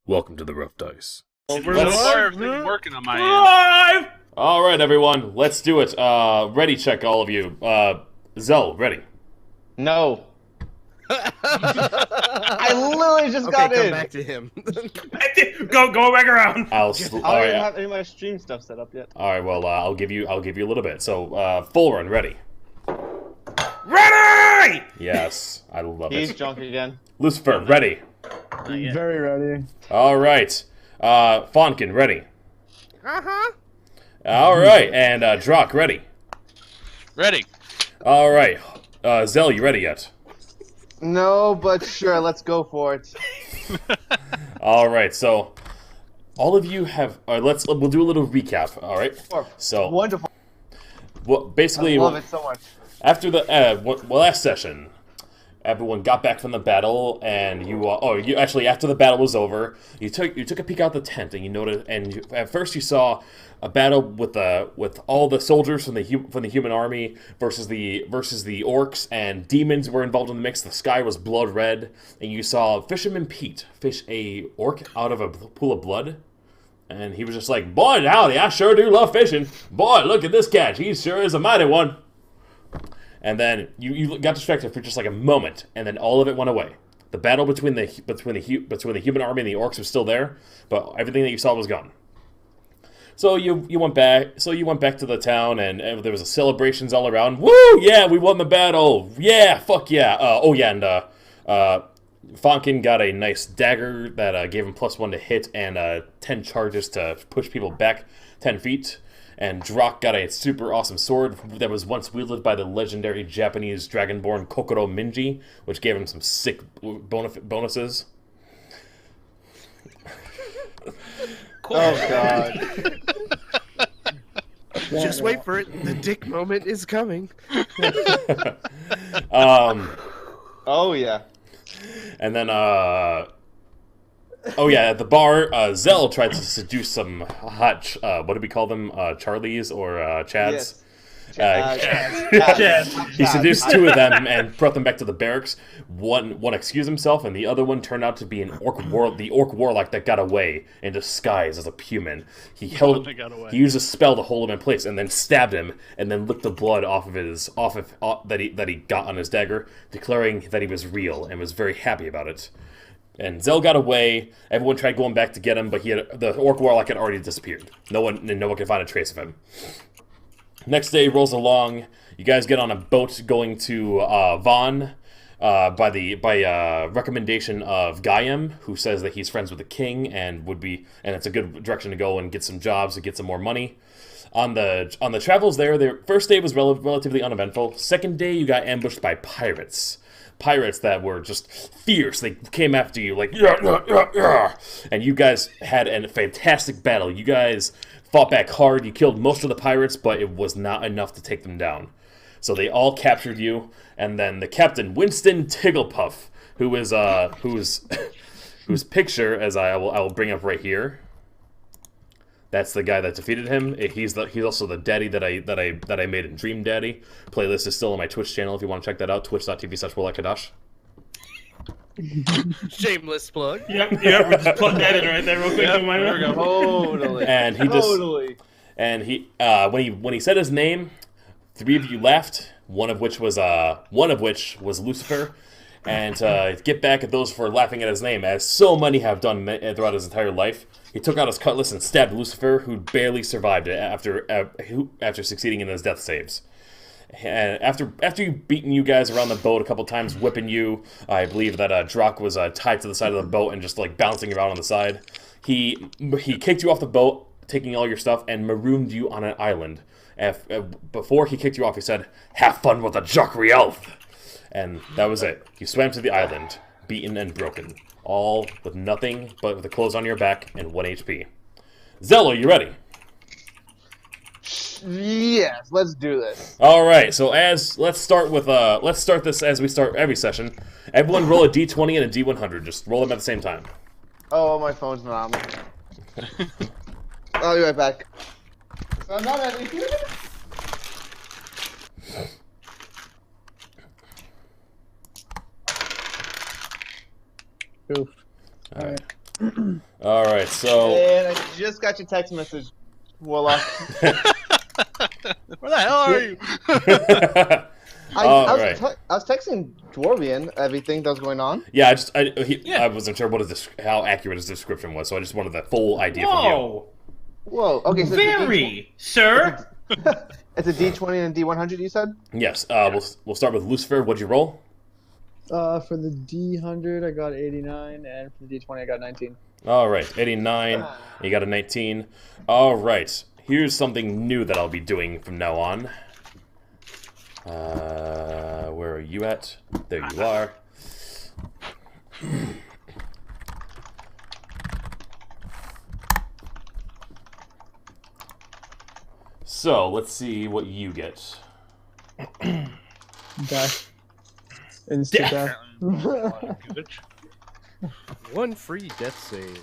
Welcome to the Rough Dice. Everything's working on my end. All right, everyone, let's do it. Ready check, all of you. Zell, ready? No. I literally just got come in. back to him. Go back around. I I don't even have any of my stream stuff set up yet. All right. Well, I'll give you a little bit. So, full run, ready? Ready! Yes, I love He's it. drunk again. Lucifer, ready? Very ready. All right. Fawnkin, ready? Uh-huh. All right, and Drak, ready? Ready. All right. Zell, you ready yet? No, but sure, let's go for it. All right. So, all of you have. We'll do a little recap. All right. So, Wonderful. well, basically, I love it so much. after the last session, everyone got back from the battle, and you actually, after the battle was over, you took a peek out the tent, and you noticed, at first you saw a battle with all the soldiers from the human army versus the orcs, and demons were involved in the mix. The sky was blood red, and you saw Fisherman Pete fish a orc out of a pool of blood. And he was just like, "Boy, howdy, I sure do love fishing. Boy, look at this catch. He sure is a mighty one." And then you got distracted for just like a moment, and then all of it went away. The battle between the human army and the orcs was still there, but everything that you saw was gone. So you went back. So you went back to the town, and there was celebrations all around. Woo! Yeah, we won the battle. Yeah, fuck yeah. And Fonkin got a nice dagger that gave him +1 to hit and 10 charges to push people back 10 feet. And Drak got a super awesome sword that was once wielded by the legendary Japanese dragonborn Kokoro Minji, which gave him some sick bonuses. Oh god. Just wait for it. The dick moment is coming. Oh yeah. And then, at the bar, Zell tried to seduce some hot, what do we call them? Charlies or Chads? Yes. He seduced two of them and brought them back to the barracks. One excused himself, and the other one turned out to be the orc warlock that got away in disguise as a human. He used a spell to hold him in place, and then stabbed him, and then licked the blood that he got on his dagger, declaring that he was real and was very happy about it. And Zell got away. Everyone tried going back to get him, but the orc warlock had already disappeared. No one could find a trace of him. Next day rolls along. You guys get on a boat going to Vaughn by recommendation of Gaiam, who says that he's friends with the king and it's a good direction to go and get some jobs to get some more money. On the travels there, the first day was relatively uneventful. Second day, you got ambushed by pirates. Pirates that were just fierce. They came after you like, yeah. And you guys had a fantastic battle. You guys fought back hard. You killed most of the pirates, but it was not enough to take them down. So they all captured you, and then the captain, Winston Tigglepuff, whose picture, as I will bring up right here. That's the guy that defeated him. He's also the daddy that I made in Dream Daddy. Playlist is still on my Twitch channel if you want to check that out. Twitch.tv/WorldLikeKadash. Shameless plug. Yep, we'll just plug that in right there real quick. Yep, there we go. Totally. And he when he said his name, 3 of you laughed. One of which was Lucifer. And get back at those for laughing at his name, as so many have done throughout his entire life. He took out his cutlass and stabbed Lucifer, who barely survived it after succeeding in his death saves. And after you've beaten you guys around the boat a couple times, whipping you, I believe that Drak was tied to the side of the boat and just like bouncing around on the side. He kicked you off the boat, taking all your stuff, and marooned you on an island. Before he kicked you off, he said, "Have fun with the Jokri elf." And that was it. You swam to the island, beaten and broken. All with nothing but the clothes on your back and 1 HP. Zell, are you ready? Yes, let's do this. Alright, so let's start this as we start every session. Everyone roll a D20 and a D100. Just roll them at the same time. Oh, my phone's not on me. I'll be right back. I'm not ready. Oof. Alright. All right, so And I just got your text message, Warlock. Where the hell are you? I was texting Dwarvian everything that was going on. yeah, I wasn't sure how accurate his description was, so I just wanted the full idea from you. Whoa! Whoa. Okay. So Very, sir. It's a D20 and a D100. You said. Yes. We'll start with Lucifer. What'd you roll? For the D100, I got 89, and for the D20, I got 19. All right, 89. You got a 19. All right. Here's something new that I'll be doing from now on. Where are you at? There you are. So, let's see what you get. Death. Instant death. One free death save.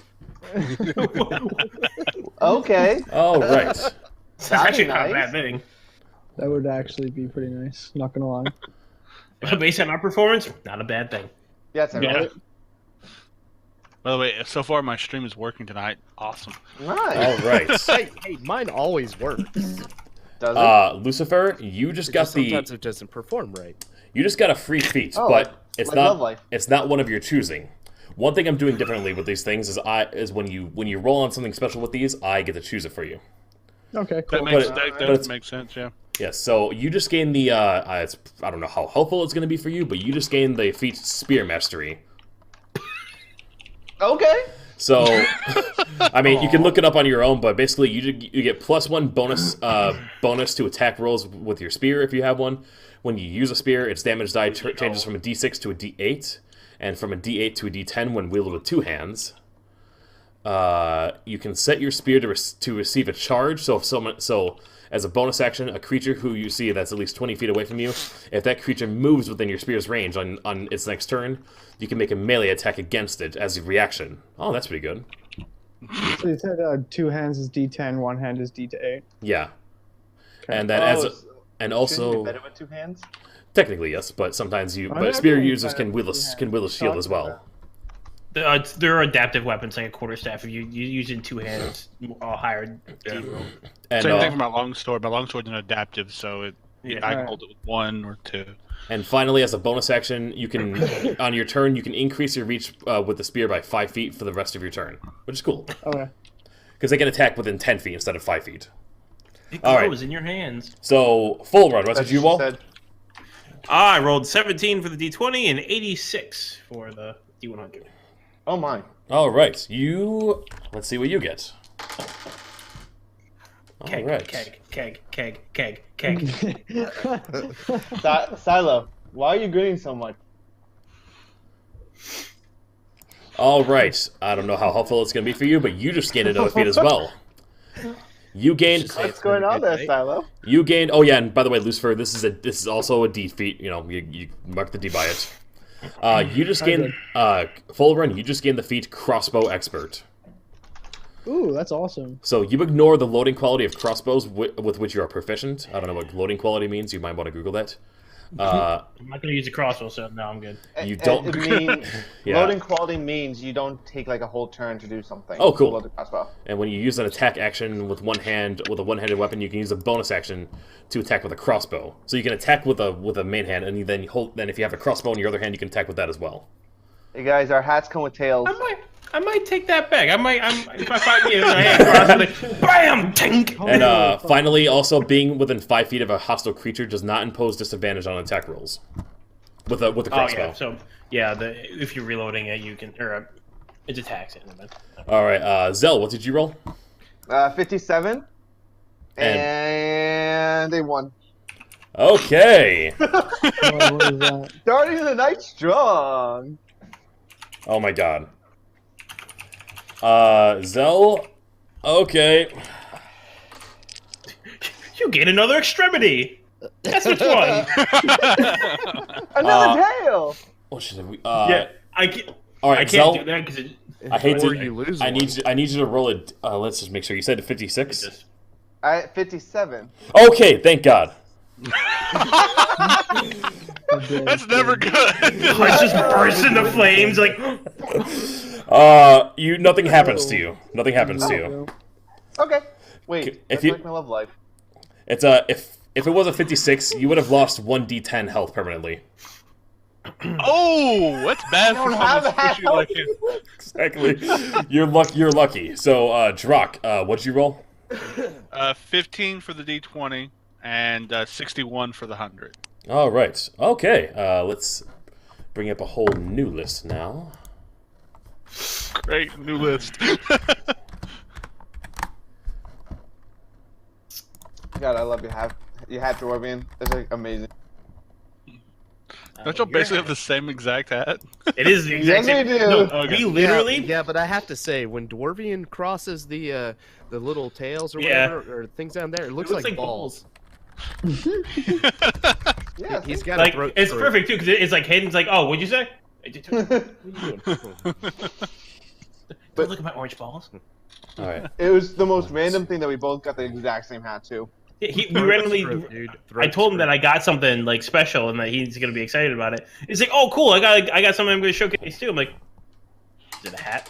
Okay. All right. That's actually not a nice. bad thing. That would actually be pretty nice, not gonna lie. Based on my performance, not a bad thing. Yes, I Yeah. wrote it. By the way, so far my stream is working tonight. Awesome. Nice. All right. Hey, mine always works. Does it? Lucifer, you just got Sometimes it doesn't perform right. You just got a free feat, Oh, but it's like Love not. Life. It's not one of your choosing. One thing I'm doing differently with these things is when you roll on something special with these, I get to choose it for you. Okay, cool. That makes sense, yeah. Yes. So you just gained the. I don't know how helpful it's going to be for you, but you just gained the feat Spear Mastery. Okay. So, I mean, you can look it up on your own, but basically, you get +1 bonus to attack rolls with your spear if you have one. When you use a spear, its damage die changes from a D6 to a D8, and from a D8 to a D10 when wielded with two hands. You can set your spear to receive a charge. So as a bonus action, a creature who you see that's at least 20 feet away from you, if that creature moves within your spear's range on its next turn, you can make a melee attack against it as a reaction. Oh, that's pretty good. So you said two hands is D10, one hand is D8. Yeah. Okay. And then Shouldn't it also be better with two hands? technically yes, but sometimes I but spear never users had can wield a shield as well. There are adaptive weapons like a quarterstaff. If you use it in two hands, higher D roll. And Same thing for my longsword. My longsword's an adaptive, so I can Alright. hold it with one or two. And finally, as a bonus action, you can on your turn you can increase your reach with the spear by 5 feet for the rest of your turn, which is cool Okay. because they can attack within 10 feet instead of 5 feet. It All right. goes in your hands. So full run. What did you roll? Said. I rolled 17 for the D20 and 86 for the D100. Oh my. All right, let's see what you get. All Keg, right. keg. Silo, why are you grinning so much? All right. I don't know how helpful it's going to be for you, but you just gained another feat as well. You gained. What's going on there, Silo? You gained. Oh yeah, and by the way, Lucifer, this is also a D feat. You know, you mark the D by it. You just gained full run. You just gained the feat Crossbow Expert. Ooh, that's awesome. So you ignore the loading quality of crossbows with which you are proficient. I don't know what loading quality means. You might want to Google that. I'm not going to use a crossbow, so no, I'm good. You don't. It means, Yeah. Loading quality means you don't take like a whole turn to do something. Oh, cool. To load the crossbow. And when you use an attack action with one hand, with a one-handed weapon, you can use a bonus action to attack with a crossbow. So you can attack with a main hand, and then then if you have a crossbow in your other hand, you can attack with that as well. Hey guys, our hats come with tails. I might take that back. If I find me in my hand, cross, like, bam, tink. And finally, also being within 5 feet of a hostile creature does not impose disadvantage on attack rolls with a crossbow. Oh yeah, so yeah, if you're reloading it, you can it attacks it. All right, Zell, what did you roll? 57. And they won. Okay. What is that? Starting the night strong. Oh my god. Zell. Okay. You get another extremity. That's which one? Another tail. What should we? Yeah, I can't. All right, I can't Zell. do that because I hate Or to. you lose I one. need you to roll it. Let's just make sure you said 56. I 57. Okay, thank God. That's never good. Hearts just burst into flames. Like, Nothing happens to you. Nothing happens to you. Okay. Wait. If That's you- like my love life. It's if it was a 56, you would have lost 1d10 health permanently. Oh, that's bad for don't have someone that. squishy like you. Exactly. You're lucky. So, Drak, what'd you roll? 15 for the D20 and 61 for the 100. All right. Okay. Let's bring up a whole new list now. Great new list. God, I love you. You had Dwarvian. It's like amazing. Don't you basically have the same exact hat? It is the exact Yes, same. we do. No, Okay. we literally. Yeah, but I have to say, when Dwarvian crosses the little tails or Yeah. whatever, or things down there, it It looks, looks like like balls. Yeah. He's got Like a throat. it's for it. perfect too because it's like Hayden's like, oh, what'd you say? Don't look at my orange balls. All right. It was the most random thing that we both got the exact same hat too. We Throat randomly. stroke, dude. I Throat told him that stroke. I got something like special and that he's gonna be excited about it. He's like, "Oh, cool! I got something I'm gonna showcase too." I'm like, "Is it a hat?"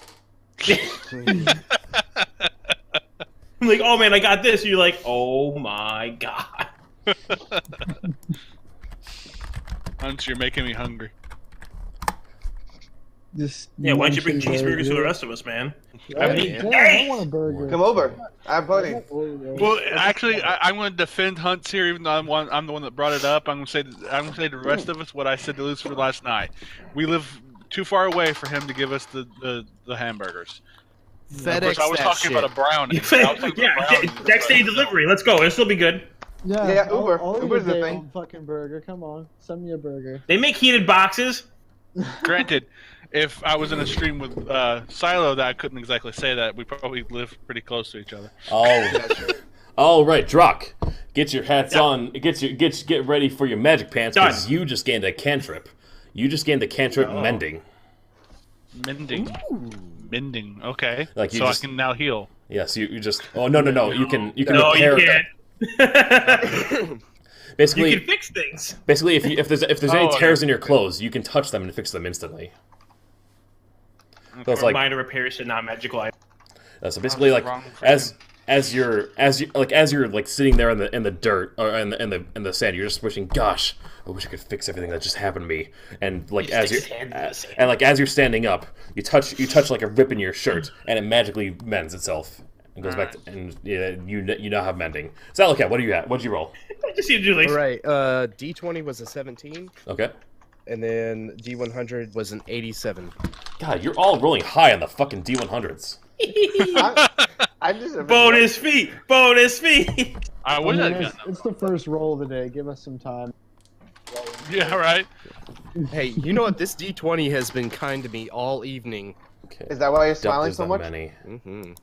I'm like, "Oh man, I got this." And you're like, "Oh my god!" Hunts, you're making me hungry. Just Yeah, why don't you bring munching cheeseburgers for the burger. rest of us, man? Yeah, I mean, I want a burger. Come over. I have plenty. Well, actually, I'm going to defend Hunts here, even though I'm the one that brought it up. I'm going to say to the rest of us what I said to Lucifer last night. We live too far away for him to give us the hamburgers. Of FedEx course, I was that talking shit. about a brownie. I was talking yeah, about a brownie. next day delivery. Let's go. It'll still be good. Yeah, Uber. I'll eat Uber's a the day thing. old fucking burger. Come on, send me a burger. They make heated boxes. Granted, if I was in a stream with Silo, that I couldn't exactly say that. We probably live pretty close to each other. All right, Drak. Get your hats on. Get ready for your magic pants because Done. you just gained a cantrip. You just gained the cantrip Oh. mending. Mending. Okay. Like you so just- I can now heal. Yes, you just. Oh no. You can No, you repair. can't. Basically, You can fix things. basically, if there's any Oh, tears in your clothes, you can touch them and fix them instantly. So it's like Minor repairs to non-magical items. so basically like wrong as you're like sitting there in the dirt or in the sand, you're just wishing, gosh, I wish I could fix everything that just happened to me. And like He as you sticks his hand in the sand. and like as you're standing up, you touch like a rip in your shirt, and it magically mends itself and goes back to, and yeah, you now have mending. Sylokat, what do you have? What'd you roll? I just need to do like All right, D20 was a 17, Okay. and then D100 was an 87. God, you're all rolling high on the fucking D100s. I just bonus feet. Bonus feet. I I would mean, have it's, gotten it's the first roll of the day. Give us some time. them. Yeah, right. Hey, you know what? This D20 has been kind to me all evening. Okay. Is that why you're Don't- smiling there's so that much? many. Mm-hmm.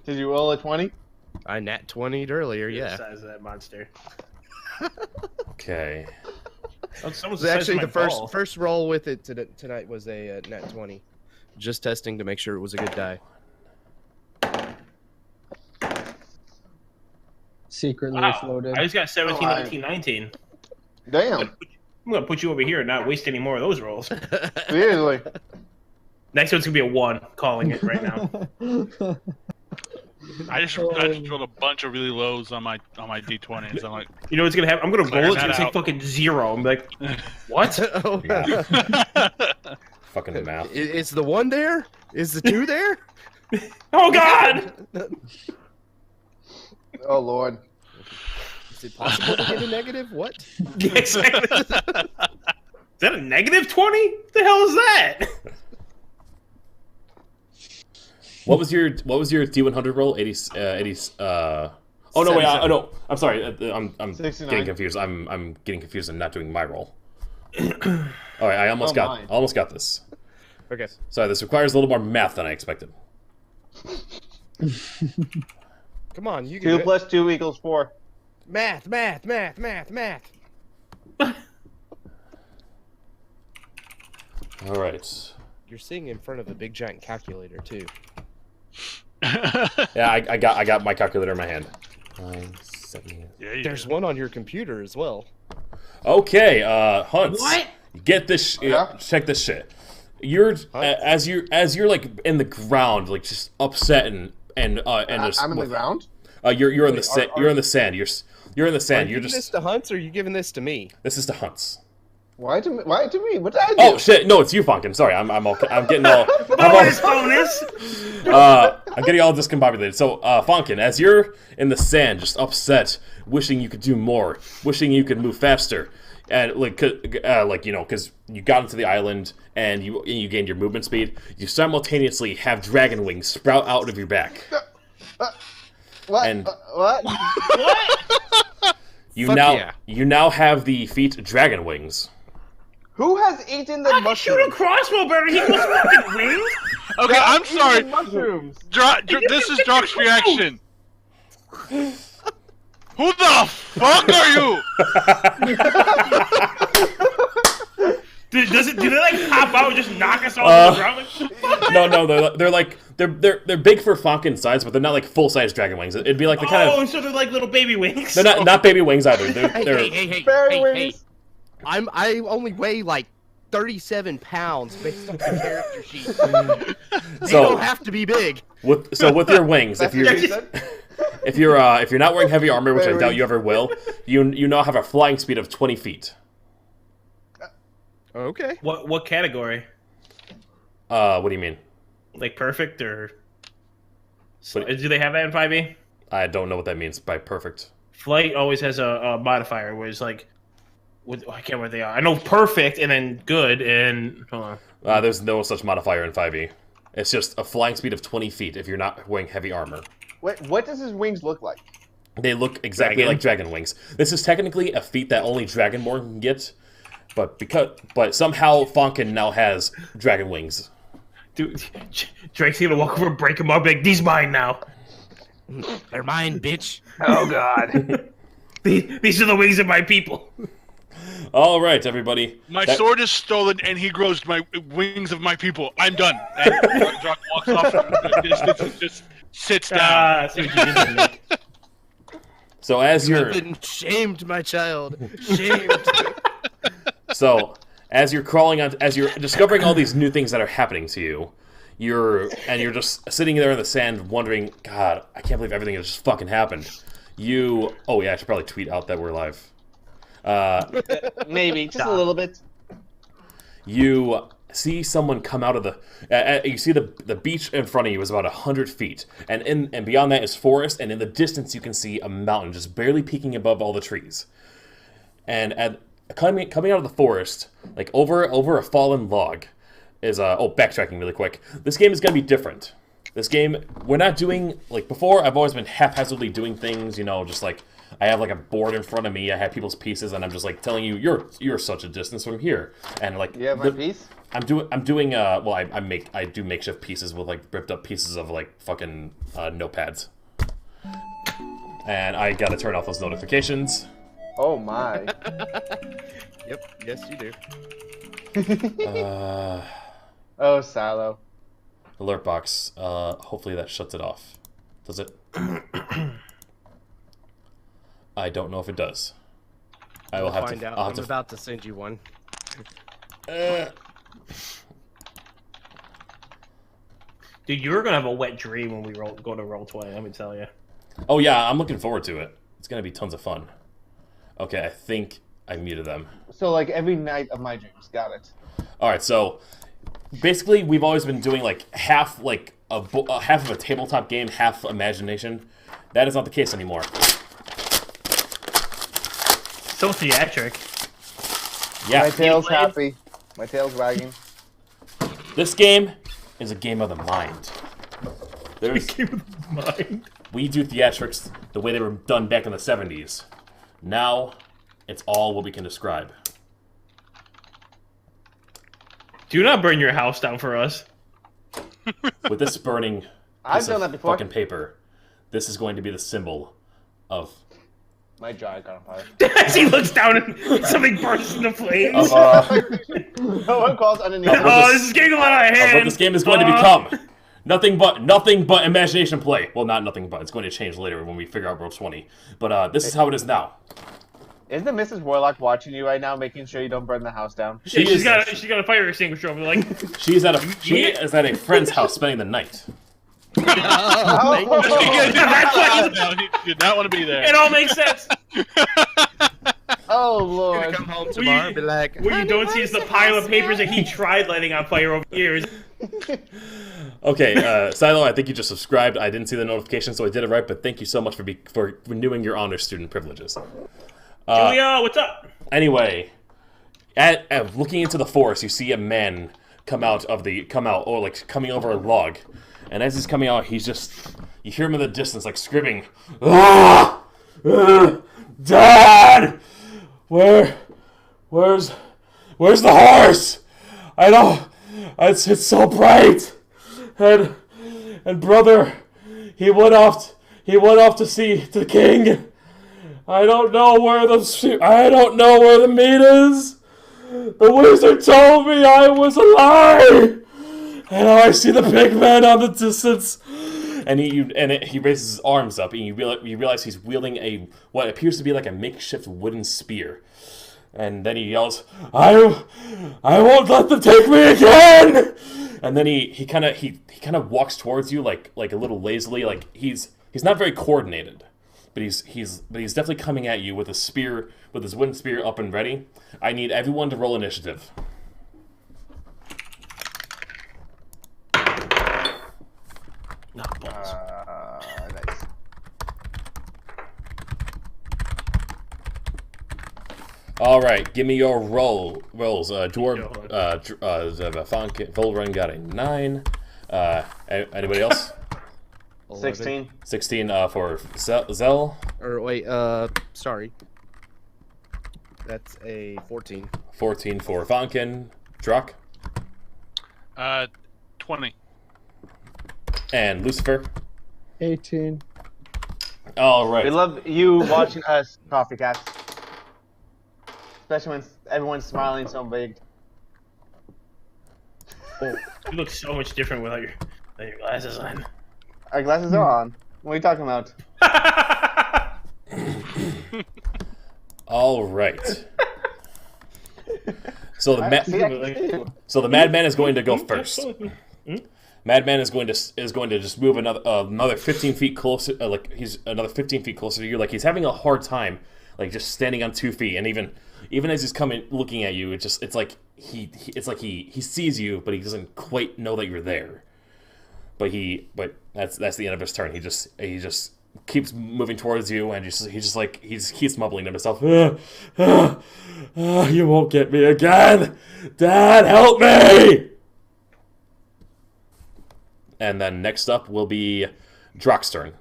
Did you roll a 20? I nat 20'd earlier, The yeah. size of that monster. Okay. Someone's So actually, the first roll with it tonight was a nat 20. Just testing to make sure it was a good die. Secretly Wow. floated. I just got 17, Oh, 19, 19. Damn. I'm gonna put you over here and not waste any more of those rolls. Seriously. Next one's gonna be a 1, calling it right now. I just rolled a bunch of really lows on my D20s. I'm like, You know what's gonna happen? I'm gonna Clear roll it, it's that gonna say out. fucking 0. I'm like, what? Oh, Fucking math. is the 1 there? Is the 2 there? Oh god! Oh lord. Is it possible to get a negative? What? Yeah, exactly. Is that a negative 20? What the hell is that? What was your D100 roll? 80. Oh no, wait. Oh no. I'm sorry. I'm 69. getting confused. I'm getting confused and not doing my roll. All right, I almost mine. got this. Okay. Sorry, this requires a little more math than I expected. Come on, you can 2 do it. plus 2 equals 4. Math. All right. You're sitting in front of a big giant calculator too. Yeah, I got my calculator in my hand. 9, 7. yeah, you There's one on your computer as well. Okay, Hunts. What? Get this. Yeah? Check this shit. as you're like in the ground, like just upset and just, I'm in the ground. You're in the sand. You're in the sand. You're in the sand. Are you giving this to Hunts, or are you giving this to me? This is to Hunts. Why to me? What did I do? Oh shit! No, it's you, Funkin. Sorry, I'm getting all. bonus. I'm getting all discombobulated. So, Funkin, as you're in the sand, just upset, wishing you could do more, wishing you could move faster, and because you got into the island and you gained your movement speed, you simultaneously have dragon wings sprout out of your back. What? And What? you Fuck now have the feat dragon wings. Who has eaten the I can shoot a mushrooms? crossbow better. He goes fucking wings. Okay, I'm sorry. Mushrooms. This is Drock's reaction. Who the fuck are you? Do they like pop out and just knock us all to the ground? Like, No, they're big for Funkin size, but they're not like full size dragon wings. It'd be like the kind of. So they're like little baby wings. They're not baby wings either. Hey, Fairy wings. I only weigh like 37 pounds based on the character sheet. They don't have to be big. With your wings, That's what you said? if you're not wearing heavy armor, which I doubt you ever will, you now have a flying speed of 20 feet. Okay. What category? What do you mean? Like perfect or? Do they have that in 5e? I don't know what that means by perfect. Flight always has a modifier where it's like, I can't remember what they are. I know perfect and then good and hold on. There's no such modifier in 5e. It's just a flying speed of 20 feet if you're not wearing heavy armor. Wait, what does his wings look like? They look exactly like dragon wings. This is technically a feat that only Dragonborn can get, but somehow Funkin now has dragon wings. Dude, Drake's gonna walk over and break him up like, these mine now. They're mine, bitch. Oh god. These are the wings of my people. All right, everybody. My sword is stolen, and he grows my wings of my people. I'm done. And Drock walks off from the distance and just sits down. See what you did there, Nick. So as You you're have been shamed, my child. Shamed. So, as you're discovering all these new things that are happening to you, you're just sitting there in the sand wondering, God, I can't believe everything has just fucking happened. I should probably tweet out that we're live. Maybe, just a little bit. You see someone come out of you see the beach in front of you is about 100 feet, and beyond that is forest, and in the distance you can see a mountain just barely peeking above all the trees. And coming out of the forest, like over a fallen log, is backtracking really quick. This game is gonna be different. This game, we're not doing like before. I've always been haphazardly doing things, just like I have like a board in front of me. I have people's pieces, and I'm just like telling you, you're such a distance from here, and like You have my piece? I'm doing I do makeshift pieces with like ripped up pieces of like fucking notepads, and I gotta turn off those notifications. Oh my. Yep. Yes, you do. Oh, Silo. Alert box. Hopefully that shuts it off. Does it? I don't know if it does. I will have find to out. I'll have I'm to about to send you one. Dude, you're gonna have a wet dream when we go to Roll20, let me tell you. Oh yeah, I'm looking forward to it. It's gonna be tons of fun. Okay, I think I muted them. So, like, every night of my dreams. Got it. Alright, so basically we've always been doing like half of a tabletop game, half imagination. That is not the case anymore. So theatric. Yeah, My tail's happy. My tail's wagging. this game is a game of the mind. Mine. We do theatrics the way they were done back in the 70s. Now, it's all what we can describe. Do not burn your house down for us. With this burning I've piece done of that before. fucking paper, this is going to be the symbol of... My jaw got on fire. As he looks down and something bursts into flames. No one calls underneath. This is getting a lot out of hand. what this game is going to become. Nothing but imagination play. Well, not nothing but. It's going to change later when we figure out Roll20. But this is how it is now. Isn't Mrs. Warlock watching you right now, making sure you don't burn the house down? She's got a fire extinguisher over. Like she is at a friend's house spending the night. He did not want to be there. It all makes sense. Oh Lord! Come home tomorrow and be like, what you don't see is the pile of papers that he tried lighting on fire over years. Okay, Silo, I think you just subscribed. I didn't see the notification, so I did it right. But thank you so much for renewing your honor student privileges. Julia, what's up? Anyway, at looking into the forest, you see a man coming over a log, and as he's coming out, you hear him in the distance, like screaming, "Ah! Dad! Where's the horse? I don't. It's so bright, and brother, he went off to see the king. I don't know where the meat is. The wizard told me I was alive, and now I see the big man on the distance." And he raises his arms up, and you realize he's wielding what appears to be like a makeshift wooden spear. And then he yells, "I won't let them take me again!" And then he kind of walks towards you like a little lazily, like he's not very coordinated, but he's definitely coming at you with his wooden spear up and ready. I need everyone to roll initiative. Nice. All right, give me your rolls. Volrun got a 9. Anybody else? 16. 16 for Zell. or wait, sorry. That's a 14. 14 for Vonkin. Drak. 20. And Lucifer. 18. All right. We love you watching us, Coffee Cats. Especially when everyone's smiling so big. You look so much different without your glasses on. Our glasses are on. What are you talking about? All right. So the madman is going to go first. Madman is going to just move another 15 feet closer. He's another 15 feet closer to you. Like he's having a hard time, like just standing on 2 feet. And even as he's coming, looking at you, it's like he sees you, but he doesn't quite know that you're there. But that's the end of his turn. He just keeps moving towards you, and he's mumbling to himself, "You won't get me again, Dad, help me!" And then next up will be Drak's turn.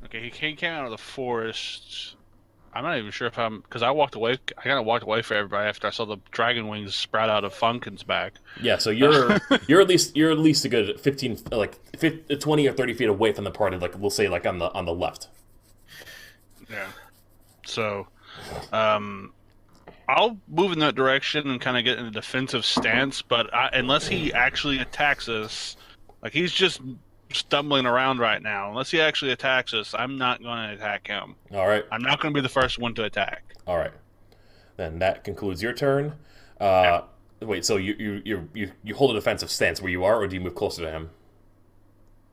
Okay, he came out of the forest. I'm not even sure if because I walked away. I kind of walked away from everybody after I saw the dragon wings sprout out of Funkin's back. Yeah, so you're at least a good 20 or 30 feet away from the party. Like we'll say, like on the left. Yeah. So, I'll move in that direction and kind of get in a defensive stance. But unless he actually attacks us, like he's just stumbling around right now. Unless he actually attacks us, I'm not going to attack him. All right. I'm not going to be the first one to attack. All right. Then that concludes your turn. Yeah. Wait. So you hold a defensive stance where you are, or do you move closer to him?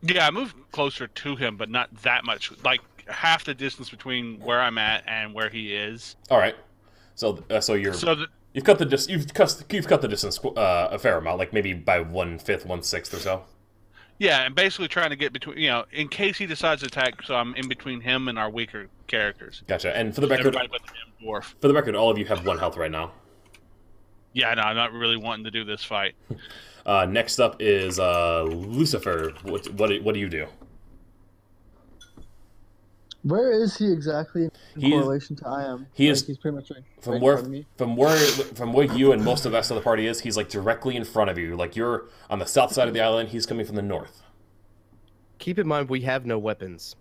Yeah, I moved closer to him, but not that much. Like half the distance between where I'm at and where he is. All right. So you've cut the distance a fair amount, like maybe by 1/5, 1/6 or so. Yeah, and basically trying to get between, in case he decides to attack, so I'm in between him and our weaker characters. Gotcha. And for the record, Everybody but the damn dwarf. For the record, all of you have 1 health right now. Yeah, no, I'm not really wanting to do this fight. Next up is Lucifer. What do you do? Where is he exactly in correlation to I am? He's pretty much right from where you and most of the rest of the party is. He's like directly in front of you. Like you're on the south side of the island. He's coming from the north. Keep in mind we have no weapons.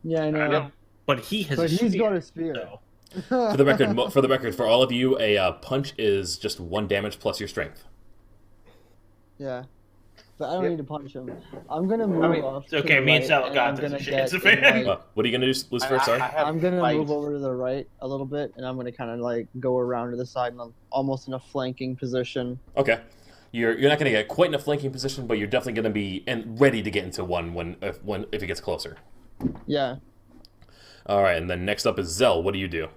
Yeah, I know. But he's got a spear. So. For the record, for all of you, a punch is just 1 damage plus your strength. Yeah. But I don't need to punch him. I'm gonna move off. It's okay. To the Me and right, Sal got I'm this. gonna Shit, it's get a in, fan. like, What are you gonna do, Lucifer? Sorry. I'm gonna move over to the right a little bit, and I'm gonna kind of like go around to the side, and I'm almost in a flanking position. Okay. You're not gonna get quite in a flanking position, but you're definitely gonna be ready to get into one if it gets closer. Yeah. All right, and then next up is Zell. What do you do?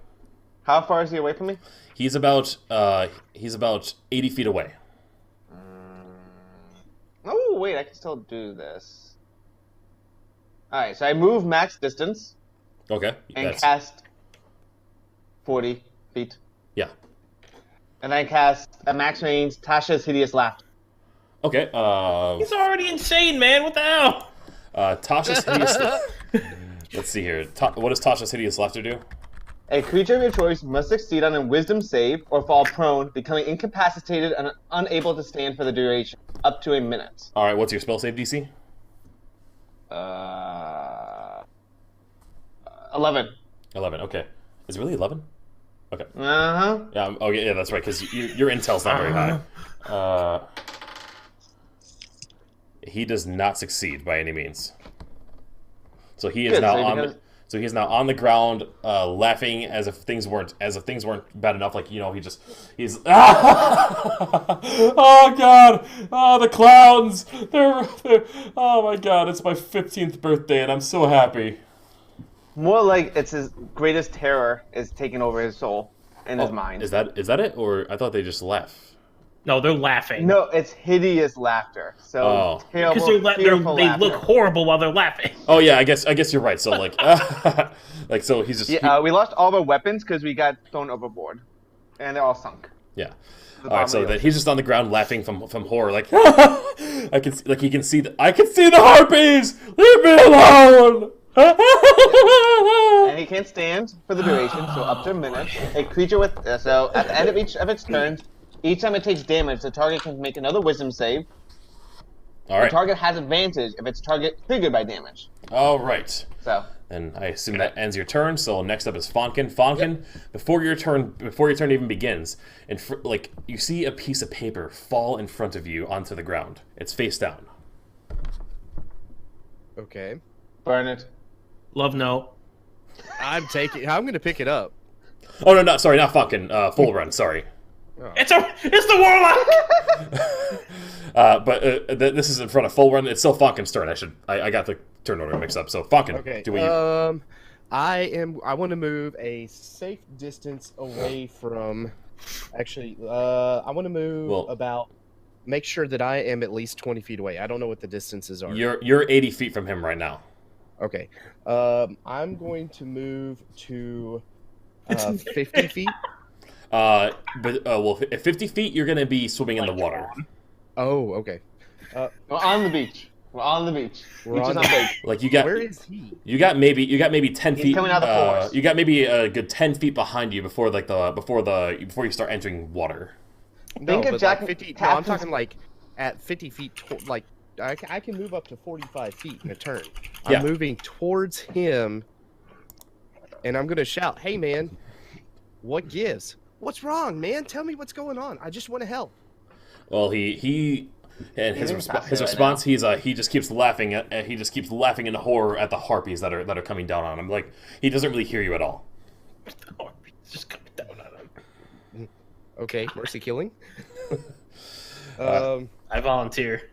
How far is he away from me? He's about 80 feet away. Oh, wait, I can still do this. Alright, so I move max distance Okay. and cast 40 feet. Yeah. And then I cast at max range Tasha's Hideous Laughter. Okay. He's already insane, man. What the hell? Tasha's hideous. Let's see here. What does Tasha's hideous laughter do? A creature of your choice must succeed on a wisdom save or fall prone, becoming incapacitated and unable to stand for the duration, up to a minute. All right. What's your spell save DC? 11. 11. Okay. Is it really 11? Okay. Uh-huh. Yeah. Oh yeah. That's right. Because your intel's not very high. He does not succeed by any means. So he is Good, now so he on. becomes- So he's now on the ground, laughing as if things weren't bad enough. Like he's oh god, oh the clowns, they're oh my god, it's my 15th birthday and I'm so happy. More like it's his greatest terror is taking over his soul and his mind. Is that it, or I thought they just laugh? No, they're laughing. No, it's hideous laughter. So terrible, Because they laughter. look horrible while they're laughing. Oh yeah, I guess you're right. So like, like so he's just Yeah, we lost all our weapons because we got thrown overboard, and they're all sunk. yeah. The All right, so bottom of the that he's just on the ground laughing from horror, like I can see the harpies. Leave me alone. And he can't stand for the duration, so up to a minute. A creature with so at the end of each of its turns, each time it takes damage, the target can make another wisdom save. All The right. target has advantage if its target triggered by damage. All right. So And I assume that ends your turn. So next up is Fonkin. Fonkin, before your turn even begins, and like you see a piece of paper fall in front of you onto the ground. It's face down. Okay. burn it. Love note. I'm gonna pick it up. Oh no, not sorry, not Fonkin. Full run. Sorry. It's the warlock. But this is in front of full run. It's still Fonkin's turn. I got the turn order mixed up. So Fonkin, Okay. do what you. I want to move a safe distance away from. Actually, I want to move make sure that I am at least 20 feet away. I don't know what the distances are. You're 80 feet from him right now. Okay. I'm going to move to 50 feet. At 50 feet, you're gonna be swimming in the water. Oh, okay. We're on the beach. We're on the beach. We're Beach is on not the- big. Like you got. Where is he? You got maybe 10 He's feet. coming out of the forest. You got maybe a good 10 feet behind you before you start entering water. Think of but Jack- like 50. No, I'm Captain's- talking like at 50 feet. Like I can move up to 45 feet in a turn. Yeah. I'm moving towards him, and I'm gonna shout, "Hey, man! What gives? What's wrong, man? Tell me what's going on. I just want to help." Well, his He's response he just keeps laughing in horror at the harpies that are coming down on him. Like he doesn't really hear you at all. It's just coming down on him. Okay, mercy killing. I volunteer.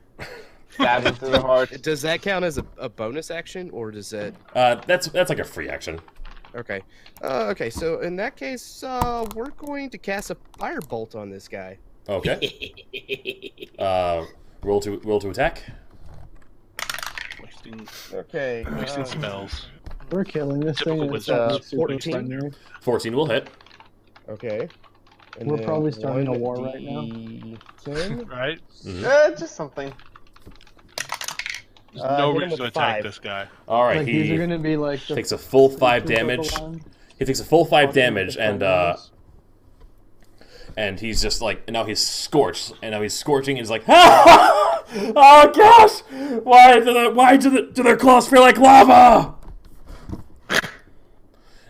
Stab him through the heart. Does that count as a bonus action, or does that? That's like a free action. Okay. Okay. So in that case, we're going to cast a firebolt on this guy. Okay. Roll to attack. Okay. Wasting spells. We're killing this Typical thing. It's wizard. not super 14. extended. 14 will hit. Okay. And We're then probably starting a 1d10. war right now. Right? Just something. There's no hit him reason to with attack 5. this guy. All right, Like these are gonna be like the takes a full 5 creatures of the damage. land. He takes a full 5 Fucking damage, with the and he's just like, and now he's scorched, and now he's scorching, and he's like, oh gosh, why do their claws feel like lava?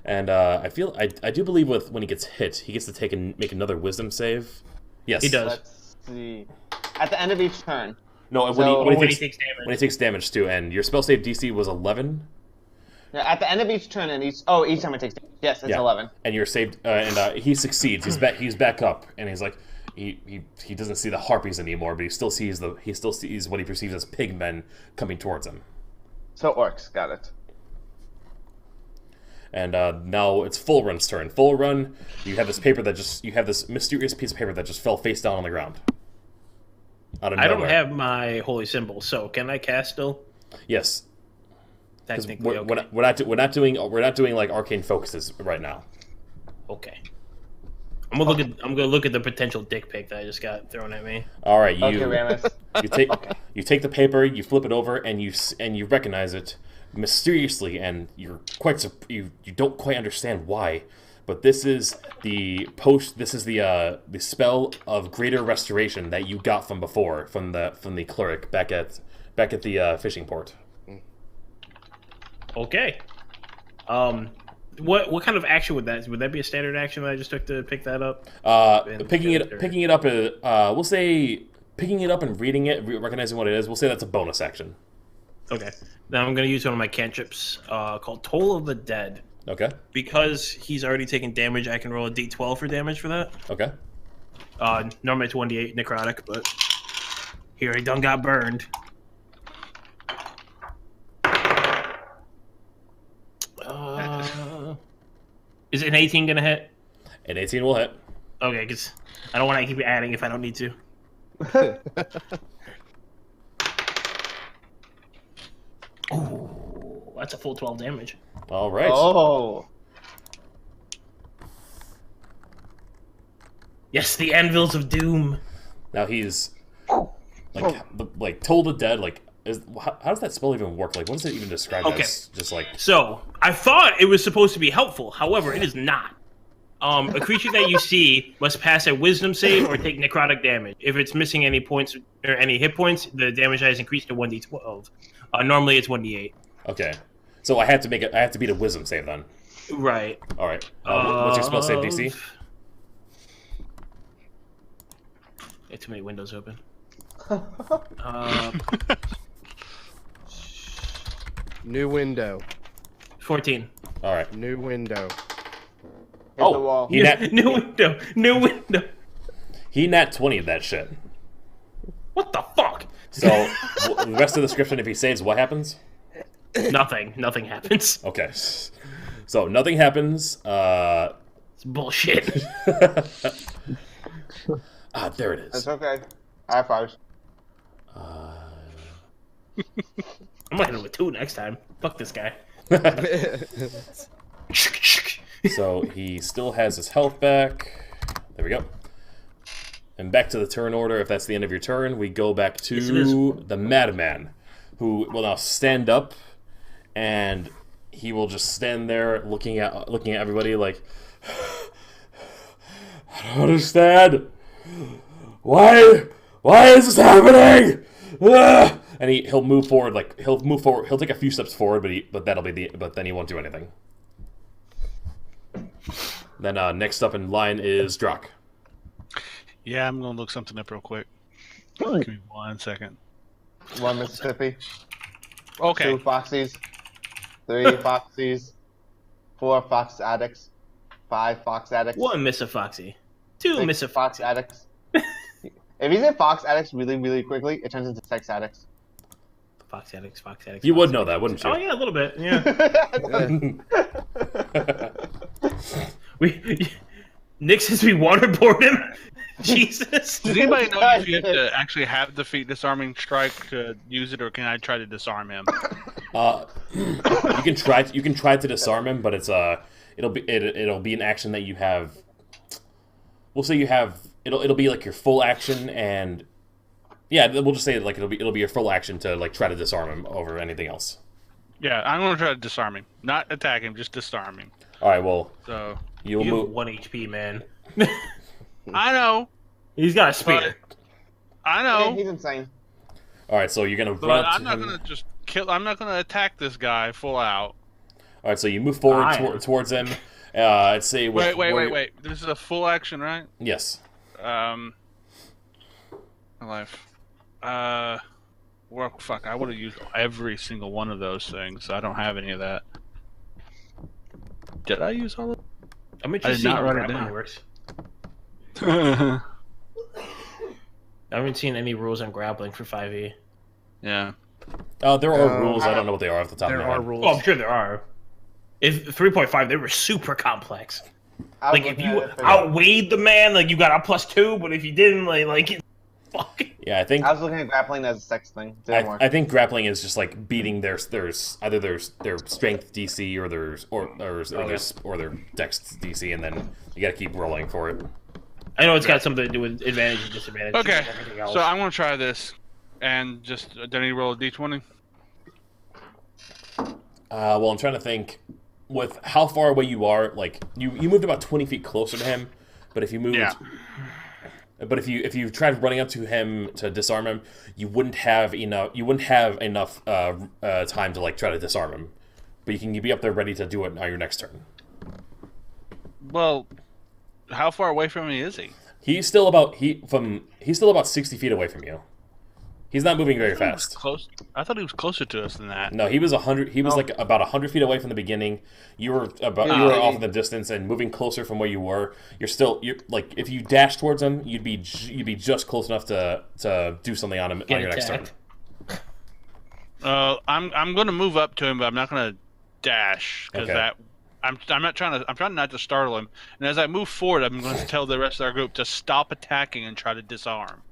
And I do believe when he gets hit, he gets to make another wisdom save. Yes, He does. Let's see. At the end of each turn. No, So- when he takes takes damage. when he takes damage too, and your spell save DC was 11. Yeah, at the end of each turn and each time it takes damage. Yes, it's 11. And you're saved, and he succeeds. He's back up, and he's like, he doesn't see the harpies anymore, but he still sees what he perceives as pigmen coming towards him. So orcs, got it. And now it's Full Run's turn. Full Run, you have this mysterious piece of paper that just fell face down on the ground. Out of I nowhere. don't have my holy symbol, so can I cast still? Yes. Technically, We're not doing like arcane focuses right now. Okay. I'm gonna look at the potential dick pic that I just got thrown at me. All right, Okay, Ramus. you take the paper, you flip it over, and you recognize it mysteriously, and you don't quite understand why, but this is the spell of greater restoration that you got from before from the cleric back at the fishing port. Okay. What kind of action would that be a standard action that I just took to pick that up? Picking it up, we'll say picking it up and reading it, recognizing what it is. We'll say that's a bonus action. Okay. Now I'm gonna use one of my cantrips called Toll of the Dead. Okay. Because he's already taken damage, I can roll a d12 for damage for that. Okay. Normally it's 1d8 necrotic, but here he done got burned. Is an 18 gonna hit? An 18 will hit. Okay, because I don't want to keep adding if I don't need to. Oh, that's a full 12 damage. All right. Oh. Yes, the Anvils of Doom. Now he's like Toll the Dead. Like, how does that spell even work? Like, what does it even describe as? Just like. So I thought it was supposed to be helpful. However, it is not. A creature that you see must pass a Wisdom save or take necrotic damage. If it's missing any points or any hit points, the damage has increased to 1d12. Normally it's 1d8. Okay, so I have to beat a Wisdom save then. Right. All right. What's your spell save DC? Too many windows open. 14. All right. New window. Hit the wall. New window. He nat 20'd that shit. What the fuck? So the rest of the description, if he saves, what happens? Nothing happens. Okay. So nothing happens. It's bullshit. There it is. That's okay. High fives. I'm gonna hit him with 2 next time. Fuck this guy. So he still has his health back. There we go. And back to the turn order. If that's the end of your turn, we go back to the Madman, who will now stand up, and he will just stand there looking at everybody like, I don't understand. Why is this happening? And he'll move forward. He'll take a few steps forward, but then he won't do anything. Then next up in line is Drak. Yeah, I'm gonna look something up real quick. Give me 1 second. 1 Mississippi. Okay. 2 Foxies. 3 Foxies. 4 Fox Addicts. 5 Fox Addicts. 1 Miss a Foxy. 2 6 Miss a Fox Addicts. If you say Fox Addicts really, really quickly, it turns into Sex Addicts. Fox addicts. You would know that, wouldn't you? Oh yeah, a little bit. Yeah. Nick says we waterboard him. Jesus. Does anybody know if you have to actually have the feat disarming strike to use it, or can I try to disarm him? You can try to disarm him, but it'll be an action that you have. We'll say you have it'll be like your full action, and yeah, we'll just say like it'll be your full action to like try to disarm him over anything else. Yeah, I'm gonna try to disarm him, not attack him, just disarm him. All right, well, so you have 1 HP, man. I know. He's got a spear. I know. Yeah, he's insane. All right, so you're gonna. But I'm not gonna just kill. I'm not gonna attack this guy full out. All right, so you move forward towards him. I'd say. Wait. This is a full action, right? Yes. My life. Well, fuck, I would have used every single one of those things. I don't have any of that. Did I use all of them? I'm interested to see how grappling works. I haven't seen any rules on grappling for 5e. Yeah. There are rules. I don't know what they are off the top of my head. There are rules. Oh, I'm sure there are. If 3.5, they were super complex. Like if you outweighed the man, like you got a +2, but if you didn't, like fuck. Yeah, I think I was looking at grappling as a sex thing. Didn't work. I think grappling is just like beating their either their strength DC or their dex DC, and then you got to keep rolling for it. I know it's got something to do with advantage and disadvantage. Okay, and everything else. so I'm gonna try this, and just do I need to roll a d20? Well, I'm trying to think. With how far away you are, like you moved about 20 feet closer to him, but if you moved, but if you tried running up to him to disarm him, you wouldn't have enough. You wouldn't have enough time to like try to disarm him. But you can be up there ready to do it on your next turn. Well, how far away from me is he? He's still about 60 feet away from you. He's not moving very fast. Close. I thought he was closer to us than that. No, he was 100. He was like about 100 feet away from the beginning. You were off in the distance and moving closer from where you were. You're like if you dash towards him, you'd be just close enough to do something on him on your next turn. I'm going to move up to him, but I'm not going to dash because I'm trying not to startle him. And as I move forward, I'm going to tell the rest of our group to stop attacking and try to disarm.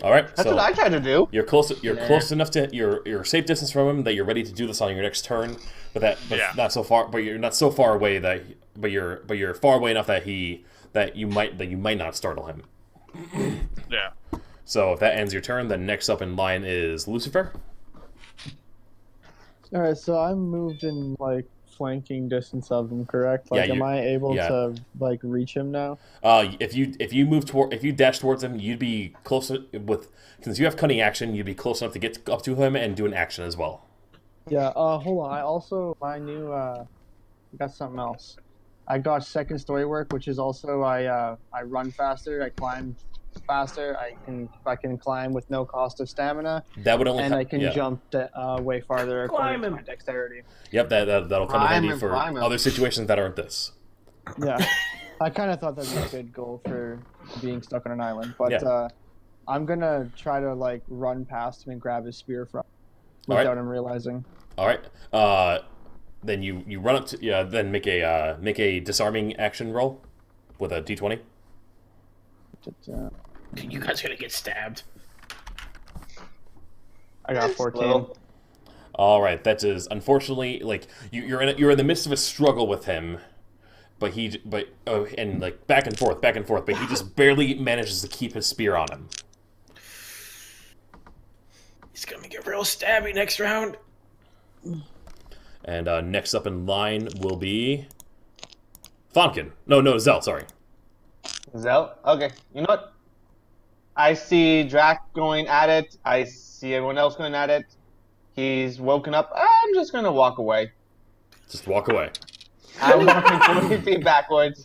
All right, that's what I tried to do. You're close. You're close enough to you're safe distance from him that you're ready to do this on your next turn. But not so far. But you're not so far away that. But you're far away enough that you might not startle him. Yeah. So if that ends your turn, then next up in line is Lucifer. All right, so I'm moved in like flanking distance of him, correct? Like, am I able to like reach him now? If you dash towards him, you'd be close since you have cunning action. You'd be close enough to get up to him and do an action as well. Yeah. Hold on. I also I got something else. I got second story work, which is also I run faster. I climb faster. I can climb with no cost of stamina. That would only I can jump way farther according to my dexterity. Yep, that'll come in handy for other situations that aren't this. Yeah, I kind of thought that'd be a good goal for being stuck on an island, but I'm gonna try to like run past him and grab his spear from without him realizing. All right. Then you run up to then make a disarming action roll with a d20. You guys are gonna get stabbed. I got 14. All right, that is unfortunately like you're in the midst of a struggle with him, and like back and forth, but he just barely manages to keep his spear on him. He's gonna get real stabby next round. And next up in line will be Fonkin. No, Zell. Sorry. Zell? Okay. You know what? I see Drac going at it. I see everyone else going at it. He's woken up. I'm just going to walk away. Just walk away. I'm walking 40 feet backwards.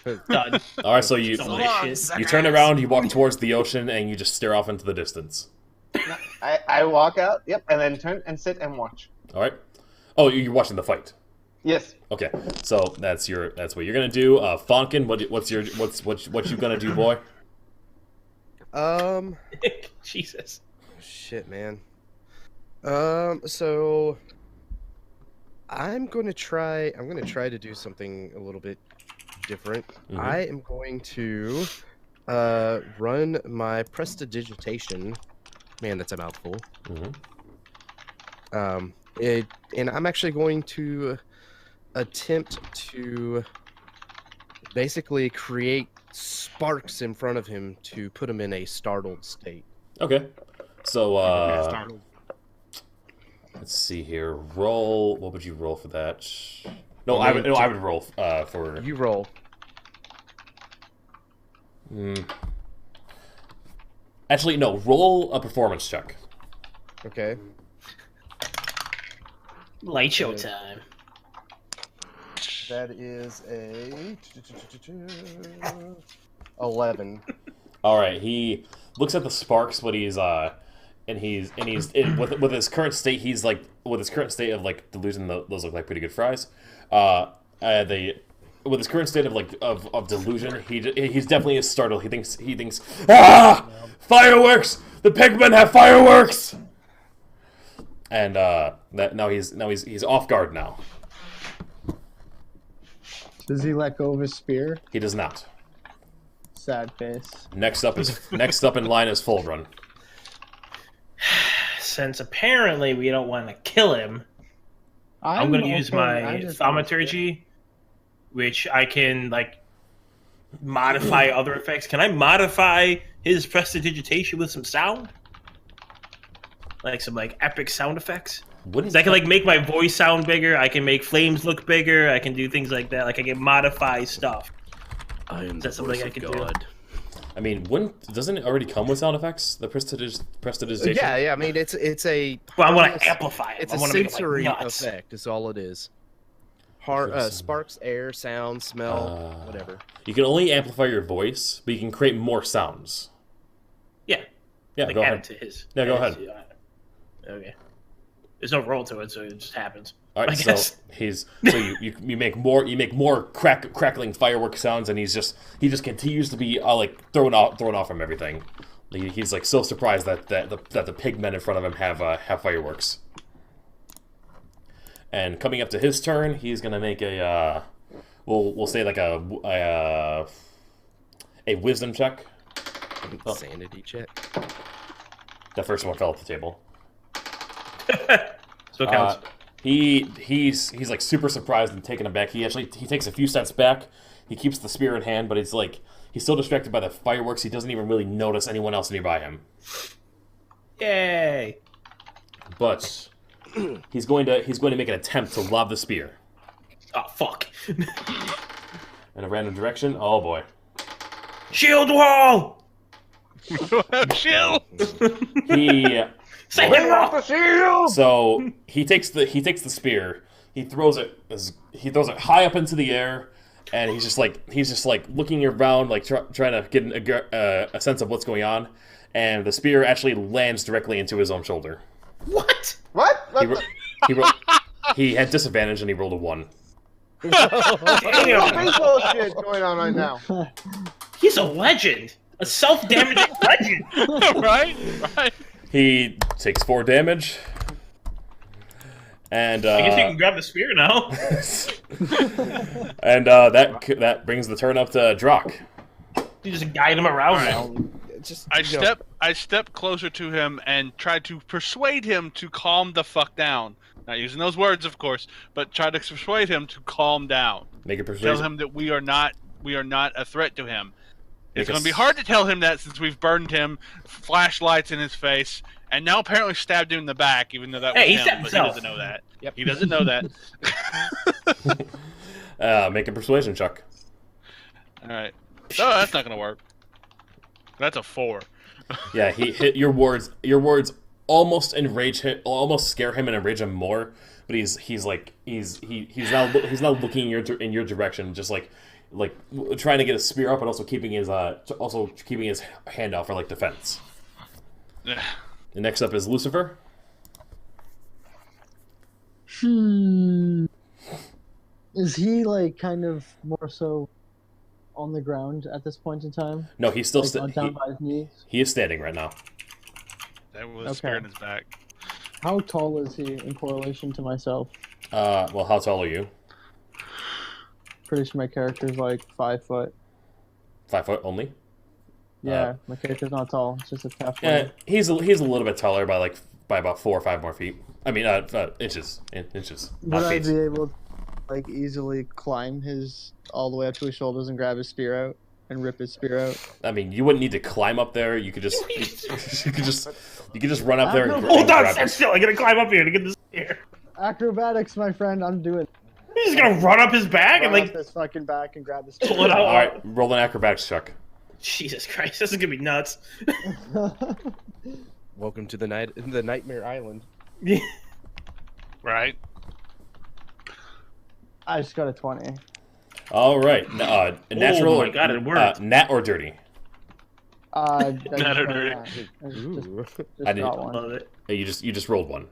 Done. All right, so you turn around, you walk towards the ocean, and you just stare off into the distance. I walk out, yep, and then turn and sit and watch. All right. Oh, you're watching the fight. Yes. Okay, so that's what you're gonna do. Fonkin, what you gonna do, boy? Jesus. Shit, man. So I'm gonna try to do something a little bit different. Mm-hmm. I am going to run my prestidigitation. Man, that's a mouthful. Mm-hmm. And I'm actually going to attempt to basically create sparks in front of him to put him in a startled state. Okay. So, let's see here. Roll. What would you roll for that? I would roll for. You roll. Actually, no. Roll a performance check. Okay. Light show time. That is a 11. All right. He looks at the sparks, but he's with his current state, he's like with his current state of like delusion. Those look like pretty good fries. With his current state of like of delusion, he's definitely startled. He thinks fireworks! The pigmen have fireworks! And now he's off guard now. Does he let go of his spear? He does not. Sad face. Next up in line is Full Run. Since apparently we don't want to kill him, I'm going to use my thaumaturgy, which I can like modify other effects. Can I modify his prestidigitation with some sound? Like some like epic sound effects? I can like make my voice sound bigger. I can make flames look bigger. I can do things like that. Like I can modify stuff. I am that something I can do? I mean, doesn't it already come with sound effects? The prestidigitation. Yeah. I mean, it's a. Well, I want to amplify it. It's a sensory effect. Is all it is. Sparks, air, sound, smell, whatever. You can only amplify your voice, but you can create more sounds. Yeah. Like go ahead. Yeah, go ahead. Okay. There's no roll to it, so it just happens. All right, so you make more crackling firework sounds, and he just continues to be like thrown off from everything. He's like so surprised that the pigmen in front of him have fireworks. And coming up to his turn, he's gonna make a we'll say like a wisdom check. Sanity check. The first one fell off the table. So it counts. He's like super surprised and taken aback. He takes a few steps back. He keeps the spear in hand, but it's like he's so distracted by the fireworks he doesn't even really notice anyone else nearby him. Yay! But he's going to make an attempt to lob the spear. Oh fuck! In a random direction. Oh boy! Shield wall! Shield! So he takes the spear. He throws it high up into the air, and he's just like looking around, like trying to get a sense of what's going on. And the spear actually lands directly into his own shoulder. What? He had disadvantage, and he rolled a 1. Damn. Bullshit going on right now. He's a legend. A self-damaging legend. Right. He takes 4 damage, and I guess you can grab the spear now. And that brings the turn up to Drak. You just guide him around now. I step closer to him and try to persuade him to calm the fuck down. Not using those words, of course, but try to persuade him to calm down. Make a persuasion. Tell him that we are not a threat to him. It's going to be hard to tell him that since we've burned him, flashlights in his face, and now apparently stabbed him in the back, even though that was him, but he doesn't know that. Yep. He doesn't know that. Make a persuasion check. Alright. No, that's not going to work. That's a 4. Yeah, he hit your words. Your words almost enrage him, almost scare him and enrage him more. But he's now looking in your direction, just like trying to get a spear up, but also keeping his hand out for like defense. And next up is Lucifer. Is he like kind of more so on the ground at this point in time? No, he's still down by his knees. He is standing right now. That was spear in his back. How tall is he in correlation to myself? Well, how tall are you? Pretty sure my character's like 5 foot. 5 foot only? Yeah, my character's not tall. It's just a tough. Yeah, he's a little bit taller by about 4 or 5 more feet. I mean, inches. Would I be able to like easily climb his all the way up to his shoulders and grab his spear out and rip his spear out? I mean, you wouldn't need to climb up there. You could just you could just run up there. Hold on, stand still. I gotta climb up here to get this spear. Acrobatics, my friend. I'm doing. He's just gonna run up his back and like his fucking back and grab the spear. Pull it out. All right, roll an acrobatics check. Jesus Christ, this is gonna be nuts. Welcome to the Nightmare Island. Right. I just got a 20. All right, natural. Oh my God, it worked. Nat or dirty? Not a dirty. Just I didn't got one. Love it. You just rolled one.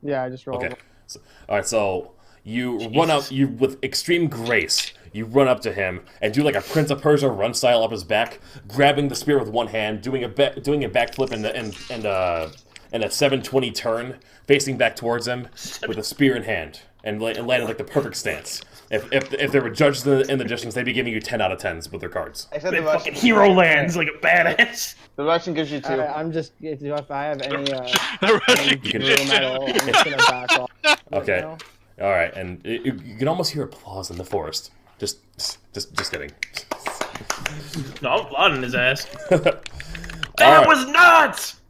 Yeah, I just rolled. Okay. So, all right. So you run up. You with extreme grace. You run up to him and do like a Prince of Persia run style up his back, grabbing the spear with one hand, doing a backflip and a 720 turn, facing back towards him with a spear in hand, and landing like the perfect stance. If there were judges in the distance, they'd be giving you 10 out of 10s with their cards. I said The the fucking Russian. hero lands like a badass. The Russian gives you 2. I'm just if I have any The Russian any room at all, I'm just gonna back off. Okay. Now. All right, and you can almost hear applause in the forest. Just kidding. No, I'm applauding his ass. That Was nuts!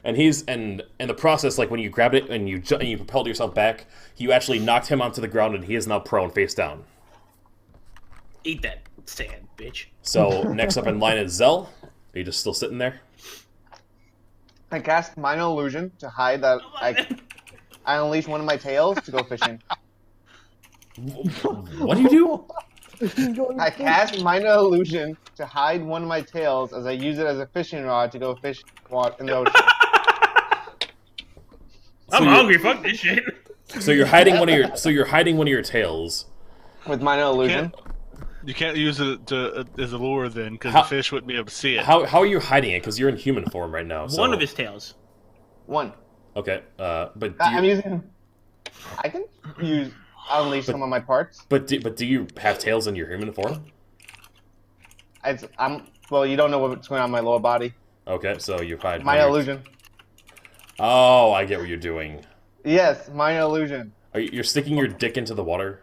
And he's in the process, like when you grabbed it and you propelled yourself back, you actually knocked him onto the ground, and he is now prone, face down. Eat that sand, bitch. So next up in line is Zell. Are you just still sitting there? I cast Minor Illusion to hide that I unleash one of my tails to go fishing. What do you do? I cast Minor Illusion to hide one of my tails as I use it as a fishing rod to go fish in the ocean. I'm hungry. Fuck this shit. So you're hiding one of your tails. With Minor Illusion. You can't use it as a lure then, because the fish wouldn't be able to see it. How are you hiding it? Because you're in human form right now. So. One of his tails. One. Okay, but I'm using. I can unleash some of my parts. But do you have tails in your human form? Well, you don't know what's going on in my lower body. Okay, so you hide. Minor Illusion. Oh, I get what you're doing. Yes, Minor Illusion. You're sticking your dick into the water?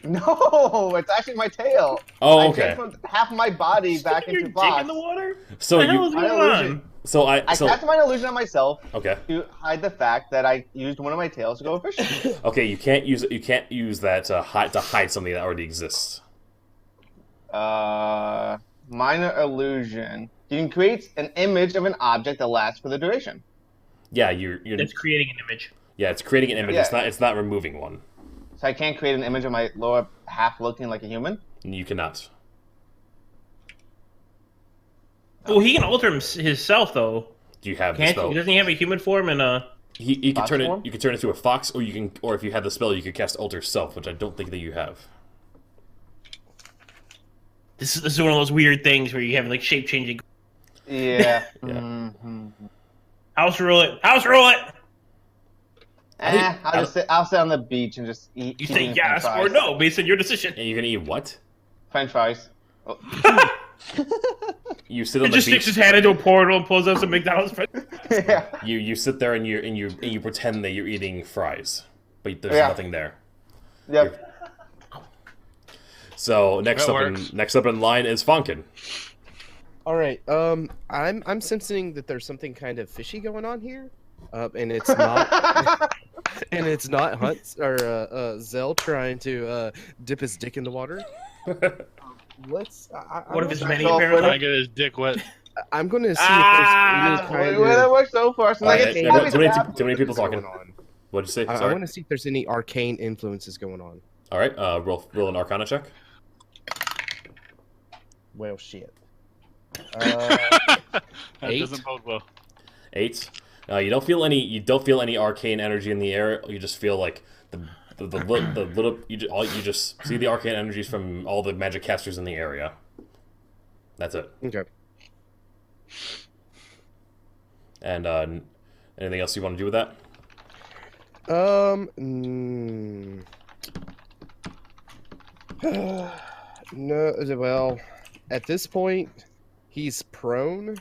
No, it's actually my tail. Oh, okay. I transformed half my body back into Your Fox. dick in the water? So What the hell you is Minor going Illusion. on? so I so cast Minor Illusion on myself okay. to hide the fact that I used one of my tails to go fishing. Okay, you can't use that to hide something that already exists. Minor Illusion. You can create an image of an object that lasts for the duration. Yeah, you're It's creating an image. yeah, it's creating an image. Yeah. It's not removing one. So I can't create an image of my lower half looking like a human. You cannot. Well, he can alter himself though. Do you have the Can't spell? he? Doesn't he have a human form and He can Fox turn form? it. You can turn it into a fox, or if you have the spell, you could cast Alter Self, which I don't think that you have. This is one of those weird things where you have like shape changing. Yeah. Yeah. Mm-hmm. House rule it. House rule it. I'll sit on the beach and just eat. You keep say eating yes French or fries. no based on your decision. And you're gonna eat what? French fries. Oh. You sit He on the just sticks beach. his hand into a portal and pulls out some McDonald's fries. Yeah. You sit there and you pretend that you're eating fries, but there's Yeah. nothing there. Yep. So next That up in line is Fonkin. All right. I'm sensing that there's something kind of fishy going on here, and it's not. And it's not Zell trying to dip his dick in the water. Let's. What if it's I many saw Trying apparently? to get his dick wet. I'm going to see if there's any kind Well, that of. works so far. So All like, right, it's everyone- gotta be too many people talking. going on. What'd you say? I Sorry. want to see if there's any arcane influences going on. All right. Roll an Arcana check. Well, shit. That 8? doesn't bode well. 8. You don't feel any arcane energy in the air. You just feel like the little you just see the arcane energies from all the magic casters in the area. That's it. Okay. And anything else you want to do with that? No, well, at this point, he's prone.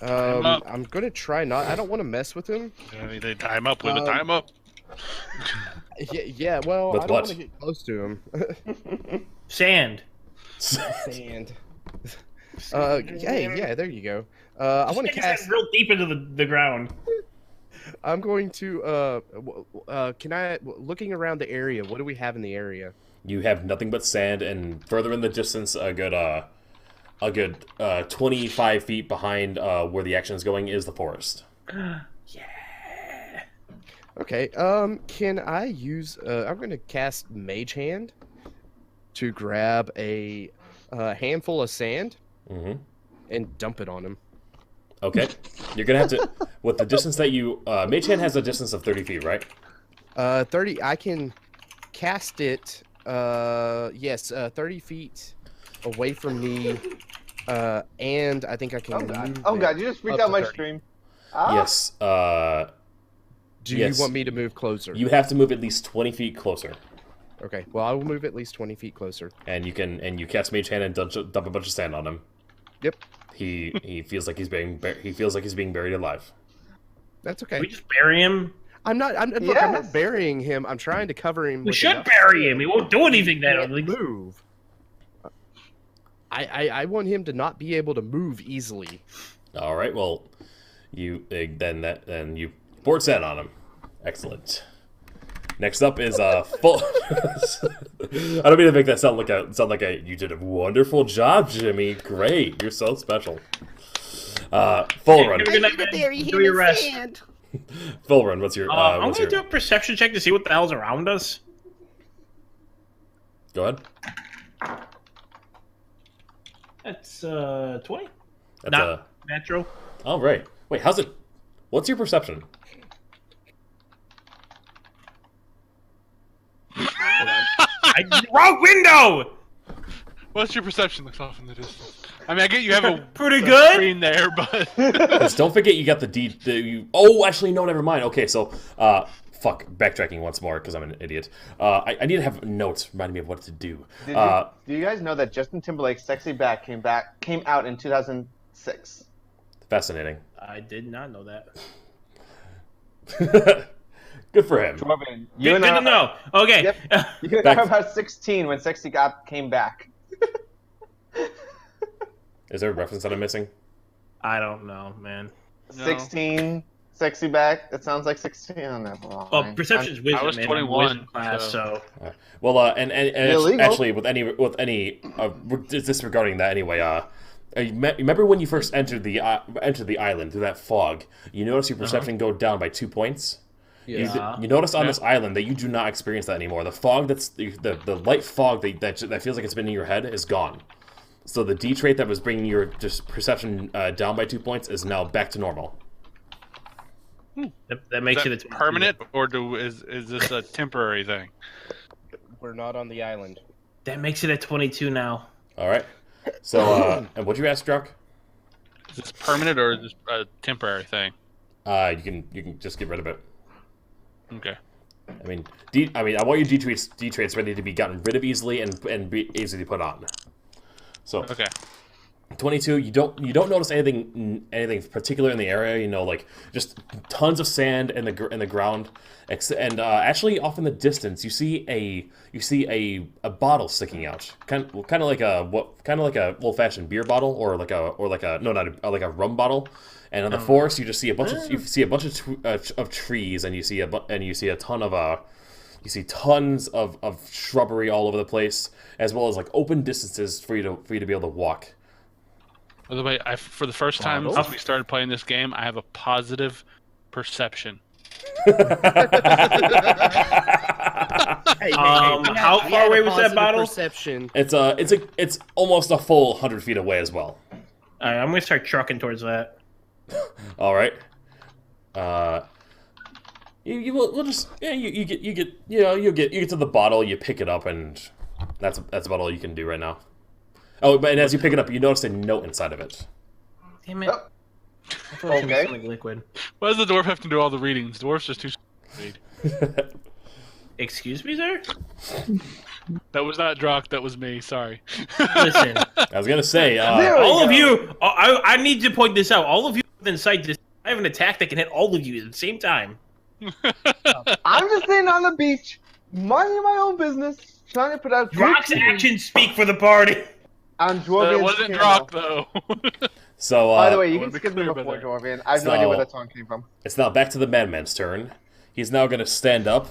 up. I'm gonna try not. I don't want to mess with him. They tie him up. Tie him up. Yeah. Well, With I don't what? want to get close to him. Sand. Sand. Yeah. There you go. I want to Stick his hand cast. real deep into the ground. I'm going to. Can I? Looking around the area, what do we have in the area? You have nothing but sand, and further in the distance, a good 25 feet behind where the action is going is the forest. Okay. Can I use? I'm going to cast Mage Hand to grab a a handful of sand and dump it on him. Okay. You're going to have to... With the distance that you... Mage Hand has a distance of 30 feet, right? 30... I can cast it... yes, 30 feet away from me. And I think I can move Oh god, you just freaked out my stream. Ah. Yes. Do you want me to move closer? You have to move at least 20 feet closer. Okay, well, I will move at least 20 feet closer. And you cast Mage Hand and dump a bunch of sand on him. Yep. He feels like he's being buried alive. That's okay. Can we just bury him? I'm not burying him. I'm trying to cover him. We should bury him. He won't do anything then. Move. I want him to not be able to move easily. All right. Well, you poured sand on him. Excellent. Next up is full. I don't mean to make that sound like a. You did a wonderful job, Jimmy. Great, you're so special. Full run. Do your rest. Full run. What's your? I'm gonna do a perception check to see what the hell's around us. Go ahead. That's 20. That's not natural. Oh right. Wait, how's it? What's your perception? Wrong window! What's your perception looks off in the distance? I mean, I get you have a pretty good screen there, but Just don't forget you got the Oh, actually, no, never mind. Okay, so fuck, backtracking once more because I'm an idiot. I need to have notes reminding me of what to do. Do you guys know that Justin Timberlake's "Sexy Back" came out in 2006? Fascinating. I did not know that. Good for him. Dwarvian, Good to know. Okay. Yep. You were about 16 when "Sexy Back" came back. Is there a reference that I'm missing? I don't know, man. No. 16, "Sexy Back." It sounds like 16. Oh, never mind. Well, perception's wisdom. I was man. 21, Wisdom class, so. Well, and Illegal. actually, with any disregarding that anyway. Remember when you first entered the island through that fog? You notice your perception go down by 2 points. Yeah. You notice on this island that you do not experience that anymore. The fog the light fog that feels like it's been in your head is gone. So the D trait that was bringing your just perception down by 2 points is now back to normal. That makes is it that permanent, or is this a temporary thing? We're not on the island. That makes it at 22 now. All right. So, and what'd you ask, Druck? Is this permanent or is this a temporary thing? You can just get rid of it. Okay. I mean, I want your D traits ready to be gotten rid of easily and be easily put on. So, Okay. 22. You don't notice anything particular in the area. You know, like just tons of sand in the ground, and actually off in the distance, you see a bottle sticking out, kind of like a old-fashioned beer bottle, or like a rum bottle. And on the forest, you just see a bunch of trees, and you see tons of shrubbery all over the place, as well as like open distances for you to be able to walk. By the way, for the first time since we started playing this game, I have a positive perception. How far away was that bottle? Perception. It's almost a full 100 feet away as well. All right, I'm gonna start trucking towards that. All right. You'll get to the bottle, you pick it up, and that's about all you can do right now. Oh, but as you pick it up, you notice a note inside of it. Damn it! Oh. I thought it was something liquid. Why does the dwarf have to do all the readings? The dwarf's just too read. Excuse me, sir? That was not Drock, that was me. Sorry. Listen. I was gonna say, all of you. I need to point this out. All of you within sight. I have an attack that can hit all of you at the same time. I'm just sitting on the beach, minding my own business, trying to put out. Drock's actions speak for the party. I'm Dwarvian. It wasn't Drock though. So, by the way, you can skip me before Dwarvian. I have no idea where that song came from. It's now back to the madman's turn. He's now gonna stand up,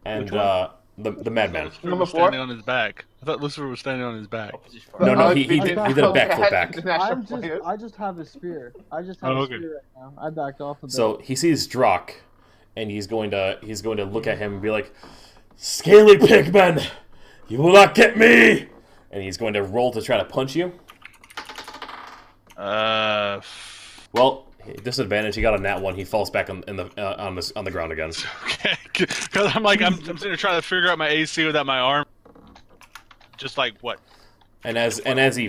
and the madman. Lucifer was standing on his back. I thought Lucifer was standing on his back. No, he did a backflip back. I just have a spear. I just have a spear right now. I backed off a bit. So he sees Drock, and he's going to look at him and be like, "Scaly pigman, you will not get me!" and he's going to roll to try to punch you. Well, disadvantage. He got a nat 1. He falls back on the ground again. Okay, because I'm sitting there trying to figure out my AC without my arm. Just like what? And as he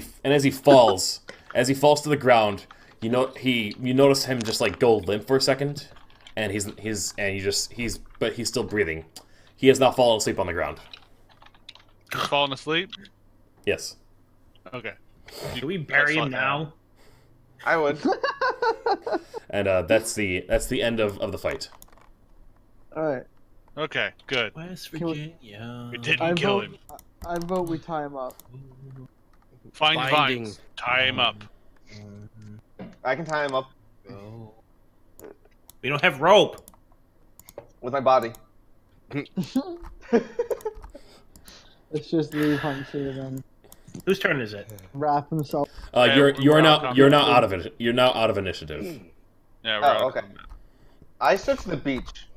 falls to the ground, you notice him just like go limp for a second, and he's still breathing. He has now fallen asleep on the ground. He's falling asleep? Yes. Okay. Do we bury him now? I would. And that's the end of the fight. All right. Okay, good. West Can we- Virginia. We didn't kill him. I vote we tie him up. Find Binding. vines. Tie him up. I can tie him up We don't have rope. with my body. Let's just leave Hunt here then. Whose turn is it? Wrap himself. You're now out of it. You're now out of initiative. Yeah, Oh, okay. I searched the beach.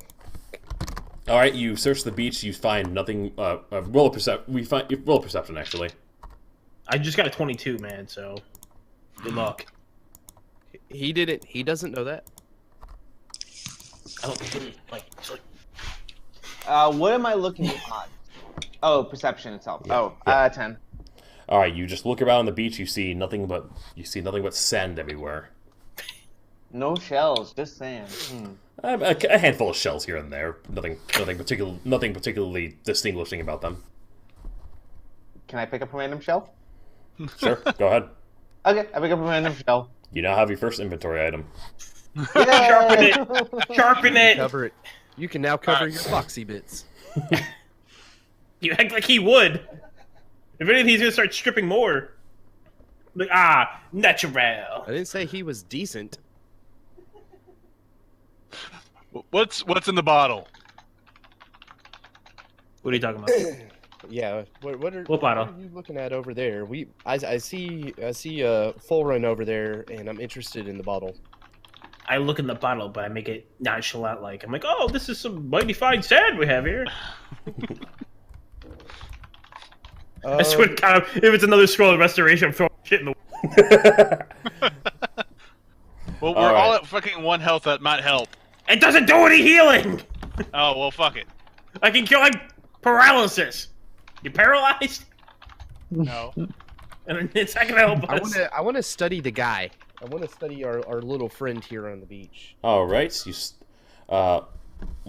All right, you search the beach. You find nothing. Roll a perception actually. I just got a 22, man. So good luck. He didn't. He doesn't know that. I don't like. What am I looking at? Oh, perception itself. Yeah. 10. All right, you just look around the beach. You see nothing but sand everywhere. No shells, just sand. A handful of shells here and there. Nothing particularly distinguishing about them. Can I pick up a random shell? Sure, go ahead. Okay, I pick up a random shell. You now have your first inventory item. Sharpen it. Sharpen it. Cover it. You can now cover your foxy bits. You act like he would. If anything, he's gonna start stripping more. Like natural. I didn't say he was decent. What's in the bottle? What are you talking about? Yeah. What bottle? are you looking at over there? I see a full run over there, and I'm interested in the bottle. I look in the bottle, but I make it nonchalant. Like I'm like, oh, this is some mighty fine sand we have here. I swear to God, if it's another scroll of restoration, I'm throwing shit in the. Well, we're all at fucking 1 health. That might help. It doesn't do any healing. Oh well, fuck it. I can cure like paralysis. You paralyzed? No. And it's not gonna help us. I want to study the guy. I want to study our little friend here on the beach. All right, I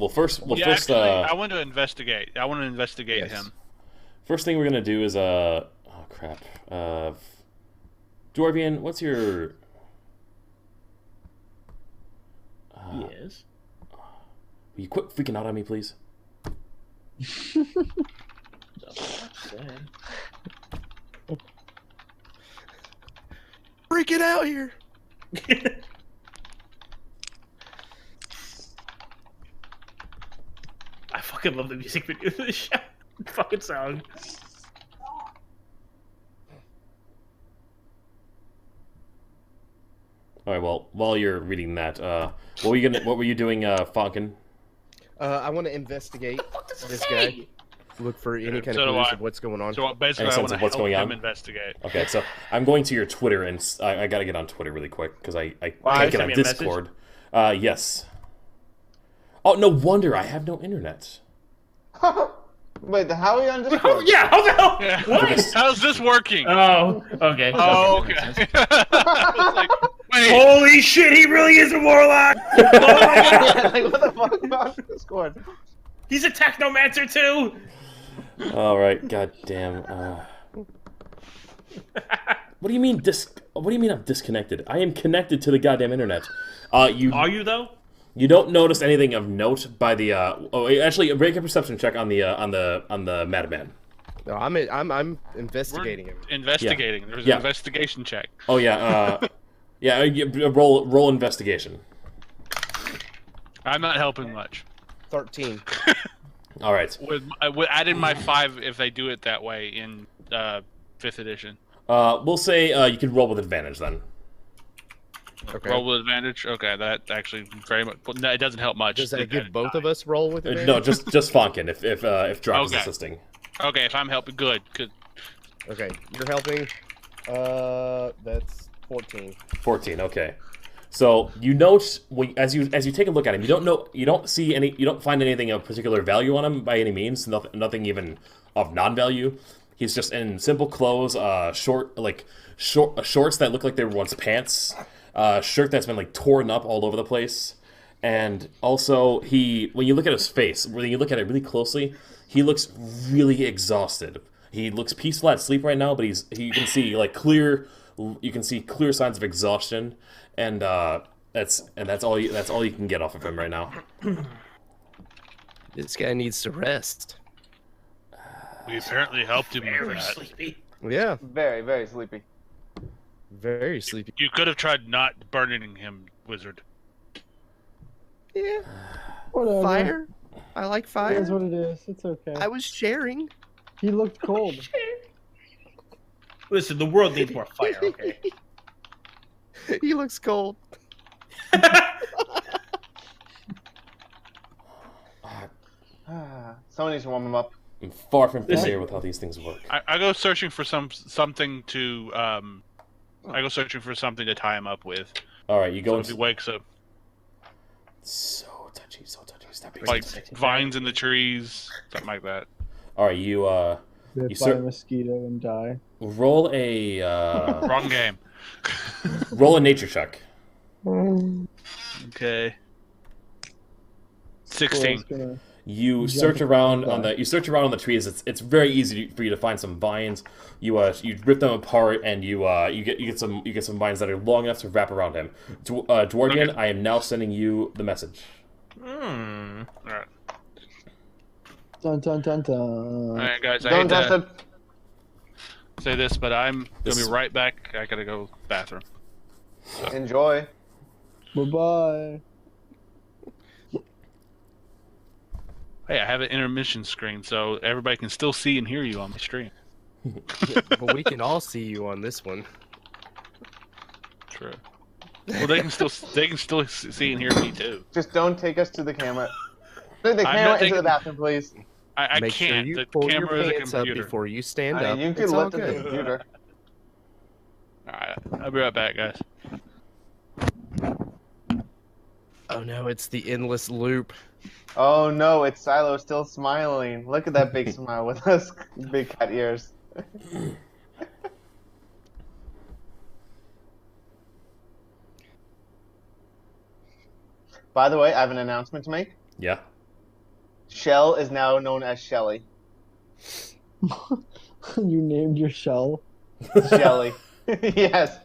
want to investigate. I want to investigate Yes. him. First thing we're gonna do is oh crap, Dwarvian, what's your? Yes. Will you quit freaking out on me, please? Freaking out here. I fucking love the music video for this show. Fucking song. All right. Well, while you're reading that, what were you doing, Falcon? I want to investigate this guy. Look for any kind of clues of what's going on. So basically, I want to help him investigate. Okay, so I'm going to your Twitter, and I gotta get on Twitter really quick because I Why? can't get on Send me a Discord. Yes. Oh, no wonder I have no internet. Wait, how are you on Discord? Yeah, how the hell? Yeah. What? How's this working? Oh, okay. Oh, okay. I was like, wait. Holy shit, he really is a warlock! Oh my God. Like, what the fuck about Discord? He's a technomancer too! All right, goddamn. What do you mean What do you mean I'm disconnected? I am connected to the goddamn internet. Are you though? You don't notice anything of note by the. Actually, break a perception check on the madman. No, I'm investigating him. Investigating. Yeah. There's Yeah. an investigation check. Oh yeah. Roll investigation. I'm not helping much. 13. All right. I would add in my 5 if they do it that way in 5th edition. We'll say you can roll with advantage then. Okay. Roll with advantage. Okay, that actually very much. No, it doesn't help much. Does that give both of us roll with advantage? No, just Fonkin if Drop is Okay. assisting. Okay, if I'm helping, good. Okay, you're helping. That's 14. 14. Okay. So you note as you take a look at him, you don't find anything of particular value on him by any means. Nothing even of non-value. He's just in simple clothes, shorts that look like they were once pants, shirt that's been like torn up all over the place, and also when you look at his face, when you look at it really closely, he looks really exhausted. He looks peaceful at sleep right now, but you can see clear signs of exhaustion, and that's all you can get off of him right now. This guy needs to rest. We apparently helped him with that. Sleepy. Yeah, Very, very sleepy. very sleepy. You could have tried not burning him, wizard. Yeah, Whatever. fire. I like It fire. is what it is. It's okay. I was sharing. He looked cold. Listen, the world needs more fire, okay? He looks cold. Someone needs to warm him up. I'm far from familiar with how these things work. I go searching for something to I go searching for something to tie him up with. All right, you go. So if he wakes up, So touchy. Stop being like so touchy. vines in the trees, something like that. All right, you Bit You by a mosquito and die. roll a Wrong game. roll a nature check. Okay. 16. You Jump search it around down. on the trees. It's very easy for you to find some vines. You rip them apart and you get some vines that are long enough to wrap around him. Dwarvian, Okay. I am now sending you the message. Alright. Dun dun dun dun. Alright, guys, I Don't hate touch to it. say this, but I'm This gonna is- be right back. I gotta go bathroom. Enjoy. Bye bye. Hey, I have an intermission screen, so everybody can still see and hear you on my stream. But we can all see you on this one. True. Well, they can still see and hear me too. Just don't take us to the camera. Take the I'm camera not into the taking- bathroom, please. I Make can't. sure you The pull your camera is a pants up computer. before you stand I up. mean, you It's can all lift up the good. computer. Alright, I'll be right back, guys. Oh no, it's the endless loop. Oh no, it's Silo still smiling. Look at that big smile with those big cat ears. By the way, I have an announcement to make. Yeah. Shell is now known as Shelly. You named your shell. Shelly. Yes.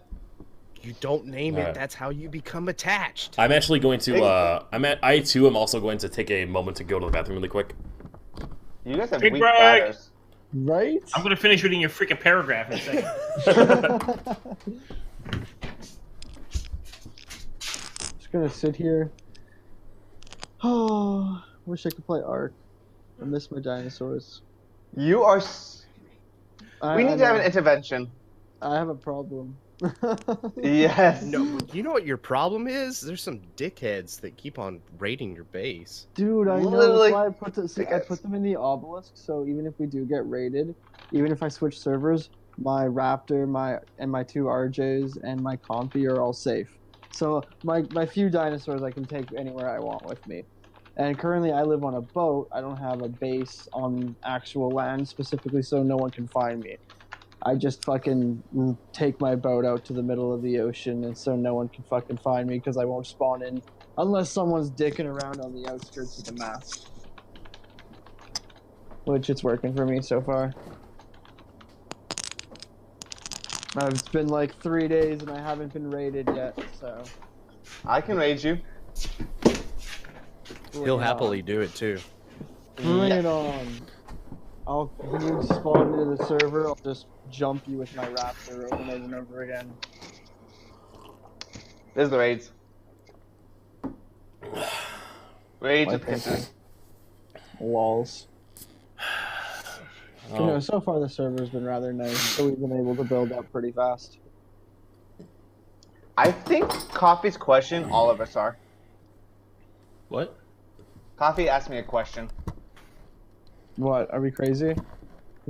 You don't name Alright. it, that's how you become attached. I'm actually going to. I too am also going to take a moment to go to the bathroom really quick. You guys have Big weak break. bladders. Right? I'm gonna finish reading your freaking paragraph in a second. Just gonna sit here. Oh, wish I could play Ark. I miss my dinosaurs. You are. We need to have an know. intervention. I have a problem. Yes. No, you know what your problem is? There's some dickheads that keep on raiding your base. Dude, I know. Literally, That's why I put them in the obelisk. So even if we do get raided, even if I switch servers, my Raptor, my two RJs, and my Compy are all safe. So my few dinosaurs I can take anywhere I want with me. And currently I live on a boat. I don't have a base on actual land specifically, so no one can find me. I just fucking take my boat out to the middle of the ocean, and so no one can fucking find me because I won't spawn in unless someone's dicking around on the outskirts of the map. Which it's working for me so far. It's been like 3 days and I haven't been raided yet, so. I can raid you. He'll happily do it too. Bring it on. When you spawn into the server, I'll just jump you with my Raptor over and over again. There's the raids. Raids Like with kisses. Walls. Oh. No, so far the server's been rather nice, so we've been able to build up pretty fast. I think Coffee's question, all of us are. What? Coffee asked me a question. What, are we crazy?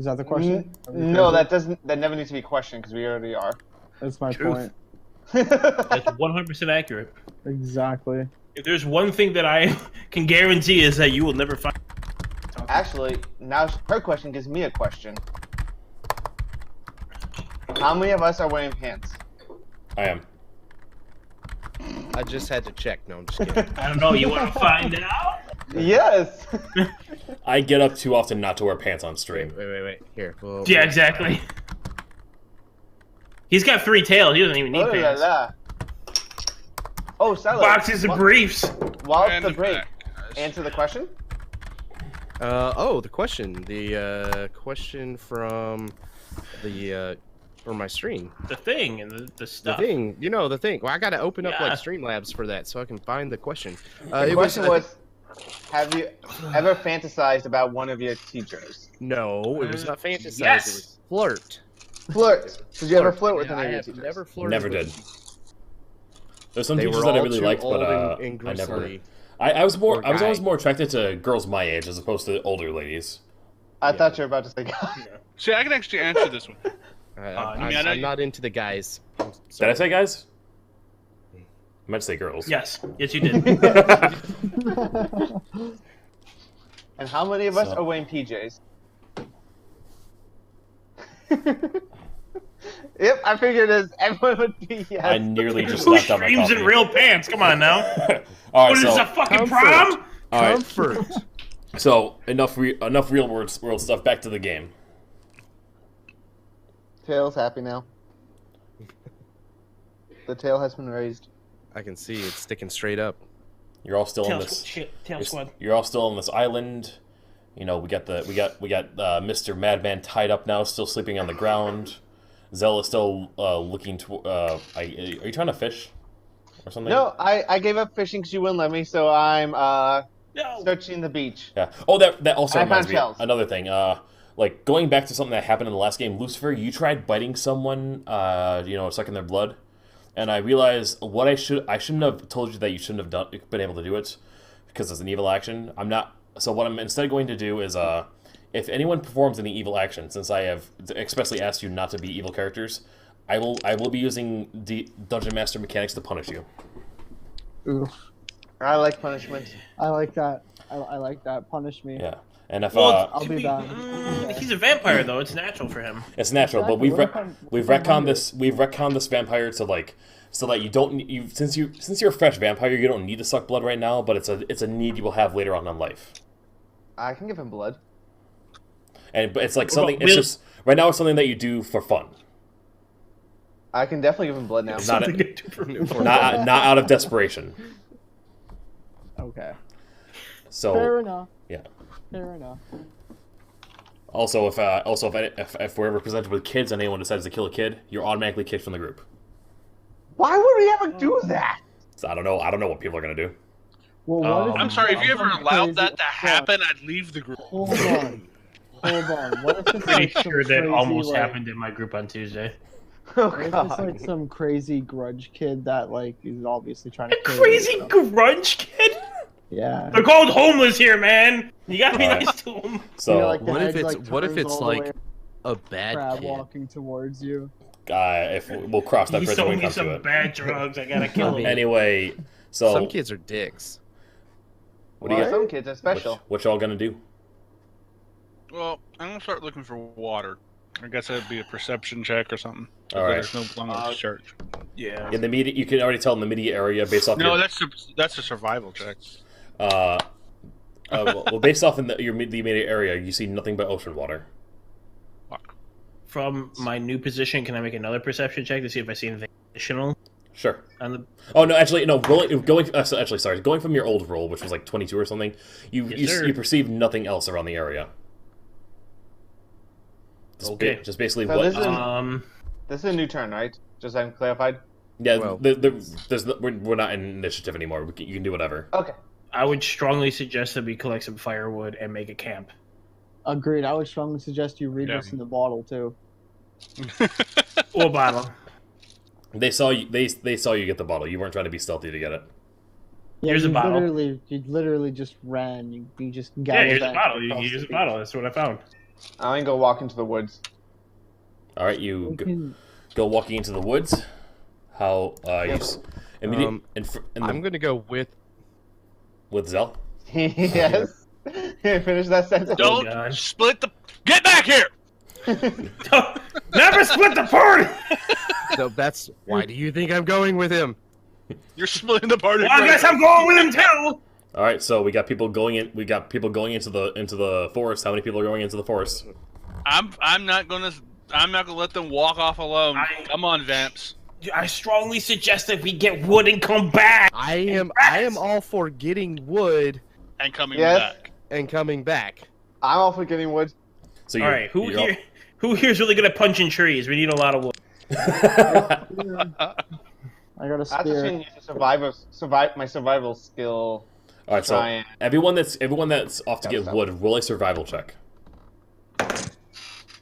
Is that the question? No, that doesn't. That never needs to be questioned because we already are. That's my Truth. point. That's 100% accurate. Exactly. If there's one thing that I can guarantee is that you will never find. Actually, now her question gives me a question. How many of us are wearing pants? I am. I just had to check. No, I'm just kidding. I don't know. You want to find out? Yes. I get up too often not to wear pants on stream. Wait. Here. Well, Yeah, exactly. He's got 3 tails. He doesn't even need Oh, pants. Oh, Sylokat. Boxes of briefs. While And it's the break, back, guys. answer the question. The question. The question from the from my stream. The thing and the The stuff. thing. You know the thing. Well, I got to open up Yeah. like Streamlabs for that so I can find the question. The question was, have you ever fantasized about one of your teachers? No, it was not fantasized. Yes. It was flirt. Flirt. Did you ever flirt with Yeah, any I of your have teachers? never flirted. Never with did. them. There's some They teachers were that I all really too liked, old but and I never. gristly. I was more. Poor I was always guy. more attracted to girls my age as opposed to older ladies. I thought you were about to say guy. See, I can actually answer this one. I'm not into the guys. Did I say guys? I meant to say girls. Yes. Yes, you did. And how many of us So- are wearing PJs? Yep, I figured everyone would be yes. I nearly just Who slapped out my streams coffee. in real pants? Come on now. All right, What is this, so a fucking comfort. prom? all right, Comfort. so enough real world stuff. Back to the game. Tail's happy now. The tail has been raised. I can see it's sticking straight up. You're all still in Tail this. squad. Shit. Tail You're, squad. you're all still on this island. You know, we got Mr. Madman tied up now, still sleeping on the ground. Zell is still looking to. Are you trying to fish or something? No, I gave up fishing because you wouldn't let me, so I'm No. searching the beach. Yeah. Oh, that also I reminds found me shells. another thing. Like going back to something that happened in the last game, Lucifer, you tried biting someone, sucking their blood, and I realized I shouldn't have told you that you shouldn't have been able to do it because it's an evil action. I'm not. So what I'm instead going to do is if anyone performs any evil action, since I have expressly asked you not to be evil characters, I will be using the Dungeon Master mechanics to punish you. Oof. I like punishment. I like that. I like that. Punish me. Yeah. And if Well, I'll to be be- back. He's a vampire though. It's natural for him. it's natural, but Exactly. we've What if I'm retconned this vampire to like so that you don't since you're a fresh vampire, you don't need to suck blood right now, but it's a need you will have later on in life. I can give him blood. But it's like Well, something. It's we'll- just right now. It's something that you do for fun, I can definitely give him blood now. not Something to do for- not out of desperation. Okay. So Fair enough. yeah. Fair enough. Also, if we're ever presented with kids and anyone decides to kill a kid, you're automatically kicked from the group. Why would we ever do that? So I don't know what people are gonna do. Well, what if I'm it's sorry, if you ever something allowed crazy- that to happen, I'd leave the group. Hold on. Hold on. What if it's Pretty like some sure that crazy, almost like, happened in my group on Tuesday. Oh What if it's god. like some crazy grudge kid that like is obviously trying to A kill crazy you? grunge kid. Yeah. They're called homeless here, man. You gotta be Alright. nice to them. So You know, like, the What if head, it's like, what if turns it's all the like way, a bad crab kid? walking towards you? if we'll cross that He bridge sold when we me come to some it. bad drugs. I gotta kill him. Anyway, so Some kids are dicks. what do you Some kids are special. what y'all gonna do? Well, I'm gonna start looking for water. I guess that'd be a perception check or something. All right. There's no longer church. Yeah. In the media, you can already tell in the media area based off No, your that's a survival check. based off in the immediate area, you see nothing but ocean water. Fuck. From my new position, can I make another perception check to see if I see anything additional Sure. on the? Oh no, actually no. Going from your old roll, which was like 22 or something, Yes, sir. you perceive nothing else around the area. Okay. Just basically So what. this is- Uh, This is a new turn, right? Just so I'm clarified. Yeah, Well- we're not in initiative anymore. You can do whatever. Okay. I would strongly suggest that we collect some firewood and make a camp. agreed. I would strongly suggest you read Yeah. this in the bottle too. Or a bottle. They saw you. They saw you get the bottle. You weren't trying to be stealthy to get it. Yeah, Here's a you bottle. You literally just ran. You just Yeah, galloped here's a back bottle. You across use the a beach. bottle. That's what I found. I'm gonna go walk into the woods. All right, you go walking into the woods. How I'm gonna go with Zell. Yes. Finish that sentence. Don't split the. Get back here! Never split the party. So that's why do you think I'm going with him? You're splitting the party. Well, I guess I'm going with him too. All right, so we got people going in. We got people going into the forest. How many people are going into the forest? I'm not gonna let them walk off alone. Come on, Vamps. I strongly suggest that we get wood and come back. I am all for getting wood and coming back. I'm all for getting wood. So all right, who here's really good at punching trees? We need a lot of wood. I got a That's spear. a survive my survival skill. All right, so everyone that's off to get wood, roll a survival check.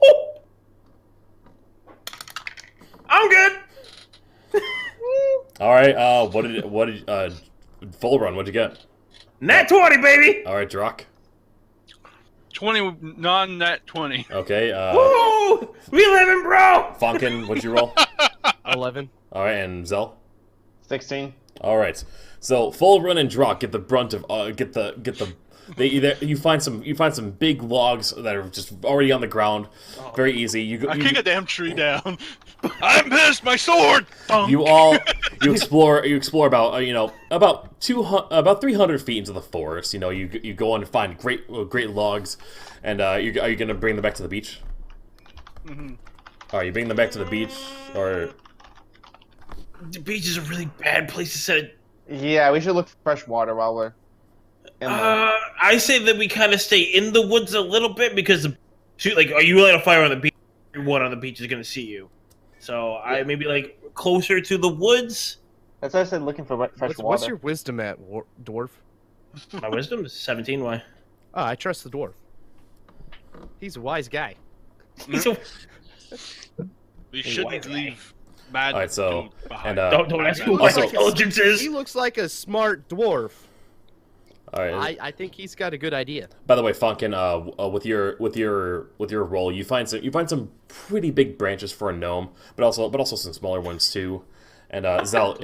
Oh! I'm good. All right, what did full run? What'd you get? Nat 20, baby. All right, Drak. 20 non-nat 20. Okay. Woo! We living, bro. Fonkin, what'd you roll? 11. All right, and Zell. 16. All right. So full run and Drak get the brunt of you find some big logs that are just already on the ground. Very easy. I kick a damn tree down. I'm pissed. My sword. You explore about 300 feet into the forest. You know, you go on to find great logs, and are you gonna bring them back to the beach? Mm-hmm. Are you bringing them back to the beach, or the beach is a really bad place to set it. Yeah, we should look for fresh water while we're in there. I say that we kind of stay in the woods a little bit because, are you light a fire on the beach? Everyone on the beach is gonna see you. So I maybe closer to the woods. That's why I said looking for fresh water. What's your wisdom at, dwarf? My wisdom is 17. Why? Oh, I trust the dwarf. He's a wise guy. We shouldn't leave mad. All right, so behind. Don't ask who my intelligence is. He looks like a smart dwarf. All right. I think he's got a good idea. By the way, Funkin, with your roll, you find some pretty big branches for a gnome, but also some smaller ones too. And Zell,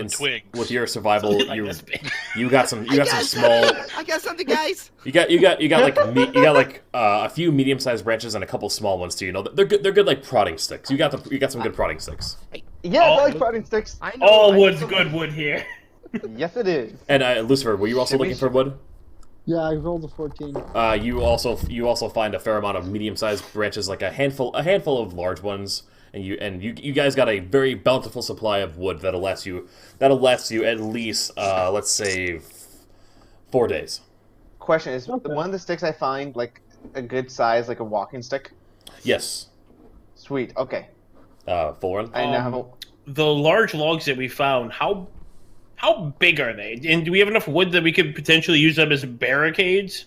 with your survival, you got some small. I got something, guys. You got a few medium-sized branches and a couple small ones too. You know, they're good like prodding sticks. You got some good prodding sticks. Yeah, I like prodding sticks. All wood's good wood here. Yes, it is. And Lucifer, were you also looking for wood? Yeah, I rolled a 14. You also find a fair amount of medium-sized branches, like a handful of large ones, and you guys got a very bountiful supply of wood that'll last you at least let's say 4 days. Question is, one of the sticks I find like a good size, like a walking stick? Yes. Sweet. Okay. Full run. I now the large logs that we found. How big are they? And do we have enough wood that we could potentially use them as barricades?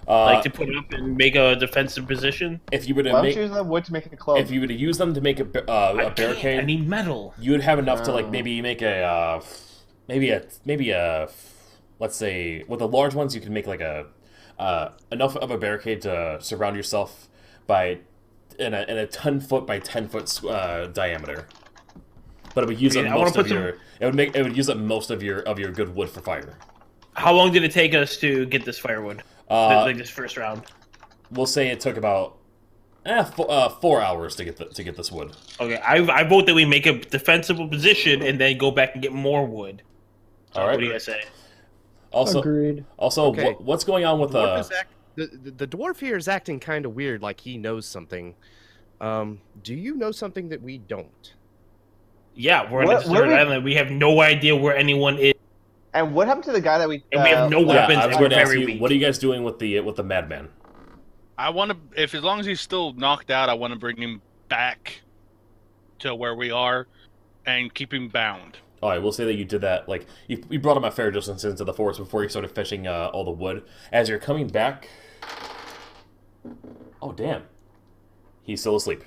To put up and make a defensive position? If you were to use the wood to make a cloak. If you were to use them to make a barricade, I need metal. You would have enough to maybe make a let's say with the large ones you can make enough of a barricade to surround yourself by in a 10-foot by 10-foot diameter. But it would use it would use up most of your good wood for fire. How long did it take us to get this firewood? This first round. We'll say it took about 4 hours to get this wood. Okay, I vote that we make a defensible position and then go back and get more wood. All right. What do you guys say? Also, agreed. Also, okay. What's going on with the dwarf here is acting kind of weird, like he knows something. Do you know something that we don't? Yeah, we're on a desert island. We have no idea where anyone is. And what happened to the guy that we? And we have no weapons. I was going to ask you, what are you guys doing with the madman? I want to, as long as he's still knocked out, I want to bring him back to where we are and keep him bound. All right, we'll say that you did that. Like you brought him a fair distance into the forest before you started fishing all the wood. As you're coming back, oh damn, he's still asleep.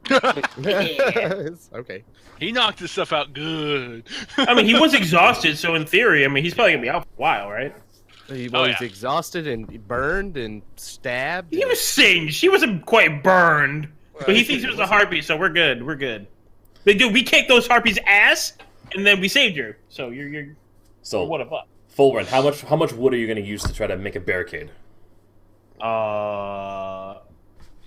Okay. He knocked his stuff out good. I mean, he was exhausted, so in theory, he's probably gonna be out for a while, right? He's yeah. exhausted and burned and stabbed. He was singed. She wasn't quite burned, but he thinks it was a harpy, so we're good. We're good. Dude, we kicked those harpies' ass, and then we saved her. So you're. So what a fuck. Full run. How much wood are you going to use to try to make a barricade?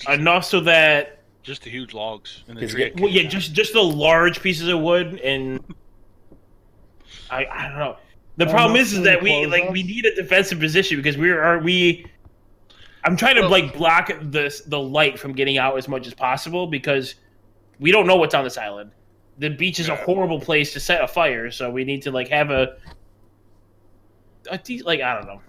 Enough so that. Just the huge logs in the Is tree. it- Well, yeah, just the large pieces of wood, and I don't know. The problem is that we need a defensive position because I'm trying to block the light from getting out as much as possible because we don't know what's on this island. The beach is a horrible place to set a fire, so we need to have a I don't know.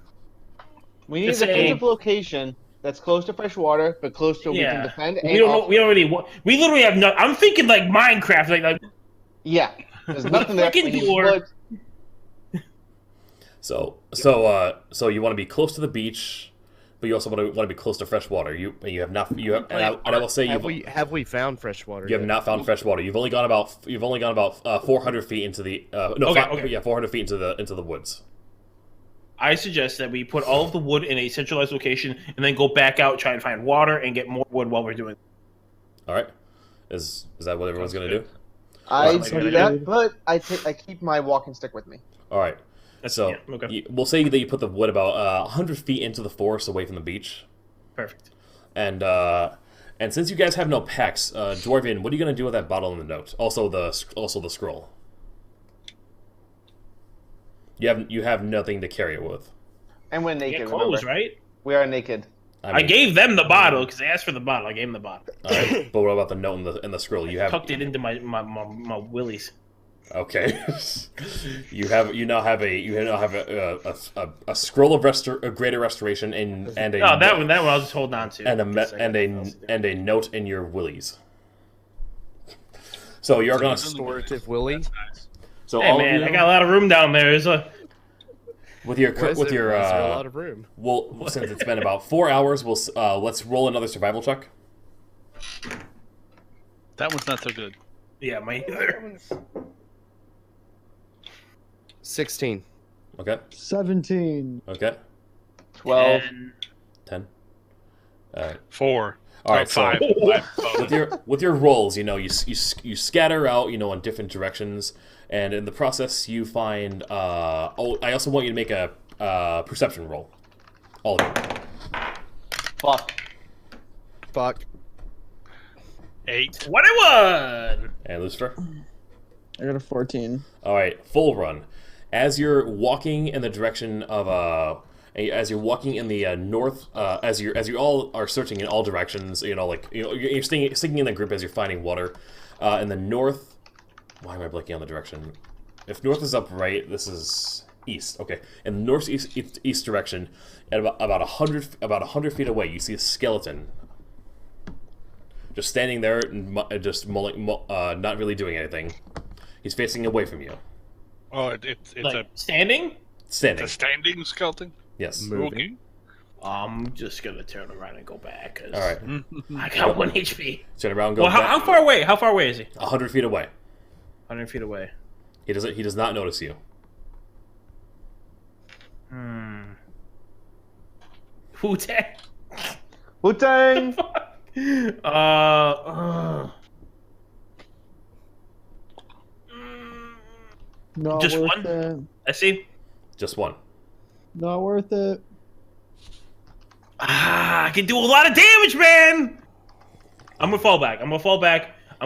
We need a defensive location that's close to fresh water, but close to we can defend. We don't know. We don't really. We literally have no. I'm thinking like Minecraft, Yeah, there's nothing there. Freaking door. So you want to be close to the beach, but you also want to be close to fresh water. You have not. And I will say have we found fresh water? You have not found fresh water. You've only gone about 400 feet into the 400 feet into the woods. I suggest that we put all of the wood in a centralized location and then go back out, try and find water, and get more wood while we're doing it. All right. Is that what everyone's going to do? I do that, but I keep my walking stick with me. All right. So we'll say that you put the wood about 100 feet into the forest away from the beach. Perfect. And since you guys have no packs, Dwarvian, what are you going to do with that bottle and the note? Also the scroll. You have nothing to carry it with. And we're naked. Get clothes, right? We are naked. I gave them the bottle because they asked for the bottle. I gave them the bottle. All right, but what about the note and the scroll? You have tucked it into my willies. Okay. you now have a scroll of greater restoration and a that one I was holding on to and a note in your willies. So you're gonna restorative willy. Nice. So hey man, I got a lot of room down there. With your a lot of room. Well, since it's been about 4 hours, let's roll another survival check. That one's not so good. Yeah, mine either. 16. Okay. 17. Okay. 12. 10. All right. 4. All right. So 5. with your rolls, you scatter out, on different directions, and in the process, you find. I also want you to make a perception roll. All of you. Fuck. 8. 21. And Lucifer. I got a 14. All right, full run. As you're walking in the direction of as you're walking in the north, as you all are searching in all directions, you're sticking in the group as you're finding water. In the north, why am I blanking on the direction? If north is up right, this is east. Okay, in the northeast direction, at about 100 feet away, you see a skeleton. Just standing there, just not really doing anything. He's facing away from you. Oh, it's standing? Standing. It's a standing skeleton? Yes. Moving. I'm just gonna turn around and go back. All right. I got 1 HP. Turn around and go back. How far away? How far away is he? 100 feet away. 100 feet away. He does not notice you. Wu-Tang. Wu-Tang. Not just worth one? it. I see. Just one. Not worth it. I can do a lot of damage, man. I'm gonna fall back. I'm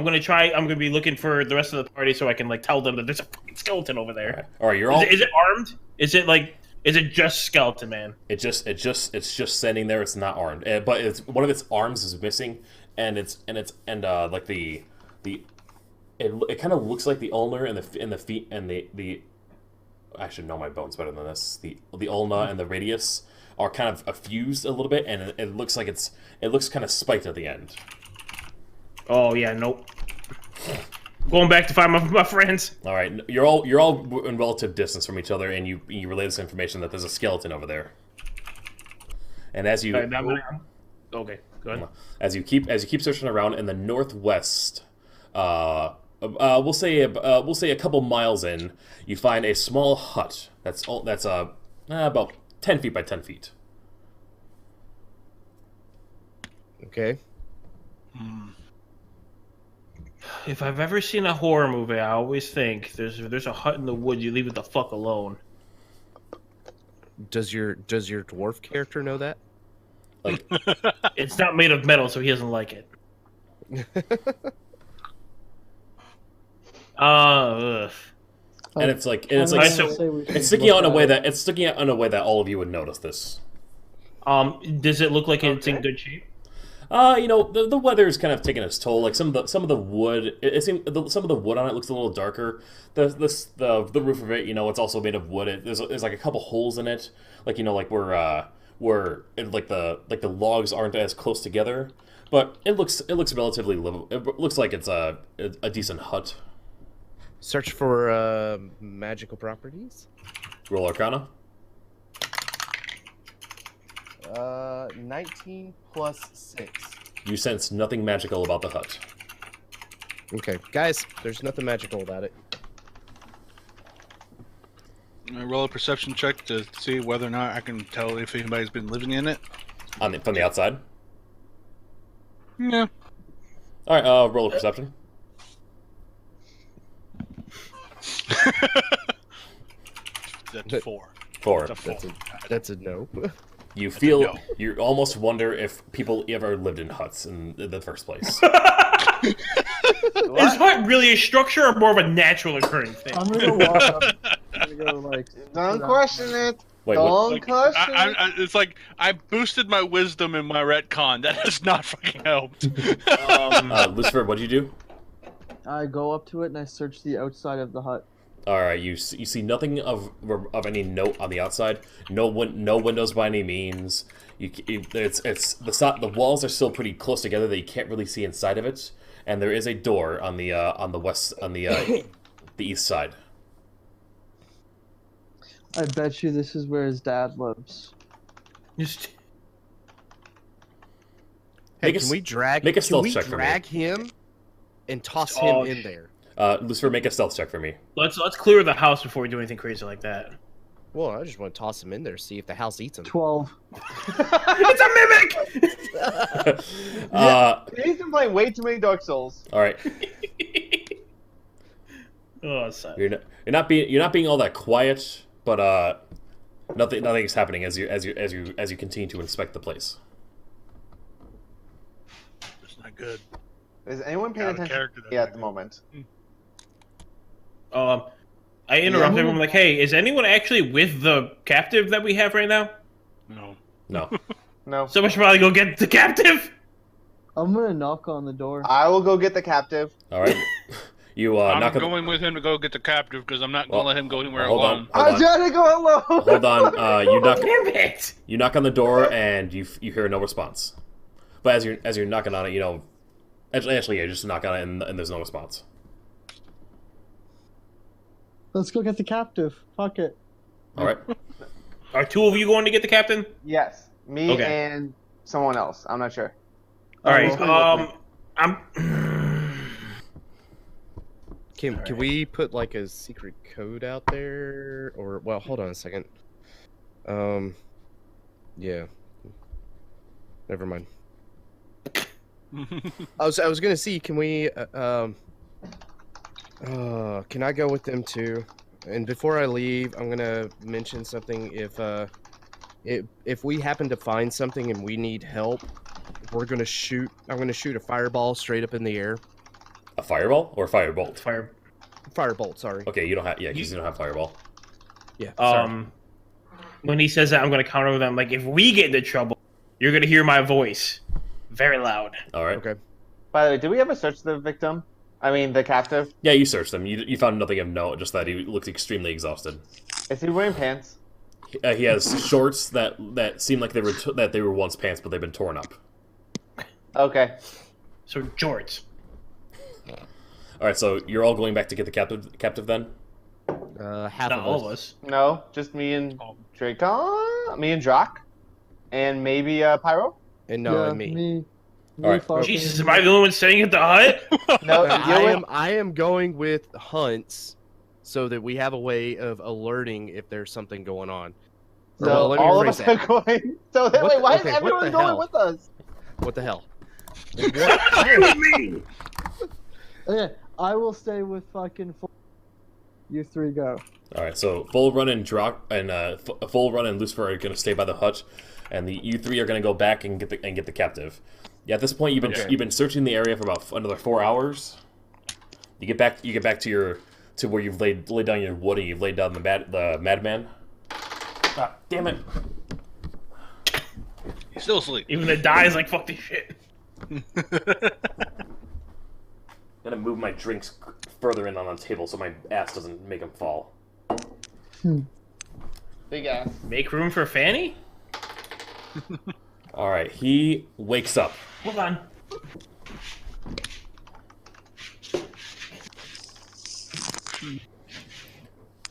gonna be looking for the rest of the party so I can tell them that there's a fucking skeleton over there. All right, you're all. Is it armed? Is it just skeleton, man? It's just standing there. It's not armed, but it's one of its arms is missing, and it kind of looks like the ulnar and the feet and the. I should know my bones better than this. The ulna and the radius are kind of fused a little bit, and it looks like it looks kind of spiked at the end. Oh yeah, nope. Going back to find my friends. All right, you're all in relative distance from each other, and you relay this information that there's a skeleton over there. And as you okay, go ahead. As you keep searching around in the northwest, we'll say a couple miles in, you find a small hut that's about 10 feet by 10 feet. Okay. If I've ever seen a horror movie, I always think there's a hut in the woods. You leave it the fuck alone. Does your dwarf character know that? Like, It's not made of metal, so he doesn't like it. Ugh. and it's It's sticking out in a way that all of you would notice this. Does it look like it's in good shape? The weather's kind of taking its toll. Like some of the wood, some of the wood on it looks a little darker. The roof of it, it's also made of wood. There's like a couple holes in it, like where the logs aren't as close together. But it looks relatively livable. It looks like it's a decent hut. Search for magical properties. Roll Arcana. 19 plus 6. You sense nothing magical about the hut. Okay, guys, there's nothing magical about it. I roll a perception check to see whether or not I can tell if anybody's been living in it. From the outside? Yeah. Alright, roll a perception. That's 4. 4. That's a no. You almost wonder if people ever lived in huts in the first place. Is hut really a structure or more of a natural occurring thing? I'm gonna walk up. I'm gonna go Don't question it. Wait, Don't question it. It's like I boosted my wisdom in my retcon. That has not fucking helped. Lucifer, what'd you do? I go up to it and I search the outside of the hut. All right, you see nothing of any note on the outside. No windows by any means. The walls are still pretty close together that you can't really see inside of it, and there is a door on the the east side. I bet you this is where his dad lives. Hey, can we drag him and toss him in there? Lucifer, make a stealth check for me. Let's clear the house before we do anything crazy like that. Well, I just want to toss him in there, see if the house eats him. 12. It's a mimic. He's been playing way too many Dark Souls. All right. Oh, son. You're not being all that quiet, but nothing is happening as you continue to inspect the place. It's not good. Is anyone paying attention at the moment? I interrupt everyone like, hey, is anyone actually with the captive that we have right now? No. No. So much probably go get the captive. I'm gonna knock on the door. I will go get the captive. All right. You I'm going with him to go get the captive because I'm not going to let him go anywhere alone. I'm trying to go alone. Hold on. Damn it! You knock on the door and you hear no response. But as you're knocking on it, actually, yeah, just knock on it and there's no response. Let's go get the captive. Fuck it. All right. Are two of you going to get the captain? Yes, me Okay. and someone else. I'm not sure. All right. I'm. Can we put like a secret code out there, or well, hold on a second. Yeah. Never mind. I was gonna see. Can we? Can I go with them too? And before I leave, I'm gonna mention something. If we happen to find something and we need help, we're gonna shoot. I'm gonna shoot a fireball straight up in the air. A fireball or a firebolt? Firebolt. Sorry. Okay, you don't have. Yeah, because you don't have fireball. Yeah. Sorry. When he says that, I'm gonna counter with him. Like, if we get into trouble, you're gonna hear my voice, very loud. All right. Okay. By the way, did we ever search the victim? I mean, the captive? Yeah, you searched him. You found nothing of note, just that he looked extremely exhausted. Is he wearing pants? He has shorts that seem like they were once pants, but they've been torn up. Okay. So jorts. All right, so you're all going back to get the captive then? Half Not of all of us. No, just me and Drakecon, me and Drak, and maybe Pyro. And me. All right. fucking- Jesus, am I the only one staying at the hut? No, I am going with hunts, so that we have a way of alerting if there's something going on. So Well, let me all of rephrase us that. are going. So then, wait, why is Okay, what everyone the going hell? with us? What the hell? Okay, I will stay with fucking. You three go. All right, so Full Run and Full Run and Lucifer are gonna stay by the hut, and you three are gonna go back and get the captive. Yeah, at this point, you've been searching the area for about another 4 hours. You get back to where you've laid down your wood and you've laid down the madman. Ah, damn it! He's still asleep. Even the die is like, fuck this shit. Gonna move my drinks further in on the table so my ass doesn't make them fall. Big ass. Make room for Fanny? All right, he wakes up. Hold on.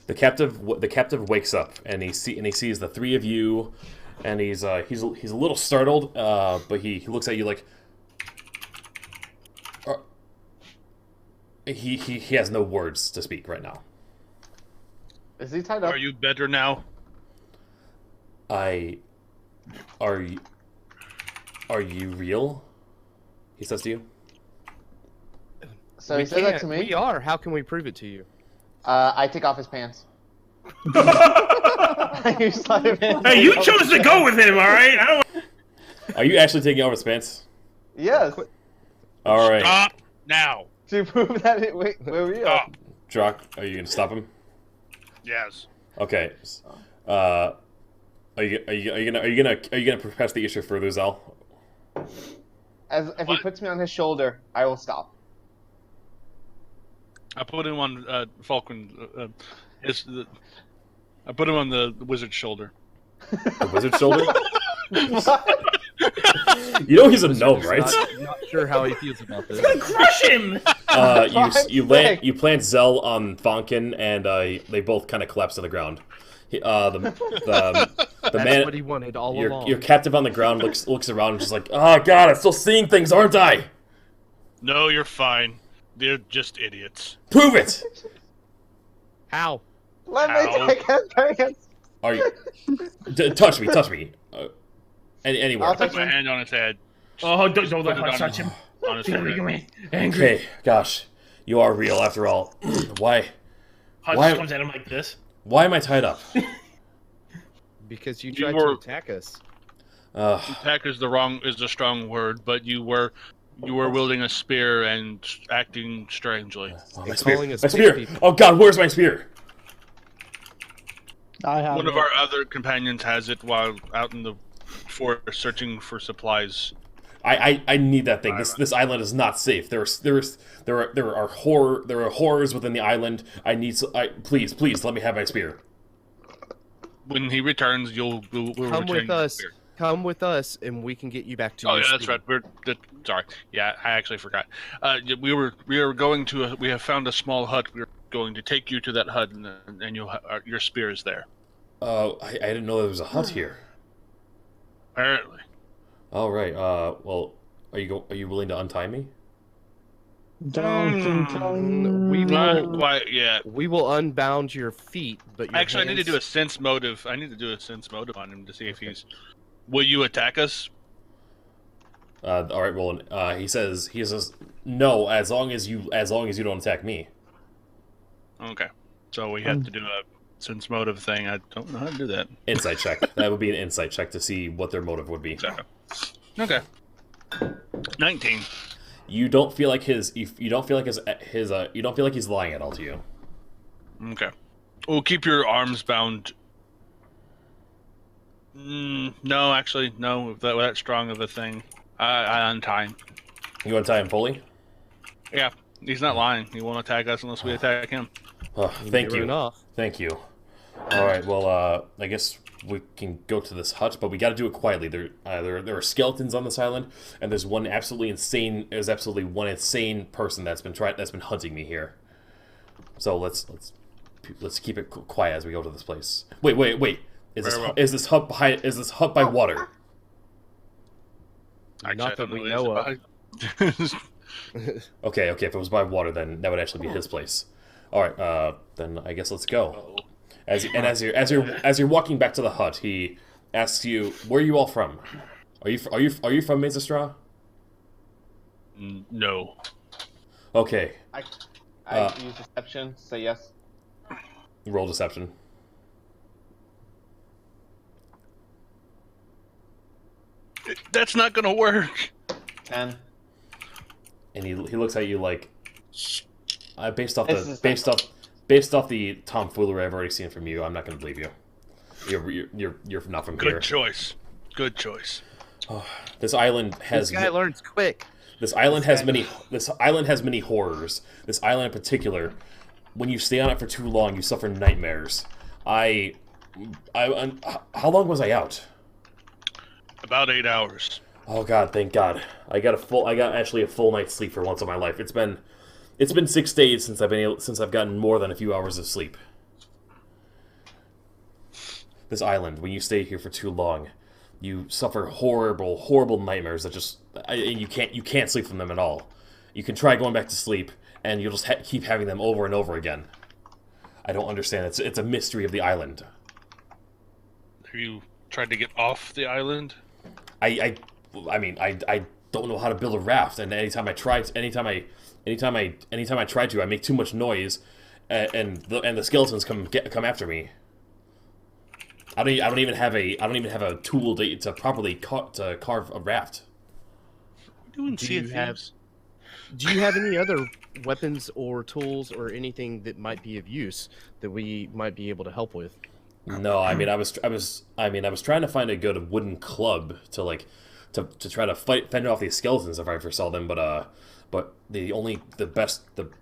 The captive wakes up and he sees the three of you, and he's a little startled, but he looks at you like he has no words to speak right now. Is he tied up? Are you better now? Are you real? He says to you. So he said that to me. We are. How can we prove it to you? I take off his pants. You slide him in. Hey, you chose to go with him, all right? I don't. Are you actually taking off his pants? Yes. All right. Stop now. To prove that it wait, we're real. Stop. Drak, are you gonna stop him? Yes. Okay. Are you gonna press the issue further, Zal? If he puts me on his shoulder, I will stop. I put him on Falcon. I put him on the wizard's shoulder. The wizard's shoulder? You know he's a gnome, right? Not sure how he feels about this. Crush him! You plant Zell on Fonkin, and they both kind of collapse to the ground. The That's man, what he wanted all along. your captive on the ground looks around and just like, oh god, I'm still seeing things, aren't I? No, you're fine. They're just idiots. Prove it. How? Let me take his. Are you? Touch me. Anywhere. I'll Put touch my him. hand on his head. Oh, don't let Put it her touch him. On his head. Angry. Okay, gosh, you are real after all. Why? Hutch Why- comes at him like this. Why am I tied up? Because you You tried were- to attack us. Attack is the strong word, but you were wielding a spear and acting strangely. Oh, my And spear! calling us My spear! people. Oh god, where's my spear? I have One of it. our other companions has it while out in the forest searching for supplies. I need that thing. This island is not safe. There are horrors within the island. Please let me have my spear. When he returns, we'll Come return with your us. spear. Come with us, and we can get you back to Oh your yeah, that's speed. right. Sorry. Yeah, I actually forgot. We were going to. We have found a small hut. We're going to take you to that hut, and your spear is there. I didn't know there was a hut here. Apparently. All right. Well, are you willing to untie me? Don't tell me. We Not will. quite yet. We will unbound your feet, but your Actually, I need to do a hands- sense motive. I need to do a sense motive on him to see if he's. Will you attack us? All right. Well, he says no. As long as you don't attack me. Okay. So we have to do a sense motive thing. I don't know how to do that. Insight check. That would be an insight check to see what their motive would be. Okay. 19. You don't feel like you don't feel like he's lying at all to you. Okay. We'll keep your arms bound. No, actually, no. With that strong of a thing, I untie him. You untie him fully? Yeah, he's not lying. He won't attack us unless we attack him. Oh, thank you. Enough. Thank you. All right. Well, I guess we can go to this hut, but we got to do it quietly. There are skeletons on this island, and there's one absolutely insane. There's absolutely one insane person that's been hunting me here. So let's keep it quiet as we go to this place. Wait. Is this hut by water? Not that we know of. Okay. If it was by water, then that would actually be his place. All right. Then I guess let's go. As you're walking back to the hut, he asks you, "Where are you all from? Are you from Mezastra?" No. Okay. I use deception. Say yes. Roll deception. That's not gonna work. 10. And he looks at you like, based off the tomfoolery I've already seen from you, I'm not going to believe you. You're not from here. Good choice. Good choice. Oh, this island has. This guy learns quick. This island has many horrors. This island in particular, when you stay on it for too long, you suffer nightmares. How long was I out? About 8 hours. Oh God, thank God. I got actually a full night's sleep for once in my life. It's been 6 days since I've gotten more than a few hours of sleep. This island, when you stay here for too long, you suffer horrible, horrible nightmares that and you can't sleep from them at all. You can try going back to sleep, and you'll just keep having them over and over again. I don't understand. It's a mystery of the island. Have you tried to get off the island? I don't know how to build a raft, and anytime I try to, I make too much noise, and the skeletons come after me. I don't even have a tool to properly carve a raft. Do you have any other weapons or tools or anything that might be of use that we might be able to help with? No, I was trying to find a good wooden club to try to fend off these skeletons if I ever saw them, but the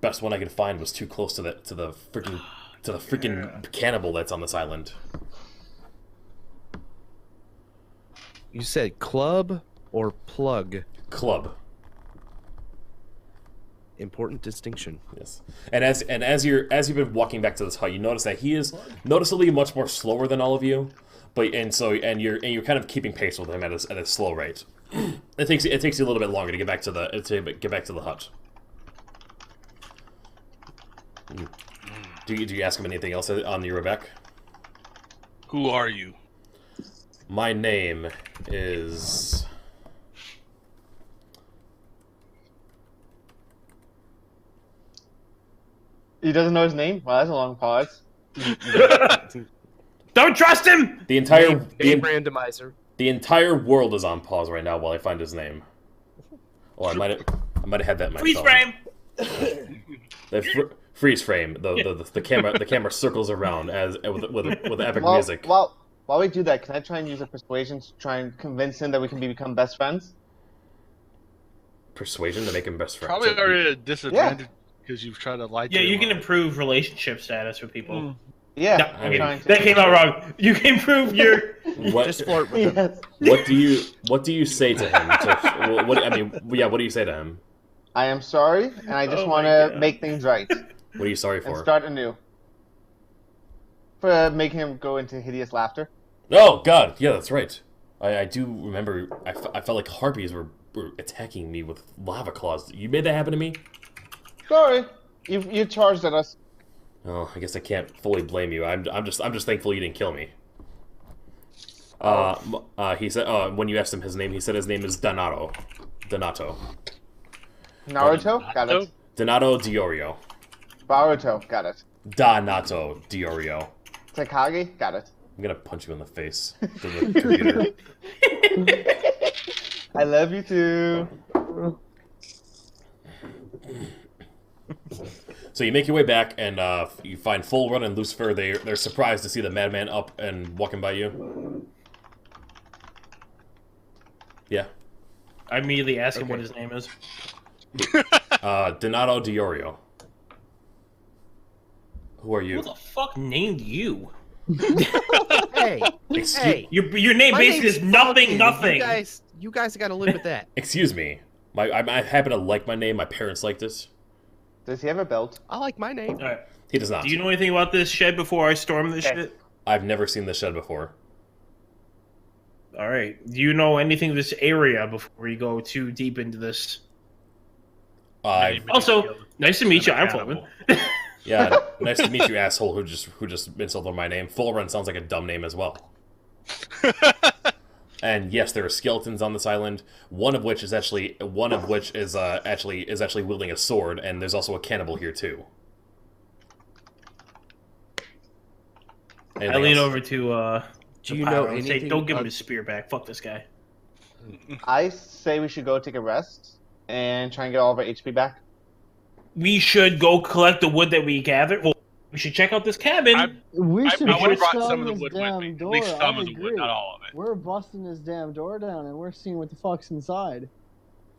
best one I could find was too close to the freaking cannibal that's on this island. You said club or plug? Club. Important distinction. Yes. And as you've been walking back to this hut, you notice that he is noticeably much more slower than all of you, and you're kind of keeping pace with him at a slow rate. It takes you a little bit longer to get back to the hut. Do you ask him anything else on your way back? Who are you? My name is... He doesn't know his name? Well, that's a long pause. Don't trust him! The entire randomizer. The entire world is on pause right now while I find his name. Or I might have had that in my Freeze phone. frame. Freeze frame. The camera circles around with epic music. While we do that, can I try and use a persuasion to try and convince him that we can become best friends? Persuasion to make him best friends. Probably already at a disadvantage because you've tried to lie to him. Yeah, you can improve relationship status with people. Yeah, no, that came out wrong. You can improve your. Just flirt with him. What do you say to him? What do you say to him? I am sorry, and I just want to make things right. What are you sorry for? And start anew. For making him go into hideous laughter. Oh God, yeah, that's right. I do remember. I felt like harpies were attacking me with lava claws. You made that happen to me? Sorry, you charged at us. Oh, I guess I can't fully blame you. I'm just thankful you didn't kill me. He said when you asked him his name, he said his name is Donato. Naruto, got it. Donato Diorio. Baruto, got it. Donato Diorio. Takagi, got it. I'm gonna punch you in the face to the computer. I love you too. So you make your way back, and you find Full Run and Lucifer. They're surprised to see the madman up and walking by you. Yeah. I immediately ask him what his name is. Donato Diorio. Who are you? Who the fuck named you? Hey, Your name basically is nothing. You guys got to live with that. Excuse me. I happen to like my name. My parents liked it. Does he have a belt? I like my name. All right. He does not. Do you know anything about this shed before I storm this shit? I've never seen this shed before. All right. Do you know anything of this area before you go too deep into this? Also, nice to meet you. I'm Fleming. Yeah, nice to meet you, asshole who just insulted my name. Full Run sounds like a dumb name as well. And yes, there are skeletons on this island. One of which is actually wielding a sword, and there's also a cannibal here too. I lean over to Do you know and say, anything "Don't give him about- his spear back. Fuck this guy." I say we should go take a rest and try and get all of our HP back. We should go collect the wood that we gathered. Well, we should check out this cabin. We should I would have bust brought some down of the this wood with damn me. At door. least some I of the wood, agree. not all of it. We're busting this damn door down, and we're seeing what the fuck's inside.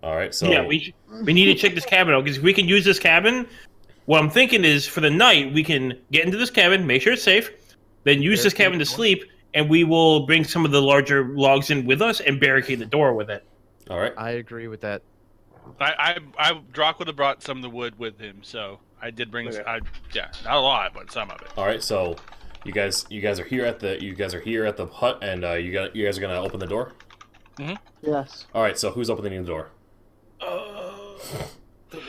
All right, so Yeah, we need to check this cabin out because if we can use this cabin, what I'm thinking is for the night we can get into this cabin, make sure it's safe, then use this cabin to sleep, and we will bring some of the larger logs in with us and barricade the door with it. all right. I agree with that. Drock would have brought some of the wood with him, so I did bring. Okay. Not a lot, but some of it. All right, so you guys are here at the hut, and you guys are gonna open the door. Yes. All right, so who's opening the door?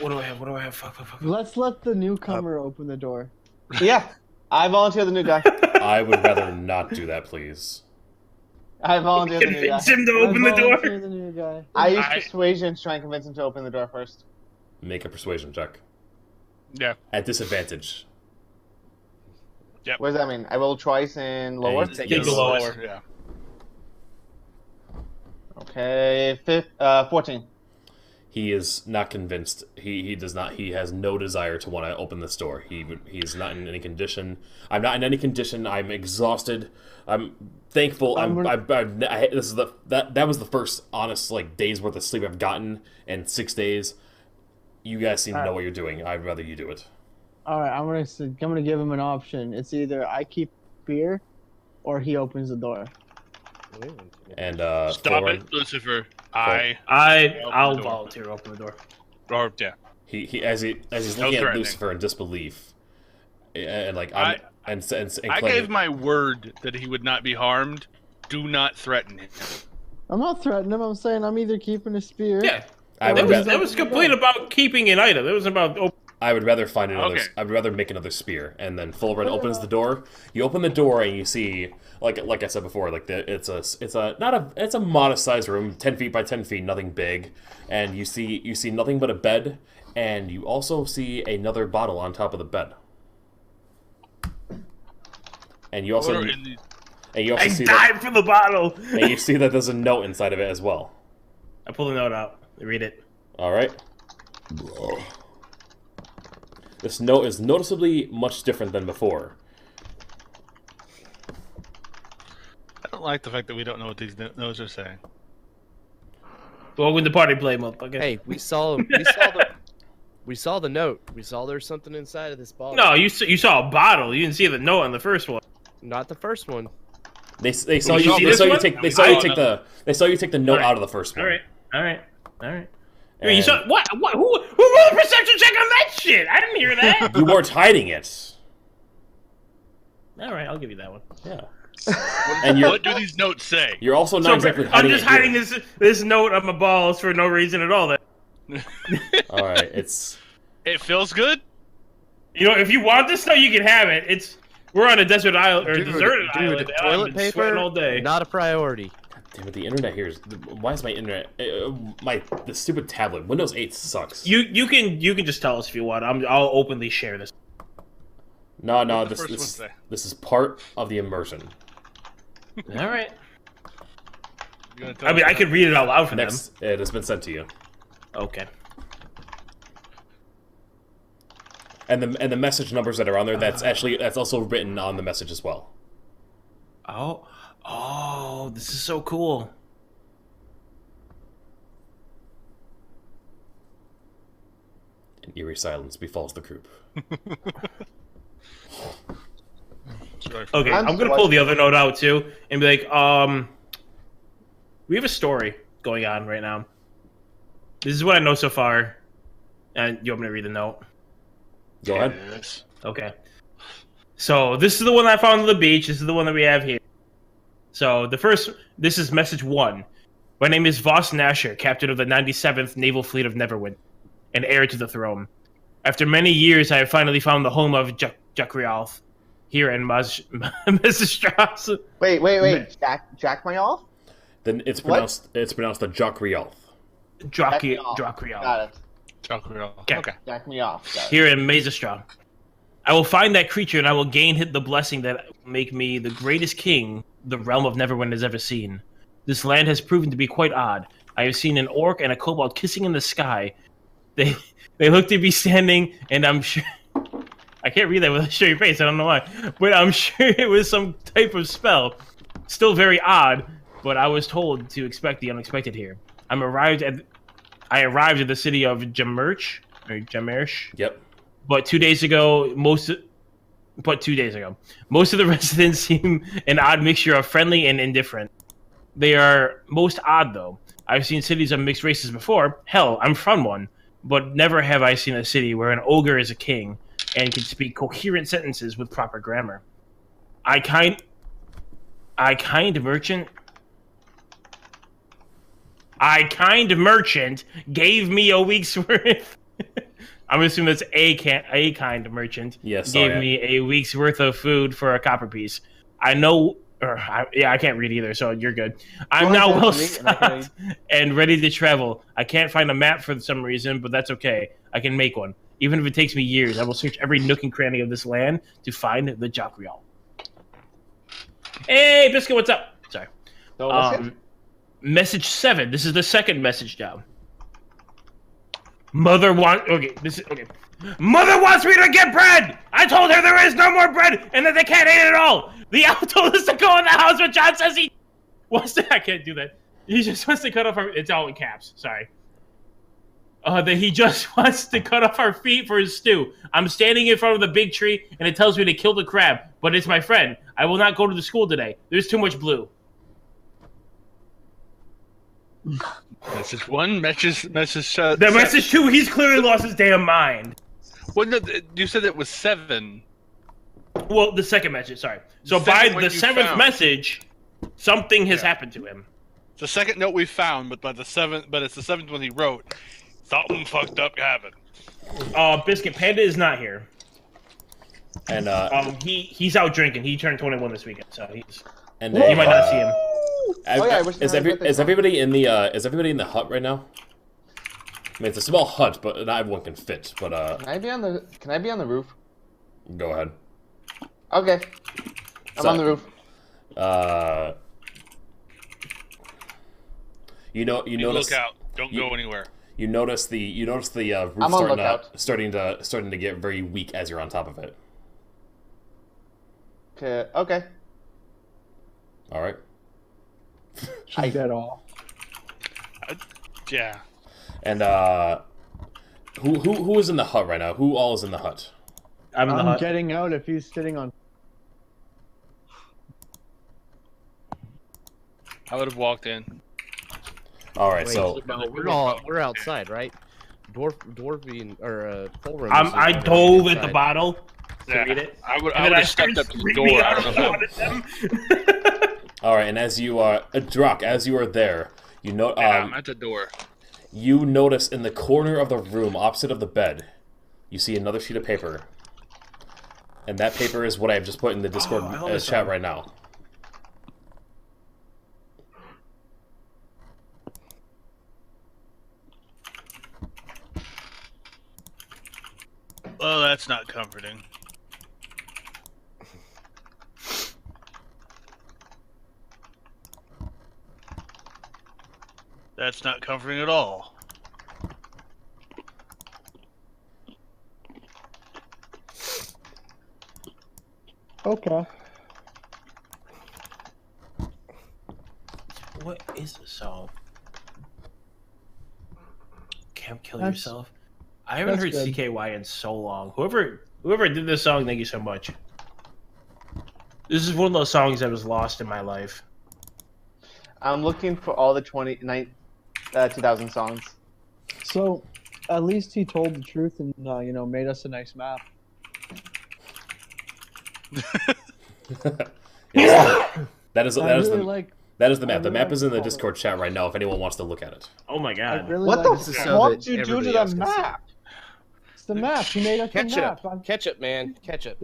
What do I have? Fuck. Let's let the newcomer open the door. Yeah, I volunteer the new guy. I would rather not do that, please. I volunteer the new guy. Convince him to open the I volunteer door. the new guy. I use persuasion to try and convince him to open the door first. Make a persuasion check Yeah. at disadvantage. What does that mean? I roll twice and lower? And Take yes. the lowest. Yeah. Okay, 14. He is not convinced. He does not. He has no desire to want to open this door. He's not in any condition. I'm not in any condition. I'm exhausted. I'm thankful. That was the first honest days worth of sleep I've gotten in 6 days. You guys seem to know what you're doing. I'd rather you do it. All right, I'm gonna give him an option. It's either I keep beer, or he opens the door. And Stop Thorin, it, Lucifer. I'll volunteer to open the door. Or yeah. He as he's No looking at threatening. Lucifer in disbelief, and I claiming- gave my word that he would not be harmed. Do not threaten him. I'm not threatening him. I'm saying I'm either keeping a spear. Yeah, I that would was a complaint about keeping an item. That was about. I would rather find another. Okay. I would rather make another spear, and then Fulgrim opens the door. You open the door, and you see, like I said before, it's a modest sized room, 10 feet by 10 feet, nothing big, and you see nothing but a bed, and you also see another bottle on top of the bed, and you also I died for the bottle. and you see that there's a note inside of it as well. I pull the note out. I read it. All right. This note is noticeably much different than before. I don't like the fact that we don't know what these notes are saying. Welcome to party play, motherfucker. Hey, we saw the note. We saw there's something inside of this bottle. No, you saw a bottle. You didn't see the note on the first one. Not the first one. They saw you you. see They this saw you one? take. They We saw you saw take another. the. They saw you take the note All right. out of the first one. All right. And You saw what? Who rolled a perception check on that shit? I didn't hear that. you weren't hiding it. All right, I'll give you that one. Yeah. And What do these notes say? you're also not exactly I'm hiding just it here. hiding this note on my balls for no reason at all. All right. It's. It feels good. You know, if you want this stuff, you can have it. We're on a desert island or deserted island. and I've toilet been sweating paper all day. not a priority. Damn it! The internet here is. Why is my internet? The stupid tablet. Windows 8 sucks. You can just tell us if you want. I'll openly share this. No. the This first one this say? this is part of the immersion. All right. You gonna tell I mean, us I could read it out loud for Next, it has been sent to you, them. Okay. and the message numbers that are on there. That's also written on the message as well. Oh, this is so cool. An eerie silence befalls the group. Sorry. Okay, I'm I'm gonna pull the other note out too and be like, we have a story going on right now. This is what I know so far. And you want me to read the note? Go ahead. Yes. Okay. So this is the one I found on the beach. This is the one that we have here. So this is message 1. My name is Voss Nasher, captain of the 97th Naval Fleet of Neverwinter, and heir to the throne. After many years, I have finally found the home of Jakrialth here in Mezastra. Wait. Jack Mayolf? Then it's pronounced the Jakrialth. Jakrialth. Got it. Okay. Jack me off. Here in Mezastra. I will find that creature and I will gain the blessing that will make me the greatest king the realm of Neverwinter has ever seen. This land has proven to be quite odd. I have seen an orc and a kobold kissing in the sky. They look to be standing, and I'm sure... I can't read that with a straight face, I don't know why. But I'm sure it was some type of spell. Still very odd, but I was told to expect the unexpected here. I arrived at the city of Jamersh. Yep. But 2 days ago, most of the residents seem an odd mixture of friendly and indifferent. They are most odd, though. I've seen cities of mixed races before. Hell, I'm from one. But never have I seen a city where an ogre is a king and can speak coherent sentences with proper grammar. I kind merchant gave me a week's worth. I'm assuming that's a kind merchant. Yes, gave me a week's worth of food for a copper piece. I can't read either, so you're good. I'm now well stocked and ready to travel. I can't find a map for some reason, but that's okay. I can make one. Even if it takes me years, I will search every nook and cranny of this land to find the Jakrialth. Hey, Biscuit, what's up? Sorry. Message 7. This is the second message down. Mother wants me to get bread! I told her there is no more bread and that they can't eat it all! The owl told us to go in the house, but John says he wants to... I can't do that. He just wants to cut off our... It's all in caps. Sorry. That he just wants to cut off our feet for his stew. I'm standing in front of the big tree, and it tells me to kill the crab, but it's my friend. I will not go to the school today. There's too much blue. Message 1, message The message 2, he's clearly lost his damn mind. Well, no, you said it was 7. Well, the second message, sorry. So by the 7th message, something has happened to him. The second note we found, but it's the 7th one he wrote. Something fucked up happened. Biscuit Panda is not here. And he's out drinking. He turned 21 this weekend, so he's. And you might not see him. Is everybody in the hut right now? I mean, it's a small hut, but not everyone can fit. But Can I be on the roof? Go ahead. Okay. I'm on the roof. You notice. Look out! Don't go anywhere. You notice the roof starting to get very weak as you're on top of it. Okay. All right. She's dead all. Yeah. And who is in the hut right now? Who all is in the hut? I'm in the hut. Getting out if he's sitting on. I would have walked in. All right, Wait, so we're outside, right? Dwarvian or Fulrum. I dove at the bottle to read it. I would have stepped up to the door. I don't know how. All right, and as you are Drak, as you are there, you know. I'm at the door. You notice in the corner of the room, opposite of the bed, you see another sheet of paper, and that paper is what I have just put in the Discord chat right now. Well, that's not comforting. That's not comforting at all. Okay. What is this song? Can't kill yourself. I haven't heard good. CKY in so long. Whoever did this song, thank you so much. This is one of those songs that was lost in my life. I'm looking for all the 2000 songs. So, at least he told the truth and made us a nice map. Yes, that is the map. The really map is in the like Discord chat right now if anyone wants to look at it. Oh my god. Really What like the this fuck did you do to the map? the map. He made us the map. Ketchup, man. Ketchup.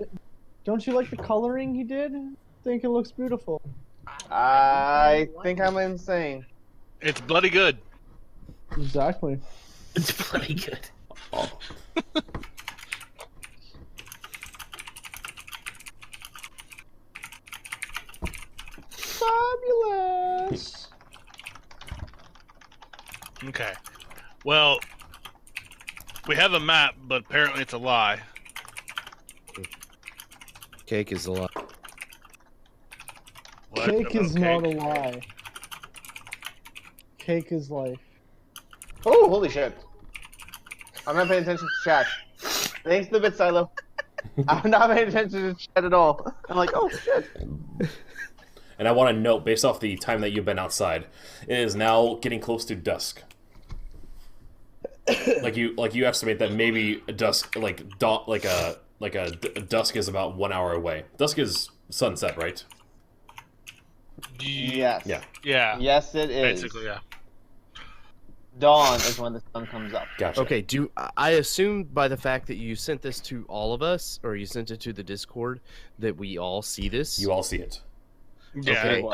Don't you like the coloring he did? I think it looks beautiful. I think I'm insane. It's bloody good. Exactly. It's bloody good. Oh. Fabulous. Okay. Well, we have a map, but apparently it's a lie. Cake is a lie. What? Cake is Okay. not a lie. Cake is life. Oh, holy shit. I'm not paying attention to chat. Thanks to the bit, Silo. I'm not paying attention to chat at all. I'm like, oh shit. And I want to note, based off the time that you've been outside, it is now getting close to dusk. like you estimate that maybe dusk, dusk is about 1 hour away. Dusk is sunset, right? Yes. Yeah. Yeah. Yes, it is. Basically, yeah. Dawn is when the sun comes up. Gotcha. Okay, I assume by the fact that you sent this to all of us, or you sent it to the Discord, that we all see this? You all see it. Yeah, Okay.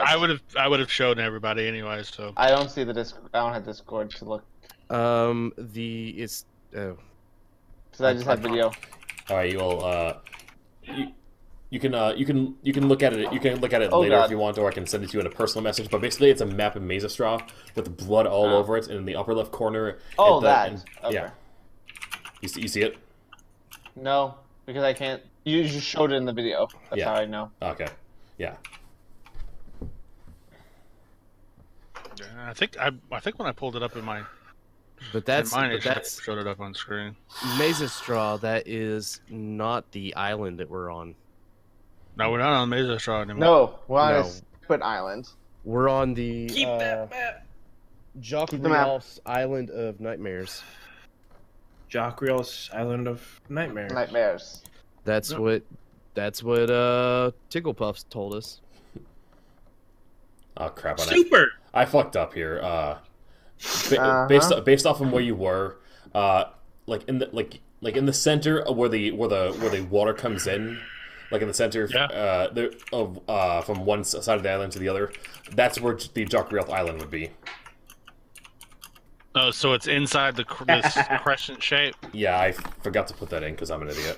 I would have shown everybody anyway. So I don't see the Discord. I don't have Discord to look. Because Because I just have video. All right, you can look at it. You can look at it Oh, later God. if you want, or I can send it to you in a personal message. But basically, it's a map of Mezastra with blood all over it, and in the upper left corner. Oh, and okay. Yeah. You see it? No, because I can't. You just showed it in the video. That's Yeah. how I know. Okay. Yeah. I think when I pulled it up in my but that's showed it up on screen. Mezastra. That is not the island that we're on. No, we're not on Mezastra anymore. No, we're on No. a separate island. We're on the Keep that map. Jock Keep the map. Rialf's Island of Nightmares. Jock Rial's Island of Nightmares. Nightmares. That's Yep. what Tigglepuffs told us. Oh crap! Super. I fucked up here. Uh-huh. Based off of where you were, like in the center of where the water comes in, like in the center, from one side of the island to the other, that's where the Jock Rialf Island would be. Oh, so it's inside this crescent shape. Yeah, I forgot to put that in because I'm an idiot.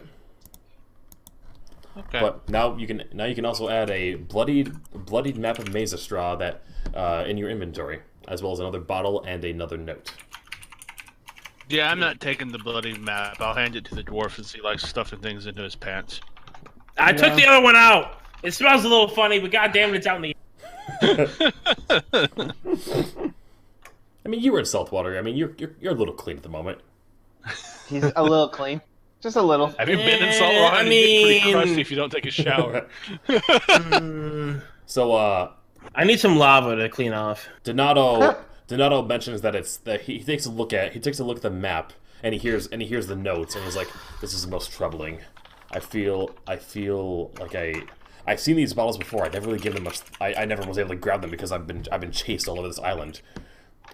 Okay. But now you can also add a bloodied map of Mezastra that in your inventory, as well as another bottle and another note. Yeah, I'm not taking the bloody map. I'll hand it to the dwarf and see like stuffing things into his pants. I took the other one out. It smells a little funny, but goddamn it, it's out in the. I mean, you were in saltwater. I mean, you're a little clean at the moment. He's a little clean. Just a little. Have you been in salt water? I You get pretty mean- crusty if you don't take a shower. So, I need some lava to clean off. Donato mentions that he takes a look at the map and he hears the notes and he's like, "This is the most troubling. I feel like I've seen these bottles before. I never really give them much. I never was able to grab them because I've been chased all over this island.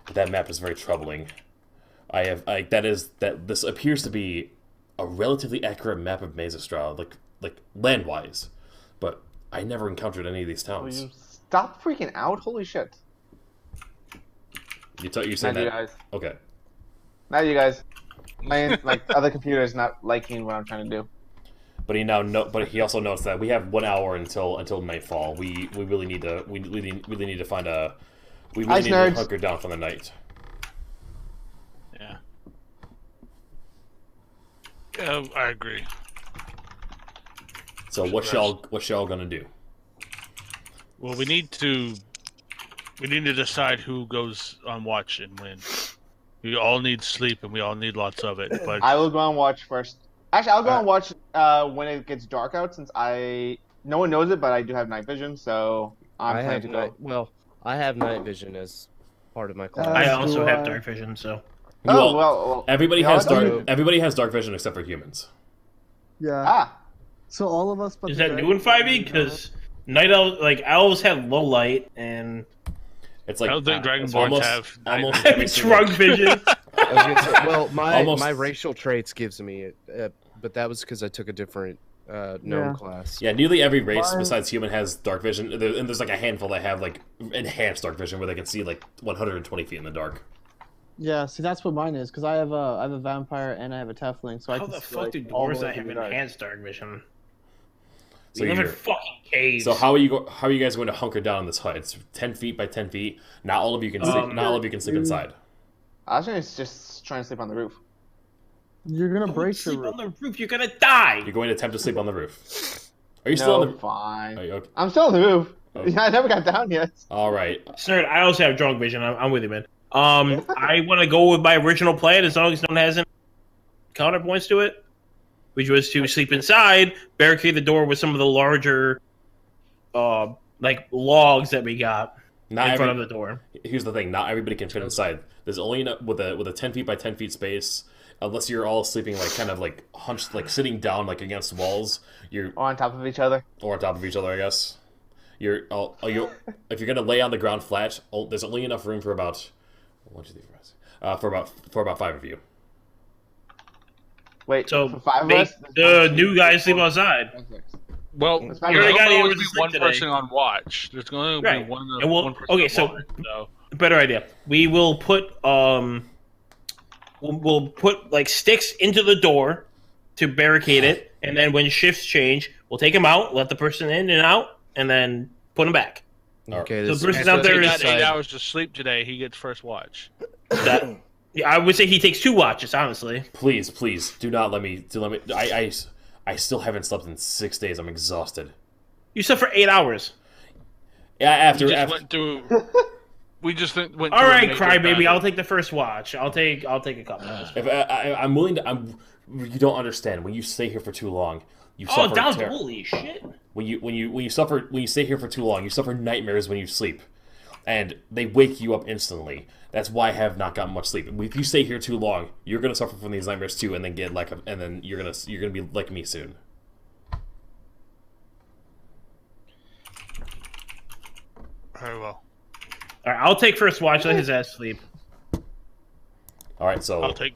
But that map is very troubling. This appears to be a relatively accurate map of Mezastra, like land-wise, but I never encountered any of these Will towns." you stop freaking out? Holy shit. You're saying Not you that? guys. Okay. Not you guys. My other computer is not liking what I'm trying to do. But he also notes that we have 1 hour until nightfall. We really need to find a. We really Ice need to nerds. hunker down for the night. Yeah. Yeah, I agree. So what y'all gonna do? Well, we need to decide who goes on watch and when. We all need sleep and we all need lots of it. But I will go and watch first. Actually, I'll go and watch when it gets dark out, since no one knows it, but I do have night vision, so I'm planning to go. I have night vision as part of my class. I also have dark vision, so. Well, Everybody we has all dark. do. Everybody has dark vision except for humans. Yeah. Ah, So all of us. But Is the that dragon new in 5e? Because night elves, owls have low light, and It's like I don't think it's Dragonborns almost, have almost night every it's single- drug vision. I was gonna say, well, my racial traits gives me it, but that was because I took a different gnome class. Yeah, nearly every race besides human has dark vision, and there's like a handful that have like enhanced dark vision where they can see like 120 feet in the dark. Yeah, see, that's what mine is, because I have a vampire and I have a tiefling, so I can How the see, fuck like, do all the dwarves way that through have the dark. enhanced dark vision? So We live in you're- fucking caves. So how are you guys going to hunker down in this hut? It's 10 feet by 10 feet. Not all of you can sleep. Not all of you can sleep inside. I was just trying to sleep on the roof. You're gonna Don't break the sleep roof. on the roof. You're gonna die. You're going to attempt to sleep on the roof. Are you still on the? Fine. Are you okay? I'm still on the roof. Oh. Yeah, I never got down yet. All right. Snerd, I also have drunk vision. I'm with you, man. I want to go with my original plan as long as no one has any counterpoints to it, which was to sleep inside, barricade the door with some of the larger, like logs that we got in front of the door. Here's the thing: not everybody can fit inside. There's only enough with a 10 feet by 10 feet space. Unless you're all sleeping like kind of like hunched, like sitting down like against walls. You're Or on top of each other. or on top of each other, I guess. If you're gonna lay on the ground flat, there's only enough room for about 1, 2, 3, 4, for about 5 of you. Wait, So for 5 of make us? the new guys sleep outside. Well, That's there's fine. already got only it going was to a be one sleep today. person on watch. There's going to Right. be one And person okay, on so watch. So better idea. We will put we'll put like sticks into the door to barricade it, and then when shifts change, we'll take them out, let the person in and out, and then put them back. Okay, So this the person and out since there he is got 8 hours to sleep today. He gets first watch. that. Yeah, I would say he takes 2 watches, honestly. Please, do not let me. I still haven't slept in 6 days. I'm exhausted. You slept for 8 hours. Yeah, We just went through. We just went. All through a right, major crybaby. battle. I'll take the first watch. I'll take a couple. If I'm willing to. You don't understand. When you stay here for too long, you Oh, suffer. down holy shit! When you stay here for too long, you suffer nightmares when you sleep, and they wake you up instantly. That's why I have not gotten much sleep. If you stay here too long, you're gonna suffer from these nightmares too, and then you're gonna be like me soon. Very well. All right, I'll take first watch. Let his ass sleep. All right, so I'll take.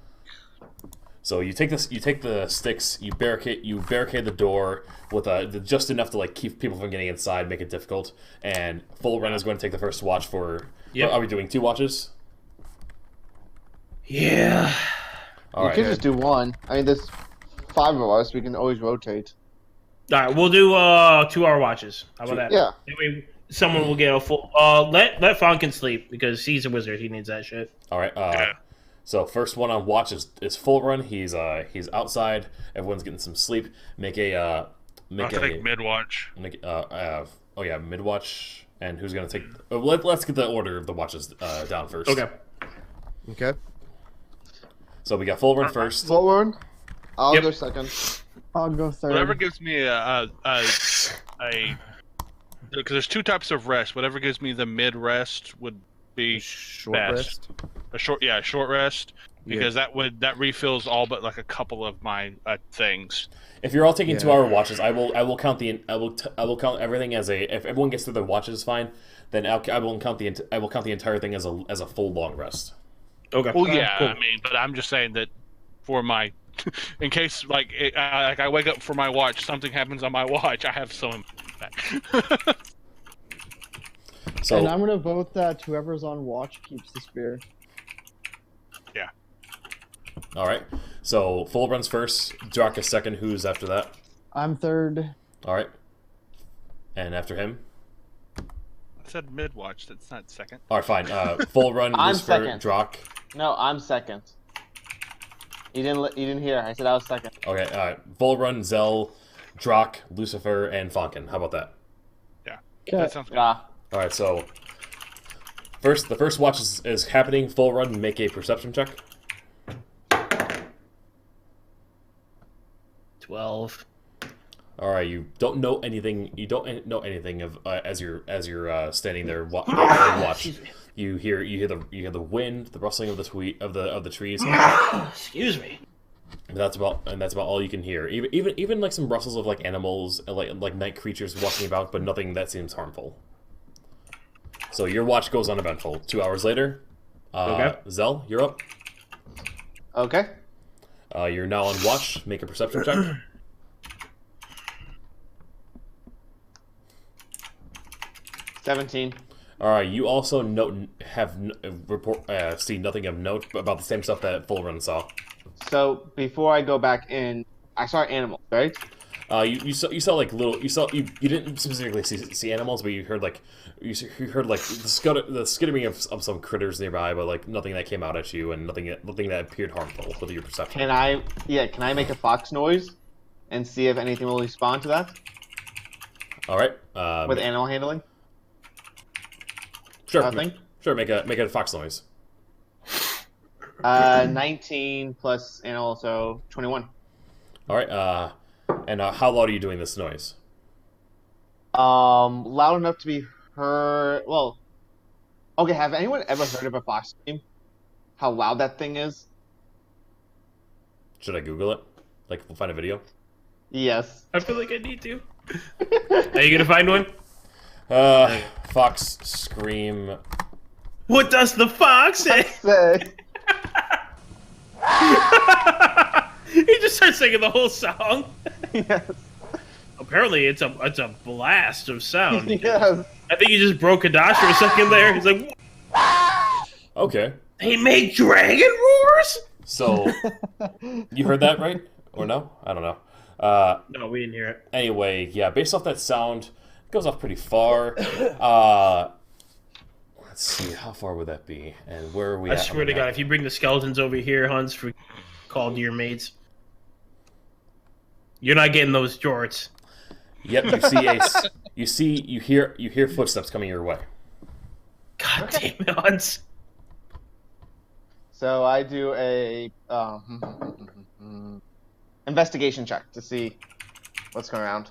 So you take this, you take the sticks, you barricade the door with just enough to like keep people from getting inside, make it difficult. And Full Run is going to take the first watch for. Yep. Are we doing 2 watches? Yeah. All You right. could just do one. I mean, there's 5 of us. We can always rotate. All right, we'll do 2-hour watches. How about that? Yeah. That way someone will get a full. Let Falcon sleep because he's a wizard. He needs that shit. All right. So first one on watch is Full Run. He's outside. Everyone's getting some sleep. Make a I'll take mid watch. mid watch. And who's gonna take? Let's get the order of the watches down first. Okay. Okay. So we got Full Run first. Forward. I'll Yep. go second. I'll go third. Whatever gives me a because there's 2 types of rest. Whatever gives me the mid rest would be Short best. rest. A short rest Yeah. because that refills all but like a couple of my things. If you're all taking Yeah. 2-hour watches, I will count count everything as a. If everyone gets through their watches fine, then I will count the entire thing as a full long rest. Okay. Well, yeah, Cool. I mean, but I'm just saying that for my, in case like I wake up for my watch, something happens on my watch, I have some back. So And I'm gonna vote that whoever's on watch keeps the spear. Yeah. all right. So Full Run's first. Drak is second. Who's after that? I'm third. All right. And after him. I said mid watch. That's not second. All right, fine. Full Run, I'm Lucifer, second. Drak. No, I'm second. You didn't hear. I said I was second. Okay. All right. Full Run, Zell, Drak, Lucifer, and Fonkin. How about that? That sounds good. Yeah. All right. So the first watch is happening. Full Run. Make a perception check. 12. All right, you don't know anything. You don't know anything of as you're standing there watch. Excuse me. You hear the wind, the rustling of the trees. Excuse me. And that's about all you can hear. Even like some rustles of like animals, like night creatures walking about, but nothing that seems harmful. So your watch goes uneventful. 2 hours later, Okay. Zell, you're up. Okay. You're now on watch. Make a perception check. 17. All right. You also see nothing of note about the same stuff that Full Run saw. So before I go back in, I saw animals, right? You saw like little you didn't specifically see animals, but you heard like the skittering of some critters nearby, but like nothing that came out at you and nothing that appeared harmful with your perception. Can I make a fox noise and see if anything will respond to that? All right. With animal handling. Sure. Nothing. Sure. Make a fox noise. 19 plus animal, so 21. All right. And how loud are you doing this noise? Loud enough to be heard. Well, okay. Have anyone ever heard of a fox scream? How loud that thing is? Should I Google it? Like, we'll find a video. Yes. I feel like I need to. Are you gonna find one? Fox scream. What does the fox say? He just starts singing the whole song. Yes. Apparently, it's a blast of sound. Yes. I think you just broke Kadash for a second there. He's like, Okay. they make dragon roars? So, you heard that right? Or no? I don't know. No, we didn't hear it. Anyway, yeah, based off that sound, it goes off pretty far. Let's see, how far would that be? And where are we I at? swear to God, if you bring the skeletons over here, Hans, for call to your mates. You're not getting those jorts. Yep, you hear footsteps coming your way. God damn it, Hans. So I do a investigation check to see what's going around.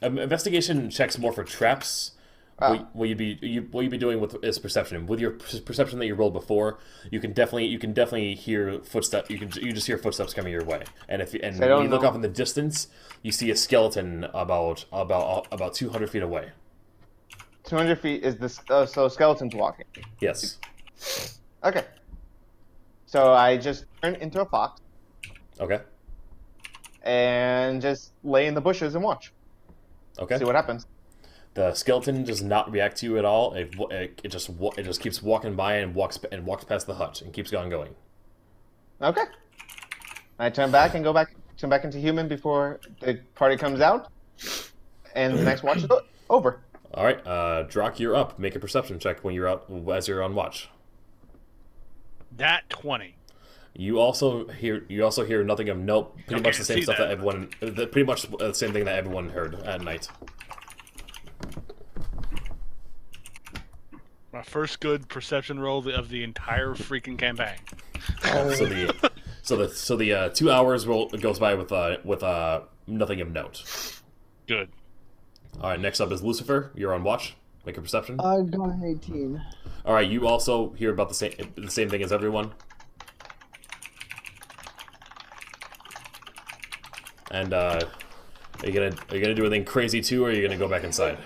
Investigation checks more for traps. What you'd be doing with is perception. With your perception that you rolled before, you can definitely hear footsteps. You just hear footsteps coming your way. And when you look up in the distance, you see a skeleton about 200 feet away. 200 feet is this? So skeleton's walking. Yes. Okay. So I just turn into a fox. Okay. And just lay in the bushes and watch. Okay. See what happens. The skeleton does not react to you at all. It just keeps walking by and walks past the hut and keeps on going. Okay. I turn back into human before the party comes out, and the next watch is over. All right, Drak, you're up. Make a perception check when you're out as you're on watch. That 20. You also hear nothing of note. Pretty much the same stuff that everyone. Pretty much the same thing that everyone heard at night. My first good perception roll of the entire freaking campaign. So the 2 hours goes by with nothing of note. Good. All right, next up is Lucifer. You're on watch. Make a perception. I got an 18. All right, you also hear about the same thing as everyone. And are you gonna do anything crazy too, or are you gonna go back inside?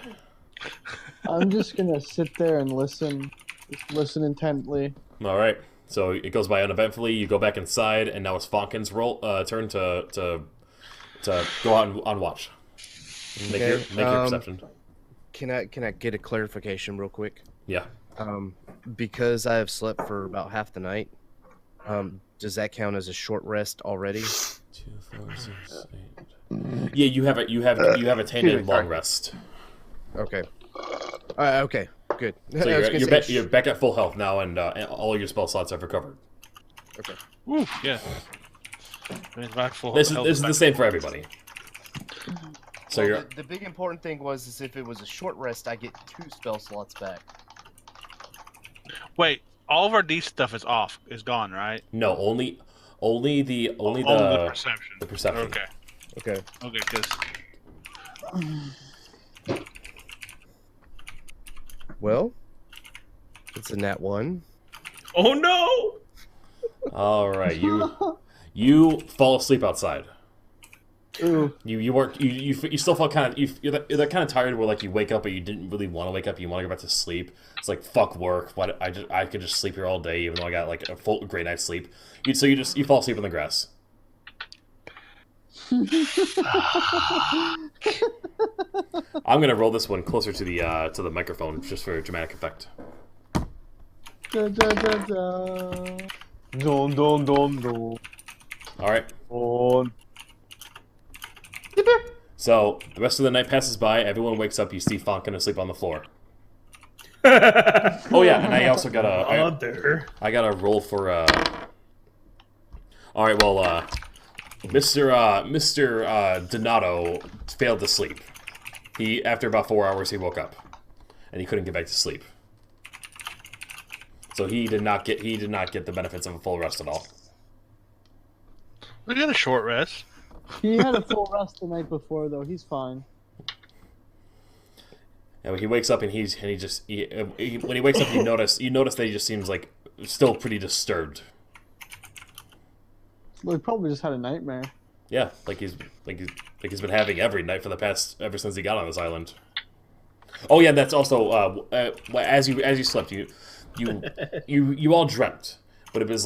I'm just gonna sit there and listen. Just listen intently. All right. So it goes by uneventfully. You go back inside, and now it's Fonkin's turn to go out on watch. Make your perception. Can I get a clarification real quick? Yeah. Because I have slept for about half the night. Does that count as a short rest already? 2, 4, 6, 8. Yeah, you have attained a long rest. Okay. Okay. Good. So you're back at full health now, and all your spell slots have recovered. Okay. Woo, yeah. Back full This health is the same for everybody. So well, the big important thing was if it was a short rest, I get 2 spell slots back. Wait, all of our D stuff is gone, right? No, only the perception. The perception. Okay, because well, it's a nat 1. Oh no! All right, you fall asleep outside. Ooh. You still felt kind of you're that kind of tired where like you wake up but you didn't really want to wake up. You want to go back to sleep. It's like fuck work. What I could just sleep here all day even though I got like a full great night's sleep. You fall asleep on the grass. I'm gonna roll this one closer to the microphone just for dramatic effect. Da, da, da, da. Dun, dun, dun, dun. All right. Dun. So the rest of the night passes by. Everyone wakes up. You see Fonkin asleep on the floor. Oh yeah, and I also got I got a roll for. All right, well, Mr. Donato failed to sleep. After about 4 hours he woke up, and he couldn't get back to sleep. So he did not get the benefits of a full rest at all. We got a short rest. He had a full rest the night before, though. He's fine. Yeah, when he wakes up and when he wakes up, you notice that he just seems like still pretty disturbed. Well, he probably just had a nightmare. Yeah, like he's been having every night ever since he got on this island. Oh yeah, that's also as you slept, you all dreamt, but it was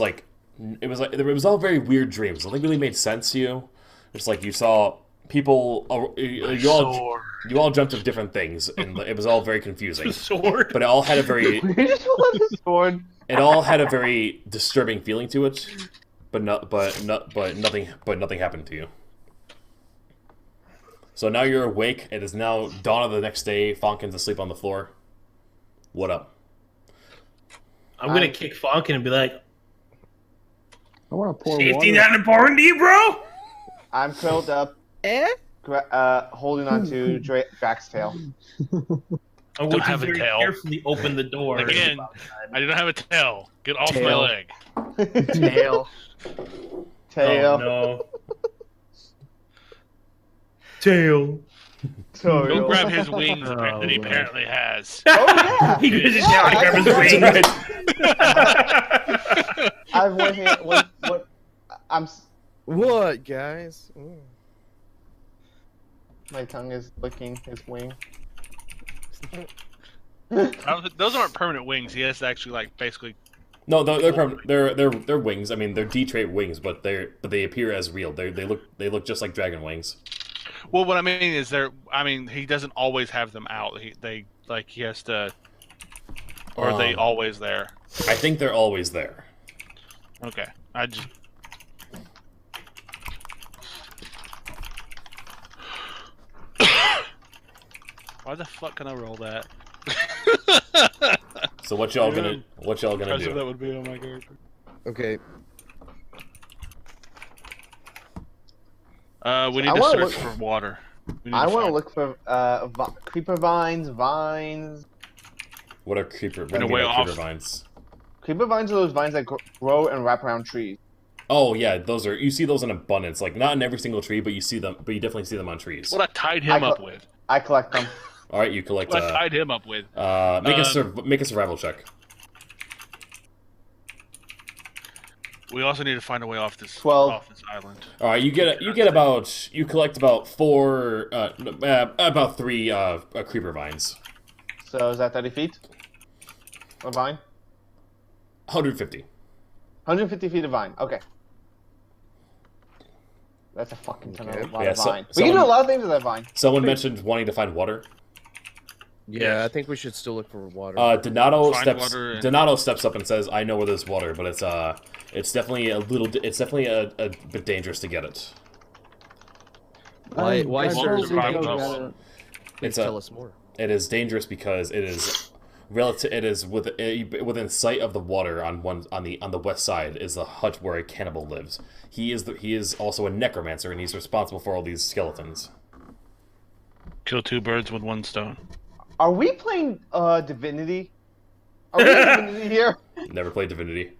all very weird dreams. Nothing really made sense to you. It's like you saw people. You all dreamt of different things, and it was all very confusing. Sword. But it all had a very. You just want the sword. It all had a very disturbing feeling to it, but nothing happened to you. So now you're awake. It is now dawn of the next day. Fonkin's asleep on the floor. What up? I'm gonna kick Fonkin and be like, I want to pour safety water. not important to you, bro? I'm curled up, holding on to Drax's tail. I'm going to very carefully open the door. Again, I do not have a tail. Get off my leg. Tail. Tail. Oh, no. Tail. Go grab his wings that he apparently has. Oh yeah. He gives his tail and grab his wings. I have one hand. What? What, guys? Ooh. My tongue is licking his wing. Those aren't permanent wings. He has to actually basically. No, they're permanent. They're wings. I mean, they're D-trait wings, but they appear as real. They look just like dragon wings. Well, what I mean is he doesn't always have them out. He has to. Or are they always there? I think they're always there. Okay, Why the fuck can I roll that? So what y'all gonna do? That would be on my character. Okay. We need to search for water. I want to look for creeper vines. What are creeper vines? Creeper vines are those vines that grow and wrap around trees. Oh yeah, you see those in abundance. Like not in every single tree, but you see them. But you definitely see them on trees. What I tied him up with. I collect them. All right, you collect. What I tied him up with. Make a survival check. We also need to find a way off this 12. off this island. All right, you collect about three creeper vines. So is that 30 feet? A vine? 150. 150 feet of vine. Okay. That's a fucking ton of vine. We can do a lot of things with that vine. Someone mentioned wanting to find water. Yeah, I think we should still look for water. Donato steps up and says, "I know where there's water, but it's definitely a bit dangerous to get it." Why sir? Please tell us more. It is dangerous because it is within sight of the water on the west side is the hut where a cannibal lives. He is also a necromancer and he's responsible for all these skeletons. Kill two birds with one stone. Are we playing Divinity? Are we playing Divinity here? Never played Divinity.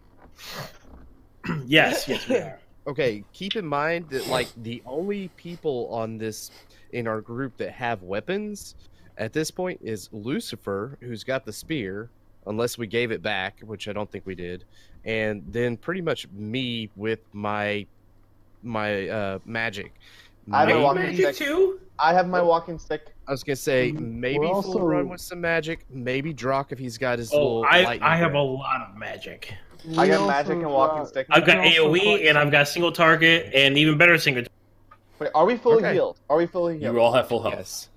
Yes, we are. Okay, keep in mind that the only people in our group that have weapons at this point is Lucifer, who's got the spear, unless we gave it back, which I don't think we did, and then pretty much me with my magic. I have my Are you walking magic stick. too? I have my walking stick. I was gonna say maybe We're full also- run with some magic. Maybe Drock if he's got his Oh, little I lightning. have a grab. lot of magic. I We got also magic and walking got- stick. I've got we can also AoE fight and I've some- got single target and even better single. Wait, are we fully Okay. healed? Are we fully healed? You all have full health. Yes.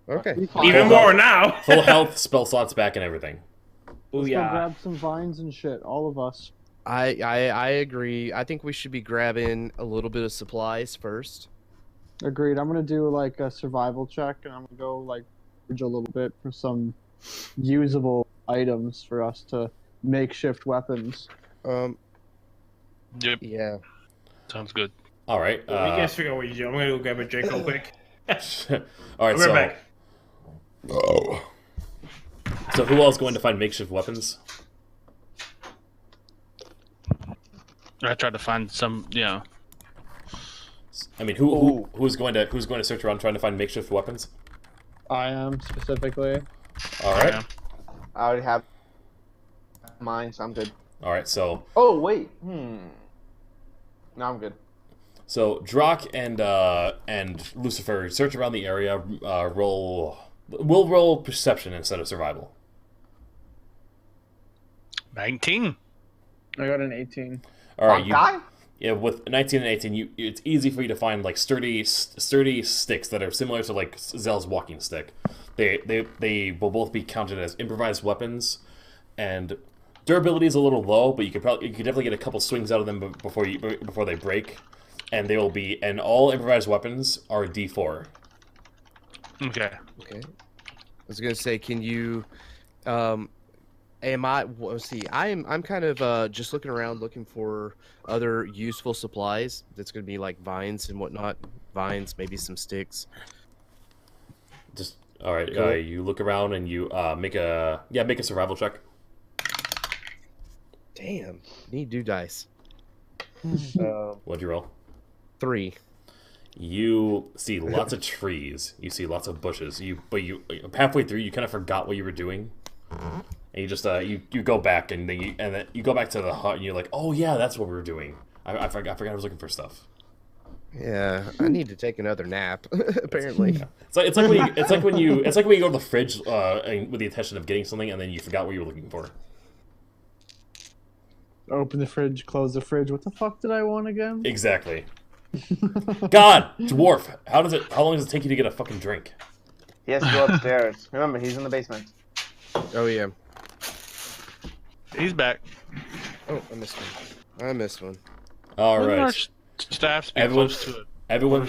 Okay. we can Even Full more health. now. Full health, spell slots back, and everything. Oh Let's go yeah. grab some vines and shit, all of us. I agree. I think we should be grabbing a little bit of supplies first. Agreed. I'm gonna do like a survival check, and I'm gonna go like forage a little bit for some usable items for us to makeshift weapons. Yep, Yeah. sounds good. All right. You guys figure out what you do. I'm gonna go grab a drink real quick. all right. I'll be So, right back. so who else going to find makeshift weapons? I tried to find some, I mean, who's going to search around trying to find makeshift weapons? I am specifically. All right. Yeah. I already have mine, so I'm good. All right. So Oh wait. No, I'm good. Drakk and Lucifer search around the area. We'll roll perception instead of survival. 19. I got an 18. All right. Guy? Yeah, with 19 and 18, it's easy for you to find like sturdy sticks that are similar to like Zell's walking stick. They will both be counted as improvised weapons, and durability is a little low, but you could definitely get a couple swings out of them before they break, and all improvised weapons are D4. Okay. Okay. I was gonna say, can you, let's see, I'm kind of just looking around looking for other useful supplies. That's gonna be like vines and whatnot. Vines, maybe some sticks. Just all right. Cool. You look around and you make a survival check. Damn, need do dice. What'd you roll? 3. You see lots of trees. You see lots of bushes. But halfway through, you kind of forgot what you were doing, and you just you go back and then you go back to the hut and you're like, oh yeah, that's what we were doing. I forgot I was looking for stuff. Yeah, I need to take another nap. Apparently. It's like when you go to the fridge with the intention of getting something and then you forgot what you were looking for. Open the fridge, close the fridge. What the fuck did I want again? Exactly. God, dwarf, how long does it take you to get a fucking drink? He has to go upstairs. Remember, he's in the basement. Oh yeah. He's back. Oh, I missed one. All Wouldn't our right, staffs be Everyone- close to it? everyone.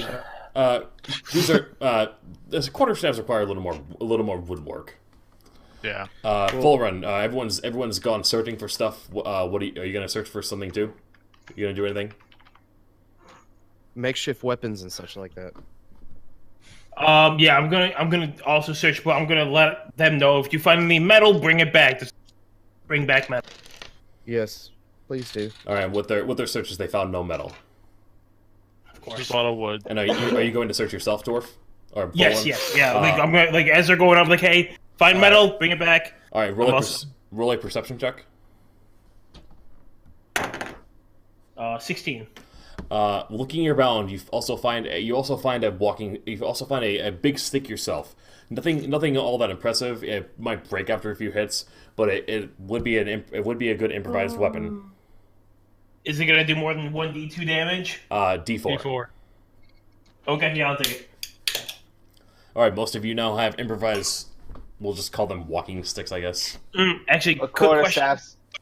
These are this quarter staffs require a little more woodwork. Yeah. Full run. Everyone's gone searching for stuff. Are you gonna search for something too? You gonna do anything? Makeshift weapons and such like that. Yeah, I'm gonna also search, but I'm gonna let them know if you find any metal, bring it back. Just bring back metal. Yes, please do. All right. With their searches, they found no metal. Of course. Just a lot of wood. And are you going to search yourself, dwarf? Or full Yes, run? yes, yeah. I'm gonna as they're going up, like, hey, find metal, bring it back. All right. Roll a perception check. 16. Looking around, you also find a big stick yourself. Nothing all that impressive. It might break after a few hits, but it would be a good improvised weapon. Is it gonna do more than 1d2 damage? D4. D4. Okay, yeah, I'll take it. All right, most of you now have improvised. We'll just call them walking sticks, I guess. Actually, But quick question.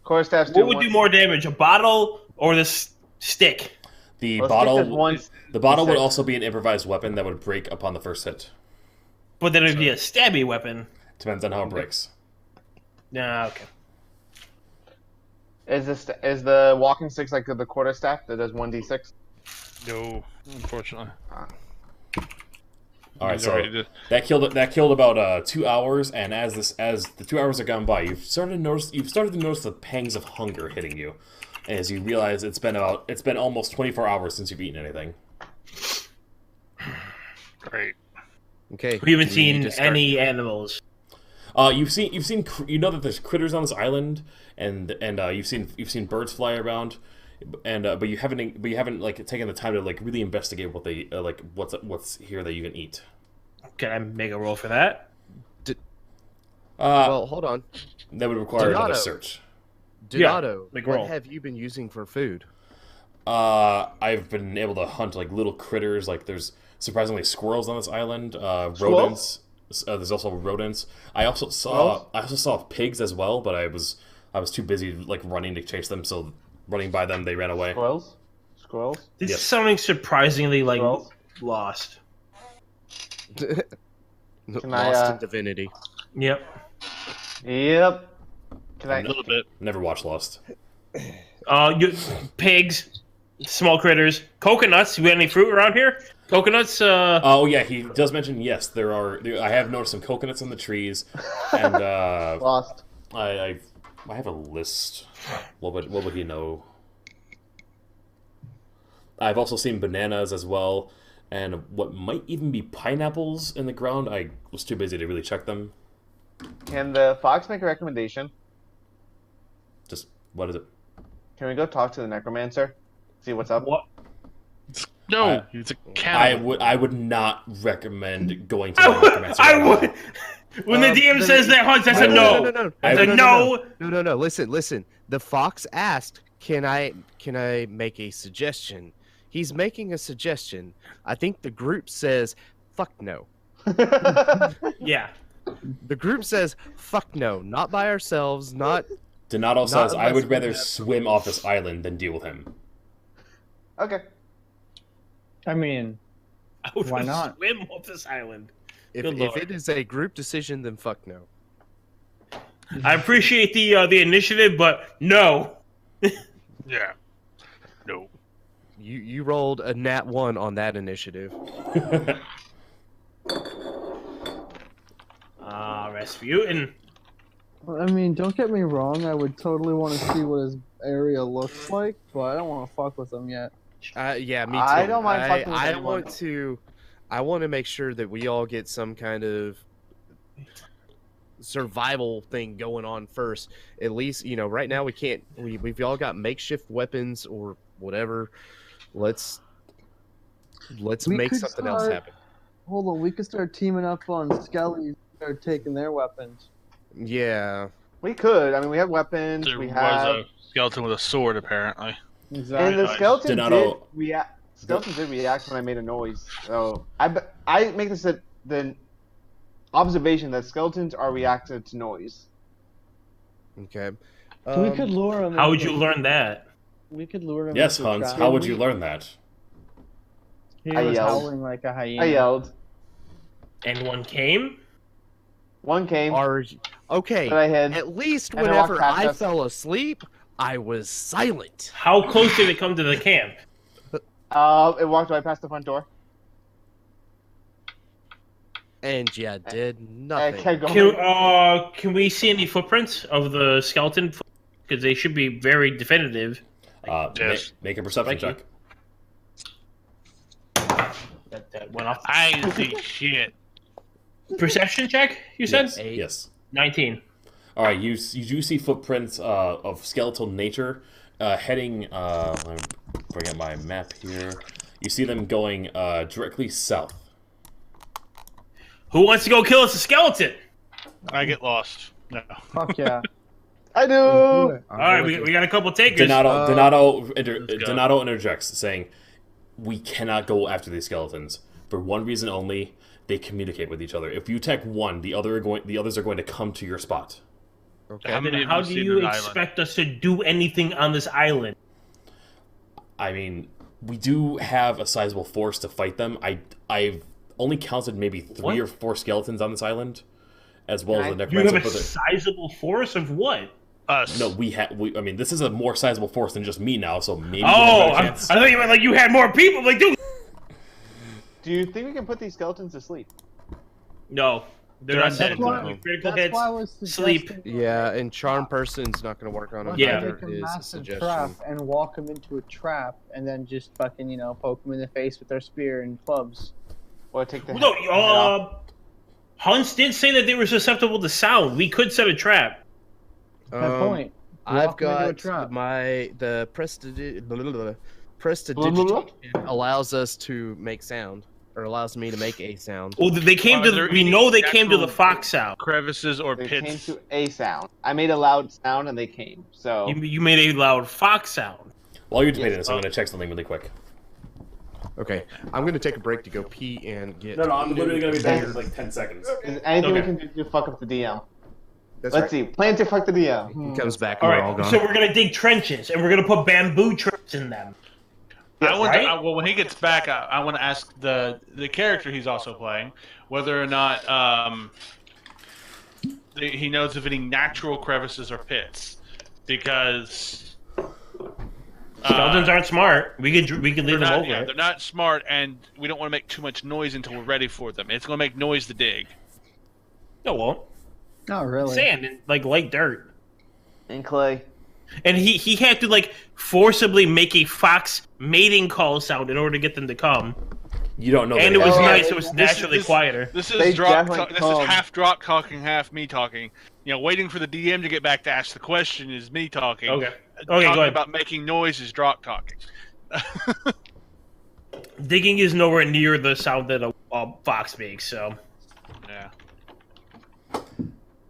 Quarterstaffs What would do more damage, a bottle or this stick? The Well, bottle. stick does one The bottle would six. also be an improvised weapon that would break upon the first hit. But then it'd be a stabby weapon. Depends on how it breaks. Nah, okay. Is the walking sticks like the quarterstaff that does 1d6? No, unfortunately. All right, He's so already did. that killed about 2 hours, and as the 2 hours have gone by, you've started to notice the pangs of hunger hitting you, as you realize it's been almost 24 hours since you've eaten anything. Great. Okay. We haven't do seen need to start- any animals. You know that there's critters on this island, and you've seen birds fly around. but you haven't like taken the time to like really investigate what they like what's here that you can eat. Can I make a roll for that? Well, hold on. That would require another search. Donato, like what roll. have you been using for food? I've been able to hunt like little critters. Like there's surprisingly squirrels on this island. Rodents. There's also rodents. I also saw pigs as well, but I was too busy like running to chase them. So running by them, they ran away. Squirrels. This is sounding surprisingly like lost. Lost in divinity. Yep. Can I? A little bit. Never watched Lost. Pigs, small critters, coconuts. You got any fruit around here? Coconuts. Oh yeah, he does mention yes. There are. I have noticed some coconuts on the trees, and Lost. I have a list. What would he know? I've also seen bananas as well, and what might even be pineapples in the ground. I was too busy to really check them. Can the fox make a recommendation? Just what is it? Can we go talk to the necromancer? See what's up? What? No, he's a cannibal. I would not recommend going to the necromancer. I would. When the DM says that hunts, that's a no. No. That's a no. No. Listen. The fox asked, "Can I make a suggestion?" He's making a suggestion. I think the group says, "Fuck no." Yeah. The group says, "Fuck no." Not by ourselves. Not. Donato says, "I would rather swim off this island than deal with him." Okay. I mean, why not? Swim off this island. If Lord. it is a group decision, then fuck no. I appreciate the initiative, but no. Yeah. No. You rolled a nat 1 on that initiative. Rasputin. I mean, don't get me wrong. I would totally want to see what his area looks like, but I don't want to fuck with him yet. Yeah, me too. I don't mind fucking with I anyone. want to make sure that we all get some kind of survival thing going on first. At least, right now we can't. We've all got makeshift weapons or whatever. Let's make something else happen. Hold on, we could start teaming up on Skellies and start taking their weapons. Yeah. We could. I mean, we have weapons. There we was have. a skeleton with a sword, apparently. Exactly. And the skeleton Donato- did react. Skeleton did react when I made a noise. So I make this the observation that skeletons are reactive to noise. Okay. So we could lure him. How would you learn that? We could lure him. Yes, into a Hans. trap. How would you learn that? He I was yelled. howling like a hyena. I yelled. And one came? One came. Okay. But I hid. At least And it walked whenever past I us. fell asleep, I was silent. How close did it come to the camp? It walked right past the front door. And yeah, did And nothing. it kept going. Can we see any footprints of the skeleton? Because they should be very definitive. Yes. Make a perception Thank you. check. That went off. I ain't see shit. Perception check, you said? Yes. Yes. 19. All right. You do see footprints of skeletal nature heading. Let me bring up my map here. You see them going directly south. Who wants to go kill us a skeleton? I get lost. No. Fuck yeah. I do. All right, we got a couple takers. Donato go. interjects, saying, "We cannot go after these skeletons for one reason only: they communicate with each other. If you attack one, the others are going to come to your spot." Okay. How many How of do you you seen an island? expect us to do anything on this island? I mean, we do have a sizable force to fight them. I've only counted maybe 3 or 4 skeletons on this island, as well as the You have necromancer. a sizable force of what? Us. No, I mean, this is a more sizable force than just me now, so maybe. Oh, we'll have a I chance. thought you meant like you had more people. Like, dude. Do you think we can put these skeletons to sleep? No, they're not dead. why- Critical That's hits. why I was sleep. suggesting Yeah, and charm person's not going to work on him. Yeah. either, make a is a massive suggestion. trap and walk him into a trap, and then just fucking poke him in the face with their spear and clubs. Or take the No, head off? Hans did say that they were susceptible to sound. We could set a trap. That point. I've them into a got trap. the prestidigitation allows us to make sound, or allows me to make a sound. Well, they came to. We know they came to the fox sound. Crevices or They pits. came to a sound. I made a loud sound and they came. So You made a loud fox sound. While you're debating this, I'm going to check something really quick. Okay, I'm gonna take a break to go pee and get. No, I'm literally going to be back in like 10 seconds. is anything we Okay. can do to fuck up the DM? That's Let's see. Plan to fuck the DM. He comes back. All And we're all right, gone. so we're gonna dig trenches and we're gonna put bamboo traps in them. Well, when he gets back, I want to ask the character he's also playing whether or not he knows of any natural crevices or pits, because Skeletons aren't smart. We could leave them over. Yeah, they're not smart, and we don't want to make too much noise until we're ready for them. It's going to make noise to dig. No, it won't. Not really. Sand and like light dirt. And clay. And he had to like forcibly make a fox mating call sound in order to get them to come. You don't know. And that it was Oh, nice. It was naturally this- quieter. This They is drop. definitely This is come. half drop talking, half me talking. You know, waiting for the DM to get back to ask the question is me talking. Okay. Okay, Talking go ahead. about making noise is drop talking. Digging is nowhere near the sound that a fox makes. So Yeah.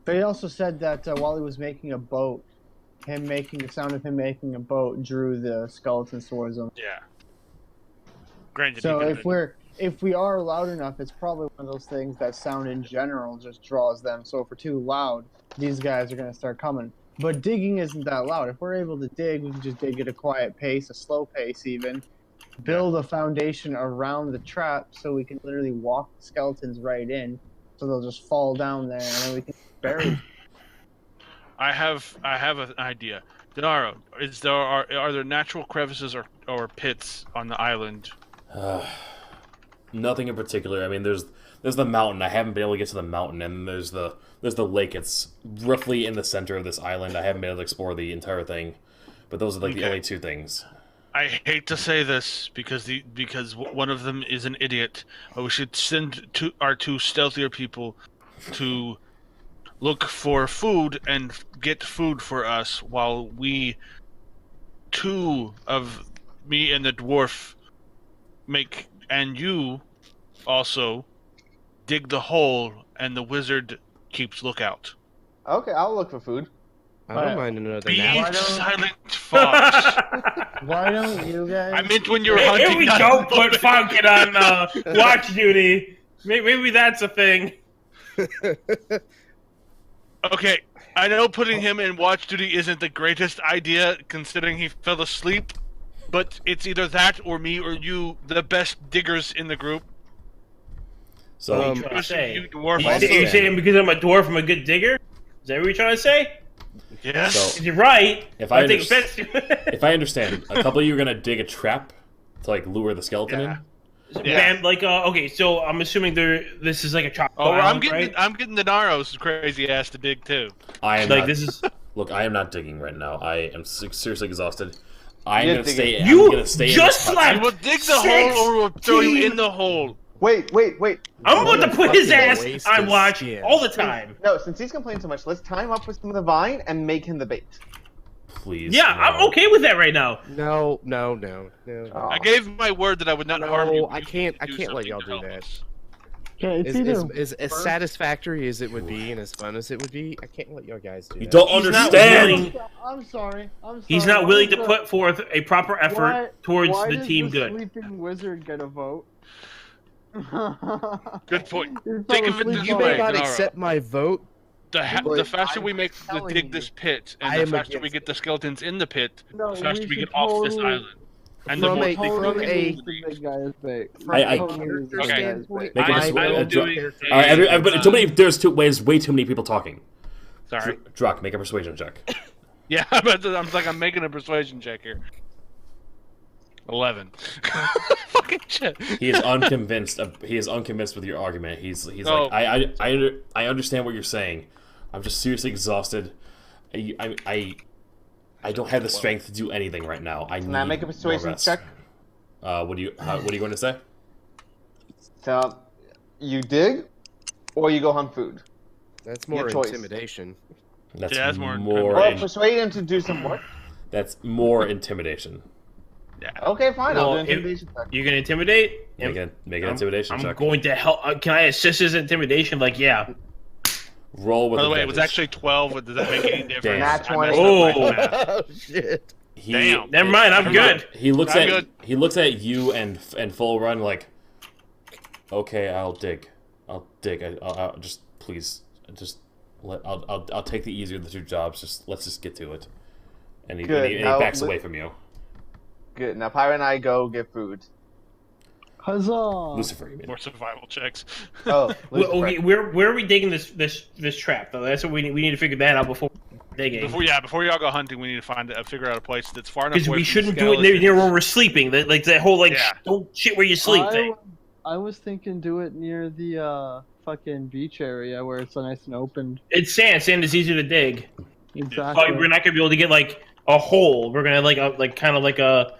But he also said that while he was making a boat, the sound of him making a boat drew the skeletons towards him. Yeah. Granted, So you could've if we are loud enough, it's probably one of those things that sound in general just draws them. So if we're too loud, these guys are going to start coming. But digging isn't that loud. If we're able to dig, we can just dig at a quiet pace, a slow pace even. Build a foundation around the trap so we can literally walk the skeletons right in. So they'll just fall down there and then we can bury them. I have an idea. Denaro, are there natural crevices or pits on the island? Nothing in particular. I mean, there's the mountain. I haven't been able to get to the mountain, and there's the lake. It's roughly in the center of this island. I haven't been able to explore the entire thing, but those are like the only two things. I hate to say this because one of them is an idiot, but we should send our two stealthier people to look for food and get food for us, while two of me and the dwarf and you also dig the hole, and the wizard keeps lookout. Okay, I'll look for food. I don't mind another Be nap. silent, fox. Why don't you guys? I meant when you're hunting. Here we not don't moving. put Funkin on watch duty. Maybe that's a thing. Okay, I know putting him in watch duty isn't the greatest idea, considering he fell asleep, but it's either that or me or you, the best diggers in the group. So Trying to say. You dwarf. You saying because I'm a dwarf, I'm a good digger? Is that what you're trying to say? Yes. So- You're right. If I take underst- offense to if I understand, a couple of you are gonna dig a trap to like lure the skeleton Yeah. in. Bam, like okay, so I'm assuming this is like a tropical Oh, island, right? I'm getting the Naros crazy ass to dig too. I am Like not, this is Look, I am not digging right now. I am seriously exhausted. I am You're gonna digging. stay. You I'm gonna stay just in this hut. slept! I will dig the hole, or we'll throw you in the hole. Wait. I'm going to put his fucking ass waste on of watch skin. all the time. No, since he's complaining so much, let's tie him up with some of the vine and make him the bait. Please. Yeah, no. I'm okay with that right now. No. Oh. I gave my word that I would not harm you. No, I can't let something y'all to do help that. us. Okay, it's either As satisfactory as it would be and as fun as it would be, I can't let y'all guys do You that. don't He's not understand. willing- I'm sorry. He's not willing to put forth a proper effort Why- towards why the does team the good. Sleeping wizard get a vote? Good point. He's Think of it probably this You way, may not Denaro. accept my vote. The But faster we make telling dig you, this pit, I and am the faster we against get the skeletons in the pit, No, the faster we should get off this totally- island. And From the a- more from they a- can the big guy is bait. I- Totally use the big Okay. guy as bait. Make it I- a- I'm a- doing All right, but too many. There's way too many people talking. Sorry. Drak, make a persuasion check. Yeah, I'm making a persuasion check here. 11. Fucking shit. He is unconvinced. He is unconvinced with your argument. He's No. like, I understand what you're saying. I'm just seriously exhausted. I don't have the strength to do anything right now. Can I make a persuasion check? What are you going to say? So, you dig, or you go hunt food. That's more Your choice. intimidation. That's Yeah, that's more more. Well, persuade him to do some work. That's more intimidation. Yeah. Okay, fine. Well, I'll do intimidation check. You're gonna intimidate? Make an intimidation I'm check. going to help. Can I assist his intimidation? Like, yeah. Roll with By the way, it was advantage. actually 12. Does that make any difference? Damn. Nat I 20. messed up my math. Oh shit! Damn. Never mind. I'm good. He looks I'm at good. he looks at you and full run like, okay, I'll dig. I'll just please just I'll take the easier of the two jobs. Let's just get to it. And he Good. backs away from you. Good. Now, Pyro and I go get food. Huzzah! Lucifer, you mean? More survival checks. Oh, Well, Lucifer. okay, where are we digging this trap though? That's what we need to figure that out before digging. Before y'all go hunting, we need to figure out a place that's far enough Because away we from shouldn't the do it skeleton. near where we're sleeping. That whole Yeah. don't shit where you sleep thing. I was thinking do it near the fucking beach area where it's nice and open. It's sand. Sand is easy to dig. Exactly. Oh, we're not gonna be able to get like a hole. We're gonna kind of like a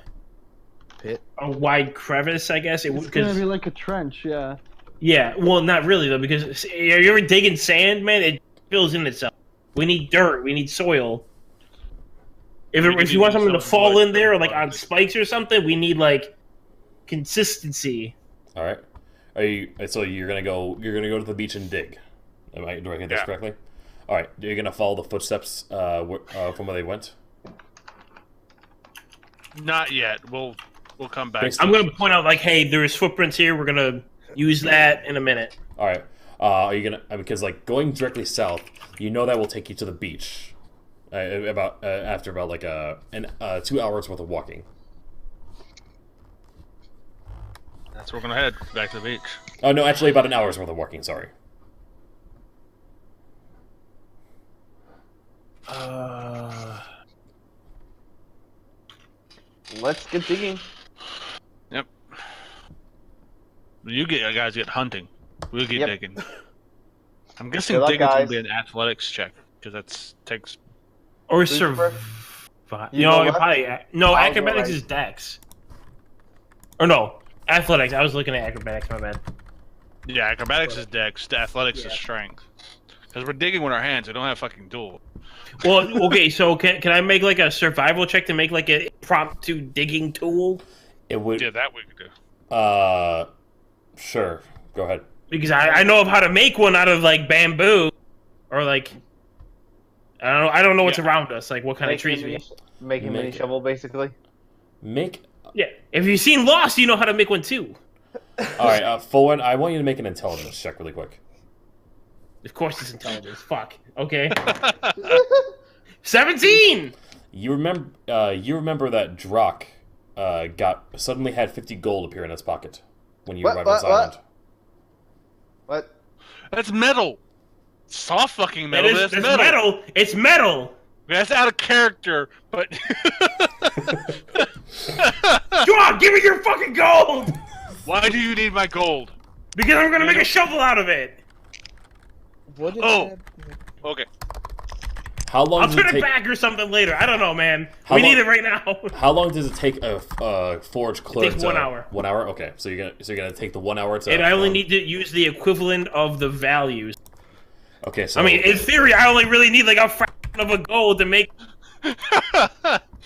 Pit. a wide crevice, I guess. It's gonna be like a trench, yeah. Yeah, well, not really though, because have you ever digging sand, man? It fills in itself. We need dirt. We need soil. If you want something to fall in there, like on spikes or something, we need like consistency. All right. Are you? So you're gonna go to the beach and dig. Do I get this correctly? All right. You're gonna follow the footsteps from where they went. Not yet. We'll come back. I'm gonna point out like, hey, there's footprints here. We're gonna use that in a minute. All right. Are you gonna? Because like going directly south, you know that will take you to the beach. After about like 2 hours worth of walking. That's where we're gonna head back to the beach. Oh no, actually about an hour's worth of walking. Sorry. Let's get digging. Yep. You guys get hunting. We'll get digging. I'm guessing Good luck, digging's gonna guys. be an athletics check because takes. Or Lucifer, survive. you go left? No, I'll go acrobatics right. is dex. Or no, athletics. I was looking at acrobatics. My bad. Yeah, acrobatics is dex. Athletics is strength. Because we're digging with our hands. We don't have fucking duel. Well, okay. So can I make like a survival check to make like a impromptu digging tool? It would. Yeah, that we could do. Sure. Go ahead. Because I know of how to make one out of like bamboo, or like I don't know what's around us. Like what kind of trees we have. Make a mini shovel, basically. Make. Yeah. If you've seen Lost, you know how to make one too. All right, full one. I want you to make an intelligence check really quick. Of course, it's intelligence. Fuck. Okay. 17. You remember that Drak suddenly had 50 gold appear in his pocket when you arrived on this island. What? That's metal. Soft fucking metal. That's That's metal. It's metal. That's out of character, but. Come on, give me your fucking gold. Why do you need my gold? Because I'm gonna make a shovel out of it. What is Oh. that? Okay. How long I'll does turn it it take? back or something later. I don't know, man. How We long- need it right now. How long does it take a forge clerk? takes 1 hour. 1 hour. Okay, so you're gonna take the 1 hour to. And I only need to use the equivalent of the values. Okay, so I mean, in theory, I only really need like a fraction of a gold to make.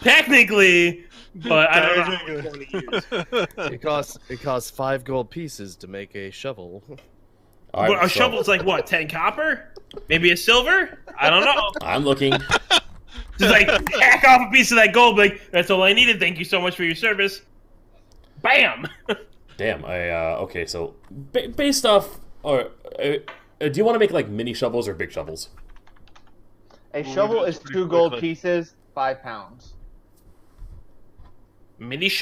Technically, but I don't know how much I'm gonna use. It costs 5 gold pieces to make a shovel. all right, But a so shovel's like what? 10 copper? Maybe a silver? I don't know. I'm looking. Just like hack off a piece of that gold. Like that's all I needed. Thank you so much for your service. Bam. Damn. Okay, so based off, or do you want to make like mini shovels or big shovels? A Well, shovel we is just 2 gold quickly. pieces, 5 pounds.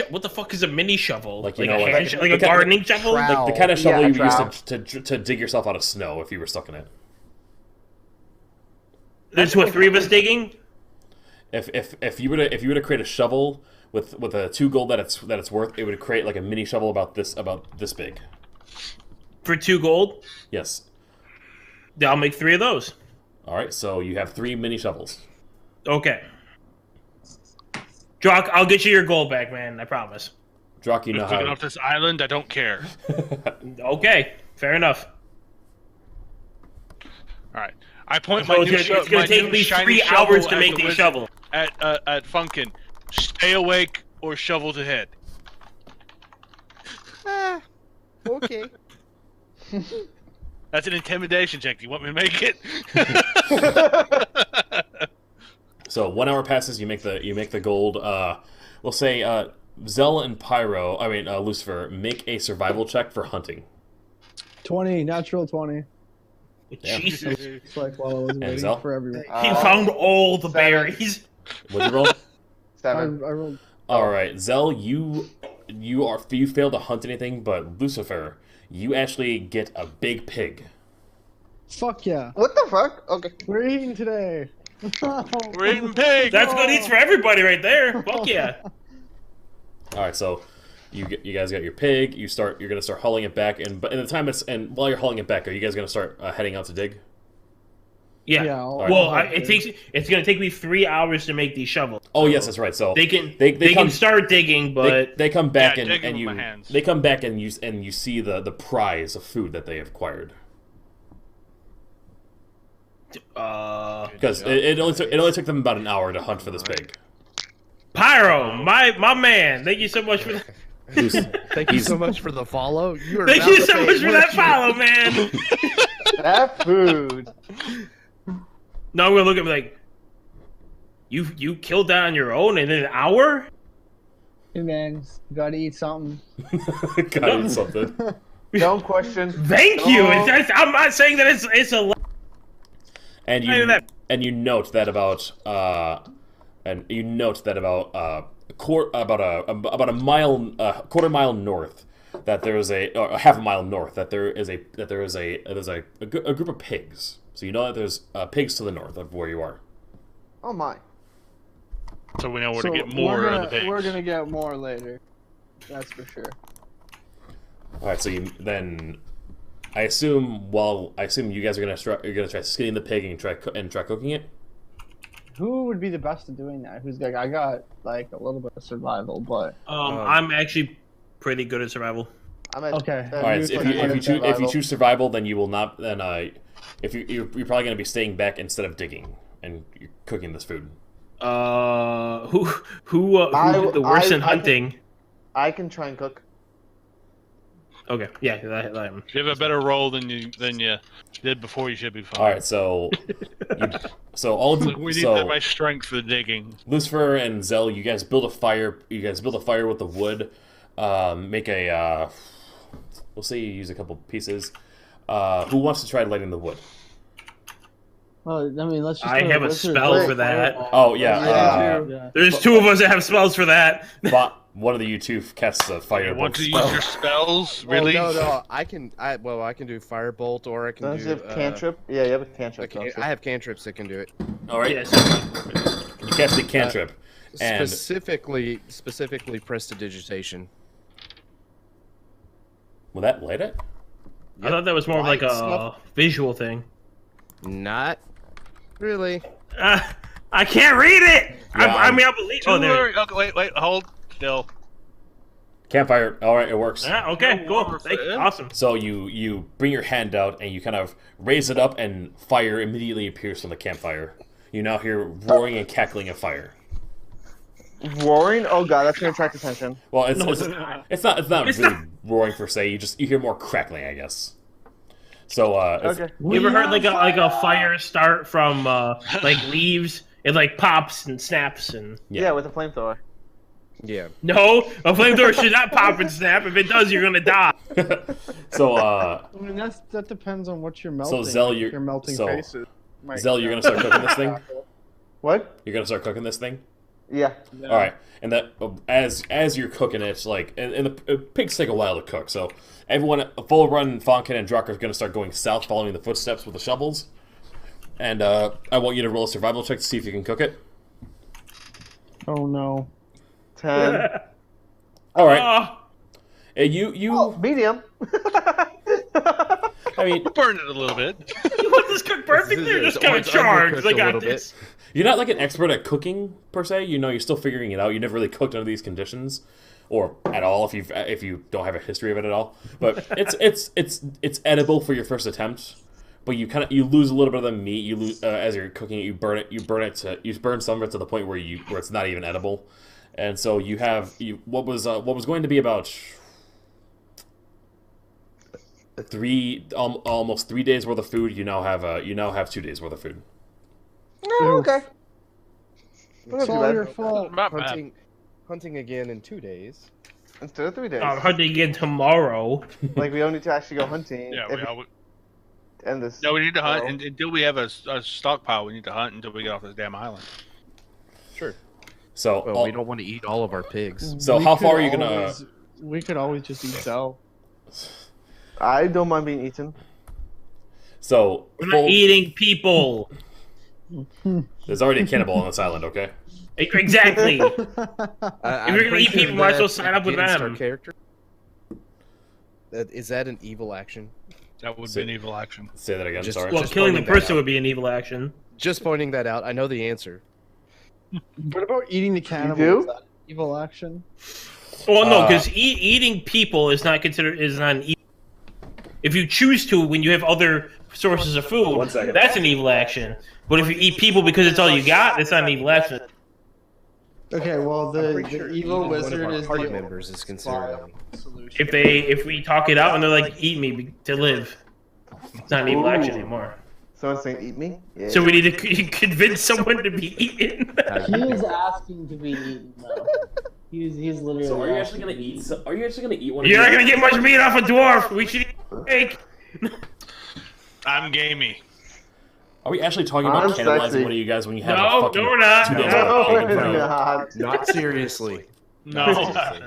What the fuck is a mini shovel? Like, you a know, hand like a gardening shovel? trowel. Like the kind of shovel Yeah, you trowel. used to dig yourself out of snow if you were stuck in it. There's what, 3 of us digging? If you were to create a shovel with a 2 gold that it's worth, it would create like a mini shovel about this big. For 2 gold? Yes. Yeah, I'll make 3 of those. All right. So you have 3 mini shovels. Okay. Jock, I'll get you your gold back, man. I promise. Drak, you know If we get how. off this island, I don't care. Okay, fair enough. All right. I point So it's gonna take me 3 hours to make the shovel. At Funkin. Stay awake or shovel to head. Okay. That's an intimidation check. Do you want me to make it? So 1 hour passes. You make the gold. We'll say Zell and Pyro. Lucifer, make a survival check for hunting. 20, natural 20. Damn. Jesus. It's like while I was waiting Zell? for everyone. He found all the 7. berries. What'd you roll? 7. I rolled. All right, Zell, you failed to hunt anything, but Lucifer, you actually get a big pig. Fuck yeah. What the fuck? Okay. We're eating today. We're eating pig. That's good eats for everybody right there. Fuck yeah. All right, so you guys got your pig. You're gonna start hauling it back, and while you're hauling it back, are you guys gonna start heading out to dig? Yeah. Yeah, Well, it's gonna take me 3 hours to make these shovels. Oh yes, that's right. So They can come start digging, but they come back Yeah, digging and with you my hands. they come back and you see the prize of food that they have acquired. Because it only took them about an hour to hunt for this pig. Pyro, my man, thank you so much for that. Thank you so much for the follow. Thank you so much for that follow, man. That food. No, I'm gonna look at me like, you killed that on your own in an hour? Hey man, you gotta eat something. Gotta eat something. Don't question. Thank you. I'm not saying that it's a. And you note that about a quarter mile north, that there is a half a mile north, that there is a group of pigs. So you know that there's pigs to the north of where you are. Oh my. So we know where to get more of the pigs. We're gonna get more later. That's for sure. All right, so I assume you guys are gonna try skinning the pig and try cooking it. Who would be the best at doing that? Who's like, I got like a little bit of survival, but I'm actually pretty good at survival. okay. All right, so if you choose survival, then you will not. Then you're probably gonna be staying back instead of digging and you're cooking this food. Who did the worst in hunting? I can try and cook. Okay, yeah, that If you have a better roll than you did before, you should be fine. All right, so all of you, We need my strength for the digging. Lucifer and Zell, you guys build a fire. You guys build a fire with the wood. Make a. We'll say you use a couple pieces. Who wants to try lighting the wood? Well, I mean, let's just. I have a spell for that. Oh yeah. There's 2 of us that have spells for that. But one of the you two casts a fire. You want to use your spells? Really? No. I can do firebolt, or I can Don't do. you have cantrip? Yeah, you have a cantrip. I have cantrips that can do it. All right. Yes. You cast a cantrip. And Specifically prestidigitation. will that light it? I thought that was more of like a Stuff. visual thing. Not really. I can't read it. Yeah, I believe. Oh, there. Okay, wait, hold still. Campfire. All right, it works. Yeah, okay, cool. Awesome. So you bring your hand out and you kind of raise it up, and fire immediately appears from the campfire. You now hear roaring and cackling of fire. Roaring? Oh god, that's gonna attract attention. Well, it's not really roaring per se. You hear more crackling, I guess. So Okay. You ever heard like a fire start from like leaves? It like pops and snaps and. Yeah, with a flamethrower. Yeah. No, a flamethrower should not pop and snap. If it does, you're gonna die. So I mean, that depends on what you're melting. So Zell, If you're melting faces. Zell, you're gonna start cooking this thing. What? You're gonna start cooking this thing. Yeah. All right, and that as you're cooking it, like, and the pigs take a while to cook. So everyone, Full Run, Fonkin, and Drucker are gonna start going south, following the footsteps with the shovels. And I want you to roll a survival check to see if you can cook it. Oh no. 10. All right. You Medium. I mean, Burn it a little bit. You want this cooked perfectly, or just kind of charged? I got this. you're not like an expert at cooking per se. You know, you're still figuring it out. You never really cooked under these conditions, or at all if you don't have a history of it at all. But it's edible for your first attempt. but you lose a little bit of the meat. You lose as you're cooking it. You burn some of it to the point where it's not even edible, and so you have what was going to be about almost 3 days worth of food. You now have 2 days worth of food. Oh, okay. It's all your fault. Hunting again in 2 days. Instead of 3 days. Hunting again tomorrow. Like, we don't need to actually go hunting. Yeah, and this. No, we need to hunt until we have a stockpile. We need to hunt until we get off this damn island. Sure. So well, we don't want to eat all of our pigs. So how far are you gonna? We could always just eat Zell. I don't mind being eaten. So we're not eating people. There's already a cannibal on this island, okay? Exactly. If you're gonna eat people, might as well sign up with them. Character. Is that an evil action? That would be an evil action. Say that again. Sorry. Well, killing the person would be an evil action. Just pointing that out. I know the answer. What about eating the cannibal? You do? Is that an evil action? Well, no, because eating people is not an evil. If you choose to, when you have other sources of food, that's an evil action. But if you eat people because it's all you got, that's not an evil action. Okay, well, the evil wizard is party the members is considered. solution. If we talk it out and they're like, "Eat me to live," it's not an evil action anymore. Someone's saying, eat me? Yeah. So we need to convince someone to be eaten. He is asking to be eaten, though. He's literally. So are you actually gonna eat? Are you actually gonna eat one? You're not gonna get much meat off a dwarf. We should eat steak. I'm gamey. Are we actually talking about cannibalizing one of you guys when you have a fucking... No, we're not. 2 days No, worth of we're food? not. Not seriously. No.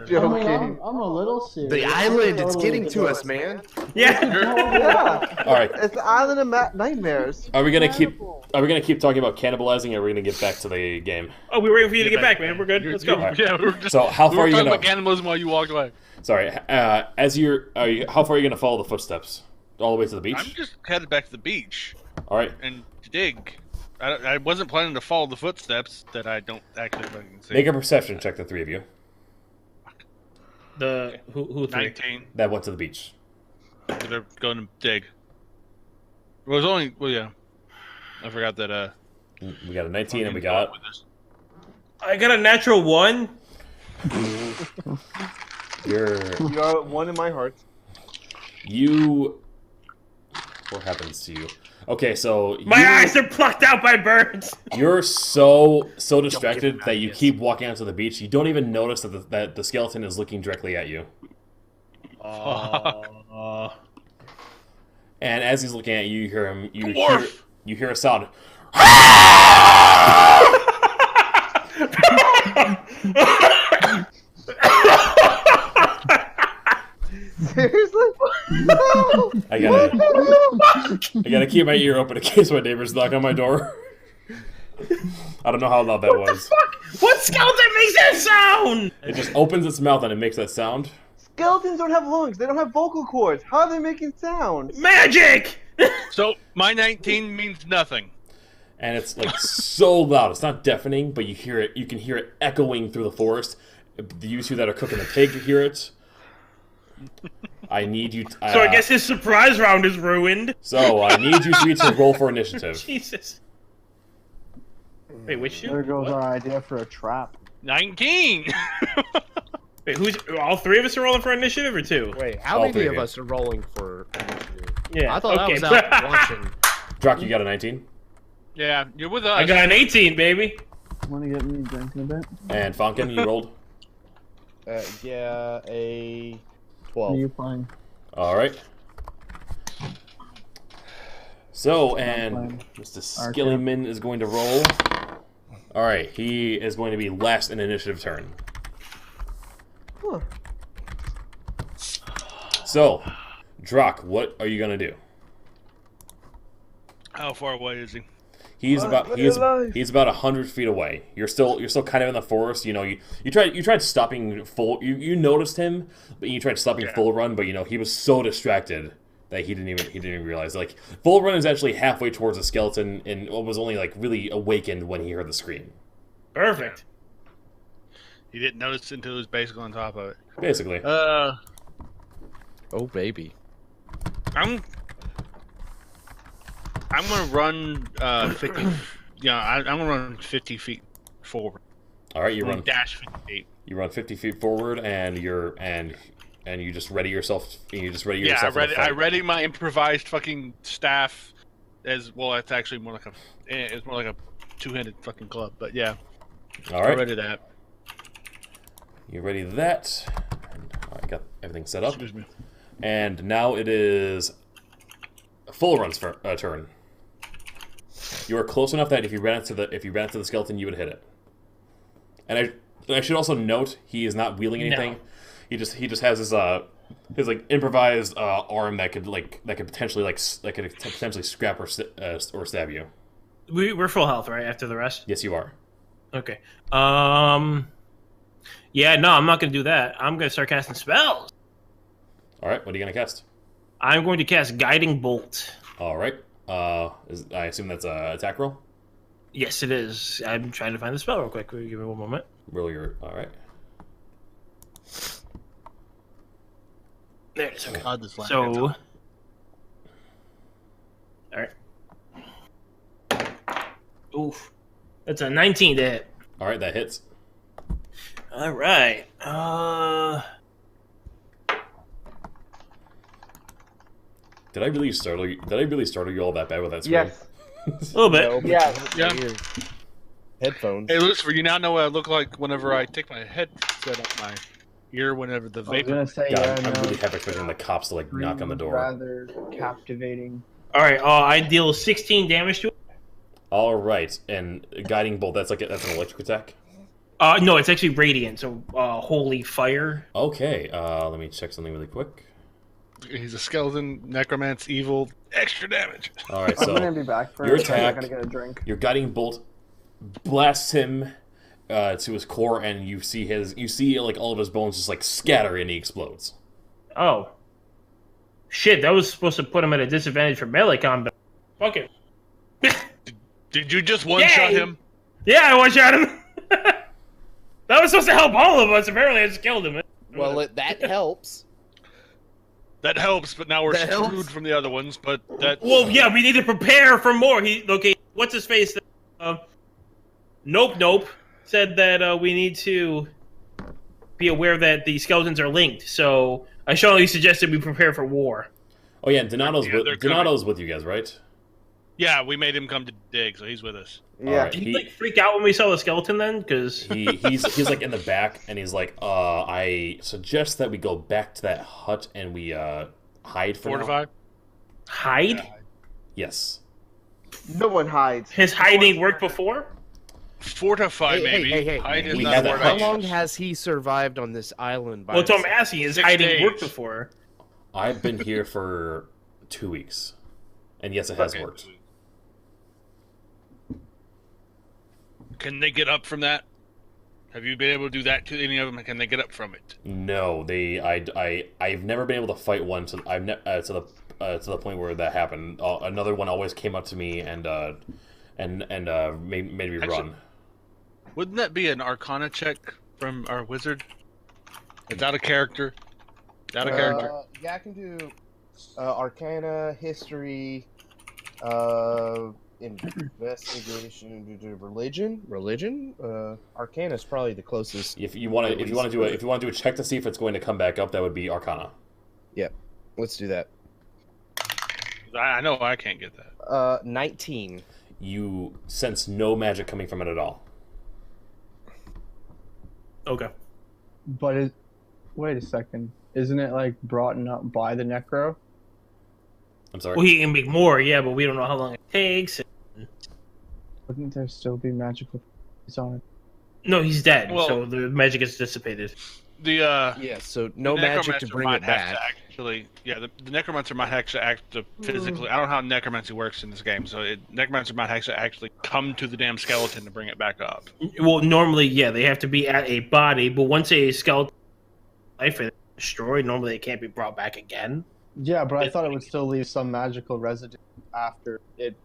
Joking. I'm a little serious. The island, it's getting to us, man. Yeah. Yeah. All right. It's the island of nightmares. Are we gonna keep talking about cannibalizing, or are we gonna get back to the game? Oh, we're waiting for you to get back, man. We're good. Let's go. Yeah, we were just. So how far are you talking gonna? about cannibalism while you walked away. Sorry. How far are you gonna follow the footsteps? All the way to the beach? I'm just headed back to the beach All right. and dig. I wasn't planning to follow the footsteps that I don't actually fucking see. Make a perception check, the three of you. Who 19. That went to the beach. They're going to dig. It was only yeah. I forgot that. We got a 19, and we got. I got a natural 1. You are one in my heart. What happens to you? Okay, so My eyes are plucked out by birds. You're so distracted that you keep walking onto the beach. You don't even notice that the skeleton is looking directly at you. And as he's looking at you, you hear him. You hear a sound. Seriously? No! I gotta keep my ear open in case my neighbors knock on my door. I don't know how loud that was. What skeleton makes that sound? It just opens its mouth and it makes that sound. Skeletons don't have lungs. They don't have vocal cords. How are they making sounds? Magic! So my 19 means nothing. And it's like so loud. It's not deafening, but you hear it. You can hear it echoing through the forest. You two that are cooking the pig hear it. I need you. So I guess his surprise round is ruined. So I need you three to roll for initiative. Jesus. Wait, which two? There goes our idea for a trap. 19. Wait, who's all three of us are rolling for initiative or two? Wait, how All many three of of you. us are rolling for initiative? Yeah, I thought okay. I was out watching. Drak, you got a 19. Yeah, you're with us. I got an 18, baby. Want to get me drinking a bit? And Fonkin, you rolled. Yeah, a What are 12. you playing? All right. So, and Mr. Skillyman is going to roll. All right, he is going to be last in initiative turn. Huh. So, Drak, what are you gonna do? How far away is he? He's about 100 feet away. You're still kind of in the forest. You know, you tried stopping full. You noticed him, but you tried stopping full run. But you know he was so distracted that he didn't even realize. Like full run is actually halfway towards the skeleton, and was only like really awakened when he heard the scream. Perfect. He didn't notice until he was basically on top of it. Basically. Oh, baby. I'm gonna run 50. Yeah, I'm gonna run 50 feet forward. All right, you run dash 50 feet. You run 50 feet forward, and you just ready yourself. You just ready Yeah, yourself. I ready my improvised fucking staff. As well, it's actually more like a two-handed fucking club. But yeah, all right. I ready that. You ready that? I got everything set up. Excuse me. And now it is full run's turn. You are close enough that if you ran into the skeleton, you would hit it. And I should also note he is not wielding anything. No. He just has his like improvised arm that could potentially scrap or stab you. We're full health, right? After the rest. Yes, you are. Okay. Yeah, no, I'm not gonna do that. I'm gonna start casting spells. All right. What are you gonna cast? I'm going to cast Guiding Bolt. All right. I assume that's a attack roll? Yes, it is. I'm trying to find the spell real quick. Give me one moment. Roll your... All right. There it is. Okay. So... All right. Oof. That's a 19 to hit. All right, that hits. All right. Did I really startle you? All that bad with that scream? Yes. A little bit. Yeah. Headphones. Hey, Lucifer, you now know what I look like whenever I take my headset up my ear whenever the vapor... I was gonna say, God, I'm really half expecting the cops to knock on the door. Rather captivating. All right. I deal 16 damage to it. All right, and Guiding Bolt. That's an electric attack. No, it's actually radiant. So holy fire. Okay. Let me check something really quick. He's a skeleton, necromancer, evil, extra damage. All right, so I'm gonna be back for your attack. I gotta get a drink. Your Guiding Bolt blasts him to his core, and you see all of his bones just scatter, and he explodes. Oh. Shit, that was supposed to put him at a disadvantage for melee combat. Fuck it. Did you just one-shot him? Yeah, I one-shot him. That was supposed to help all of us. Apparently, I just killed him. Well, that helps. That helps, but now we're screwed from the other ones. But that. Well, yeah, we need to prepare for more. What's his face? Nope. Said that we need to be aware that the skeletons are linked. So I strongly suggested we prepare for war. Oh yeah, Donato's with you guys, right? Yeah, we made him come to dig, so he's with us. Yeah. Right. Did he freak out when we saw the skeleton then? Because he's in the back, and he's like, I suggest that we go back to that hut and we hide for Fortify? now. Hide? Yeah. Yes. No one hides. His hiding worked before? Fortify, maybe. Hey. Hide is We not have a that word. hut. How long has he survived on this island? Well, that's what I'm asking. His 6 hiding days. worked before? I've been here for 2 weeks, and yes, it has worked. Can they get up from that? Have you been able to do that to any of them? Can they get up from it? No, I've never been able to fight one to the point where that happened. Another one always came up to me and made me run. Wouldn't that be an Arcana check from our wizard? It's out of character. Yeah, I can do Arcana, History, Investigation, Religion. Arcana is probably the closest. If you want to do a check to see if it's going to come back up, that would be Arcana. Yep, let's do that. I know I can't get that. 19. You sense no magic coming from it at all. Okay. But wait a second. Isn't it brought up by the necro? I'm sorry. Well, he can make more, yeah, but we don't know how long it takes. Wouldn't there still be magical things on it? No, he's dead, Well- so the magic is dissipated. Yeah, so no the magic to necromancer bring might it have back. to actually, the necromancer might actually act to physically. I don't know how necromancy works in this game, so necromancer might actually come to the damn skeleton to bring it back up. Well, normally, yeah, they have to be at a body, but once a skeleton life is destroyed, normally it can't be brought back again. Yeah, but I thought it would still leave some magical residue after it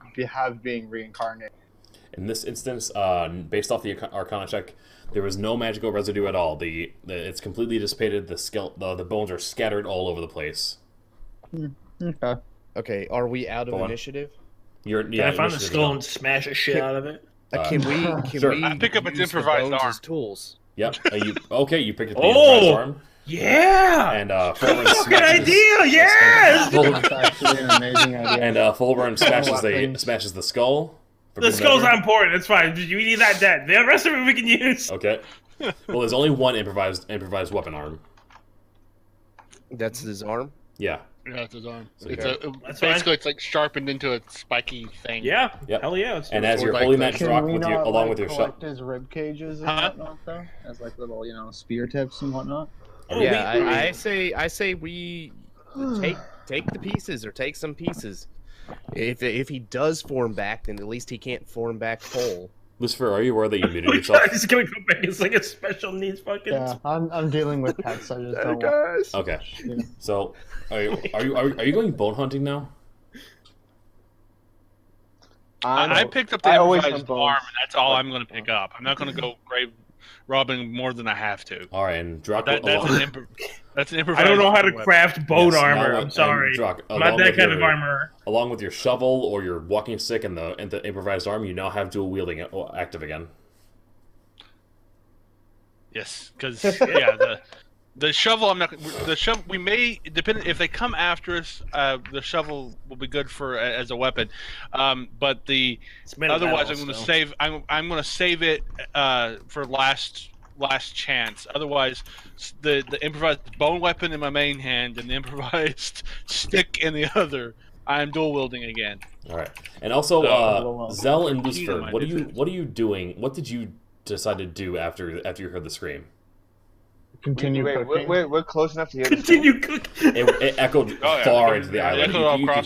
being reincarnated. In this instance, based off the Arcana check, there was no magical residue at all. It's completely dissipated. The bones are scattered all over the place. Okay. Okay, are we out of Go on. initiative? Can I find the skull and smash a shit out of it? Can we? Sure. I pick up its use the improvised bones arm. as tools? Yep. You picked up the improvised arm. Yeah! And Fulburn Good idea! Yes! That's actually an amazing idea. And Fulburn smashes the skull. The skull's not important. It's fine. We need that dead. The rest of it we can use. Okay. Well, there's only one improvised weapon arm. That's his arm. Yeah. Yeah, it's his arm. Okay. Basically, it's like sharpened into a spiky thing. Yeah. Yep. Hell yeah. And as you're holding that rock with you, along with your shot. His rib cages and whatnot, though, as like little, spear tips and whatnot. I say we take the pieces or take some pieces. If he does form back, then at least he can't form back whole. Lucifer, are you aware that you muted yourself? He's gonna go back. It's like a special needs fucking. Yeah, I'm dealing with pets. I just don't want. Okay. So, are you going bone hunting now? I picked up the improvised arm, and that's all I'm going to pick up. I'm not going to go grave robbing more than I have to. All right, and Drak. That's an improvised. I don't know how to craft bone armor. Now, I'm sorry. Drak, I'm not that kind of armor. Along with your shovel or your walking stick and the improvised arm, you now have dual wielding active again. Yes, because the shovel. I'm not. The shovel. We may depend if they come after us. The shovel will be good for as a weapon. But otherwise, I'm going to save. I'm going to save it for last chance. Otherwise, the improvised bone weapon in my main hand and the improvised stick in the other. I am dual wielding again. All right, and also Zell and Lucifer. What are you doing? What did you decide to do after you heard the scream? Continue cooking. We're close enough to hear Continue cooking. It echoed far into the island. You could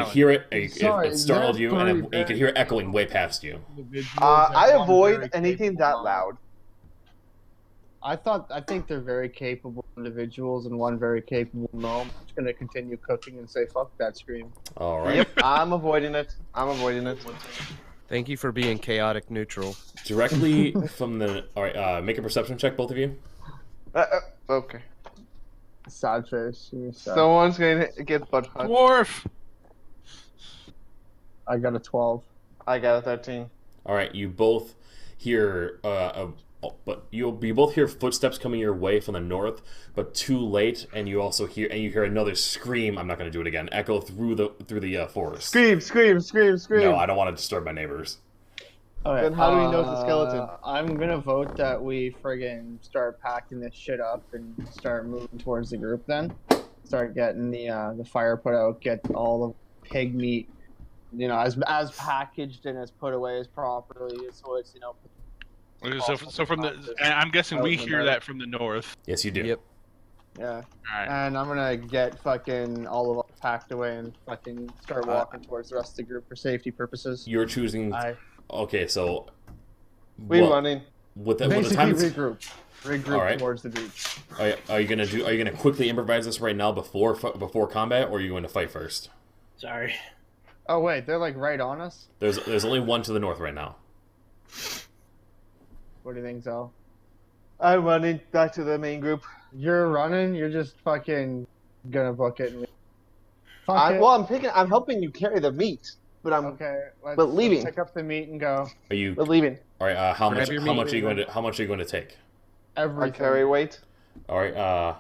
hear it. It startled you, and you could hear it echoing way past you. I avoid anything that loud. I think they're very capable individuals and one very capable gnome. I'm just gonna continue cooking and say fuck that scream. All right. Yep, I'm avoiding it. Thank you for being chaotic neutral. Directly from the. All right. Make a perception check, both of you. Okay. Sad face. Someone's gonna get butt hurt. Dwarf. I got a 12. I got a 13. All right. You both hear. But you both hear footsteps coming your way from the north, but too late, and you also hear another scream. I'm not going to do it again. Echo through the forest. Scream! No, I don't want to disturb my neighbors. Okay, then how do we know it's a skeleton? I'm gonna vote that we friggin' start packing this shit up and start moving towards the group. Then start getting the fire put out, get all the pig meat, as packaged and as put away as properly, so it's So from I'm guessing we hear that from the north. Yes, you do. Yep. Yeah. All right. And I'm gonna get fucking all of us packed away and fucking start walking towards the rest of the group for safety purposes. You're choosing. Okay, so. We're running. With the Basically, time regroup towards the beach. Are you gonna quickly improvise this right now before combat, or are you going to fight first? Sorry. Oh wait, they're like right on us. There's only one to the north right now. What do you think, Zal? I'm running back to the main group. You're running. You're just fucking gonna book it. I'm helping you carry the meat, but I'm leaving. Let's pick up the meat and go. We're leaving. All right. How much are you going to take? Everything. I carry weight. All right.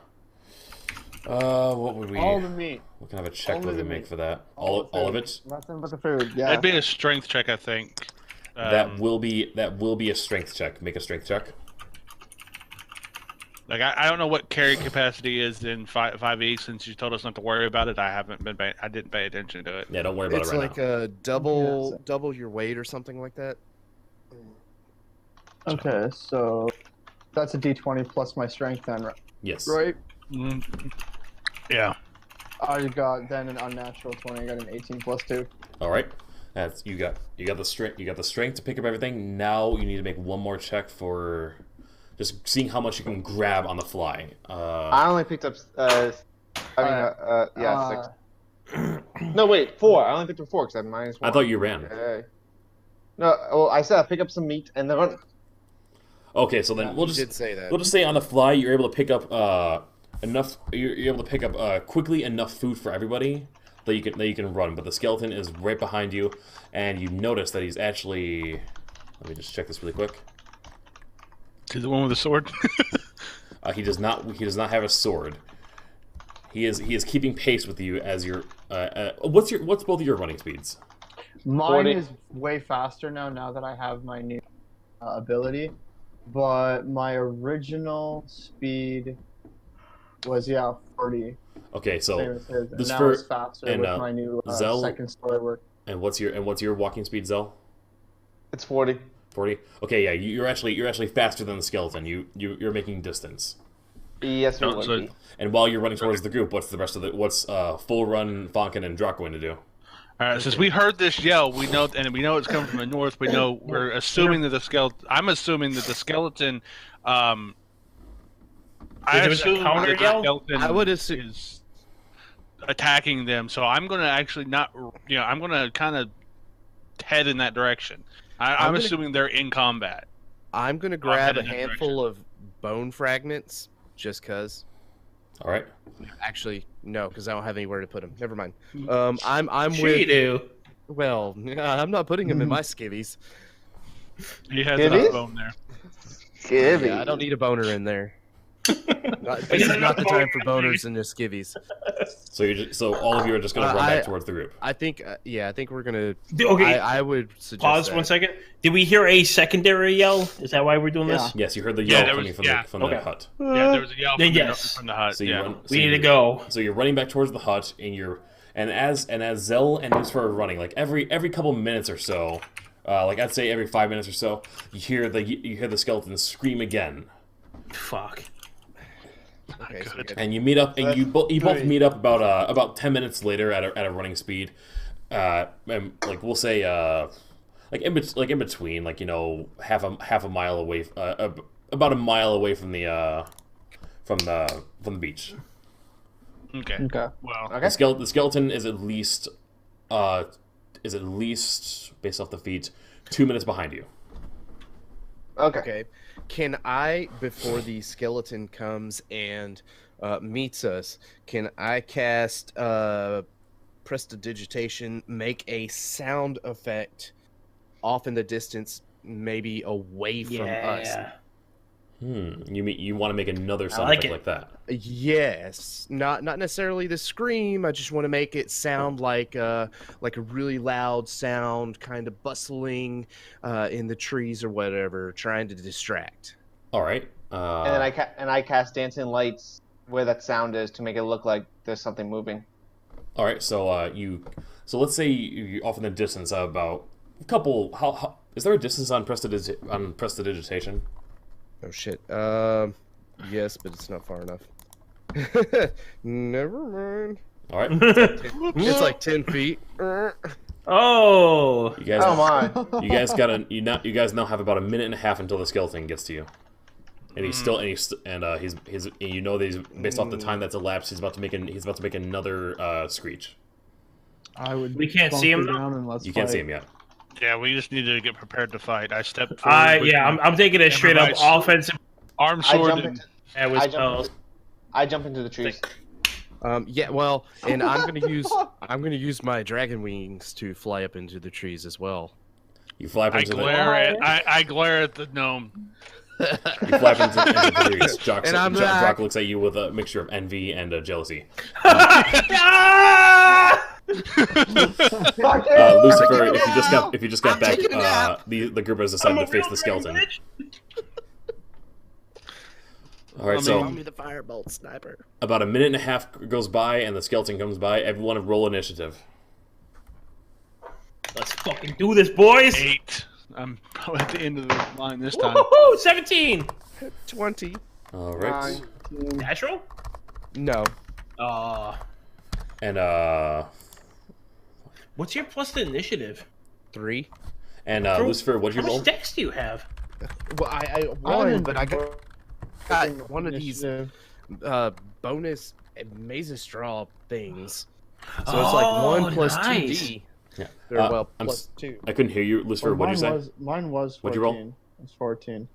What would we? All the meat. What kind of a check would we make for that? All of it? Nothing but the food. Yeah. That'd be a strength check, I think. That will be a strength check. Make a strength check. Like I don't know what carry capacity is in 5e since you told us not to worry about it. I didn't pay attention to it. Yeah, don't worry about it right now. It's like a double your weight or something like that. Okay, so that's a d20 plus my strength then, right? Yes. Right. Mm-hmm. Yeah. I got then an unnatural 20. I got an 18 plus 2. All right. You got the strength. You got the strength to pick up everything. Now you need to make one more check for just seeing how much you can grab on the fly. I only picked up 6. No, wait, 4. I only picked up 4 because I had -1. I thought you ran. Okay. No, well, I said I pick up some meat and then run. Okay, so then we'll just say that. We'll just say on the fly you're able to pick up enough. You're able to pick up quickly enough food for everybody. that you can run. But the skeleton is right behind you, and you notice that he's actually. Let me just check this really quick. To the one with the sword. He does not. He does not have a sword. He is keeping pace with you as you're. What's both of your running speeds? Mine 40. is way faster now that I have my new ability, but my original speed was 40. Okay, so Same as his. And this now for it's faster with my new Zell, second story work. and what's your walking speed, Zell? It's 40. 40. Okay, yeah, you're actually faster than the skeleton. You're making distance. Yes, we would be. And while you're running towards the group, what's Full Run, Fonkin, and Drak going to do? All right, since we heard this yell, we know it's coming from the north. We're assuming that the skeleton. I'm assuming that the skeleton. I assume that the skeleton I would assume is attacking them. So I'm going to actually not. I'm going to kind of head in that direction. I'm assuming they're in combat. I'm going to grab a handful of bone fragments, just cause. All right. Actually, no, because I don't have anywhere to put them. Never mind. I'm Sure with. you do. Well, I'm not putting them in my skivvies. He has It enough is? bone there. Yeah, I don't need a boner in there. This is not the time for boners in the skivvies. So all of you are just going to run back towards the group. I think, I think we're gonna. Okay. I would suggest. Pause that. 1 second. Did we hear a secondary yell? Is that why we're doing this? Yes, you heard the yell coming from the Okay. hut. Yeah, there was a yell Then from, yes. from the hut. So you run. We need to go. So you're running back towards the hut, and as Zell and Lucifer are running, like every couple minutes or so, like I'd say every 5 minutes or so, you hear the skeleton scream again. Fuck. Okay, so And you meet up, and you both meet up about 10 minutes later at a running speed, and like we'll say like in between, like half a mile away, about a mile away from the beach. Okay. Okay. Well, Okay. The skeleton is at least based off the feet 2 minutes behind you. Okay. Okay. Can I, before the skeleton comes and meets us, can I cast Prestidigitation, make a sound effect off in the distance, maybe away from us? You want to make another sound like effect it. like that? Yes, not necessarily the scream. I just want to make it sound like a really loud sound, kind of bustling in the trees or whatever, trying to distract. All right. And then I cast dancing lights where that sound is to make it look like there's something moving. All right. So let's say you're off in the distance about a couple. How is there a distance on prestidigitation? Oh shit. Yes, but it's not far enough. Never mind. All right. It's like 10 feet. Oh. You guys. Come on. You guys you guys now have about a minute and a half until the skeleton gets to you. And he's still he's that he's based off the time that's elapsed, he's about to make another screech. We can't see him, though? You can't see him yet. yeah, we just need to get prepared to fight. I stepped forward. I'm taking a straight up offensive arm I sword. jump, and with spells. I jump into the trees. Yeah, well, and I'm gonna use my dragon wings to fly up into the trees as well. You fly up I into glare at the gnome. you fly up into the trees. And Jock looks at you with a mixture of envy and jealousy. Lucifer, if you just got back, the group has decided to face the skeleton. All right, so the firebolt sniper. about a minute and a half goes by, and the skeleton comes by. Everyone roll initiative. Let's fucking do this, boys. 8. I'm probably at the end of the line this time. Woohoo! 17. 20. All right, Natural? No. and What's your plus to initiative? 3. and Lucifer, what'd you How roll? much dex do you have? Well, I won, but I got one of these bonus Mezastra things. So it's like 1 plus nice. 2d. Yeah. Or, well, plus 2. I couldn't hear you, Lucifer. Well, What'd you say? Mine was 14. What'd you roll? It's 14.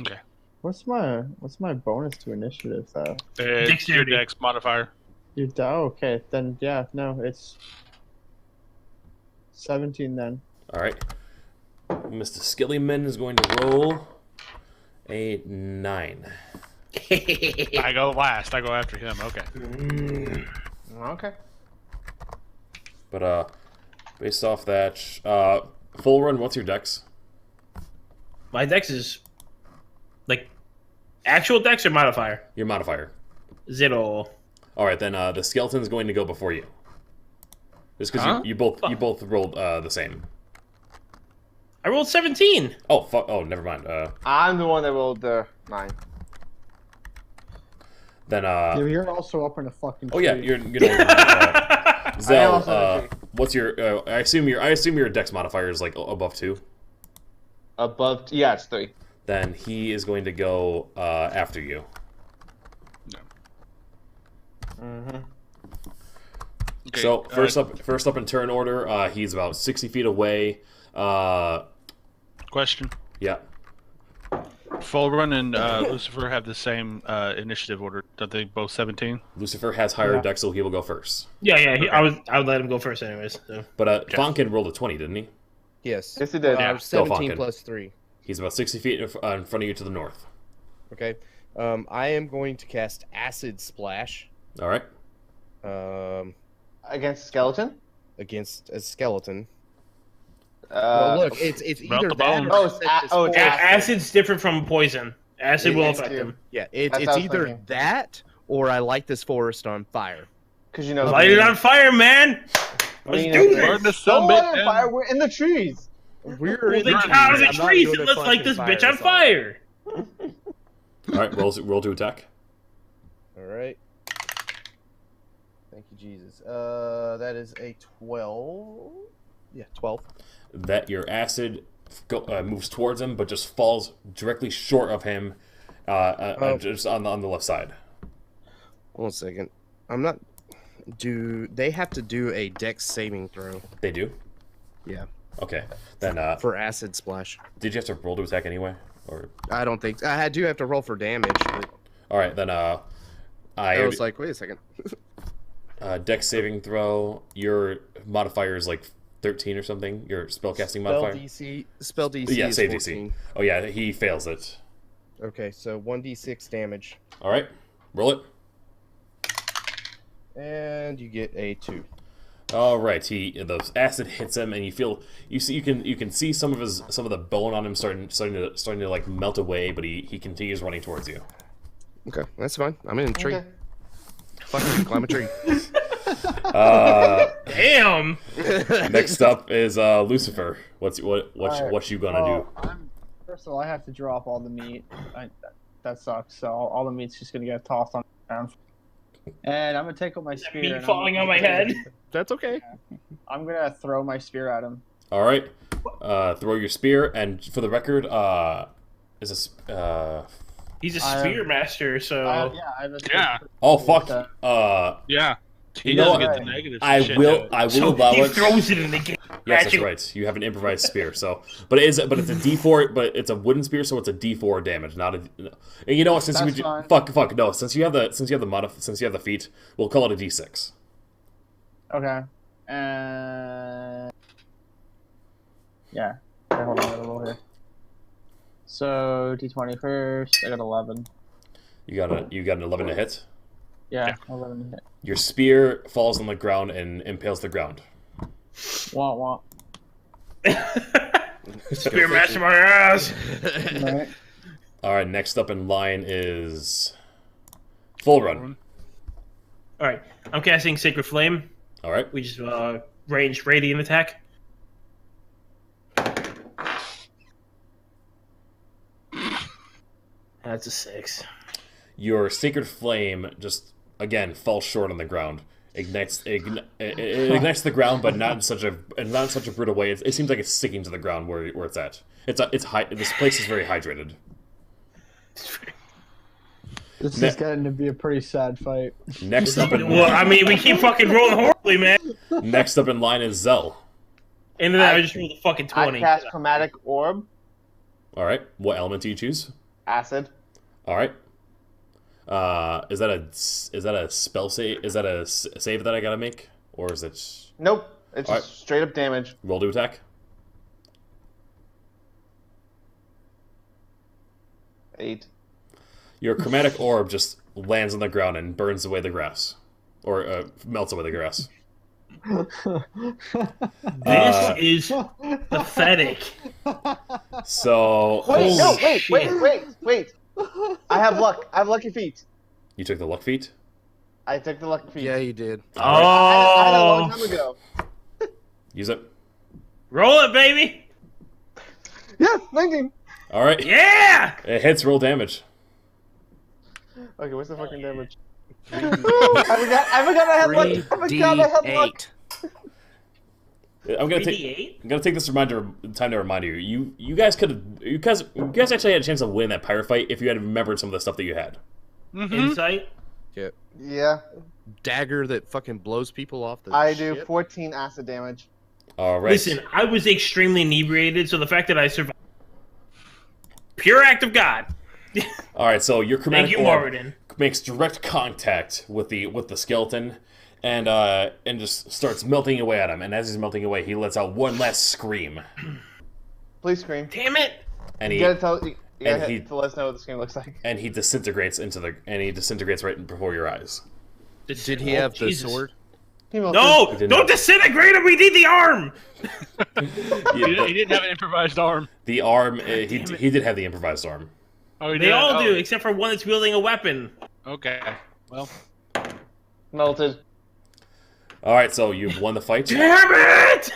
Okay. What's my bonus to initiative though? It's your Dexterity. dex modifier. Okay, then yeah, no, it's 17 then. All right. Mr. Skillyman is going to roll a 9. I go last. I go after him. Okay. Okay. But based off that, full run. What's your dex? My dex is like actual dex or modifier. Your modifier. 0. All right, then the skeleton's going to go before you. Just because you both rolled the same. I rolled 17. Oh fuck! Oh, never mind. I'm the one that rolled the 9. Then Yeah, you're also up in a fucking tree. oh yeah, you're gonna. Zell, what's your? I assume your dex modifier is like above 2. Above, yeah, it's 3. Then he is going to go after you. Okay, So first up in turn order, he's about 60 feet away. question. Yeah. Full Run and Lucifer have the same initiative order. Don't they both 17? Lucifer has higher dex, so he will go first. Yeah. I would let him go first anyways. So. But Fonkin rolled a 20, didn't he? Yes. Yes, he did. Yeah. 17 Falcon. plus 3. He's about 60 feet in front of you to the north. Okay. I am going to cast Acid Splash. All right. Against skeleton? Against a skeleton. Well, look, it's Melt either the that bones. Oh, it's acid. Acid's different from poison. Acid will affect him. Yeah, That's it's what I was either thinking. that or I light this forest on fire. Because you know. Light it on fire, man! Let's do this! Burn the Don't sun light bit it on fire. We're in the trees. We're Well, in then the get out of the trees. I'm not trees doing and a let's light this fucking bitch on song. fire! All right. Roll to attack. All right. Thank you, Jesus. That is a 12. Yeah, 12. That your acid moves towards him, but just falls directly short of him, just on the left side. 1 second. I'm not. Do they have to do a dex saving throw? They do. Yeah. Okay. Then For Acid Splash. did you have to roll to attack anyway, or? I don't think I do have to roll for damage, but All right. Then I was like, wait a second. dex saving throw. Your modifier is like 13 or something. Your spellcasting modifier. Spell DC Yeah, is save 14. DC. Oh yeah, he fails it. Okay, so 1d6 damage, All right. Roll it. and you get a 2. All right, the acid hits him, and you can see some of the bone on him starting to like melt away, but he continues running towards you. Okay, that's fine. I'm in a tree. Okay. Fucking climb a tree. Damn! Next up is Lucifer. What you gonna do? First of all, I have to drop all the meat. That sucks. So all the meat's just gonna get tossed on the ground. And I'm gonna take up my spear. Me and falling on my head. That's okay. I'm gonna throw my spear at him. All right, throw your spear, and for the record, is this He's a spear master, so. I have a Yeah. Oh fuck. Yeah. He You know doesn't what? get the negative. I shit will out of it. allow he it. throws it in the game. Yes, that's right. You have an improvised spear, so but it's a D4, but it's a wooden spear, so it's a D4 damage, not a. And you know what? Since That's you fine. fuck no, since you have the feat, we'll call it a D6. Okay. And yeah. Okay, hold on, I gotta roll here. So D20 first. I got 11. You got an 11 to hit. Yeah, 11 hit. Your spear falls on the ground and impales the ground. Wah. Spear master my ass! Right. All right, next up in line is Full Run. Alright, I'm casting Sacred Flame, All right, which is ranged radiant attack. That's a 6. your Sacred Flame just again falls short on the ground. Ignites the ground, but not in such a brutal way. It seems like it's sticking to the ground where it's at. This place is very hydrated. This is getting to be a pretty sad fight. Next up in Well, I mean, we keep fucking rolling horribly, man. next up in line is Zell. And then I just rolled a fucking 20. I cast Chromatic Orb. All right, what element do you choose? Acid. All right, Is that a spell save? Is that a save that I gotta make, or is it? Nope. It's just straight up damage. Roll to attack. 8. Your chromatic orb just lands on the ground and burns away the grass, or melts away the grass. This is pathetic. So Wait. I have luck. I have lucky feet. you took the luck feat. I took the lucky feet. Yeah, you did. I had a long time ago. Use it. Roll it, baby. Yeah, 19. All right. Yeah. It hits. Roll damage. Okay, what's the fucking damage? I forgot I had luck. I forgot I had luck. I'm gonna take this time to remind you. You guys actually had a chance to win that pirate fight if you had remembered some of the stuff that you had. Insight. Yeah. Dagger that fucking blows people off the I ship. do 14 acid damage. All right. Listen, I was extremely inebriated, so the fact that I survived, pure act of God. All right. So your chromatic Thank you, orb Moradin. makes direct contact with the skeleton, and just starts melting away at him. And as he's melting away, he lets out one last scream. Please scream. Damn it! And You he gotta to let us know what the scream looks like. and he disintegrates right before your eyes. Did he have the sword? No! Don't disintegrate him! We need the arm! He didn't have an improvised arm. The arm. He did have the improvised arm. Oh, he They did? all Oh, do, except for one that's wielding a weapon. Okay. Well, Melted. All right. So you've won the fight. Damn it!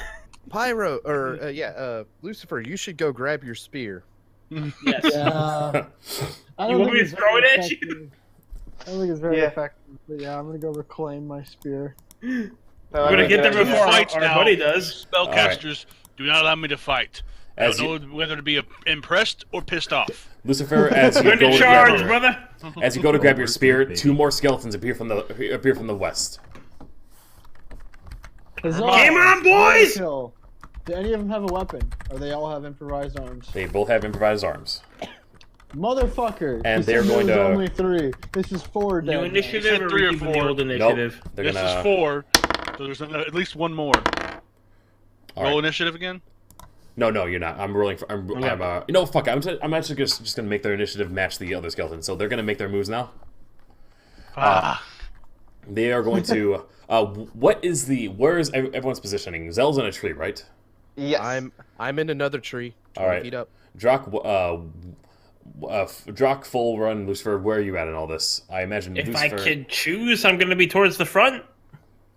Pyro, or Lucifer, you should go grab your spear. Yes. Yeah. I You don't want me think to it's throw very it at you? effective. I don't think it's very Yeah. effective. But yeah, I'm gonna go reclaim my spear. I'm gonna get there before our buddy does. spellcasters do not allow me to fight. I As don't know whether to be impressed or pissed off. Lucifer, as you You're go in to charge, grab, brother. as you go to grab your spear, 2 more skeletons appear from the west. Come on, boys! Kill. Do any of them have a weapon? Or they all have improvised arms? They both have improvised arms. Motherfucker! And You they're said going there was to- only 3. This is 4 New dead. initiative or 3 or keeping the 4? old initiative? They're This gonna. is 4, so there's at least one more. All Roll right. initiative again? No, you're not. I'm rolling for. Fuck it. I'm actually just gonna make their initiative match the other skeleton. So they're gonna make their moves now. They are going to. Where is everyone's positioning? Zell's in a tree, right? Yes. I'm in another tree. 20 All right. feet up. Drak, full run, Lucifer. Where are you at in all this? I imagine If Lucifer. I could choose, I'm gonna be towards the front.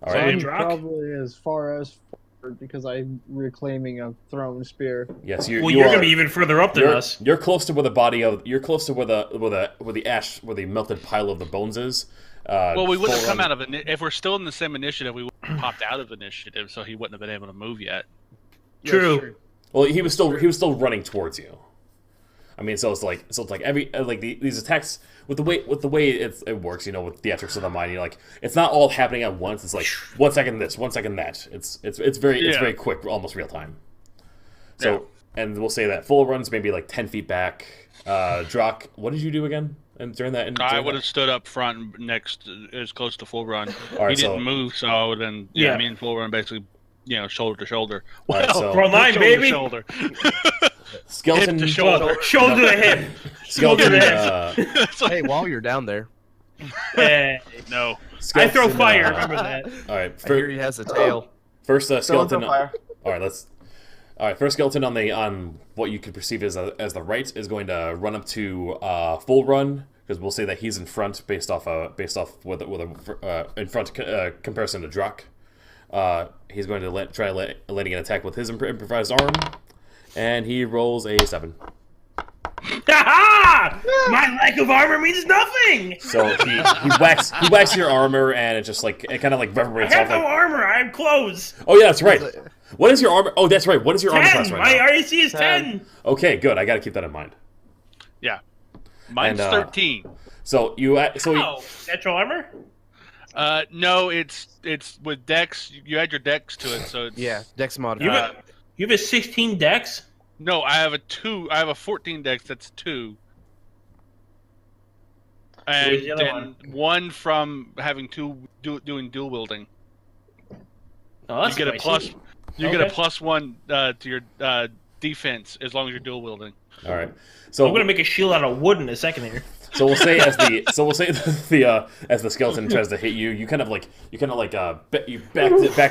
All So right. I'm Drak. Probably as far as forward because I'm reclaiming a thrown spear. Yes, Well, you're gonna be even further up than us. You're close to where the body of. You're close to where the melted pile of the bones is. Well, we wouldn't have full come run- out of it. If we're still in the same initiative, we would have popped out of initiative, so he wouldn't have been able to move yet. True. Well, he was still running towards you. I mean, so it's like these attacks with the way it works, you know, with theatrics of the mind. You're like, it's not all happening at once. It's like 1 second this, 1 second that. It's very quick, almost real time. So, and we'll say that full runs maybe like 10 feet back. Drak, what did you do again? And during that, I would have stood up front next, as close to full run. All right, He so- didn't move, so I would have been. Yeah. Me and full run basically, shoulder to shoulder. All right, so- Front line, shoulder baby. to shoulder. skeleton Hip to shoulder. Shoulder to hip. skeleton. It's like, Hey, while you're down there, Eh, no. I throw skeleton, fire. Remember that. All right, I hear he has a tail. first skeleton. fire. All right, first skeleton on what you could perceive as the right is going to run up to full run, because we'll say that he's in front based off with a in front comparison to Drak. He's going to try landing an attack with his improvised arm, and he rolls a 7. Ha! My lack of armor means nothing. So he whacks your armor, and it just like it kind of like I reverberates have off. no Like, armor. I have clothes. oh yeah, that's right. What is your armor? Oh, that's right. What is your armor class 10. right now? My RAC is 10. Okay, good. I got to keep that in mind. Yeah. Mine's And, 13. So you Oh, natural armor? No, it's with Dex. You add your Dex to it, so it's Yeah, Dex You modifier. have, you have a 16 dex? No, I have a 2. I have a 14 Dex. That's 2. And the other then one from having doing dual wielding. Oh, that's You get a plus. spicy. You get a +1 to your defense as long as you're dual wielding. All right. So I'm gonna make a shield out of wood in a second here. So we'll say as the skeleton tries to hit you, you backed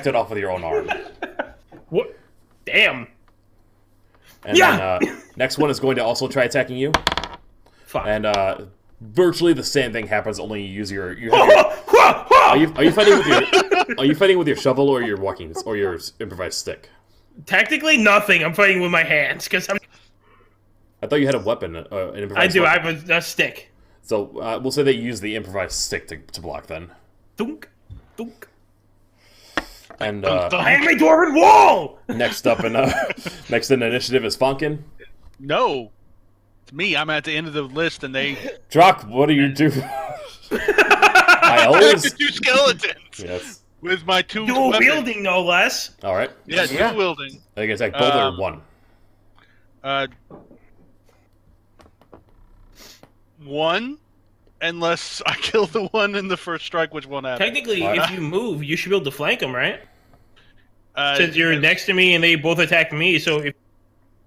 it off with your own arm. What? Damn. And then next one is going to also try attacking you. Fuck. And virtually the same thing happens. Only you use your. Are you fighting with your shovel or your improvised stick? Technically, nothing. I'm fighting with my hands because I'm. I thought you had a weapon. An improvised I do. weapon. I have a stick. So we'll say that you use the improvised stick to block then. Thunk, thunk. And Behind my dwarven wall. next in initiative is Funkin. No, it's me. I'm at the end of the list, and they. Drak, what do you do? I always 2 skeletons. Yes. With my 2 Dual weapons. wielding, no less. All right. Yeah, dual wielding. Are you gonna attack both or one? 1, unless I kill the one in the first strike, which won't happen. Technically, All right. if you move, you should be able to flank them, right? Since you're next to me and they both attack me, so if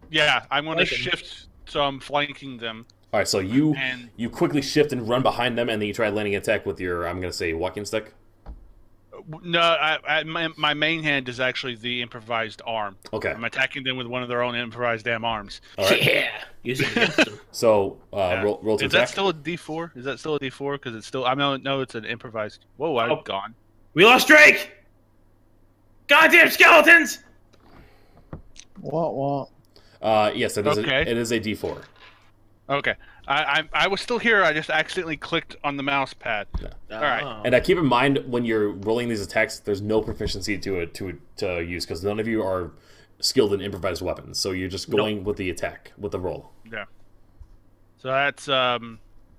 Yeah, I'm going to Flank 'em. shift, so I'm flanking them. All right. So you And quickly shift and run behind them, and then you try landing an attack with your I'm gonna say walking stick. no, my main hand is actually the improvised arm. Okay. I'm attacking them with one of their own improvised damn arms. All right. yeah, using against them. So Yeah. roll to Is attack. that still a D4? Is that still a D4? Because it's still. I know it's an improvised. Whoa, I'm Oh. gone. We lost Drake. Goddamn skeletons! What? Yes, it is. Okay. It is a D4. Okay, I was still here. I just accidentally clicked on the mouse pad. All right. And keep in mind when you're rolling these attacks, there's no proficiency to use because none of you are skilled in improvised weapons. So you're just going with the attack with the roll. Yeah. So that's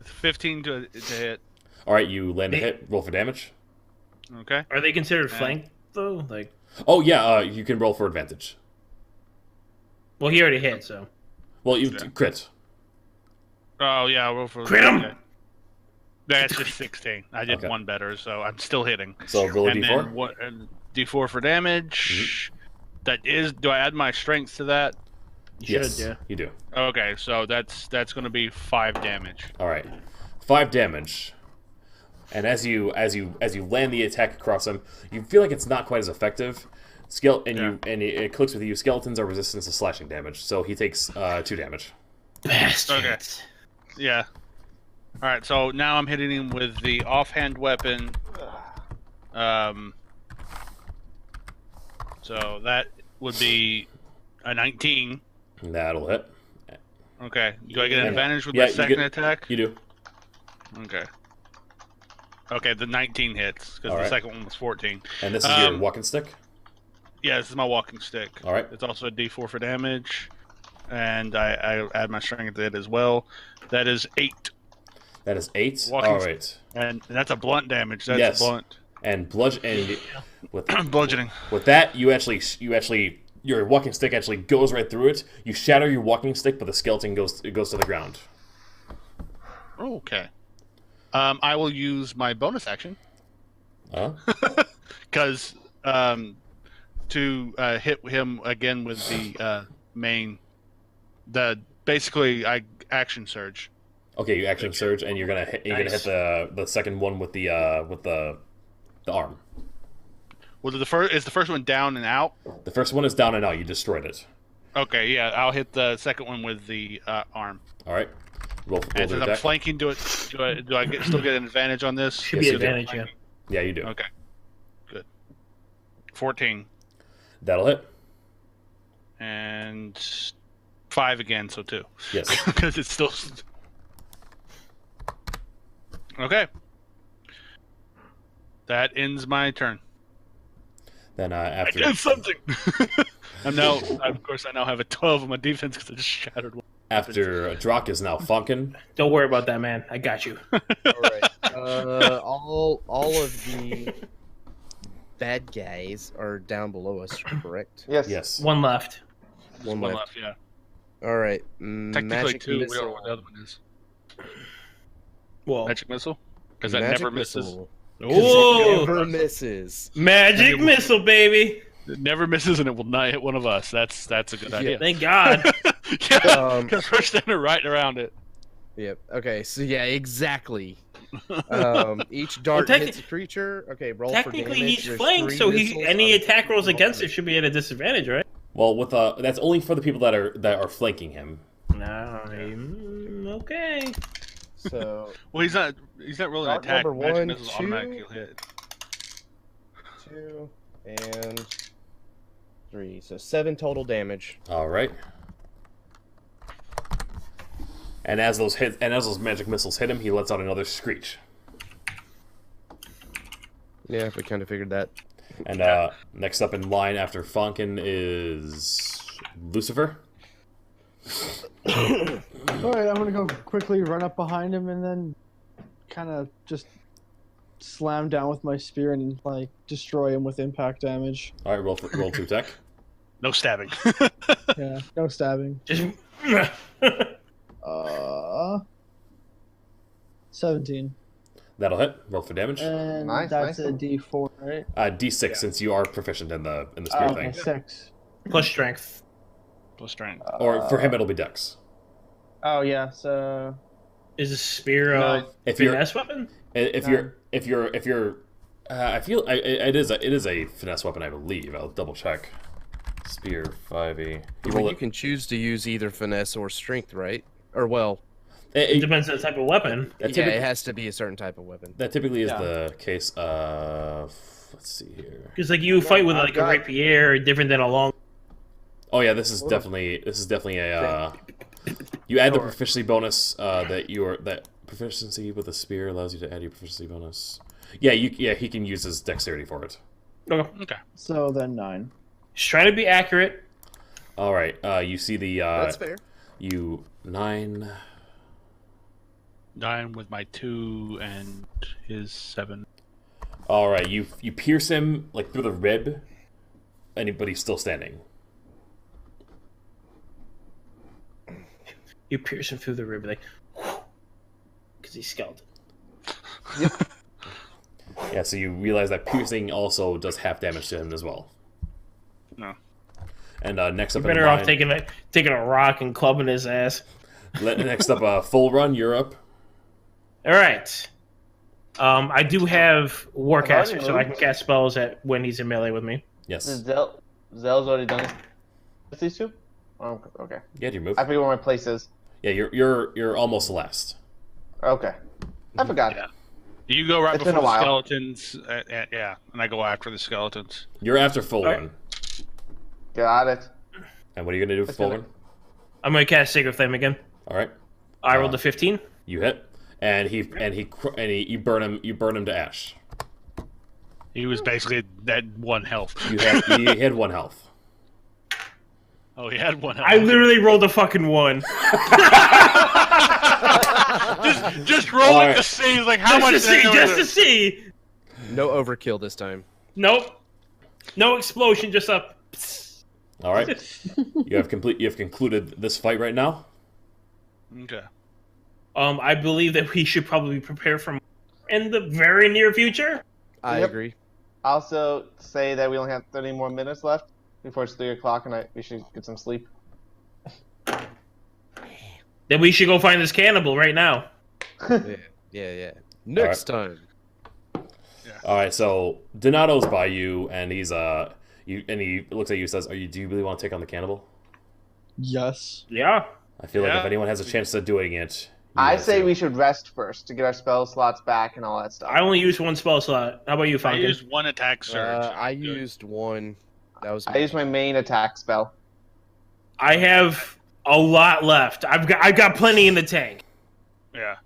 15 to hit. All right, you land a hit. Roll for damage. Okay. Are they considered flanked though? Like, Oh yeah, you can roll for advantage. well, he already hit, so Well, you crit. Oh yeah, I'll roll for Crit 'em! okay. That's just 16. I did Okay. one better, so I'm still hitting. So roll a And D4. then D4 for damage. That is. Do I add my strength to that? you Yes, should, yeah. you do. Okay, so that's going to be 5 damage. All right, 5 damage. And as you land the attack across him, you feel like it's not quite as effective. It clicks with you. Skeletons are resistant to slashing damage, so he takes 2 damage. Bastards. Yeah. All right, so now I'm hitting him with the offhand weapon. So that would be a 19. That'll hit. Okay. Do I get an advantage with Yeah, my you second get- attack? You do. Okay. Okay, the 19 hits because the Alright. second one was 14. And this is your walking stick. Yeah, this is my walking stick. All right. It's also a D4 for damage, and I add my strength to it as well. That is 8, That is 8. Walking All right. and that's a blunt damage. That's Yes. blunt. And with Bludgeoning. with that, you actually your walking stick actually goes right through it. You shatter your walking stick, but the skeleton goes to the ground. Okay. I will use my bonus action Huh? because to hit him again with the basically I action surge. Okay, you action surge, and you're gonna hit the second one with the arm. Was it is the first one down and out? The first one is down and out. You destroyed it. Okay, yeah, I'll hit the second one with the arm. All right. Roll And to since I'm attack. flanking, do I still get an advantage on this? Should Yes, be you do. advantage, yeah. Yeah, you do. Okay. Good. 14 That'll hit. and 5 again, so 2. Yes. Because it's still. Okay. That ends my turn. Then I after did something. I'm now, of course, I now have a 12 on my defense because I just shattered one. after Drak is now Funkin. Don't worry about that, man. I got you. All right. All of the bad guys are down below us, correct? Yes. Yes. One left. One One left. left, yeah. All right. Technically Magic 2. We don't know missile. what the other one is. Well, Magic missile? Because that never misses. oh, Never misses. magic missile, baby! It never misses, and it will not hit one of us. That's a good idea. Thank God. Yeah, because we're standing right around it. Yep. Okay. So yeah, exactly. Each dart hits a creature. Okay. Roll for damage. Technically, he's There's flanked, 3 so missiles any on attack rolls roll against for it should be at a disadvantage, right? Well, with that's only for the people that are flanking him. No. Okay. So Well, he's not rolling an Dart attack. number Magic 1, missiles 2. automatically hit. 2 and 3. So 7 total damage. All right. And as those magic missiles hit him, he lets out another screech. Yeah, we kind of figured that. And next up in line after Fonkin is Lucifer. Alright, I'm gonna go quickly run up behind him and then kind of just slam down with my spear and like destroy him with impact damage. All right, roll to attack. No stabbing. Yeah, no stabbing. Just 17. That'll hit. Roll for damage. And Nice, that's nice. a D4, right? D6 since you are proficient in the spear Okay, thing. 6. plus strength. Plus strength. Or for him, it'll be Dex. Oh yeah, so Is a spear a If you're finesse weapon? if you're I feel it is a finesse weapon, I believe. I'll double check. Spear 5e. You can choose to use either finesse or strength, right? Or well, It depends on the type of weapon. That yeah, it has to be a certain type of weapon. That typically is the case of. Let's see here. Because like you fight with like a rapier, different than a long. Oh yeah, this is definitely a. You add the proficiency bonus that proficiency with a spear allows you to add your proficiency bonus. Yeah, he can use his dexterity for it. Okay. So then 9. Just trying to be accurate. All right, you see the. That's fair. 9 with my 2 and his 7. All right, you pierce him like through the rib, but he's still standing. You pierce him through the rib, like, because he's skeleton. Yeah, so you realize that piercing also does half damage to him as well. No. And next up, You're better off taking a rock and clubbing his ass. Next up, Full Run. You're up. All right. I do have Warcaster, so I can cast spells when he's in melee with me. Yes. Zell's already done these two? Oh, okay. Yeah, do you move? I forget where my place is. Yeah, you're almost last. Okay. I forgot. Yeah. You go right It's been before a the while. skeletons. Yeah, and I go after the skeletons. You're after Full Run. Got it. And what are you gonna do for Full Run? I'm gonna cast Sacred Flame again. All right. I rolled a 15. You hit, and you burn him to ash. He was basically at 1 health. You had 1 health. Oh, he had 1 health. I literally rolled a fucking 1. just roll it to see, like how much. Just to see. No overkill this time. Nope. No explosion. Just a. All right. You have concluded this fight right now. Okay. I believe that we should probably prepare for in the very near future. I agree. Also, say that we only have 30 more minutes left before it's 3 o'clock, and we should get some sleep. Then we should go find this cannibal right now. Yeah. Next time. All right. So Donato's by you, and he looks at you and says, do you really want to take on the cannibal? Yes. Yeah. I feel like if anyone has a chance of doing it, I say we should rest first to get our spell slots back and all that stuff. I only used 1 spell slot. How about you, I Falcon? used 1 attack surge. I used 1. That was. I used my main attack spell. I have a lot left. I've got plenty in the tank. Yeah.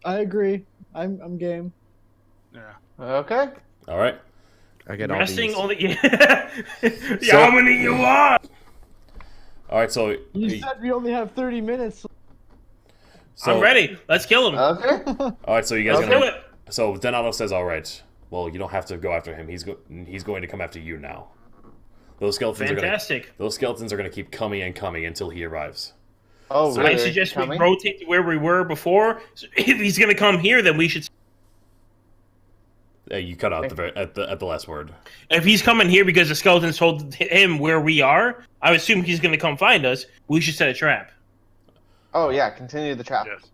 I agree. I'm game. Yeah. Okay. All right. I get Resting all these. only. How many you want? All right. So You said we only have 30 minutes. I'm ready. Let's kill him. Okay. All right. So you guys Let's do it. So Donato says, "All right. Well, you don't have to go after him. He's going to come after you now. Those skeletons Fantastic. Those skeletons are going to keep coming and coming until he arrives. Oh, So really? I suggest Coming? we rotate to where we were before. So if he's gonna come here, then we should. You cut out at the last word. If he's coming here because the skeletons told him where we are, I assume he's gonna come find us. We should set a trap. Oh yeah, continue the trap. Yes.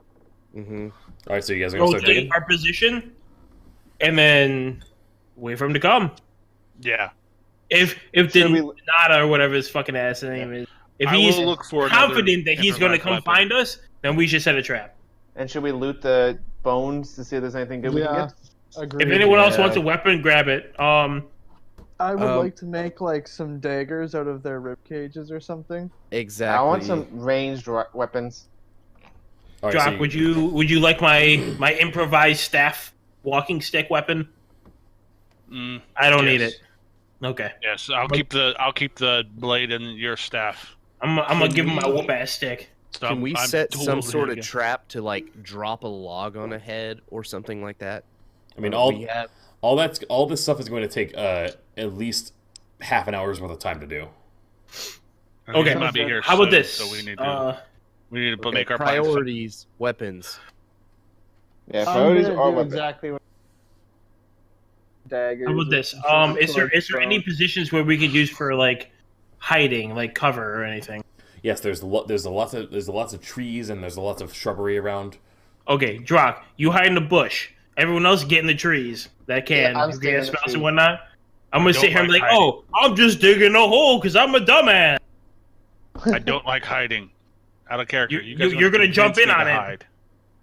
Mm-hmm. All right, so you guys are gonna start Rotate digging. our position, and then wait for him to come. Yeah. If Nada or whatever his fucking ass name is, if I he's will look for confident that another he's going to improvised come weapon. find us, then we should set a trap. And should we loot the bones to see if there's anything good we can Yeah, get? agreed. If anyone else Yeah. wants a weapon, grab it. I would Um, like to make like some daggers out of their rib cages or something. Exactly. I want some ranged weapons. All right, Jock, so would you like my improvised staff walking stick weapon? I don't need Yes. it. Okay, Yes, I'll keep the blade in your staff. I'm gonna give him my whoop ass stick. So Can we I'm set some totally sort of against- trap to like drop a log on a head or something like that? I mean, We have all this stuff is going to take at least half an hour's worth of time to do. And he's Okay. gonna be here How about soon, this? So we need to okay, make our plans. priorities, weapons. Yeah, I'm priorities gonna or do weapons. exactly what daggers. How about or this? some sort of Is there like any bone. positions where we could use for like hiding, like cover or anything? Yes, there's lots of trees and there's lots of shrubbery around. Okay, Drock, you hide in the bush. Everyone else get in the trees that can. Yeah, I'm who staying get in the spells trees. and whatnot. I'm gonna don't sit here and be like like, hiding. oh, I'm just digging a hole because I'm a dumbass. I don't like hiding. Out of character. You- guys you're gonna jump convince in me on to it. hide.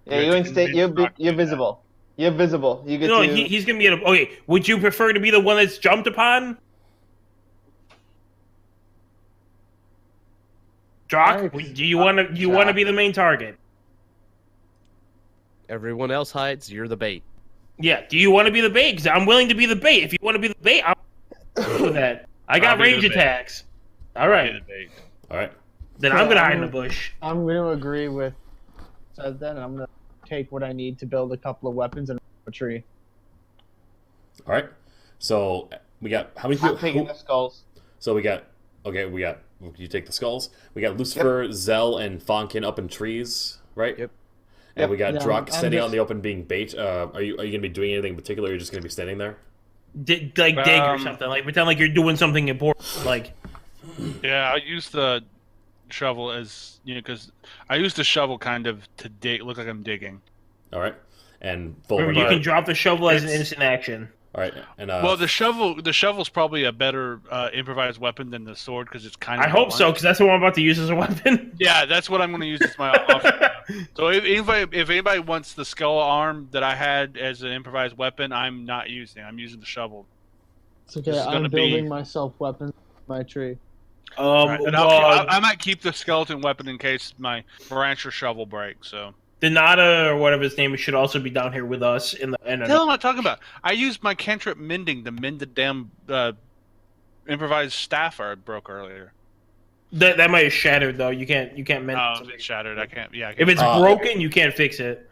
Yeah, you ain't stay. You're visible. You're visible. You get No, to. he's gonna be in a. Okay, would you prefer to be the one that's jumped upon? Drock, do you want to be the main target? Everyone else hides. You're the bait. Yeah. Do you want to be the bait? Because I'm willing to be the bait. If you want to be the bait, I'm with that. I got I'll be range the bait. attacks. All right. All right. Then Yeah, I'm gonna hide I'm- in the bush. I'm going to agree with said then. I'm going to take what I need to build a couple of weapons and a tree. All right. So we got how many I'm people? taking the skulls. So we got. You take the skulls. We got Lucifer, Zell, and Fonkin up in trees, right? Yep. And Yep. we got Yeah, Drock I'm standing out in just- the open being bait. Are you gonna be doing anything in particular? Or are you just gonna be standing there? Dig or something. Like pretend like you're doing something important. Like Yeah, I use the shovel as because I use the shovel kind of to dig. Look like I'm digging. All right. And remember, Fulmer. you can drop the shovel as an it's- instant action. All right. And Well, the shovel's probably a better improvised weapon than the sword because it's kind of. I hope so, because that's what I'm about to use as a weapon. Yeah, that's what I'm going to use as my offense. So if anybody wants the skull arm that I had as an improvised weapon, I'm not using. I'm using the shovel. It's okay. This is I'm gonna building be- myself weapons in my tree. Right, and I might keep the skeleton weapon in case my branch or shovel breaks. So Donata or whatever his name is should also be down here with us in the. what the hell am I talking about? I used my cantrip mending to mend the damn improvised staff I broke earlier. That might have shattered though. You can't mend. Oh, something. it's shattered. I can't. Yeah. I If can't. it's broken, you can't fix it.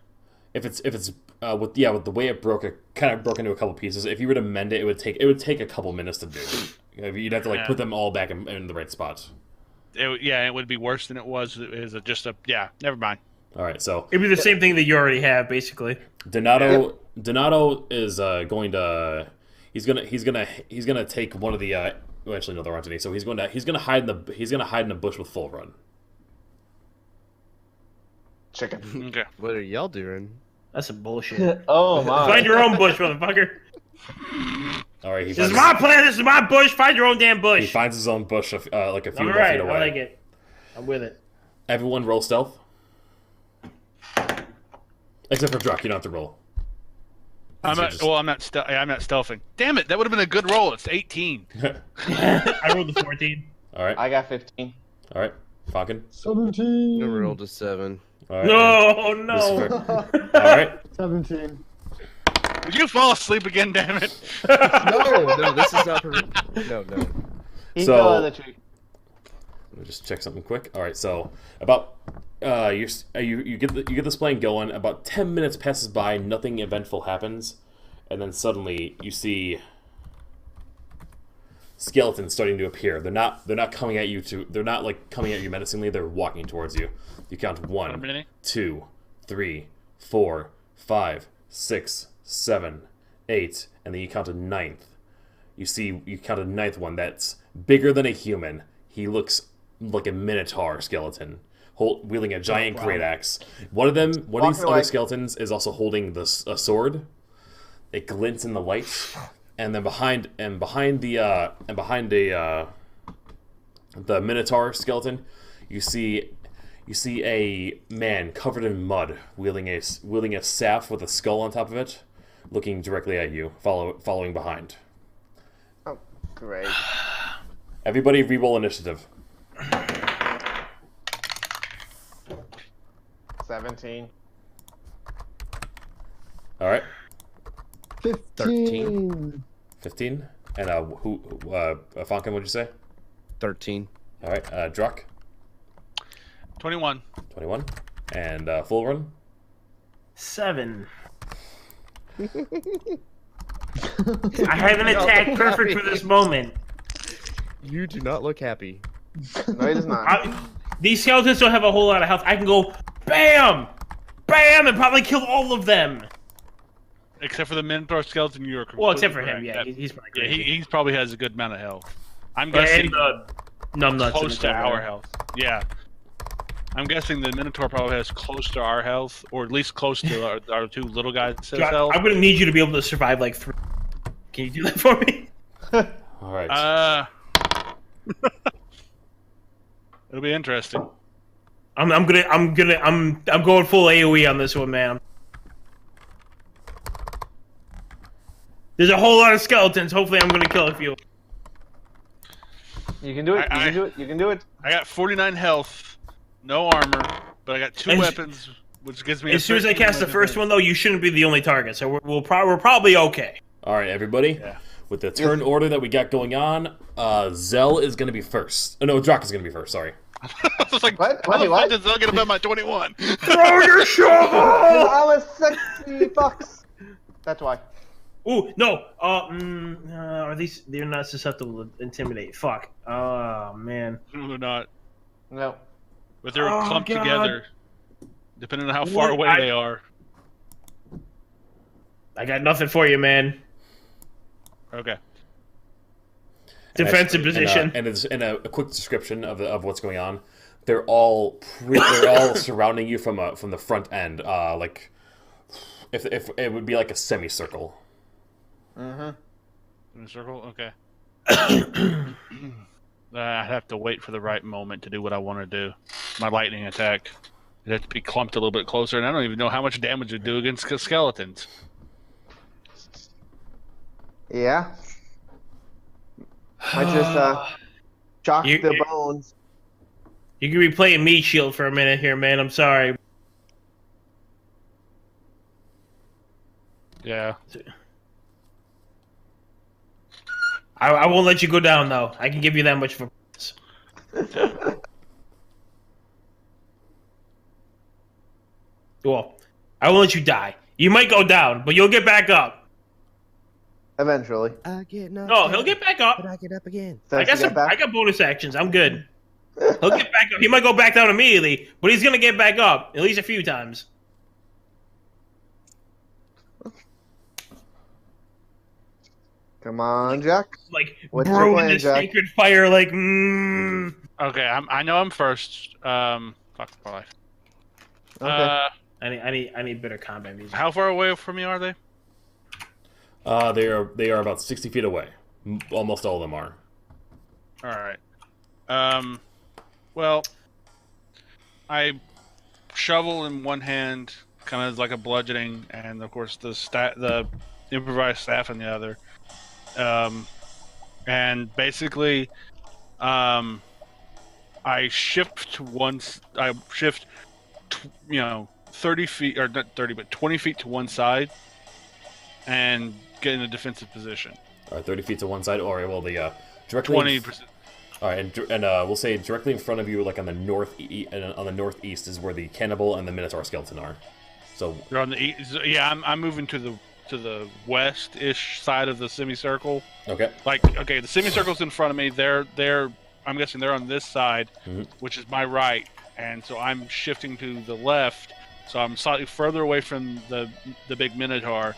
if it's with the way it broke, it kind of broke into a couple pieces. If you were to mend it, it would take a couple minutes to do. You'd have to Yeah. put them all back in the right spots. It would be worse than it was. It is yeah. Never mind. All right. So It'd be the same thing that you already have, basically. Donato is going to he's gonna take one of the well, actually no, they're on today. So he's gonna hide in the bush with full run. Chicken. Okay. What are y'all doing? That's some bullshit. Oh my. Find your own bush, motherfucker. All right. This is my plan. This is my bush. Find your own damn He bush. finds his own bush like a few All hundred right, feet I away. like it. I'm with it. Everyone roll stealth. Except for Drock, you don't have to roll. I'm not stealthing. Damn it! That would have been a good roll. It's 18. I rolled the 14. All right. I got 15. All right. Falcon. 17. I rolled a 7. All right. No, and no. Lucifer. All right. 17. Would you fall asleep again? Damn it! No, this is not. No. He So- fell out of the tree. Let me just check something quick. All right. So about you get this plane going. About 10 minutes passes by. Nothing eventful happens, and then suddenly you see skeletons starting to appear. They're not coming at you they're not like coming at you menacingly. They're walking towards you. You count 1, 2, 3, 4, 5, 6, 7, 8, and then you count a 9th. You count a 9th one that's bigger than a human. He looks like a minotaur skeleton, wielding a giant great axe. One of these other skeletons is also holding a sword. It glints in the light. And then behind the Minotaur skeleton, you see a man covered in mud, wielding a staff with a skull on top of it, looking directly at you, following behind. Oh, great! Everybody, re-roll initiative. 17. All right. 15. 15. And Fonkin, what'd you say? 13. All right. Druck. 21. 21. And full run. 7. I have an attack perfect for this moment. You do not look happy. No, he does not. These skeletons don't have a whole lot of health. I can go BAM! BAM! And probably kill all of them. Except for the Minotaur skeleton, you're Well, except for him, yeah. He's probably crazy. he probably has a good amount of health. I'm guessing close to our health. Yeah. I'm guessing the Minotaur probably has close to our health, or at least close to our two little guys' health. I'm going to need you to be able to survive like 3. Can you do that for me? All right. It'll be interesting. I'm going full AoE on this one, man. There's a whole lot of skeletons. Hopefully, I'm going to kill a few. You can do it. You can do it. I got 49 health, no armor, but I got 2 weapons, which gives me. As soon as I cast the first one, though, you shouldn't be the only target, so we're probably okay. All right, everybody. Yeah. With the turn order that we got going on, Zell is going to be first. Oh, no, Druck is going to be first. Sorry. I was like, what? How the fuck did Zell get about my 21? Throw your shovel! I'm a sexy fox. That's why. Ooh, no. Are these? They're not susceptible to intimidate. Fuck. Oh man. No, they're not. No. But they're clumped together, depending on how far away they are. I got nothing for you, man. Okay. Defensive position. And a quick description of what's going on. They're all surrounding you from the front end. Like if it would be like a semicircle. Mm-hmm. In a circle? Okay. I have to wait for the right moment to do what I want to do. My lightning attack. It has to be clumped a little bit closer, and I don't even know how much damage it do against skeletons. Yeah. I just shock the bones. You could be playing meat shield for a minute here, man. I'm sorry. Yeah. I won't let you go down, though. I can give you that much for this. Well, I won't let you die. You might go down, but you'll get back up. Eventually. I get knocked No, he'll get back up. But I get up again. I got bonus actions. I'm good. He'll get back up. He might go back down immediately, but he's gonna get back up at least a few times. Come on, Jack. Like, what's bro, your plan, this Jack? sacred fire, like, Okay, I know I'm first. Fuck my life. Okay. I need better combat music. How far away from me are they? They are about 60 feet away. Almost all of them are. All right. Well, I shovel in one hand, kind of like a bludgeoning, and of course the improvised staff in the other. And basically, I shift once. I shift, 30 feet, or not 30, but 20 feet to one side, and get in a defensive position. All right, 30 feet to one side. All right, well, the directly 20%. All right, and we'll say directly in front of you, like on the northeast, is where the cannibal and the minotaur skeleton are. So You're on the east. Yeah, I'm moving to the the west-ish side of the semicircle. Okay. Like, okay, the semicircle's in front of me. They're I'm guessing they're on this side, which is my right, and so I'm shifting to the left. So I'm slightly further away from the big minotaur,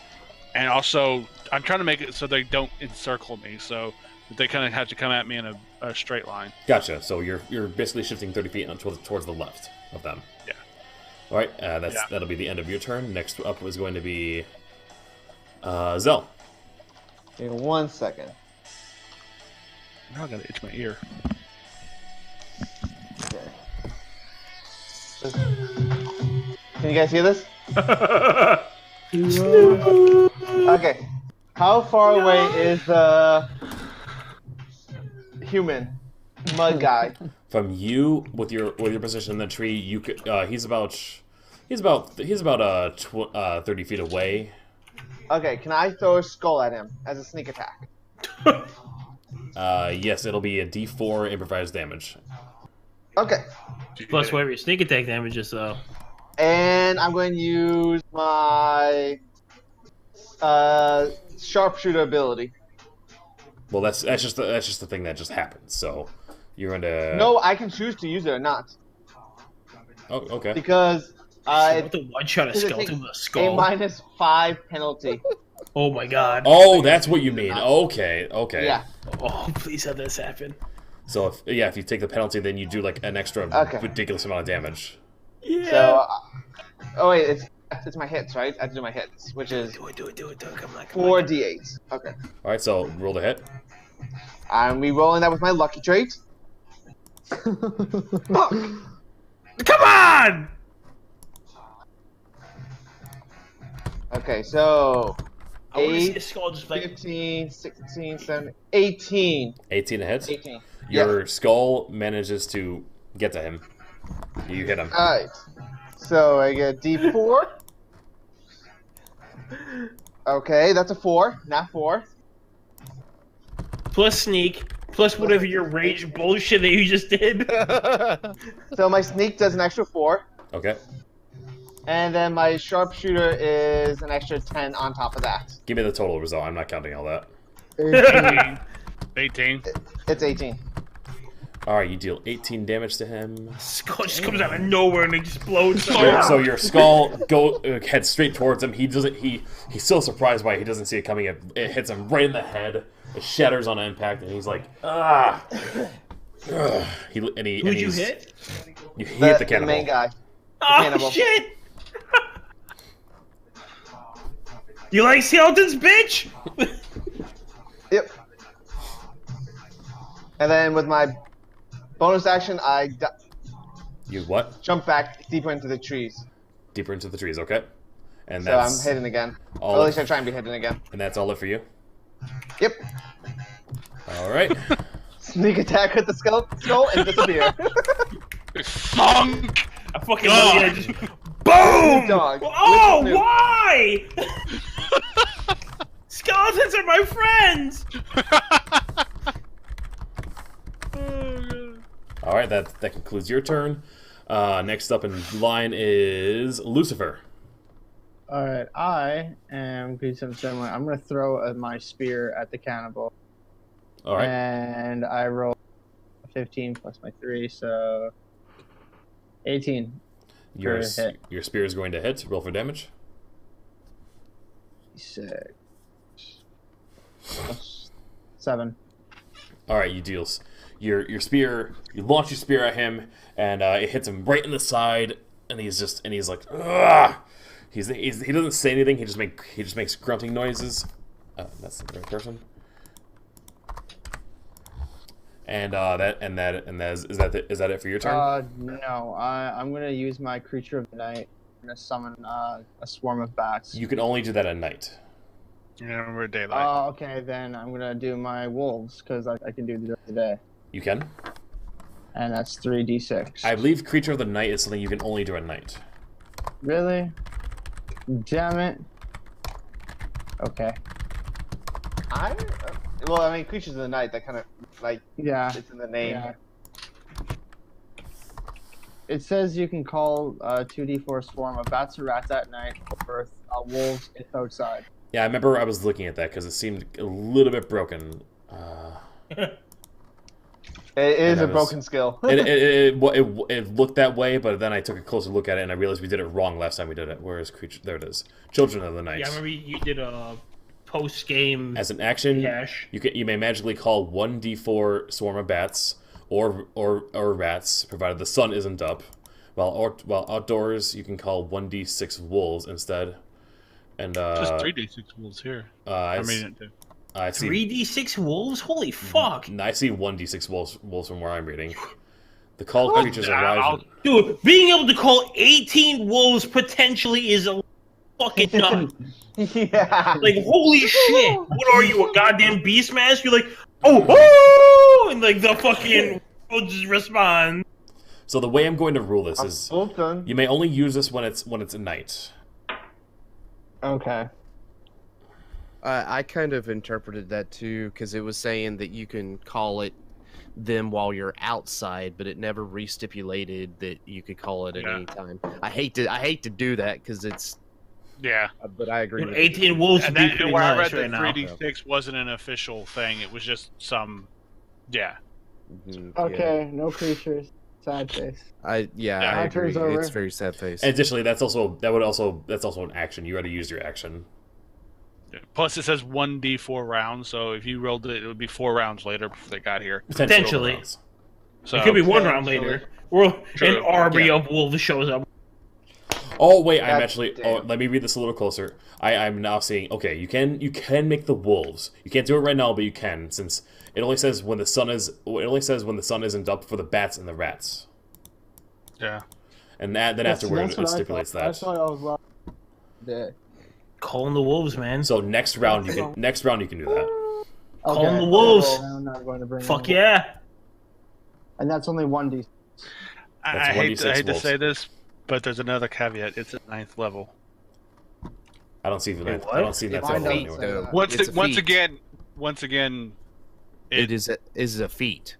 and also I'm trying to make it so they don't encircle me. So they kind of have to come at me in a straight line. Gotcha. So you're basically shifting 30 feet towards the left of them. Yeah. All right. That'll be the end of your turn. Next up was going to be Zell. Give me 1 second. Now I gotta itch my ear. Okay. Can you guys hear this? Okay. How far away is the human mud guy? From you, with your position in the tree, you could. He's about 30 feet away. Okay. Can I throw a skull at him as a sneak attack? Yes, it'll be a D4 improvised damage. Okay. Plus whatever your sneak attack damage is, though. And I'm going to use my sharpshooter ability. Well, that's just the thing that just happened. So you're going to. No, I can choose to use it or not. Oh, okay. Because What the one shot a skeleton with a skull? a -5 penalty. Oh my god. Oh, that's what you mean. Okay. Yeah. Oh, please have this happen. So if you take the penalty, then you do like an extra ridiculous amount of damage. Yeah. So, oh wait, it's my hits, right? I have to do my hits, which is do it. Come on. 4d8. Okay. All right, so roll the hit. I'm re-rolling that with my lucky trait. Fuck! Come on! Okay, so I want to see a 8, skull just like 15, 16, 17, 18. 18 hits. 18. Your skull manages to get to him. You hit him. Alright. So I get D4. Okay, that's a 4, not 4. plus sneak, plus whatever your rage bullshit that you just did. So my sneak does an extra 4. Okay. And then my sharpshooter is an extra 10 on top of that. Give me the total result. I'm not counting all that. 18. It's 18. Alright, you deal 18 damage to him. Skull just comes out of nowhere and explodes. So your skull heads straight towards him. He's so surprised by it, he doesn't see it coming. It hits him right in the head. It shatters on impact, and he's like, ah. Who'd you hit? You hit the cannibal. The main guy. Oh cannibal. shit! You like skeletons, bitch? Yep. And then with my bonus action, I You what? jump back deeper into the trees. Deeper into the trees, okay. And So I'm hidden again. Or at least I try and be hidden again. And that's all it for you? Yep. Alright. Sneak attack with the skull and disappear. Funk! I fucking love you. Just boom! Dog. Oh, With the why? Skeletons are my friends. Alright, that concludes your turn. Next up in line is Lucifer. Alright, I am doing something similar. I'm going to throw my spear at the cannibal. Alright. And I roll 15 plus my 3, so 18. Your hit. your spear is going to hit. Roll for damage. 6. 7. Alright, you deals. Your spear, you launch your spear at him, and it hits him right in the side, and he's like, ugh! He doesn't say anything. He just makes grunting noises. That's the right person. And is that it for your turn? No. I'm gonna use my creature of the night. I'm gonna summon a swarm of bats. You can only do that at night. Yeah, we're daylight. Oh, okay. Then I'm gonna do my wolves because I can do the day. You can. And that's 3d6. I believe creature of the night is something you can only do at night. Really? Damn it. Okay. Well, I mean, creatures of the night, that kind of, like, Yeah. it's in the name. Yeah. It says you can call 2d4 swarm of bats or rats at night, or wolves if outside. Yeah, I remember I was looking at that because it seemed a little bit broken. It is a broken skill. It looked that way, but then I took a closer look at it and I realized we did it wrong last time we did it. Whereas creature, there it is, Children of the Night. Yeah, I remember you did a post-game as an action. cache. You may magically call 1d4 swarm of bats or rats, provided the sun isn't up. While outdoors, you can call 1d6 wolves instead. And just 3d6 wolves here. I see 3d6 wolves. Holy fuck! I see 1d6 wolves from where I'm reading. The called creatures arrive. Dude, being able to call 18 wolves potentially is a fucking nut. Yeah. Like, holy shit! What are you, a goddamn beast master? You're like, oh, and like the fucking will just respond. So the way I'm going to rule this is, you may only use this when it's at night. Okay. I kind of interpreted that too, because it was saying that you can call it them while you're outside, but it never re-stipulated that you could call it at any time. I hate to do that because it's. Yeah. But I agree. Dude, 18 wolves would be pretty where nice I read right that 3d6 wasn't an official thing. It was just some. Yeah. Okay, no creatures. Sad face. I agree. It's very sad face. And additionally, that's also an action. You got to use your action. Plus, it says 1d4 rounds, so if you rolled it, it would be 4 rounds later before they got here. Potentially. So, it could be 1 round later. Or an army of wolves shows up. Oh wait, I'm actually. Oh, let me read this a little closer. I'm now seeing. Okay, you can make the wolves. You can't do it right now, but you can, since it only says when the sun is. It only says when the sun isn't up for the bats and the rats. Yeah. And then afterward it stipulates that. That's what I was like. Yeah. Calling the wolves, man. So next round you can do that. Calling the wolves. I'm not going to bring Fuck yeah. And that's only 1d. I hate to say this, but there's another caveat. It's at 9th level. I don't see the 9th. I don't see that level anywhere. Once again, it is a feat.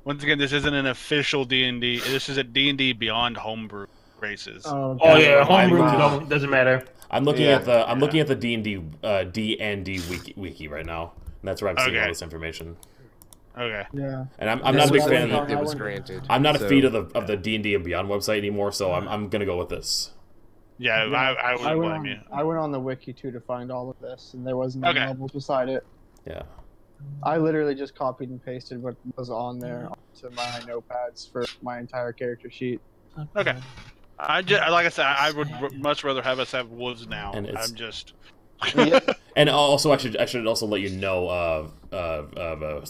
Once again, this isn't an official D&D. This is a D&D beyond homebrew races. Oh yeah, homebrew doesn't matter. I'm looking at the D&D wiki right now, and that's where I'm seeing all this information. Okay. Yeah. And I'm not a big fan of it was granted. I'm not a feed of the D&D and Beyond website anymore, so I'm gonna go with this. Yeah, I wouldn't blame you. I went on the wiki too to find all of this, and there wasn't any levels beside it. Yeah. I literally just copied and pasted what was on there onto my notepads for my entire character sheet. Okay. Like I said, I would much rather have us have wolves now. And I'm just. And also, I should also let you know,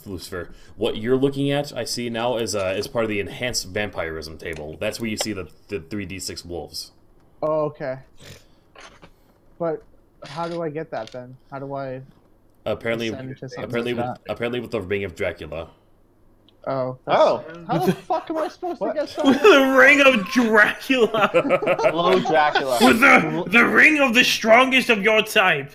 Lucifer, what you're looking at. I see now is part of the enhanced vampirism table. That's where you see the 3d6 wolves. Oh, okay. But how do I get that then? How do I? Apparently with the Ring of Dracula. Oh. How the fuck am I supposed to get something? The Ring of Dracula. Blow Dracula. With the ring of the strongest of your type.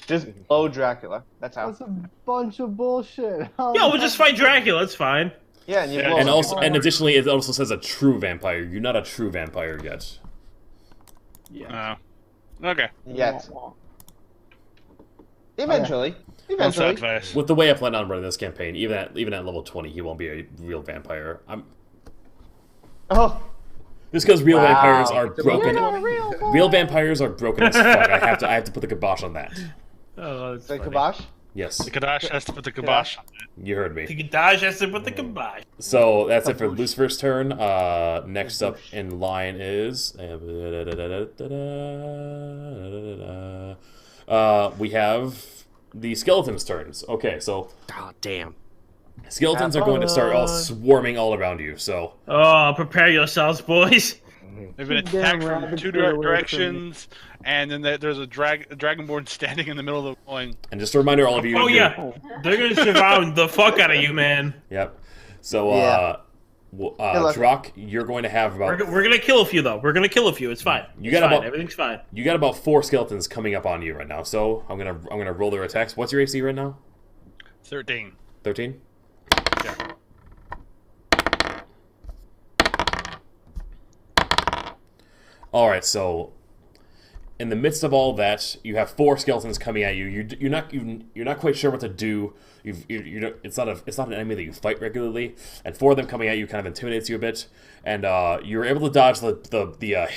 Just blow Dracula. That's how. That's a bunch of bullshit. Yeah, we'll just fight Dracula. It's fine. Yeah, and additionally, it also says a true vampire. You're not a true vampire yet. Yeah. Okay. Yet. Eventually. With the way I plan on running this campaign, even at level 20, he won't be a real vampire. Just because real vampires are broken. Real vampires are broken as fuck. I have to put the kibosh on that. Oh, that's the funny. kibosh? Yes. The kibosh has to put the kibosh on it. You heard me. The kibosh has to put the kibosh. So that's it for Lucifer's turn. Next up in line is we have the skeletons' turns. Okay, so damn. Skeletons are going to start all swarming all around you. So prepare yourselves, boys. They've been attacked from 2 directions, and then there's a dragonborn standing in the middle of the going. And just a reminder, all of you. Oh yeah, they're gonna surround the fuck out of you, man. Yep. So Drak, you're going to have about. We're gonna kill a few though. We're gonna kill a few. It's fine. Everything's fine. You got about 4 skeletons coming up on you right now. So I'm gonna roll their attacks. What's your AC right now? 13. 13. Yeah. All right, so in the midst of all that, you have 4 skeletons coming at you. You're not quite sure what to do. It's not an enemy that you fight regularly, and 4 of them coming at you kind of intimidates you a bit. And you're able to dodge the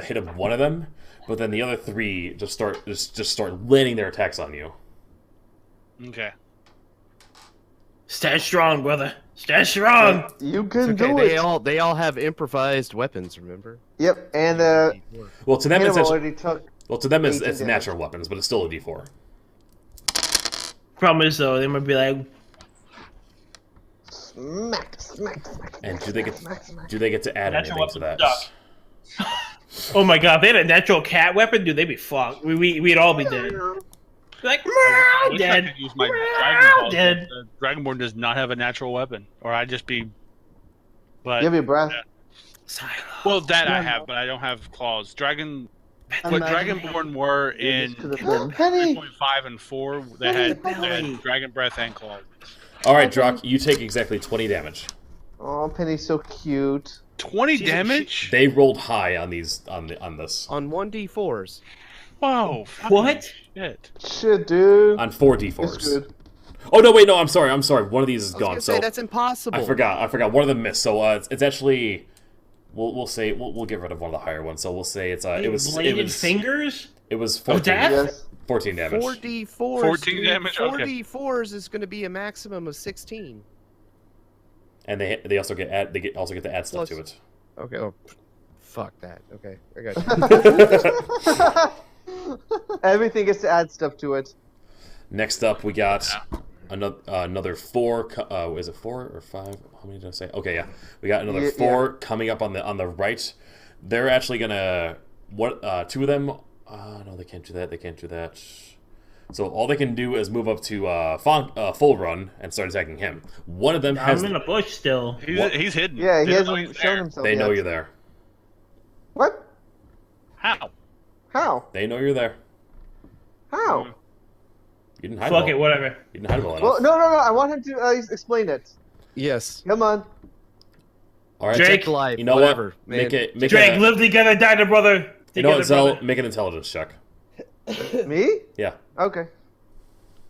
hit of one of them, but then the other 3 just start landing their attacks on you. Okay. Stand strong, brother. Stand strong. You can Okay, do it. they all have improvised weapons. Remember? Yep, and Well, to them Hannibal already took. it's 18 natural weapons, but it's still a D4. Problem is, though, they might be like, Smack. And do they get to add Natural anything to that? weapons oh my god, if they had a natural cat weapon, dude, they'd be fucked. We'd all be dead. Like, I wish I dead. could use my Dragon Ball. Dead. Dragonborn does not have a natural weapon, or I'd just be. But Give me a breath. Silo. well, that I have, but I don't have claws. What Dragonborn were in Penny. 3.5 and 4, they had Dragon Breath and claws. All right, Drak, you take exactly 20 damage. Oh, Penny's so cute. 20 damage? They rolled high on this. On 1d4s. Whoa! What? Shit. Shit, dude. On 4 It's D4s. good. Oh no, wait, no, I'm sorry. One of these is I was gone. gonna So say, that's impossible. I forgot. One of them missed. So it's actually, we'll say we'll get rid of one of the higher ones. So we'll say it was bladed fingers. It was Of 14. death? Yes. 14 damage. 4d4s. 14 dude. damage? Okay. 4d4s is going to be a maximum of 16. And they also get to add stuff Plus- to it. Okay. Oh, fuck that. Okay, I got you. Everything gets to add stuff to it. Next up, we got another 4. Is it 4 or 5? How many did I say? Okay, yeah, we got another 4 coming up on the right. They're actually gonna 2 of them. No, they can't do that. They can't do that. So all they can do is move up to full run and start attacking him. One of them has. I'm in a bush still. He's hidden. Yeah, he They don't know hasn't he's shown there. himself They yet. know you're there. What? How? How? They know you're there. How? You didn't hide. Fuck well. it, whatever. You didn't hide well enough. Well, no. I want him to explain it. Yes. Come on. All right, Drake, Life, you know whatever, what? man. Drake, live together, die together. You know what, Zell? brother. Make an intelligence check. Me? Yeah. Okay.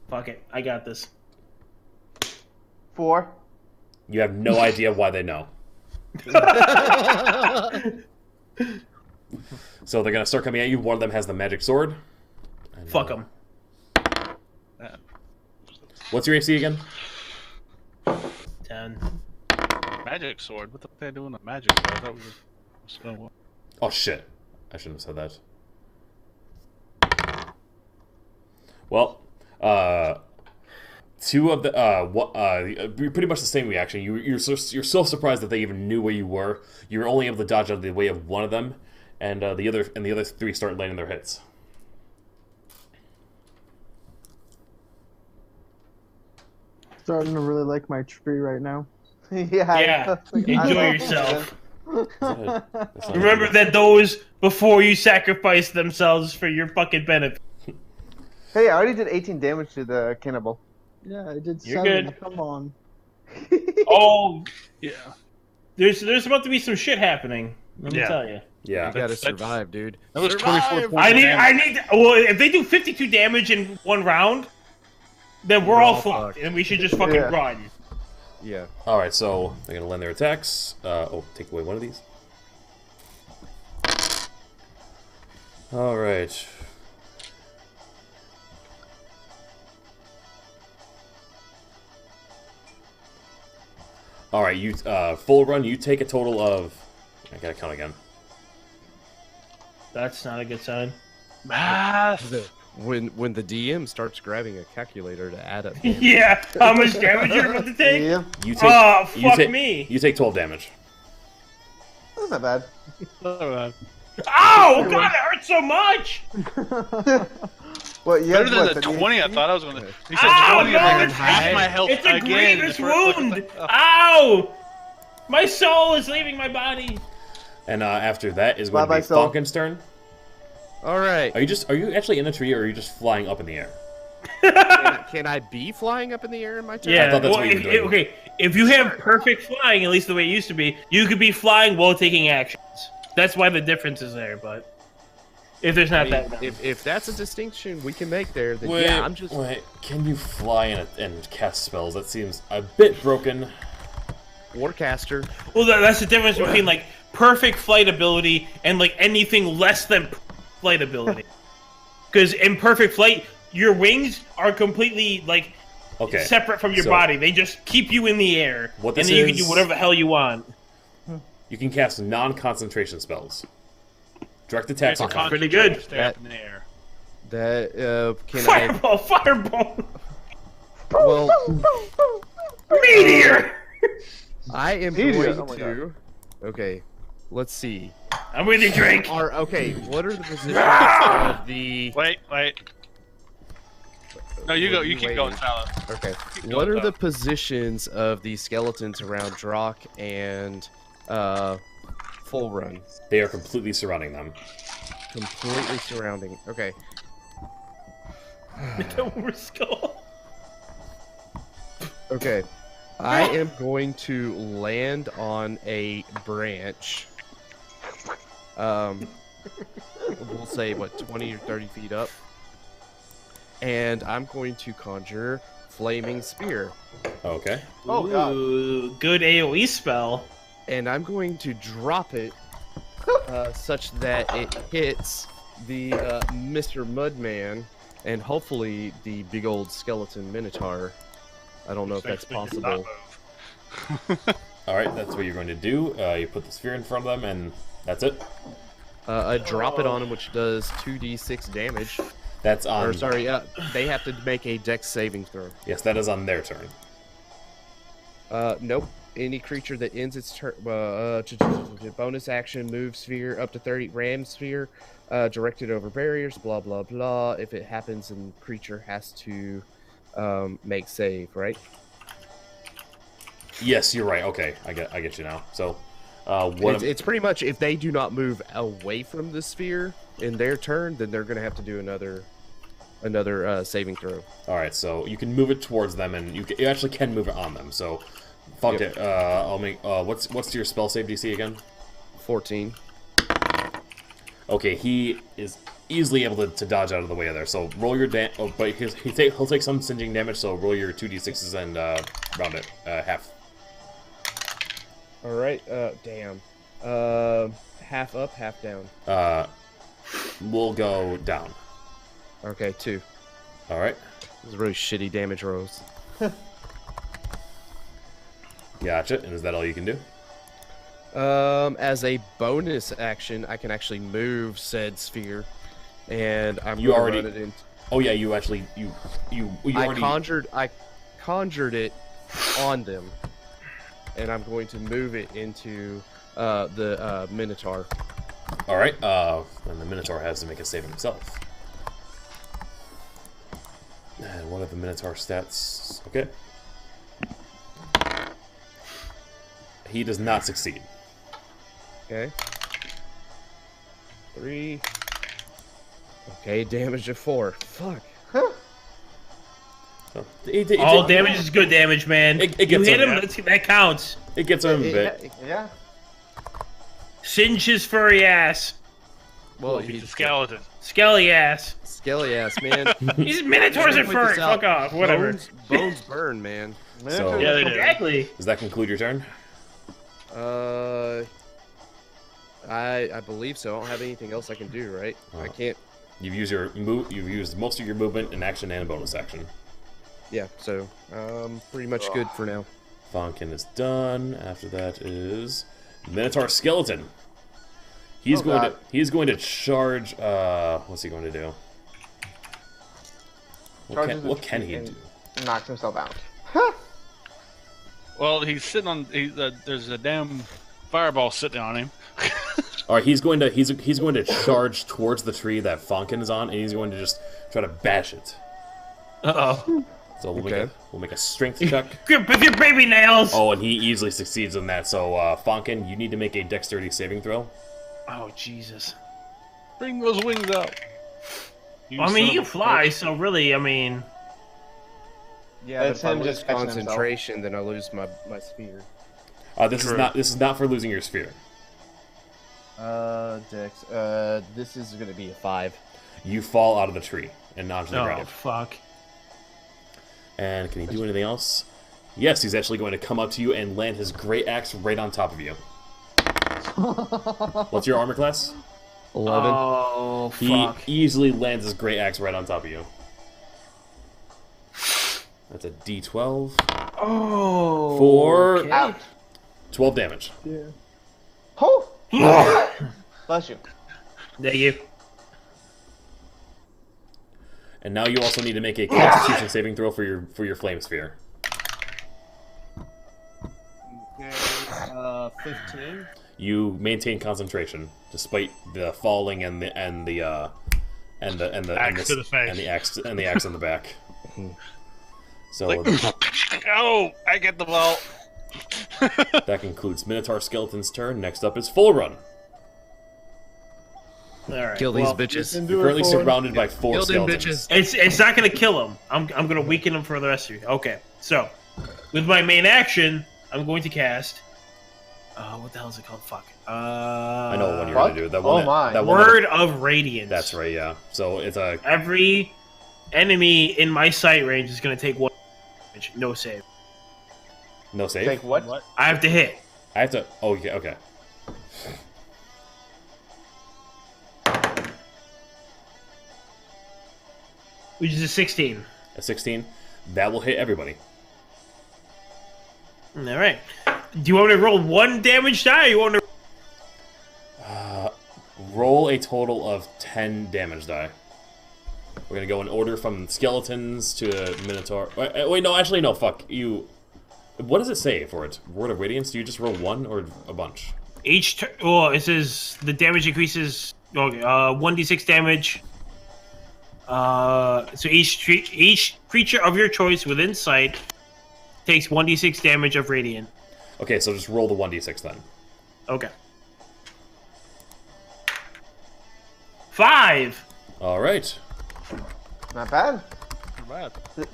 Fuck it, I got this. 4. You have no idea why they know. So they're gonna start coming at you. One of them has the magic sword. And, Fuck them. What's your AC again? 10. Magic sword? What the fuck are they doing with magic sword? I thought we were... Oh shit! I shouldn't have said that. Well, 2 of the pretty much the same reaction. You're so surprised that they even knew where you were. You were only able to dodge out of the way of one of them, and the other 3 start landing their hits. Starting to really like my tree right now. Yeah. Enjoy yourself. That's not Remember good. that those before you sacrificed themselves for your fucking benefit. Hey, I already did 18 damage to the cannibal. Yeah, I did You're 7. good. Come on. Oh, Yeah. there's about to be some shit happening. Let me Yeah. tell you. Yeah. You gotta That's- survive, dude. That was Survive! 24 points. I need. Well, if they do 52 damage in one round, then we're all fucked, and we should just fucking Yeah. run. Yeah. All right, so they're gonna land their attacks. Take away one of these. All right. All right, you full run. You take a total of. I gotta count again. That's not a good sign. Math. When the DM starts grabbing a calculator to add up. Yeah, how much damage you're about to take? Yeah. You take. Oh, you fuck take, me. You take 12 damage. That's not bad. Ow! God, it hurts so much! What? You Better have than what, the the 20 I thought I was going to... He said Ow, 20 no, and then it's half my health It's a again. grievous What the wound! fuck? Ow! My soul is leaving my body. And after that is going to Bye-bye, be soul. Falcon's turn. All right. Are you actually in a tree, or are you just flying up in the air? Can I be flying up in the air in my turn? Yeah, thought that's well, what you were doing. okay, if you have perfect flying, at least the way it used to be, you could be flying while taking actions. That's why the difference is there, but... If there's not I mean, that. if that's a distinction we can make there, then Wait, yeah, I'm just. wait. Can you fly and cast spells? That seems a bit broken. Warcaster. Well, that's the difference between like perfect flight ability and like anything less than flight ability. Because in perfect flight, your wings are completely like separate from your body. They just keep you in the air, and then you can do whatever the hell you want. You can cast non-concentration spells. Direct attacks are pretty good. Stay up in the air. That can Fireball, fireball. Well, meteor. I am Meteor. going to. Okay, let's see. I'm with you, Drake. Okay, what are the positions of the? Wait. No, you go. You keep going, Tyler. Okay. What are the positions of the skeletons around Drak and Full Run? They are completely surrounding them. Completely surrounding. Okay. Skull. Okay. I am going to land on a branch. We'll say what, 20 or 30 feet up. And I'm going to conjure Flaming Spear. Okay. Oh, God. Ooh, good AoE spell. And I'm going to drop it such that it hits the Mr. Mudman and hopefully the big old skeleton Minotaur. I don't know if that's possible. Alright, that's what you're going to do. You put the sphere in front of them, and that's it. I drop it on him, which does 2d6 damage. That's on... Or, sorry, they have to make a dex saving throw. Yes, that is on their turn. Nope. Any creature that ends its turn, bonus action, move sphere up to 30, ram sphere, directed over barriers, blah blah blah. If it happens, and creature has to make save, right? Yes, you're right. Okay, I get you now. So, it's pretty much if they do not move away from the sphere in their turn, then they're gonna have to do another saving throw. All right, so you can move it towards them, and you actually can move it on them. So, fuck it. I'll make. What's your spell save DC again? 14. Okay, he is easily able to dodge out of the way of there. So roll your but he'll take some singeing damage. So roll your 2d6s and round it half. All right. Damn. Half up, half down. We'll go down. Okay, 2. All right. This is really shitty damage rolls. Gotcha. And is that all you can do? As a bonus action, I can actually move said sphere, and I'm You gonna already. run it in. Oh yeah, you actually you already. I conjured it on them, and I'm going to move it into the Minotaur. All right. And the Minotaur has to make a save himself. And what are the Minotaur stats? Okay. He does not succeed. Okay. 3. Okay, damage of 4. Fuck. So, All damage is good damage, man. It you gets hit him. him, that counts. It gets him a bit. Yeah. Singe his furry ass. Well, He's a skeleton. Skelly ass. Skelly ass, man. These Minotaurs are Point furry. this out. Fuck off. Whatever. Bones burn, man. So, Yeah, they do. Exactly. does that conclude your turn? I believe so. I don't have anything else I can do, right? I can't. You've used You've used most of your movement in action and bonus action. Yeah, so pretty much good for now. Fonkin is done. After that is Minotaur Skeleton. He's going to charge. What's he going to do? What can he do? Knocks himself out. Well, he's sitting on. There's a damn fireball sitting on him. All right, he's going to charge towards the tree that Fonkin is on, and he's going to just try to bash it. Uh-oh. So we'll make a strength check. Grip with your baby nails! Oh, and he easily succeeds in that. So Fonkin, you need to make a dexterity saving throw. Oh, Jesus. Bring those wings out. Well, I mean, you can fly, so really, I mean... Yeah, It's but if I him lose just catching concentration, then I lose my sphere. This is not for losing your sphere. Dex. This is gonna be a 5. You fall out of the tree and onto the Oh, ground. fuck. And can he do anything else? Yes, he's actually going to come up to you and land his great axe right on top of you. What's your armor class? 11. Oh, He fuck. easily lands his great axe right on top of you. That's a D12 Oh. for okay. Ouch. 12 damage. Yeah. Oh! Bless you. There you. And now you also need to make a Constitution saving throw for your flame sphere. Okay, 15. You maintain concentration despite the falling and the Axe to the face. and the axe in the back. So Oh, I get the ball. that concludes Minotaur Skeleton's turn. Next up is Full Run. All right. Kill these bitches. You're currently surrounded by 4 Kill them skeletons. bitches. It's not gonna kill him. I'm gonna weaken him for the rest of you. Okay. So, with my main action, I'm going to cast. What the hell is it called? Fuck. I know what one you're What? gonna do. That Oh one. my. That one Word of Radiance. That's right. Yeah. So it's a Every enemy in my sight range is gonna take 1 damage. No save. no save. Take what? I have to hit. I have to. Oh, okay. Okay. Which is a 16. A 16. That will hit everybody. All right. Do you want me to roll 1 damage die, or you want to? Roll a total of 10 damage die. We're gonna go in order from skeletons to Minotaur. Wait, no, actually, no. Fuck you. What does it say for it? Word of Radiance? Do you just roll 1 or a bunch? Well, it says the damage increases. Okay, 1d6 damage. So each creature of your choice within sight takes 1d6 damage of radiant. Okay, so just roll the 1d6 then. Okay. 5. All right. Not bad.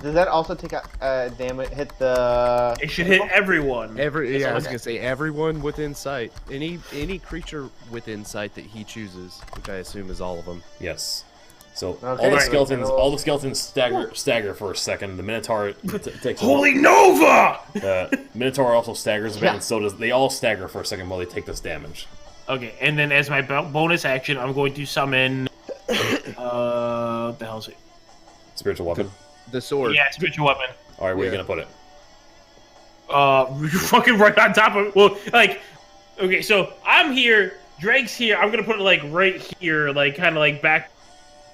Does that also take a damage? Hit the. It should hit everyone. I was okay. gonna say everyone within sight. Any creature within sight that he chooses, which I assume is all of them. Yes. So Okay. all the skeletons stagger for a second. The Minotaur takes. Holy Nova! Minotaur also staggers a bit, Yeah. and so does. They all stagger for a second while they take this damage. Okay, and then as my bonus action, I'm going to summon. What the hell is it? Spiritual weapon. The sword. Yeah, spiritual weapon. All right, where are you Yeah. gonna put it? You're fucking right on top of. Well, like, okay, so I'm here. Drake's here. I'm gonna put it like right here, like kind of like back,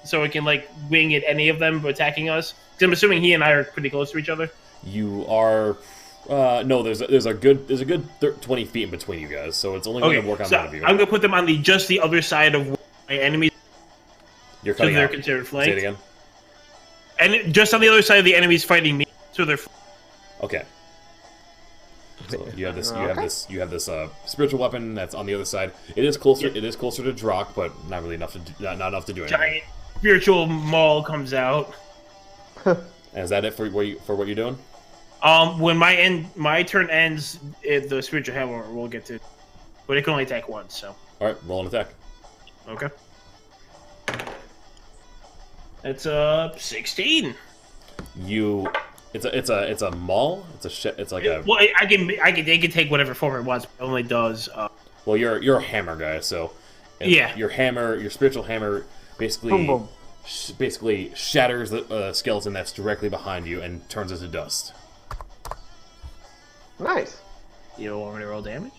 so it can like wing at any of them attacking us. Because I'm assuming he and I are pretty close to each other. You are. No, there's a good 20 feet in between you guys, so it's only going to work on so one of you. I'm gonna put them on just the other side of my enemies, You're so cutting they're out. considered Say it flanked. again. And just on the other side of the enemies fighting me, so they're. Okay. So you have this spiritual weapon that's on the other side. It is closer. Yep. It is closer to Drak, but not really enough to not enough to do anything. Giant spiritual maul comes out. And is that it for what you're doing? When my turn ends, the spiritual hammer will get to, but it can only attack once. So All right, roll an attack. okay. It's 16. It's a maul. It's like a. Well, they can take whatever form it wants. But it only does. Well, you're a hammer guy, so. Yeah. Your spiritual hammer, basically. Boom, boom. Basically shatters the skeleton that's directly behind you and turns it to dust. Nice. You don't want me to roll damage?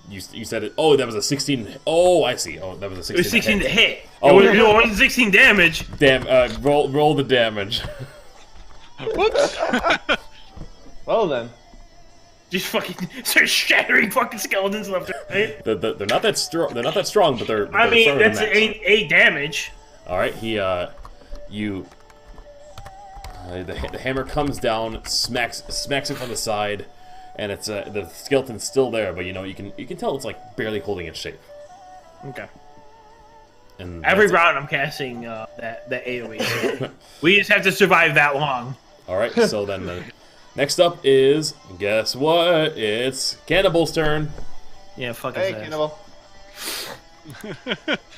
You said it. Oh, that was a 16. Oh, I see. Oh, that was a 16. It was 16 to hit. Oh, it wasn't 16 damage. Damn. Roll the damage. Whoops. Well then. Just fucking start shattering fucking skeletons left and right. They're not that strong. They're not that strong, but they're. I mean, stronger than that's that. 8 damage. All right. The hammer comes down, smacks it from the side, and it's the skeleton's still there, but you can tell it's like barely holding its shape. Okay. And Every that's it. round I'm casting that AoE. So we just have to survive that long. All right. So then next up is, guess what? It's Cannibal's turn. Yeah, fuck Hey, his ass. Cannibal.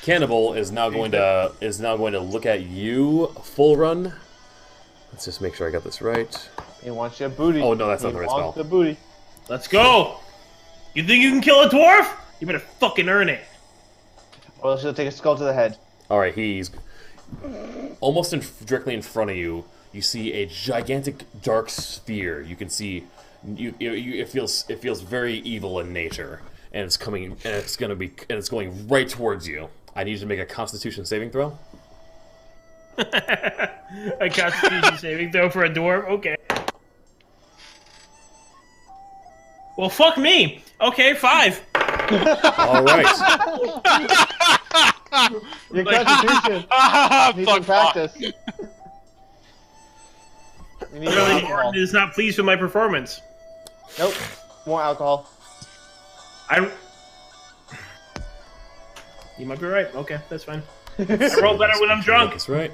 Cannibal is now going to look at you full run. Let's just make sure I got this right. He wants your booty. Oh no, that's not the right spell. He wants the booty. Let's go. You think you can kill a dwarf? You better fucking earn it. Or else he'll take a skull to the head. All right, he's almost directly in front of you. You see a gigantic dark sphere. You can see it feels very evil in nature, and it's coming, and it's going right towards you. I need you to make a Constitution saving throw. A Constitution saving throw for a dwarf? Okay. Well, fuck me. Okay, 5. All right. Your Constitution needs some practice. You need Really, alcohol. is not pleased with my performance. Nope. More alcohol. You might be right. Okay, that's fine. I roll better when I'm drunk. That's right.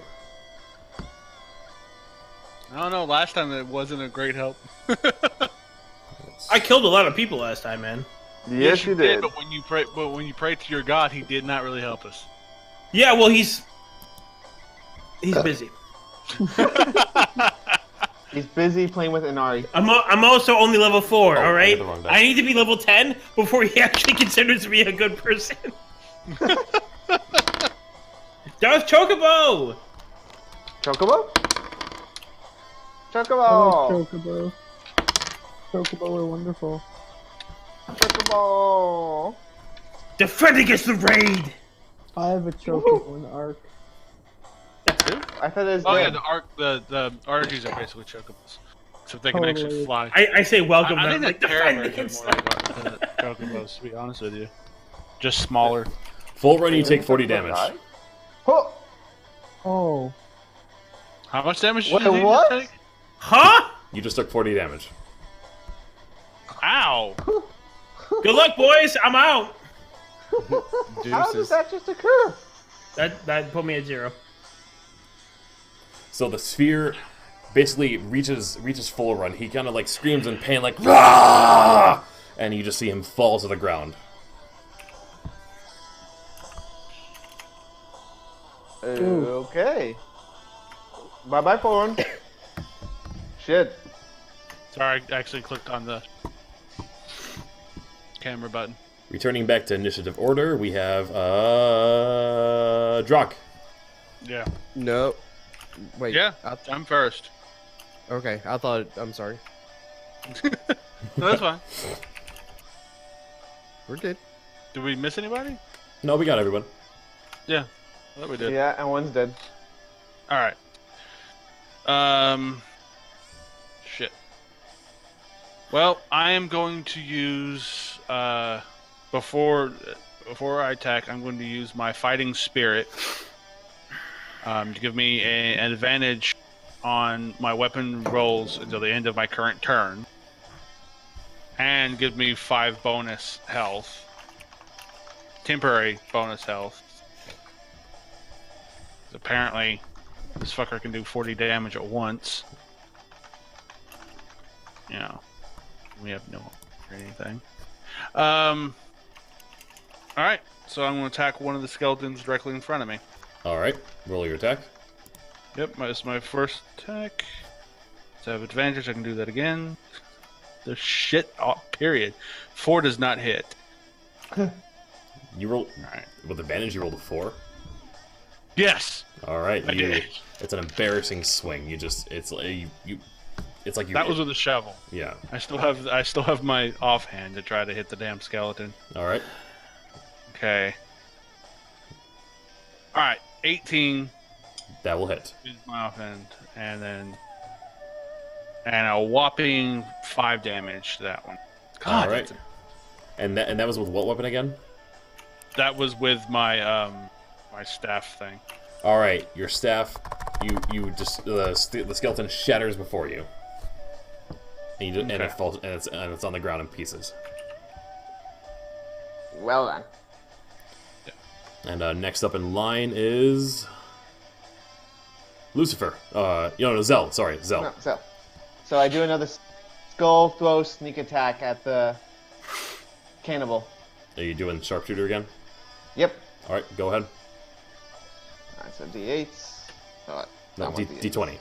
I don't know. Last time it wasn't a great help. I killed a lot of people last time, man. Yes, you did. But when you pray to your God, he did not really help us. Yeah, well, he's busy. He's busy playing with Inari. I'm also only level 4. All I right. hit the wrong dice. I need to be level 10 before he actually considers me a good person. Darth Chocobo. Chocobo? Chocobo! Oh, Chocobo. Chocobo are wonderful. Chocobo! Defend against the raid. I have a Chocobo in the arc. I thought it was Oh dead. yeah, the RGs are basically chocobos, so they can actually Totally. fly. I say welcome. I them. think Like, the Terra defend version is against more like the chocobos, to be honest with you. Just smaller. Full run, you take 40 damage. Oh! Oh. How much damage Wait, did you what? just take? Huh? You just took 40 damage. Ow! Good luck, boys. I'm out. How does that just occur? That put me at 0. So the sphere basically reaches full run. He kind of like screams in pain, like "Rah!" And you just see him fall to the ground. Okay. Bye-bye, Foreign. Shit. Sorry, I actually clicked on the camera button. Returning back to initiative order, we have Drak. Yeah. No. Wait. Yeah, I'm first. Okay, I thought. I'm sorry. No, that's fine. We're good. Did we miss anybody? No, we got everyone. Yeah, I thought we did. Yeah, and one's dead. All right. Shit. Well, I am going to use before I attack, I'm going to use my fighting spirit to give me an advantage on my weapon rolls until the end of my current turn, and give me 5 bonus health, temporary bonus health. Apparently, this fucker can do 40 damage at once. You know, we have no or anything. Alright, so I'm going to attack one of the skeletons directly in front of me. Alright, roll your attack. Yep, that's my first attack. So I have advantage, I can do that again. The shit off, period. 4 does not hit. You roll Alright. with advantage. You rolled a 4. Yes! All right, I did. it's an embarrassing swing. You just it's like you That was with a shovel. yeah. I still have my offhand to try to hit the damn skeleton. All right, Okay. Alright, 18 that will hit. is my offhand, and a whopping 5 damage to that one. God, All right, and that was with what weapon again? that was with my my staff thing. All right, your staff. You just the skeleton shatters before you, and, and Okay. it falls and it's on the ground in pieces. Well done. And next up in line is Lucifer. No, Zell. Sorry, Zell. No, so I do another skull throw sneak attack at the cannibal. Are you doing sharpshooter again? Yep. All right, go ahead. Alright, so D8s. Oh, No, not D8s. D20.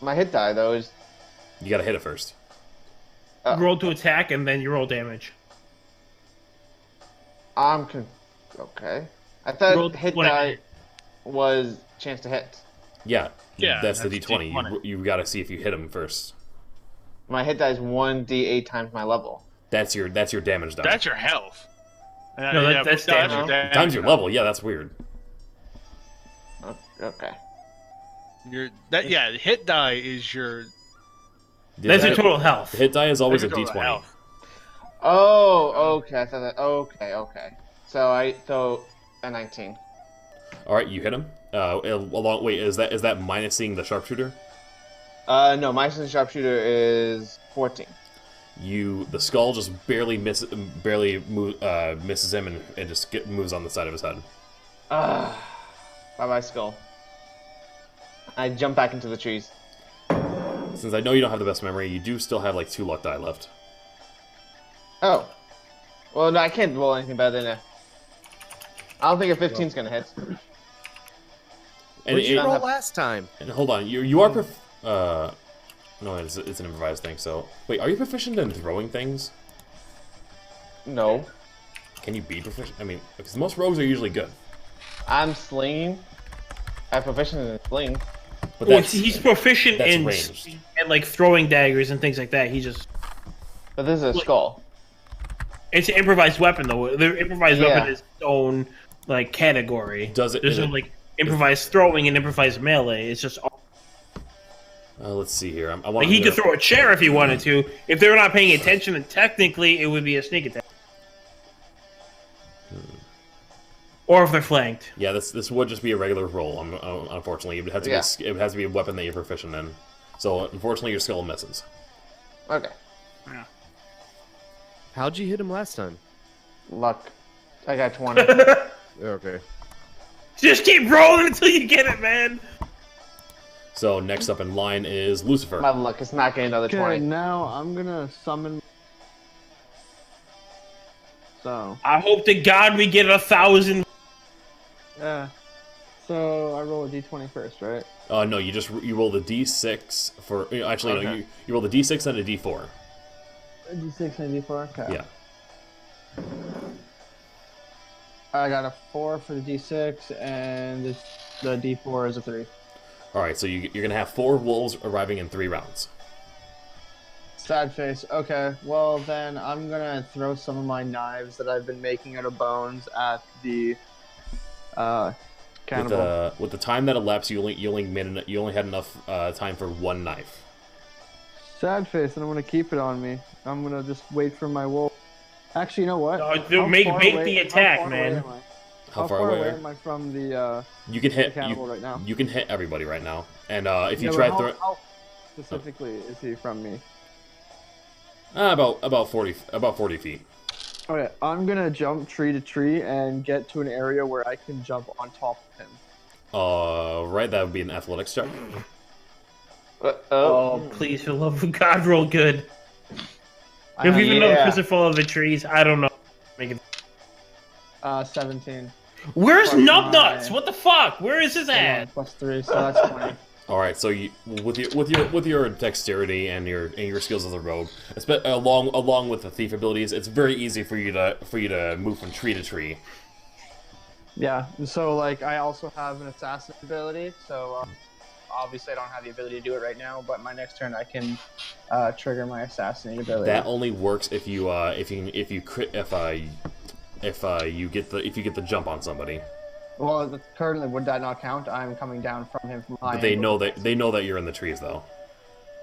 My hit die, though, is... You gotta hit it first. Oh. You roll to attack, and then you roll damage. Okay. I thought hit 20. die was chance to hit. Yeah, Yeah, that's the that's D20. D20. You gotta see if you hit him first. My hit die is 1d8 times my level. That's your damage die. That's your health. No, that's damage. Times your level. Yeah, that's weird. Okay. Hit die is your. That's your total health. The hit die is always a That's your total D20. health. Oh, okay. I thought that. Okay. So a 19. All right, you hit him. Wait, is that minusing the sharpshooter? No, my sharpshooter is 14. The skull just barely misses him and just moves on the side of his head. Bye-bye, skull. I jump back into the trees. Since I know you don't have the best memory, you do still have like 2 luck die left. Oh. Well, no, I can't roll anything better than a... I don't think a 15's gonna hit. And What did you roll last time? And hold on, you are no, it's an improvised thing. So wait, are you proficient in throwing things? No. Can you be proficient? I mean, because most rogues are usually good. I'm slinging. I'm proficient in sling. But Well, he's proficient in ranged. and like throwing daggers and things like that. He just But this is a skull. it's an improvised weapon though. The improvised weapon Yeah. is its own like category. Does it? There's no like improvised throwing and improvised melee. It's just Let's see here. I want like he could throw a chair if he wanted to. If they were not paying attention, then technically it would be a sneak attack. Or if they're flanked. Yeah, this would just be a regular roll. Unfortunately, it would have to be it has to be a weapon that you're proficient in. So unfortunately, your skull misses. Okay. Yeah. How'd you hit him last time? Luck. I got 20. Okay. Just keep rolling until you get it, man. So next up in line is Lucifer. My luck is not getting another Okay, 20. now I'm gonna summon. So, I hope to God we get 1,000. yeah. So I roll a d20 first, right? No, you roll the d6 for actually no, you roll the d6 and a d4. A d6 and a d4. Okay. Yeah. I got a 4 for the d6, and the d4 is a 3. All right, so you're gonna have 4 wolves arriving in 3 rounds. Sad face. Okay, well then I'm gonna throw some of my knives that I've been making out of bones at the cannibal. With the time that elapsed, you only had enough time for 1 knife. Sad face, and I'm gonna keep it on me. I'm gonna just wait for my wolf. Actually, you know what? Make the attack, man. How far away am I from the you can hit cannibal right now? You can hit everybody right now, and if you Yeah, try but to how specifically is he from me? about 40 feet. Okay, I'm gonna jump tree to tree and get to an area where I can jump on top of him. Right, that would be an athletics check. Oh, please, for the love of God, roll good. If even though the prison full of the trees, I don't know. Make it. 17. Where's Plus Numbnuts? my- What the fuck? Where is his at? Plus 3, so that's 20. All right, so with your dexterity and your skills as a rogue, along with the thief abilities, it's very easy for you to move from tree to tree. Yeah, so like I also have an assassin ability, so obviously I don't have the ability to do it right now, but my next turn I can trigger my assassinating ability. That only works if you get the jump on somebody. Well, currently would that not count? I'm coming down from him from high. But they know that you're in the trees though.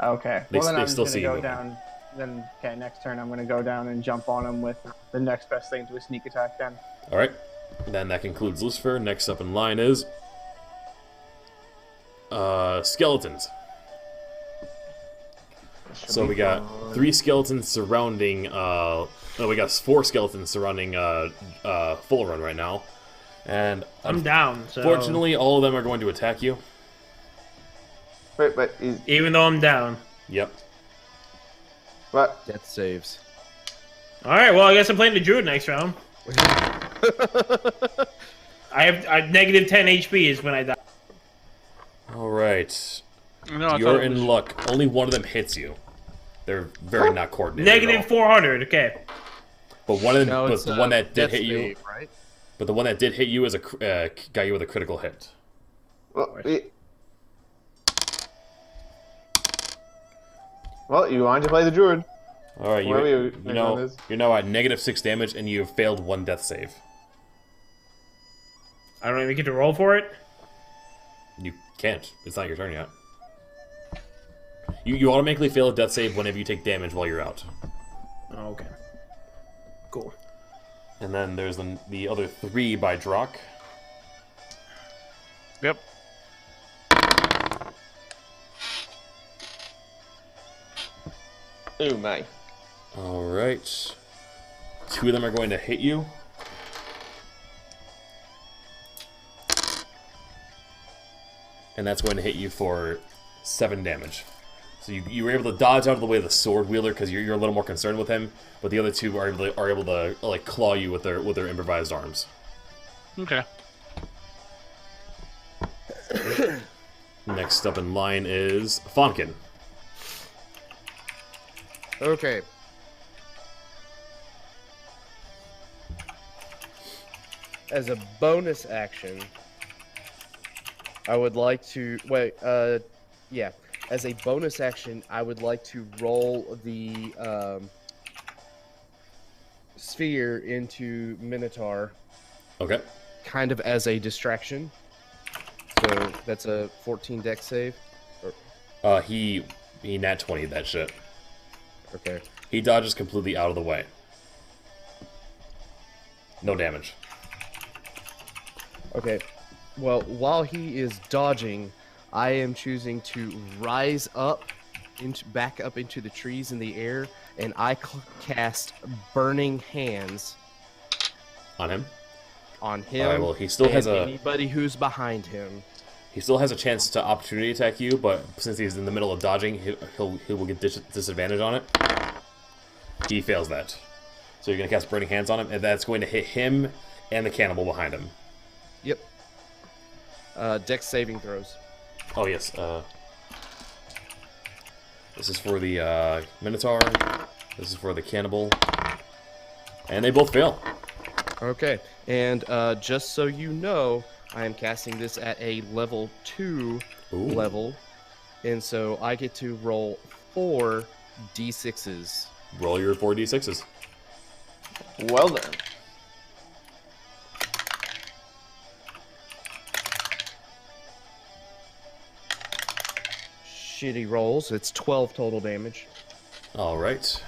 Okay. They Well, then I'm still just see gonna you go moving. down. Then okay, next turn I'm gonna go down and jump on him with the next best thing to a sneak attack. Then. All right, then that concludes Lucifer. Next up in line is skeletons. So we got 3 skeletons surrounding. We got 4 skeletons surrounding Full Run right now, and I'm down. So fortunately, all of them are going to attack you. Wait, but even though I'm down. Yep. What? Death saves. All right. Well, I guess I'm playing the druid next round. I have negative 10 HP is when I die. All right. No, You're in luck. Only one of them hits you. They're very not coordinated. Negative 400. Okay. But one of them, but the one that did hit you, save, right? but the one that did hit you is got you with a critical hit. Well, you wanted to play the druid. All right, you're now at -6 damage, and you have failed 1 death save. I don't even get to roll for it. You can't. It's not your turn yet. You automatically fail a death save whenever you take damage while you're out. Oh, okay. Cool. And then there's the other 3 by Drak. Yep. Oh my. All right. 2 of them are going to hit you. And that's going to hit you for 7 damage. So you were able to dodge out of the way of the sword wielder because you're a little more concerned with him, but the other 2 are able to like claw you with their improvised arms. Okay. Next up in line is Fonkin. Okay. As a bonus action, I would like to yeah. As a bonus action, I would like to roll the sphere into Minotaur. Okay. Kind of as a distraction. So that's a 14 dex save. He nat 20 that shit. Okay. He dodges completely out of the way. No damage. Okay. Well, while he is dodging, I am choosing to rise up, back up into the trees in the air, and I cast Burning Hands On him? on him. Alright, well, he still has anybody who's behind him. He still has a chance to opportunity attack you, but since he's in the middle of dodging, he will get disadvantage on it. He fails that. So you're going to cast Burning Hands on him, and that's going to hit him and the cannibal behind him. Yep. Dex saving throws. Oh, yes. This is for the Minotaur. This is for the cannibal. And they both fail. Okay. And just so you know, I am casting this at a level 2 level. And so I get to roll 4 d6s. Roll your 4 d6s. Well then. Shitty rolls. It's 12 total damage. All right.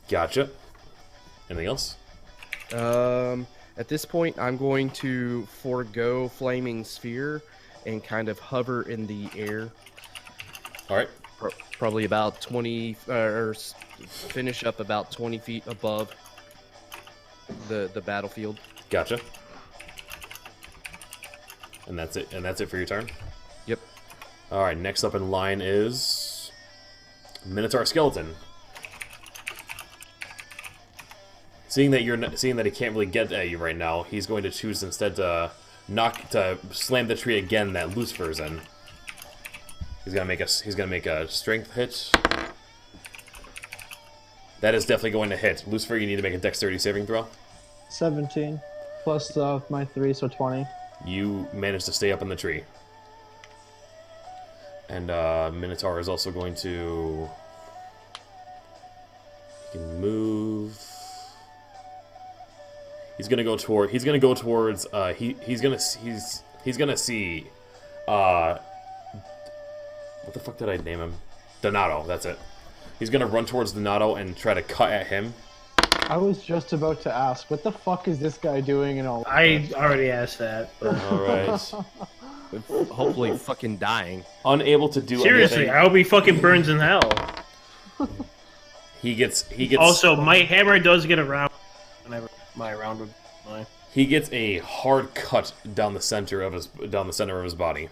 Gotcha. Anything else? At this point, I'm going to forego Flaming Sphere and kind of hover in the air. All right. Probably about 20, or finish up about 20 feet above the battlefield. Gotcha. And that's it. And that's it for your turn? Yep. All right. Next up in line is Minotaur Skeleton. Seeing that he can't really get at you right now, he's going to choose instead to slam the tree again that Lucifer's in. He's gonna make a strength hit. That is definitely going to hit. Lucifer, you need to make a dexterity saving throw. 17 plus my 3, so 20. You managed to stay up in the tree. And Minotaur is also going to. He can move. He's gonna go towards. He's gonna see. What the fuck did I name him? Donato. That's it. He's gonna run towards Donato and try to cut at him. I was just about to ask, what the fuck is this guy doing and all? I already asked that. But... All right. Hopefully, fucking dying. Unable to do Seriously, anything. I hope he fucking burns in hell. He gets. Also, my hammer does get around whenever my round would line. He gets a hard cut down the center of his body.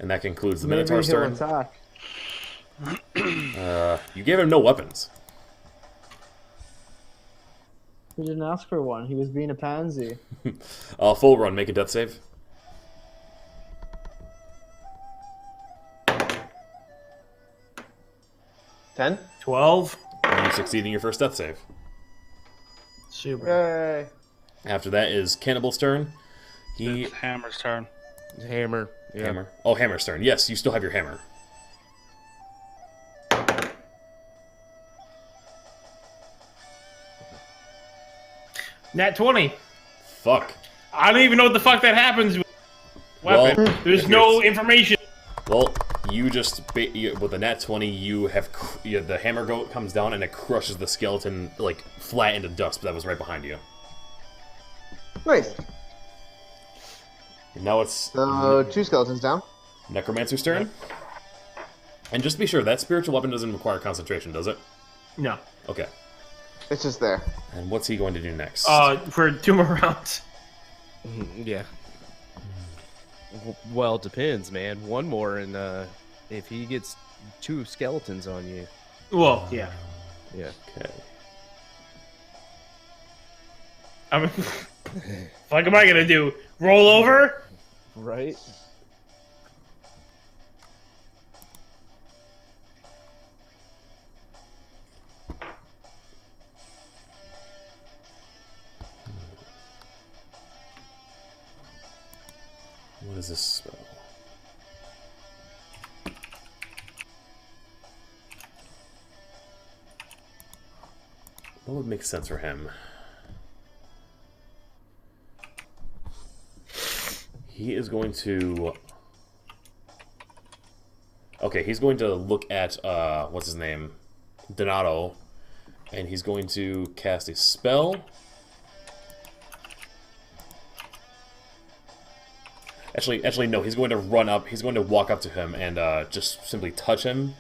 And that concludes the Maybe Minotaur's he'll turn. attack. You gave him no weapons. He didn't ask for one. He was being a pansy. Full run, make a death save. 10. 12. You succeed in your first death save. Super. Yay. After that is Cannibal's turn. It's Hammer's turn. Hammer. Yeah. Hammer. Oh, Hammer's turn. Yes, you still have your hammer. Nat 20. Fuck. I don't even know what the fuck that happens with weapon. Well, There's no information. Well, you just with the nat 20, you have the hammer comes down and it crushes the skeleton like flat into dust. But that was right behind you. Nice. And now it's So 2 skeletons down. Necromancer's turn. And just to be sure, that spiritual weapon doesn't require concentration, does it? No. Okay. It's just there. And what's he going to do next? For 2 more rounds. Yeah. Well, it depends, man. One more, and if he gets 2 skeletons on you. Well, yeah. Yeah. Okay. I mean, what am I gonna do? Roll over? Right? What is this spell? What would make sense for him? He is going to... Okay, he's going to look at, what's his name? Donato. And he's going to cast a spell. Actually, no. He's going to run up. He's going to walk up to him and just simply touch him.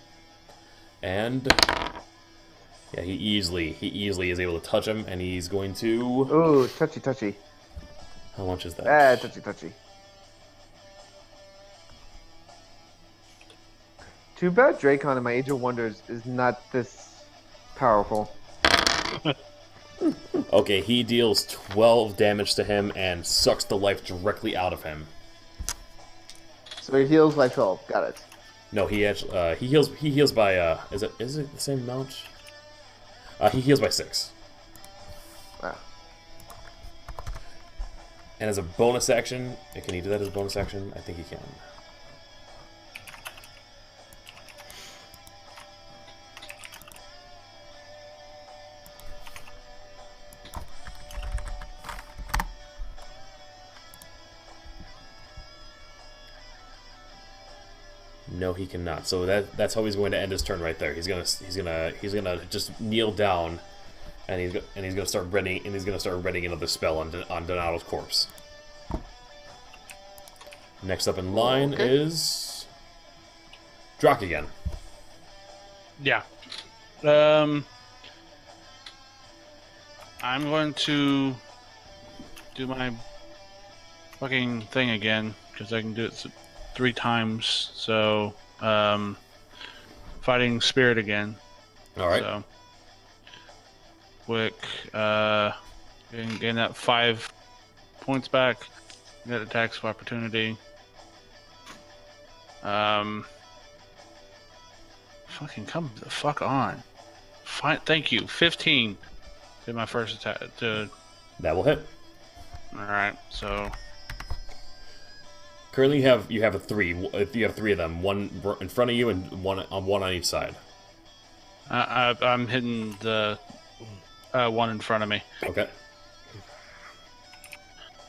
And yeah, he easily is able to touch him, and he's going to. Ooh, touchy, touchy. How much is that? Touchy, touchy. Too bad Drakecon in my Age of Wonders is not this powerful. Okay, he deals 12 damage to him and sucks the life directly out of him. So he heals by 12. Got it. No, he actually he heals by is it the same amount? He heals by 6. Ah. And as a bonus action, can he do that as a bonus action? I think he can. No, he cannot. So that's how he's going to end his turn right there. He's gonna just kneel down, and he's gonna start readying another spell on Donato's corpse. Next up in line is Drak again. Yeah. I'm going to do my fucking thing again because I can do it 3 times. So, fighting spirit again. All right. So, quick. Gain that 5 points back. Get attacks of opportunity. Fucking come the fuck on. Fine. Thank you. 15. Did my first attack. That will hit. All right. So. Currently, you have 3. You have 3 of them. One in front of you and one on each side. I'm hitting the one in front of me. Okay.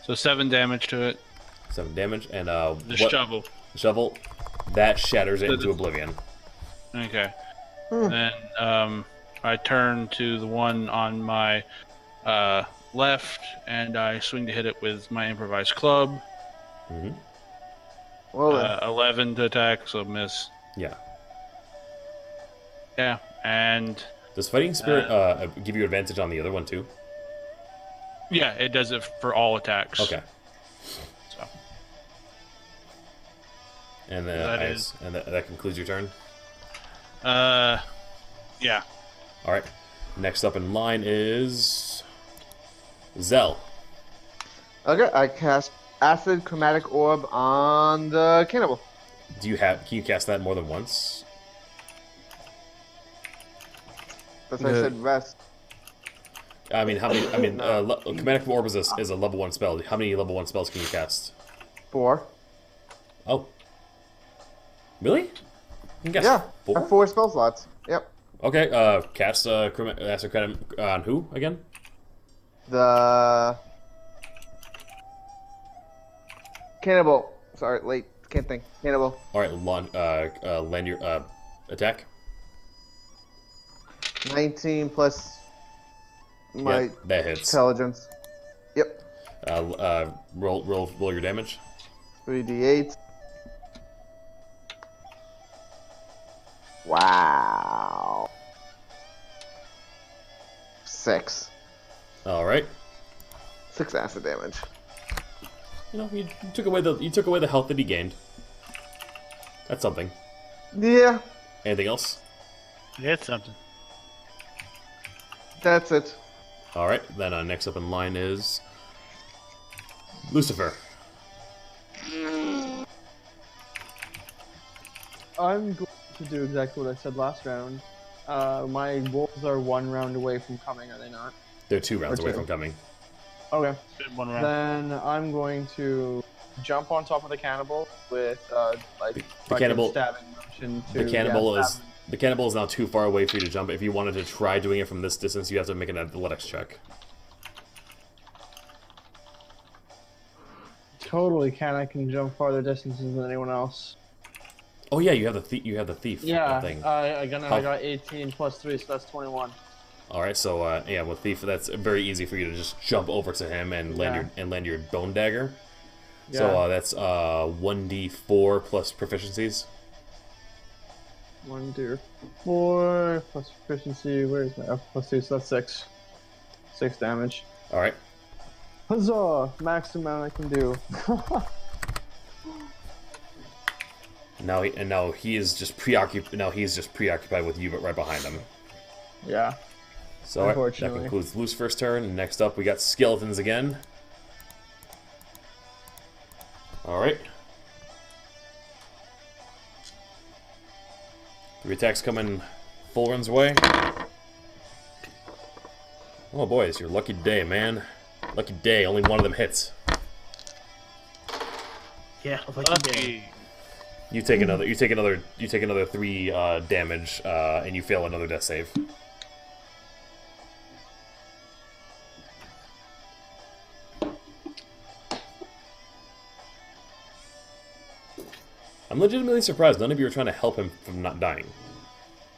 So 7 damage to it. 7 damage and The shovel. The shovel that shatters it into oblivion. Okay. Then I turn to the one on my left, and I swing to hit it with my improvised club. Mm-hmm. Well, 11 to attack, so miss. Yeah. Yeah, and Does Fighting Spirit give you advantage on the other one too? yeah, it does it for all attacks. Okay. So And that concludes your turn. Yeah. All right. Next up in line is Zell. Okay, I cast Acid Chromatic Orb on the cannibal. Can you cast that more than once? That's why I said rest. I mean, how many? I mean, Chromatic Orb is a level 1 spell. How many level 1 spells can you cast? 4. Oh. Really? You can cast Yeah, 4? I have 4 spell slots. Yep. Okay, cast Acid Chromatic on who again? The cannibal. Sorry, late. Can't think. Cannibal. All right, land your attack. 19 plus my that hits. intelligence. Yep. Roll your damage. 3d8. Wow. 6. All right. 6 acid damage. You know, you took away the health that he gained. That's something. Yeah, Anything else? Yeah, it's something. that's it. All right. Then next up in line is Lucifer. I'm going to do exactly what I said last round. My wolves are 1 round away from coming, are they not? They're 2 rounds away two. from coming. Okay. Been 1 round. Then I'm going to jump on top of the cannibal with The fucking cannibal- stabbing motion to The cannibal stab him. the cannibal is now too far away for you to jump. If you wanted to try doing it from this distance, you have to make an athletics check. Totally can. I can jump farther distances than anyone else. Oh yeah, you have the thief. Yeah, thing. I got 18 plus 3, so that's 21. All right, so yeah, with thief, that's very easy for you to just jump over to him and land your bone dagger. Yeah. So that's 1d4 plus proficiencies. 1, 2, 4 plus proficiency. Where is my plus 2? So that's 6. 6 damage. All right. Huzzah! Max amount I can do. Now he is just preoccupied. Now he's just preoccupied with you, but right behind him. Yeah. So all right, that Unfortunately. concludes Lucifer's turn. Next up, we got skeletons again. All right. 3 attacks coming full runs away. Oh boy, it's your lucky day, man. Lucky day. Only one of them hits. Yeah, lucky day. Lucky. You take another 3 damage, and you fail another death save. I'm legitimately surprised none of you are trying to help him from not dying.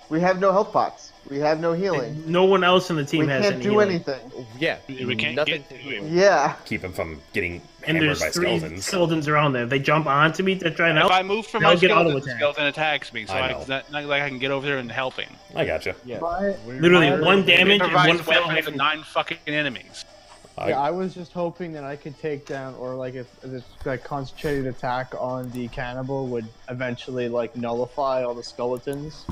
We have no health pots. We have no healing. No one else in the team We has can't any do healing. anything. Yeah, We can't nothing. get to him. Yeah. Keep him from getting And hammered there's by 3 skeletons. skeletons around there. If they jump onto me to try and If help, I move from I'll my get auto skeleton, the attack. skeleton attacks me, so I know. it's not like I can get over there and help him. I gotcha. Yeah. literally 1 damage It and 1 provides fail. weapons to 9 fucking enemies. Yeah, I was just hoping that I could take down, or like if this like concentrated attack on the cannibal would eventually like nullify all the skeletons.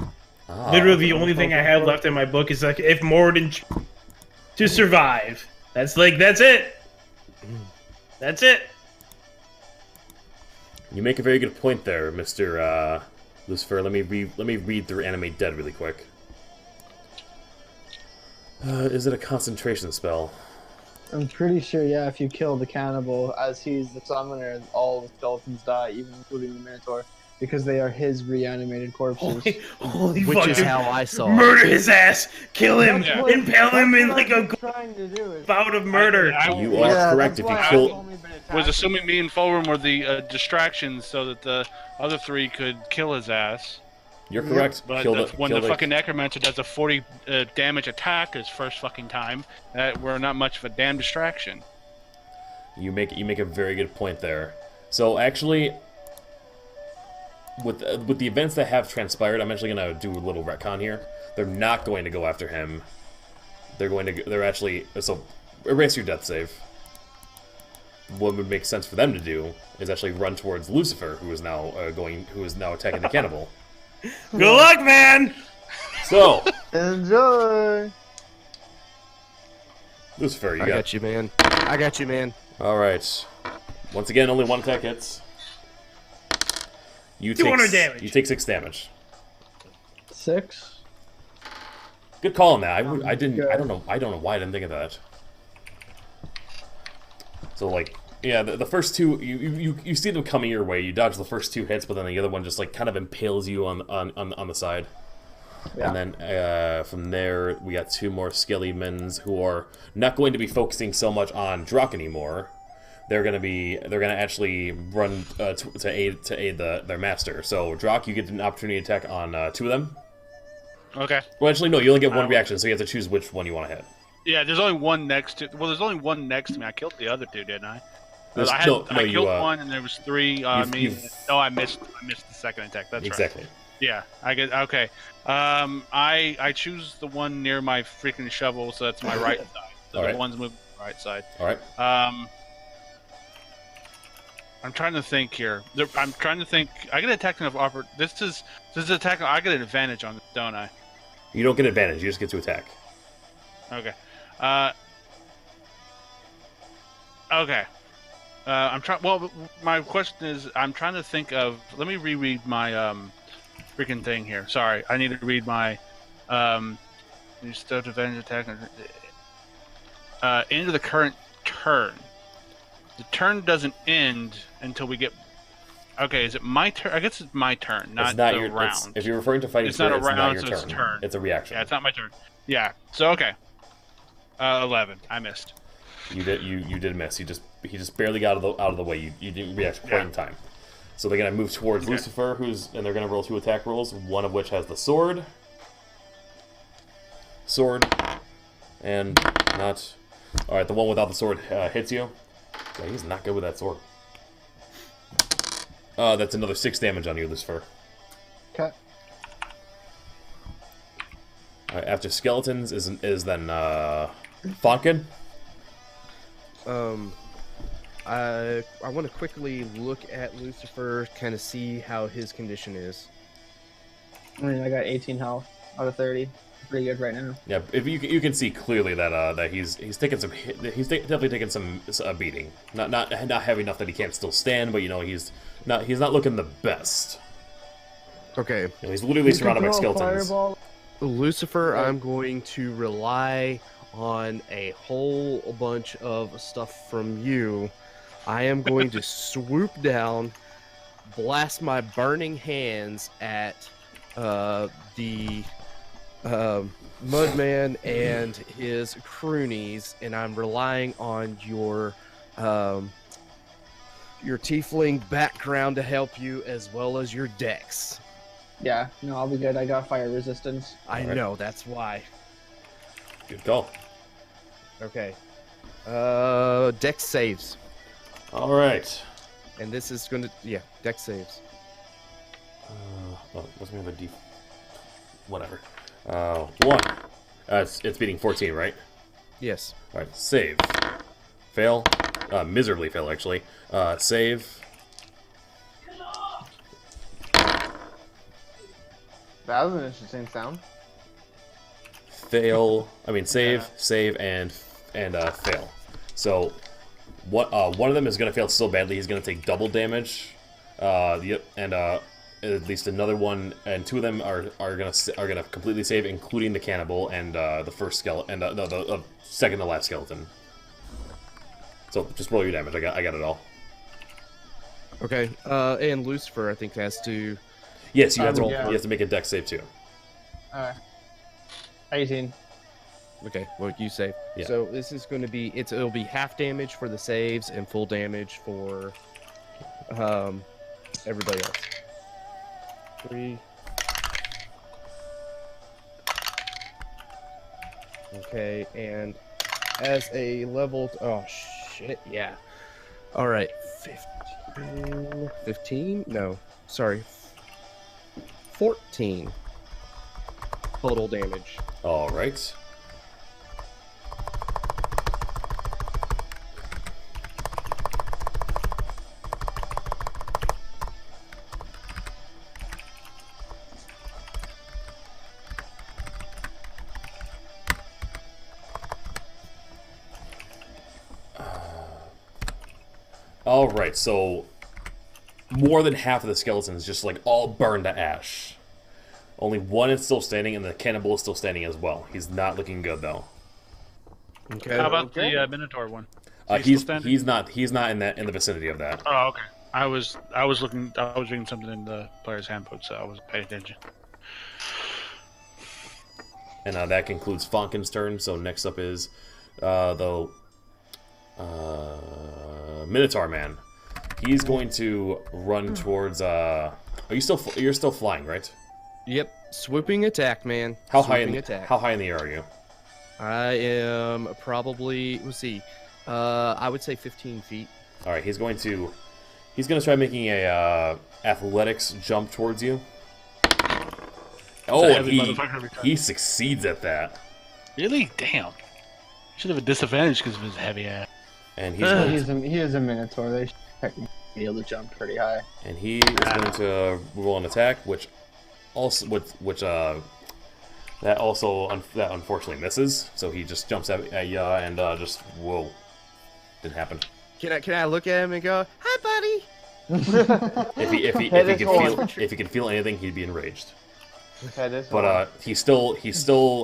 Ah. Literally, the only thing I have left in my book is like if Morden to survive. That's it. That's it. You make a very good point there, Mr. Lucifer. Let me read through Animate Dead really quick. Is it a concentration spell? I'm pretty sure, yeah, if you kill the cannibal as he's the summoner, all the skeletons die, even including the Minotaur, because they are his reanimated corpses. Holy Which fucking is how I saw it. murder his ass, kill him, Yeah. impale him in That's like what a I'm trying to do is bout of murder. You are correct. If you kill, Was assuming me and Fulrum were the distractions so that the other 3 could kill his ass. you're correct. But when the fucking necromancer does a 40 damage attack his first fucking time, we're not much of a damn distraction. You make a very good point there. So actually, with the events that have transpired, I'm actually gonna do a little retcon here. They're not going to go after him. They're actually so erase your death save. what would make sense for them to do is actually run towards Lucifer, who is now attacking the cannibal. Good luck, man. So Enjoy. Lucifer, I got you, man. I got you, man. All right. Once again, only one attack hits. You 200 take damage. You take 6 damage. 6. Good call on that. I don't know why I didn't think of that. So like, yeah, the first two you see them coming your way. You dodge the first 2 hits, but then the other one just like kind of impales you on the side. Yeah. And then from there, we got 2 more skelly men who are not going to be focusing so much on Drak anymore. They're gonna actually run to aid their master. So Drak, you get an opportunity attack on 2 of them. Okay. Well, actually, no. You only get 1 reaction, so you have to choose which one you want to hit. Yeah, there's only one next to. Well, there's only one next to me. I killed the other 2, didn't I? I killed 1, and there was 3 on me. No, I missed the second attack. That's exactly. Right. Yeah, I get okay. I choose the one near my freaking shovel, so that's my right side. So the one's moving to the right side. All right. I'm trying to think here. I'm trying to think. I get an attack of offer. This is attack. I get an advantage on this, don't I? You don't get advantage. You just get to attack. Okay. Okay. I'm trying. Well, my question is, I'm trying to think of. Let me reread my freaking thing here. Sorry, I need to read my you still advantage attack. End of the current turn. The turn doesn't end until we get. Okay, is it my turn? I guess it's my turn, not the round. If you're referring to fighting it's not a round, it's so it's a turn. It's a reaction. Yeah, it's not my turn. Yeah. So okay. 11. I missed. You did miss. He just barely got out of the way. You didn't react quite in time. So they're gonna move towards Lucifer, and they're gonna roll 2 attack rolls. One of which has the sword, and not. All right, the one without the sword hits you. Yeah, he's not good with that sword. That's another 6 damage on you, Lucifer. Okay. After skeletons is then Fonkin. I want to quickly look at Lucifer, kind of see how his condition is. I mean, I got 18 health out of 30. Pretty good right now. Yeah, if you can see clearly that he's taking some definitely taking some beating. Not heavy enough that he can't still stand, but you know he's not looking the best. Okay. You know, he's literally surrounded by skeletons. Fireball. Lucifer, I'm going to rely on a whole bunch of stuff from you. I am going to swoop down, blast my burning hands at the Mudman and his croonies, and I'm relying on your tiefling background to help you, as well as your dex. Yeah, no, I'll be good. I got fire resistance. I know, that's why. Good call. Okay. Dex saves. All right. And this is going to, dex saves. What's me on the D? Whatever. 1. It's beating 14, right? Yes. All right. Save. Fail. Miserably fail, actually. Save. That was an interesting sound. Fail. I mean, save, and fail. So, one of them is going to fail so badly he's going to take double damage. At least another one, and 2 of them are gonna completely save, including the cannibal and the first skeleton and the second to last skeleton. So just roll your damage. I got it all. Okay. And Lucifer, I think, has to. Yes, you have to roll. You have to make a dex save too. Alright. 18. Okay, well, you save. Yeah. So this is going to be it'll be half damage for the saves and full damage for everybody else. 3. Okay, and as a level yeah. All right, 15? No, sorry. 14 total damage. All right. All right, so more than half of the skeleton is just like all burned to ash. Only one is still standing, and the cannibal is still standing as well. He's not looking good though. Okay. How about the Minotaur one? He's not in the vicinity of that. Oh, okay. I was reading something in the player's handbook, so I wasn't paying attention. And that concludes Fonkin's turn. So next up is the Minotaur man. He's going to run towards. You're still flying, right? Yep. Swooping attack, man. How high in the air are you? I am probably. Let's see. I would say 15 feet. All right. He's going to try making a athletics jump towards you. Oh, he succeeds at that. Really? Damn. Should have a disadvantage because of his heavy ass. And he is a Minotaur. They should technically be able to jump pretty high. And he is going to roll an attack, which unfortunately misses. So he just jumps at you and just whoa, didn't happen. Can I look at him and go, "Hi, buddy"? If he could feel anything, he'd be enraged. But he still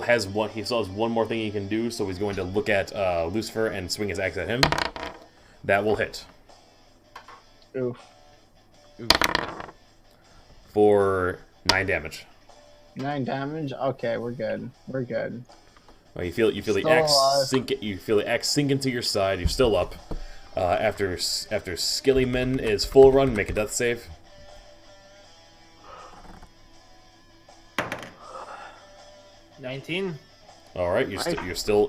has one more thing he can do. So he's going to look at Lucifer and swing his axe at him. That will hit. Oof. For 9 damage. 9 damage. Okay, we're good. We're good. Well, you feel the axe sink. You feel the axe sink into your side. You're still up. After Skillyman is full run, make a death save. 19. All right, you're still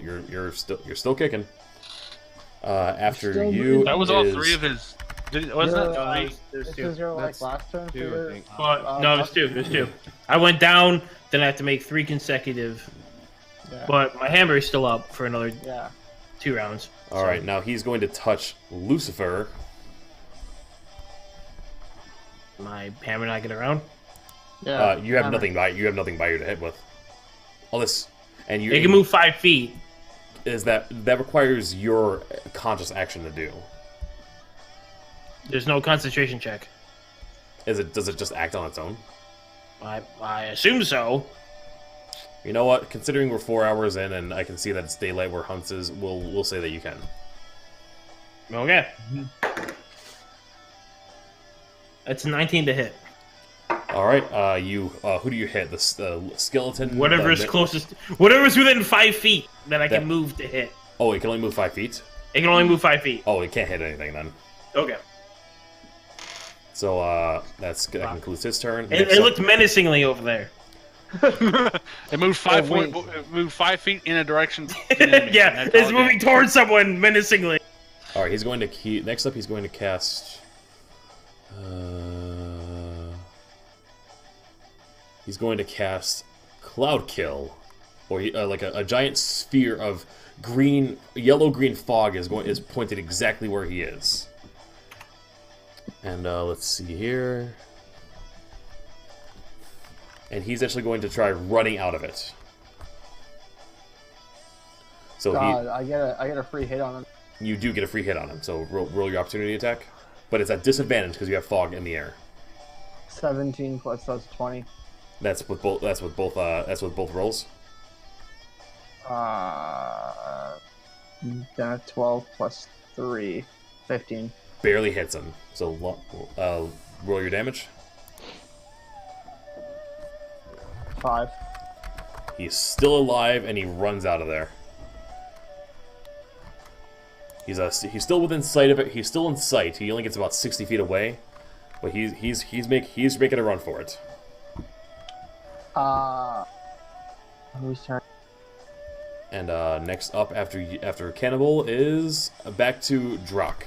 kicking. After you, that was all 3 of his. Wasn't that 3? This is your last turn. No, there's 2. There's 2. I went down, then I have to make 3 consecutive. Yeah. But my hammer is still up for another 2 rounds. All right, now he's going to touch Lucifer. My hammer not get around? Yeah. You have nothing by you to hit with. All this, and you can move 5 feet. Is that requires your conscious action to do? There's no concentration check. Does it just act on its own? I assume so. You know what? Considering we're 4 hours in and I can see that it's daylight where Hunts is, we'll say that you can. Okay. That's 19 to hit. All right. Who do you hit? The skeleton. Whatever's closest. Whatever's within 5 feet that I can move to hit. Oh, it can only move 5 feet. It can only move 5 feet. Oh, it can't hit anything then. Okay. So that concludes his turn. It looked menacingly over there. It moved 5 feet. It moved 5 feet in a direction. Yeah, it's moving towards someone menacingly. All right, next up. He's going to cast. He's going to cast Cloud Kill, or like a giant sphere of yellow-green fog is pointed exactly where he is. And let's see here. And he's actually going to try running out of it. So I get a free hit on him. You do get a free hit on him. So roll your opportunity attack, but it's at disadvantage because you have fog in the air. 17 plus that's 20. That's with both rolls. 12 plus 3, 15. Barely hits him. So roll your damage. 5. He's still alive and he runs out of there. He's still within sight of it. He's still in sight. He only gets about 60 feet away, but he's making a run for it. Whose turn? And next up after Cannibal is back to Drak.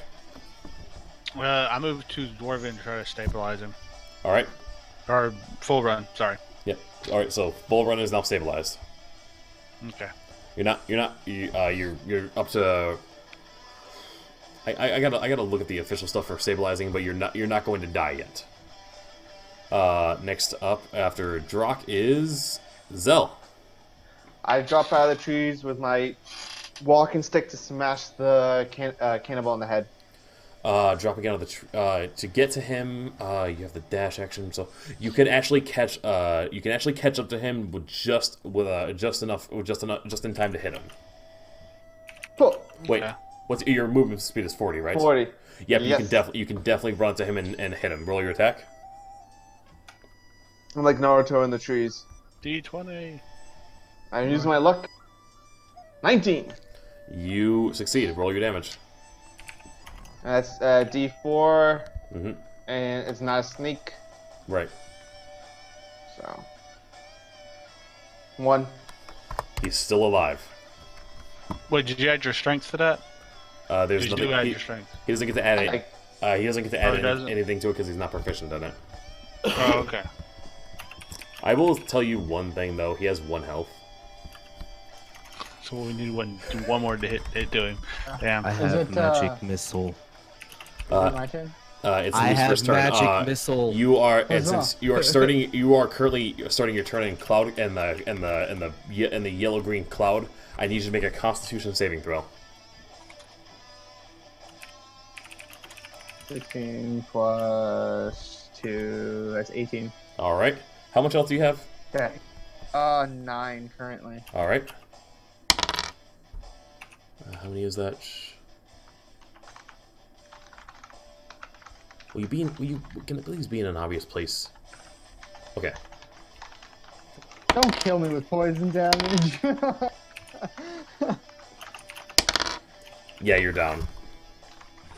I moved to Dwarvian to try to stabilize him. All right. Or full run. Sorry. Yep. All right. So full run is now stabilized. Okay. You're up to. I gotta look at the official stuff for stabilizing, but you're not going to die yet. Next up after Drak is Zell. I drop out of the trees with my walking stick to smash the cannibal in the head. dropping out of the to get to him. You have the dash action, so you can actually catch. You can actually catch up to him with just in time to hit him. Cool. Wait, Okay. what's your movement speed is 40, right? 40. Yep, Yes. you can definitely run to him and hit him. Roll your attack. I'm like Naruto in the trees. D20. I'm using my luck. 19. You succeed. Roll your damage. That's D4, Mm-hmm. and it's not a sneak, Right. so 1. He's still alive. Wait, did you add your strength to that? There's Did nothing. you add He, your strength? he doesn't get to add it. He doesn't get to add he doesn't? anything to it because he's not proficient in it. Oh, okay. I will tell you one thing though. He has 1 health. So we need one more to hit to him. Damn. I Is have it, magic missile. Is it my turn? It's I Lucifer's have turn. magic missile. You are, and Huzzah. since you are starting, you are currently starting your turn in cloud in the yellow green cloud. I need you to make a Constitution saving throw. 16 plus 2, that's 18. All right. How much health do you have? Okay. 9 currently. All right. How many is that? Will you can please be in an obvious place? Okay. Don't kill me with poison damage. Yeah, you're down.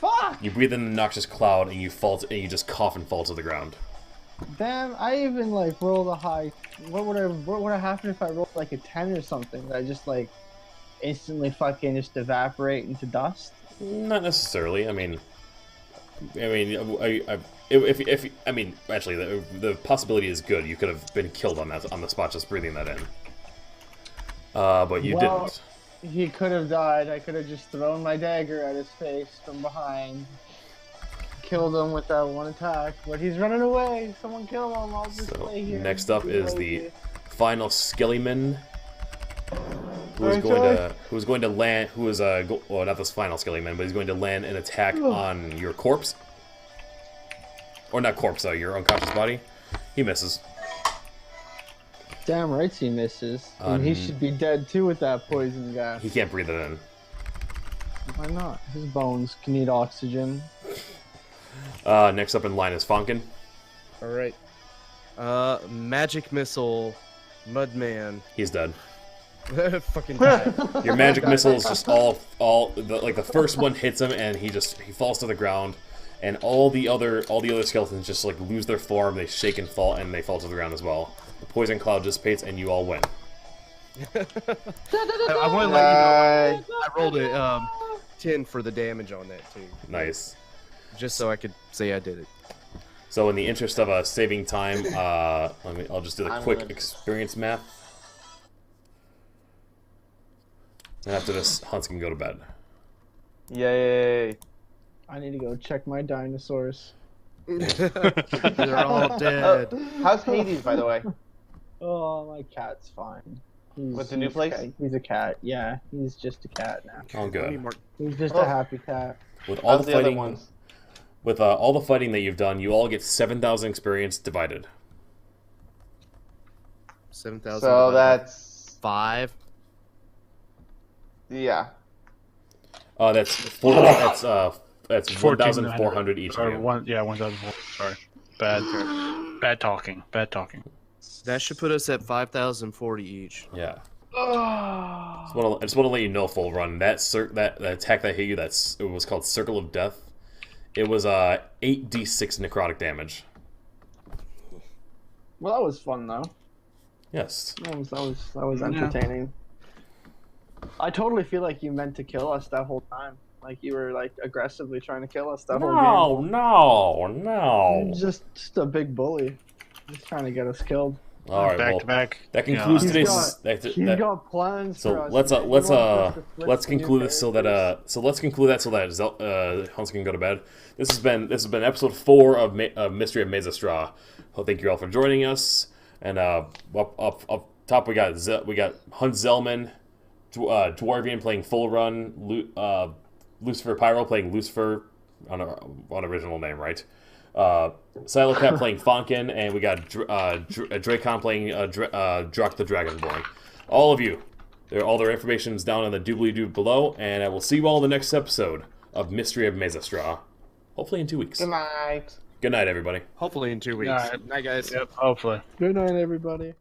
Fuck! You breathe in the noxious cloud and you fall and you just cough and fall to the ground. Damn, I even like rolled a high. What would have happened if I rolled like a 10 or something? That I just like instantly fucking just evaporate into dust? Not necessarily. I mean, actually, the possibility is good. You could have been killed on the spot just breathing that in. But you didn't. He could have died. I could have just thrown my dagger at his face from behind. Killed him with that one attack, but he's running away. Someone kill him. I'll just So lay here. next up Be is lazy. the final Skellyman, who is going to land. Who is well, not this final Skellyman, but he's going to land an attack on your corpse, or not corpse, your unconscious body. He misses. Damn right he misses. And he should be dead too with that poison gas. He can't breathe it in. Why not? His bones can need oxygen. Next up in line is Fonkin. All right. Magic missile, Mudman. He's dead. Fucking die. Your magic missile is just the first one hits him and he falls to the ground, and all the other skeletons just like lose their form. They shake and fall, and they fall to the ground as well. The poison cloud dissipates and you all win. I want to let you know I rolled a 10 for the damage on that too, Nice. just so I could say I did it. So in the interest of saving time, I'll just do the quick experience math. And after this, Hunts can go to bed. Yay! I need to go check my dinosaurs. They're all dead. How's Hades, by the way? Oh, my cat's fine. With the new place? He's a cat. Yeah, he's just a cat now. Oh, good. He's just a happy cat. With all How's the the other fighting, ones? with all the fighting that you've done, you all get 7,000 experience divided. 7,000. So that's 5. yeah. That's 1,400 each. Sorry, of you. 1,004. Sorry. Bad talking. Bad talking. That should put us at 5,040 each. Yeah. I just want to let you know, full run. That attack that hit you, it was called Circle of Death. It was 8d6 necrotic damage. Well, that was fun though. Yes. That was entertaining. I totally feel like you meant to kill us that whole time. Like you were like aggressively trying to kill us that whole game. No. You're just a big bully, just trying to get us killed. All right. Back Well, to back. that concludes He's today's. He's got plans So for us. let's man. He wants us to flip let's the new conclude this so that Hans can go to bed. This has been episode 4 of Mystery of Mezastra. Well, thank you all for joining us. And up top we got Heuntzelman, Dwarvian playing full run, Lucifer Pyro playing Lucifer unoriginal name, right? Sylokat playing Fonkin, and we got Drakecon playing Drak the Dragonborn. All of you. All their information is down in the doobly-doo below, and I will see you all in the next episode of Mystery of Mezastra. Hopefully in 2 weeks. Good night. Good night, everybody. Hopefully in 2 weeks. All right. Night, guys. Yep, hopefully. Good night, everybody.